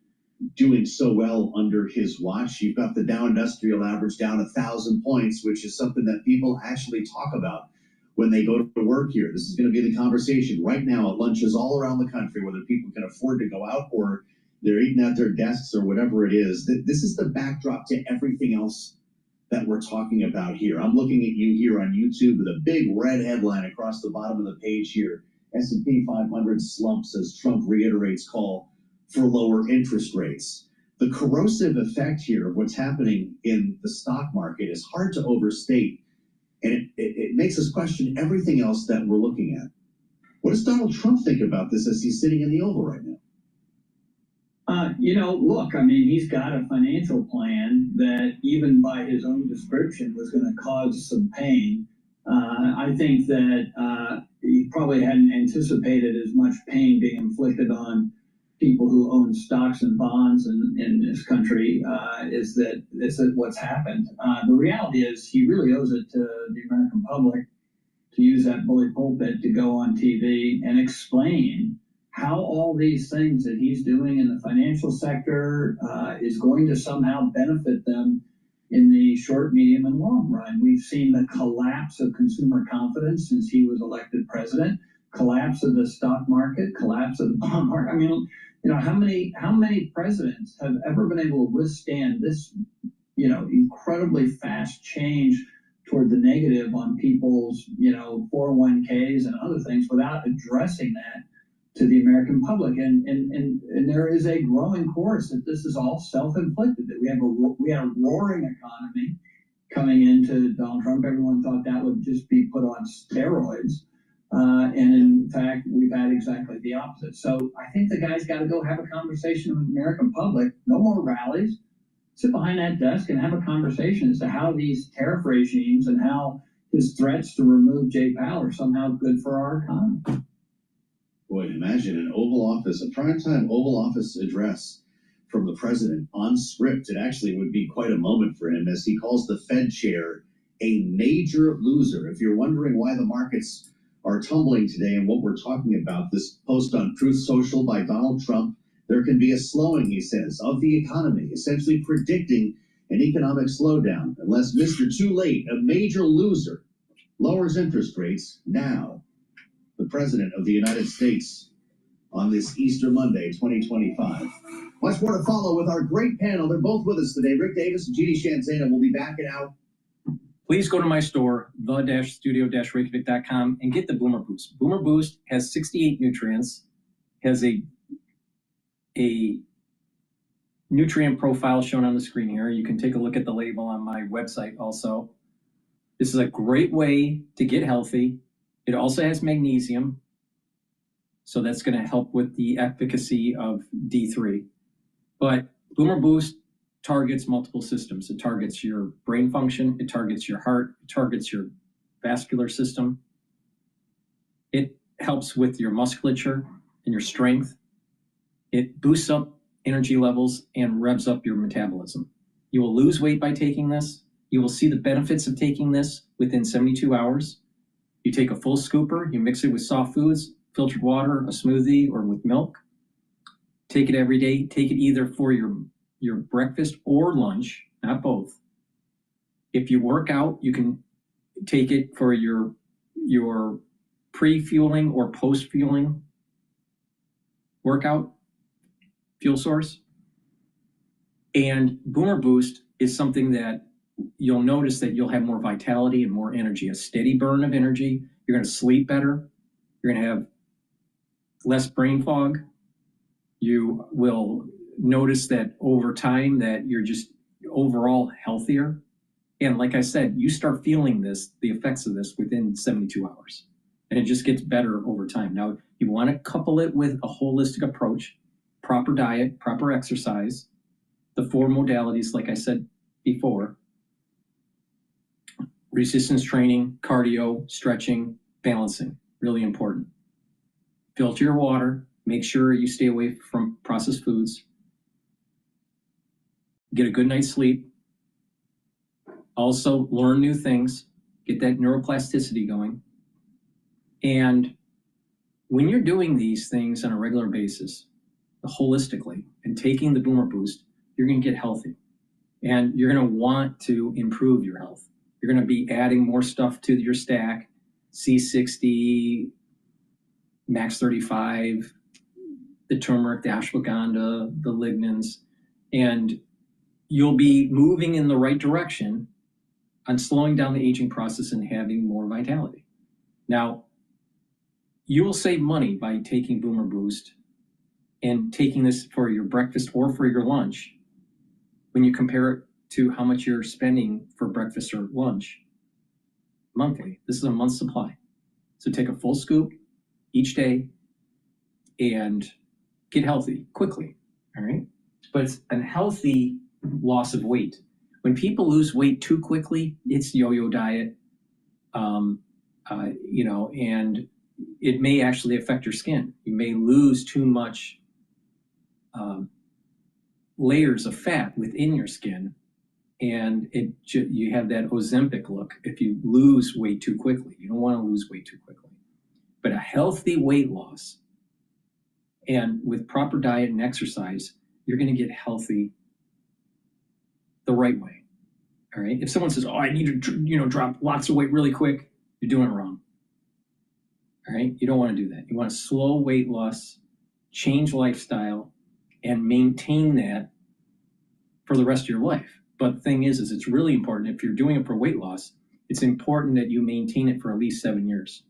doing so well under his watch. You've got the Dow Industrial Average down 1,000 points, which is something that people actually talk about when they go to work here. This is going to be the conversation right now at lunches all around the country, whether people can afford to go out or they're eating at their desks or whatever it is. This is the backdrop to everything else that we're talking about here. I'm looking at you here on YouTube with a big red headline across the bottom of the page here. S&P 500 slumps as Trump reiterates call for lower interest rates. The corrosive effect here of what's happening in the stock market is hard to overstate, and it makes us question everything else that we're looking at. What does Donald Trump think about this as he's sitting in the Oval right now? Look, I mean, he's got a financial plan that even by his own description was going to cause some pain. I think that he probably hadn't anticipated as much pain being inflicted on people who own stocks and bonds in this country. Is that what's happened? The reality is he really owes it to the American public to use that bully pulpit to go on TV and explain how all these things that he's doing in the financial sector is going to somehow benefit them in the short, medium, and long run. We've seen the collapse of consumer confidence since he was elected president, collapse of the stock market, collapse of the bond market. I mean, how many presidents have ever been able to withstand this, incredibly fast change toward the negative on people's, 401ks and other things without addressing that to the American public, and there is a growing chorus that this is all self-inflicted. That we had a roaring economy coming into Donald Trump. Everyone thought that would just be put on steroids, and in fact, we've had exactly the opposite. So I think the guy's got to go have a conversation with the American public. No more rallies. Sit behind that desk and have a conversation as to how these tariff regimes and how his threats to remove Jay Powell are somehow good for our economy. Boy, imagine an Oval Office, a primetime Oval Office address from the president on script. It actually would be quite a moment for him as he calls the Fed chair a major loser. If you're wondering why the markets are tumbling today and what we're talking about, this post on Truth Social by Donald Trump, there can be a slowing, he says, of the economy, essentially predicting an economic slowdown unless Mr. Too Late, a major loser, lowers interest rates now. The President of the United States on this Easter Monday, 2025. Much more to follow with our great panel. They're both with us today. Rick Davis and G.D. Shanzana will be back in out. Please go to my store, the-studio-reykjavik.com, and get the Boomer Boost. Boomer Boost has 68 nutrients, has a nutrient profile shown on the screen here. You can take a look at the label on my website also. This is a great way to get healthy. It also has magnesium, so that's going to help with the efficacy of D3. But Boomer Boost targets multiple systems. It targets your brain function, it targets your heart, it targets your vascular system. It helps with your musculature and your strength. It boosts up energy levels and revs up your metabolism. You will lose weight by taking this. You will see the benefits of taking this within 72 hours. You take a full scooper, you mix it with soft foods, filtered water, a smoothie, or with milk. Take it every day. Take it either for your breakfast or lunch, not both. If you work out, you can take it for your pre-fueling or post-fueling workout fuel source. And Boomer Boost is something that you'll notice that you'll have more vitality and more energy, a steady burn of energy. You're going to sleep better. You're going to have less brain fog. You will notice that over time that you're just overall healthier. And like I said, you start feeling the effects of this within 72 hours. And it just gets better over time. Now, you want to couple it with a holistic approach, proper diet, proper exercise, the 4 modalities, like I said before: resistance training, cardio, stretching, balancing, really important. Filter your water, make sure you stay away from processed foods, get a good night's sleep, also learn new things, get that neuroplasticity going. And when you're doing these things on a regular basis, holistically, and taking the Boomer Boost, you're going to get healthy. And you're going to want to improve your health. You're going to be adding more stuff to your stack, C60, Max 35, the turmeric, the ashwagandha, the lignans, and you'll be moving in the right direction on slowing down the aging process and having more vitality. Now, you will save money by taking Boomer Boost and taking this for your breakfast or for your lunch when you compare it to how much you're spending for breakfast or lunch monthly. This is a month's supply. So take a full scoop each day and get healthy quickly, all right? But it's a healthy loss of weight. When people lose weight too quickly, it's yo-yo diet, and it may actually affect your skin. You may lose too much layers of fat within your skin, and you have that Ozempic look if you lose weight too quickly. You don't want to lose weight too quickly. But a healthy weight loss, and with proper diet and exercise, you're going to get healthy the right way. All right. If someone says, "Oh, I need to, drop lots of weight really quick," you're doing it wrong. All right. You don't want to do that. You want to slow weight loss, change lifestyle, and maintain that for the rest of your life. But the thing is it's really important. If you're doing it for weight loss, it's important that you maintain it for at least 7 years.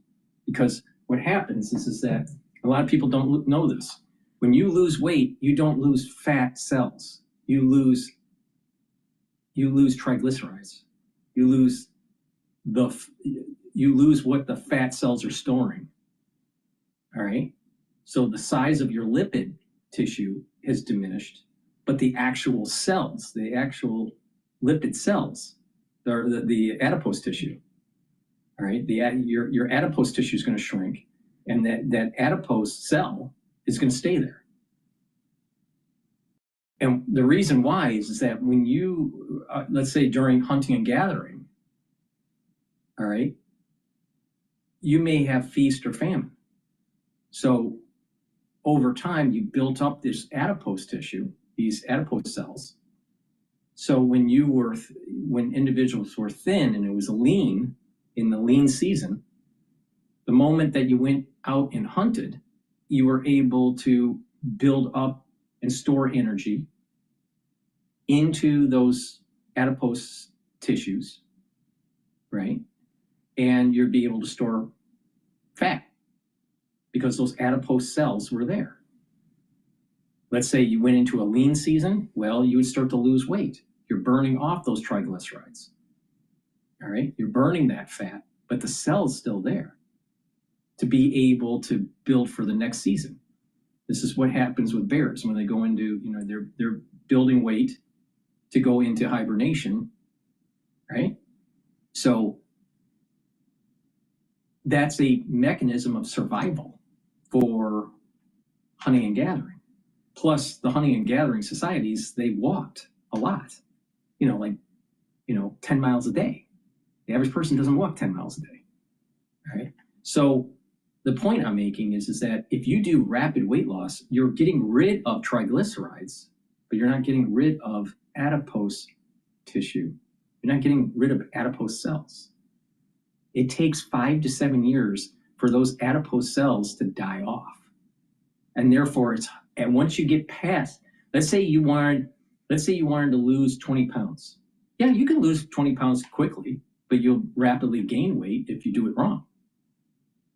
Because what happens is that a lot of people don't know this. When you lose weight, you don't lose fat cells. You lose triglycerides. You lose what the fat cells are storing. All right. So the size of your lipid tissue has diminished, but the actual cells, the actual lipid cells, the adipose tissue. All right. Your adipose tissue is going to shrink, and that adipose cell is going to stay there. And the reason why is that when you, let's say during hunting and gathering, all right, you may have feast or famine. So over time, you built up this adipose tissue, these adipose cells. So when individuals were thin and it was lean, in the lean season, the moment that you went out and hunted, you were able to build up and store energy into those adipose tissues, right? And you'd be able to store fat because those adipose cells were there. Let's say you went into a lean season, well, you would start to lose weight. You're burning off those triglycerides, all right? You're burning that fat, but the cell's still there to be able to build for the next season. This is what happens with bears when they go into, they're building weight to go into hibernation, right? So that's a mechanism of survival for hunting and gathering. Plus the hunting and gathering societies, they walked a lot, 10 miles a day. The average person doesn't walk 10 miles a day, all right? So the point I'm making is that if you do rapid weight loss, you're getting rid of triglycerides, but you're not getting rid of adipose tissue. You're not getting rid of adipose cells. It takes 5 to 7 years for those adipose cells to die off. And therefore, and once you get past, let's say you wanted to lose 20 pounds, Yeah, you can lose 20 pounds quickly, but you'll rapidly gain weight if you do it wrong.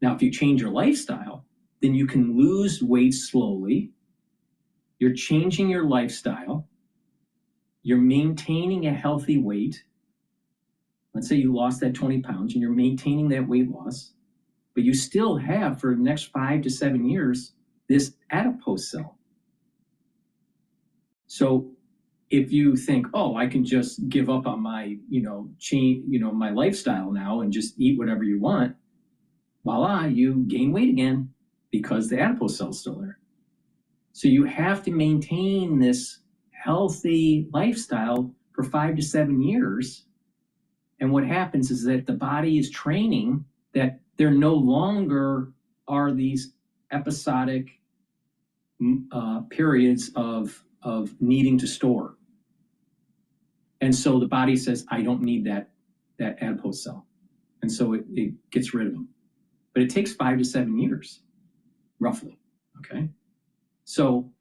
Now, if you change your lifestyle, then you can lose weight slowly. You're changing your lifestyle. You're maintaining a healthy weight. Let's say you lost that 20 pounds and you're maintaining that weight loss, but you still have, for the next 5 to 7 years, this adipose cell. So if you think, oh, I can just give up on my, my lifestyle now and just eat whatever you want, voila, you gain weight again because the adipose cell is still there. So you have to maintain this healthy lifestyle for 5 to 7 years. And what happens is that the body is training that there no longer are these episodic periods of needing to store. And so the body says, I don't need that adipose cell. And so it gets rid of them. But it takes 5 to 7 years, roughly, okay? So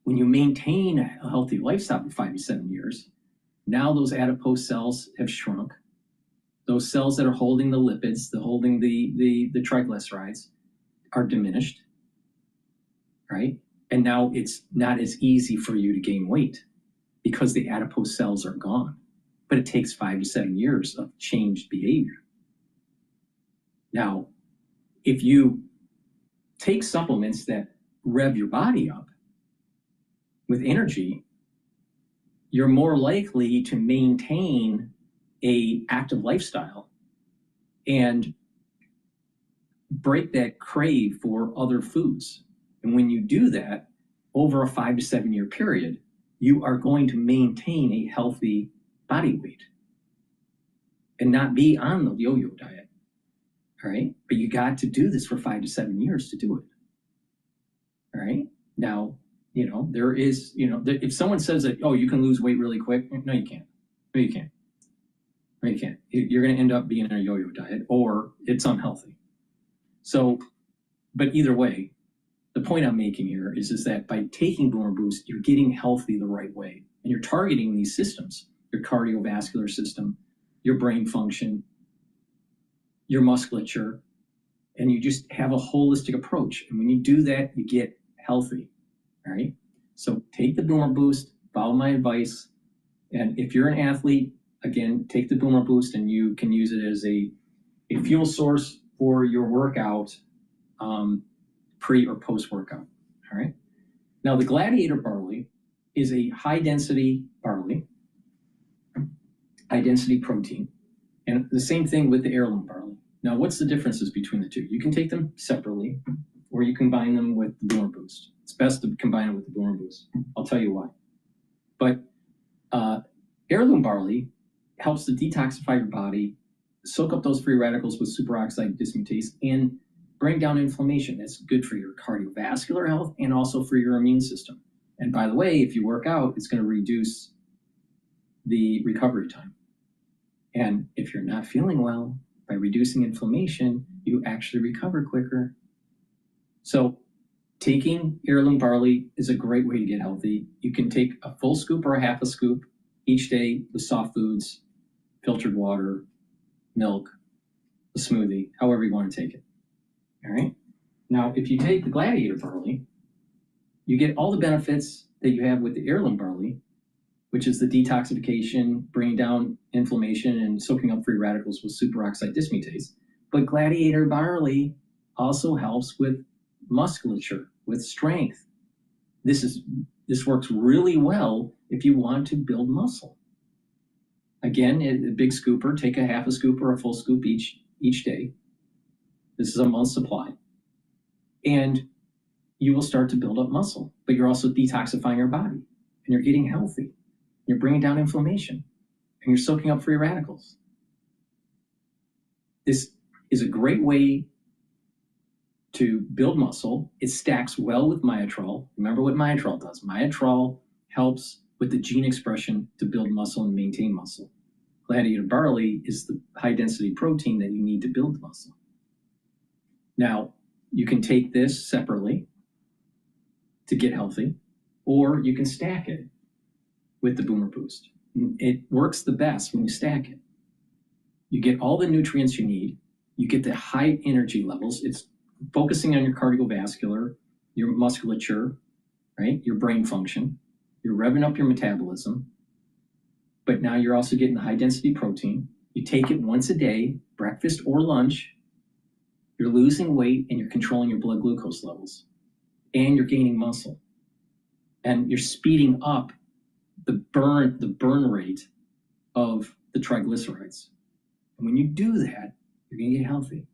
when you maintain a healthy lifestyle for 5 to 7 years, now those adipose cells have shrunk. Those cells that are holding the lipids, holding the triglycerides, are diminished, right? And now it's not as easy for you to gain weight because the adipose cells are gone. But it takes 5 to 7 years of changed behavior. Now, if you take supplements that rev your body up with energy, you're more likely to maintain an active lifestyle and break that crave for other foods. And when you do that over a 5 to 7 year period, you are going to maintain a healthy body weight and not be on the yo-yo diet. All right. But you got to do this for 5 to 7 years to do it. All right. Now, there is, if someone says that, oh, you can lose weight really quick. No, you can't. No, you can't. No, you can't. You're going to end up being in a yo-yo diet or it's unhealthy. So, but either way, the point I'm making here is that by taking Boomer Boost, you're getting healthy the right way. And you're targeting these systems, your cardiovascular system, your brain function, your musculature, and you just have a holistic approach. And when you do that, you get healthy, all right? So take the Boomer Boost, follow my advice. And if you're an athlete, again, take the Boomer Boost and you can use it as a fuel source for your workout, pre or post workout, all right? Now the Gladiator barley is a high density barley, high density protein, and the same thing with the heirloom barley. Now, what's the differences between the two? You can take them separately, or you combine them with the Boomer Boost. It's best to combine it with the Boomer Boost. I'll tell you why. But heirloom barley helps to detoxify your body, soak up those free radicals with superoxide dismutase, and bring down inflammation. That's good for your cardiovascular health and also for your immune system. And by the way, if you work out, it's going to reduce the recovery time. And if you're not feeling well, by reducing inflammation, you actually recover quicker. So taking heirloom barley is a great way to get healthy. You can take a full scoop or a half a scoop each day with soft foods, filtered water, milk, a smoothie, however you want to take it. All right. Now, if you take the Gladiator barley, you get all the benefits that you have with the heirloom barley, which is the detoxification, bringing down inflammation and soaking up free radicals with superoxide dismutase. But Gladiator barley also helps with musculature, with strength. This works really well if you want to build muscle. Again, a big scooper, take a half a scoop or a full scoop each day. This is a month's supply. And you will start to build up muscle, but you're also detoxifying your body and you're getting healthy. You're bringing down inflammation and you're soaking up free radicals. This is a great way to build muscle. It stacks well with Myotrol. Remember what Myotrol does. Myotrol helps with the gene expression to build muscle and maintain muscle. Gladiator barley is the high density protein that you need to build muscle. Now, you can take this separately to get healthy, or you can stack it with the Boomer Boost. It works the best when you stack it. You get all the nutrients you need. You get the high energy levels. It's focusing on your cardiovascular, your musculature, right? Your brain function. You're revving up your metabolism. But now you're also getting the high density protein. You take it once a day, breakfast or lunch. You're losing weight and you're controlling your blood glucose levels. And you're gaining muscle. And you're speeding up the burn rate of the triglycerides. And when you do that, you're going to get healthy.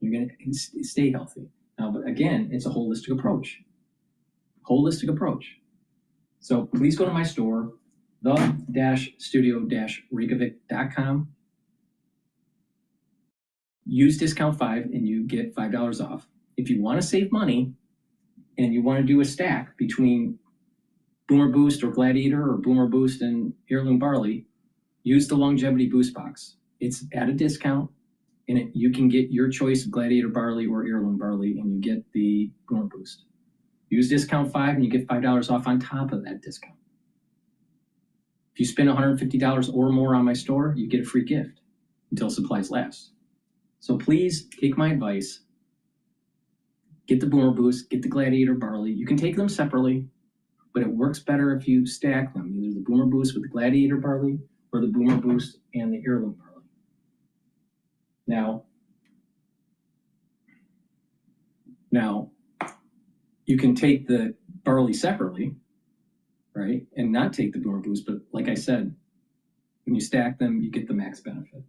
You're going to stay healthy. Now, but again, it's a holistic approach. Holistic approach. So please go to my store, the-studio-reykjavik.com. Use discount 5 and you get $5 off. If you want to save money and you want to do a stack between Boomer Boost or Gladiator or Boomer Boost and Heirloom Barley, use the Longevity Boost Box. It's at a discount, and you can get your choice of Gladiator Barley or Heirloom Barley, and you get the Boomer Boost. Use discount 5, and you get $5 off on top of that discount. If you spend $150 or more on my store, you get a free gift until supplies last. So please take my advice. Get the Boomer Boost, get the Gladiator Barley. You can take them separately, but it works better if you stack them, either the Boomer Boost with the Gladiator Barley or the Boomer Boost and the Heirloom Barley. Now, you can take the barley separately, right, and not take the Boomer Boost, but like I said, when you stack them, you get the max benefit.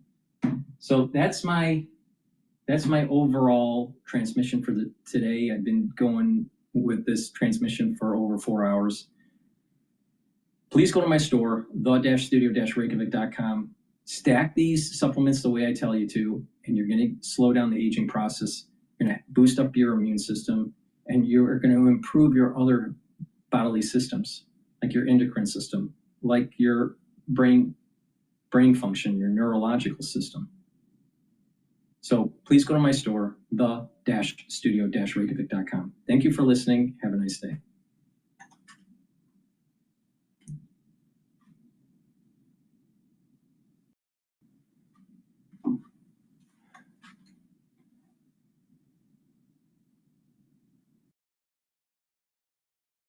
So that's my overall transmission for today. I've been going with this transmission for over 4 hours. Please go to my store, the-studio-reykjavik.com. Stack these supplements the way I tell you to, and you're going to slow down the aging process. You're going to boost up your immune system, and you're going to improve your other bodily systems, like your endocrine system, like your brain function, your neurological system. So please go to my store, the-studio-reykjavik.com. Thank you for listening. Have a nice day.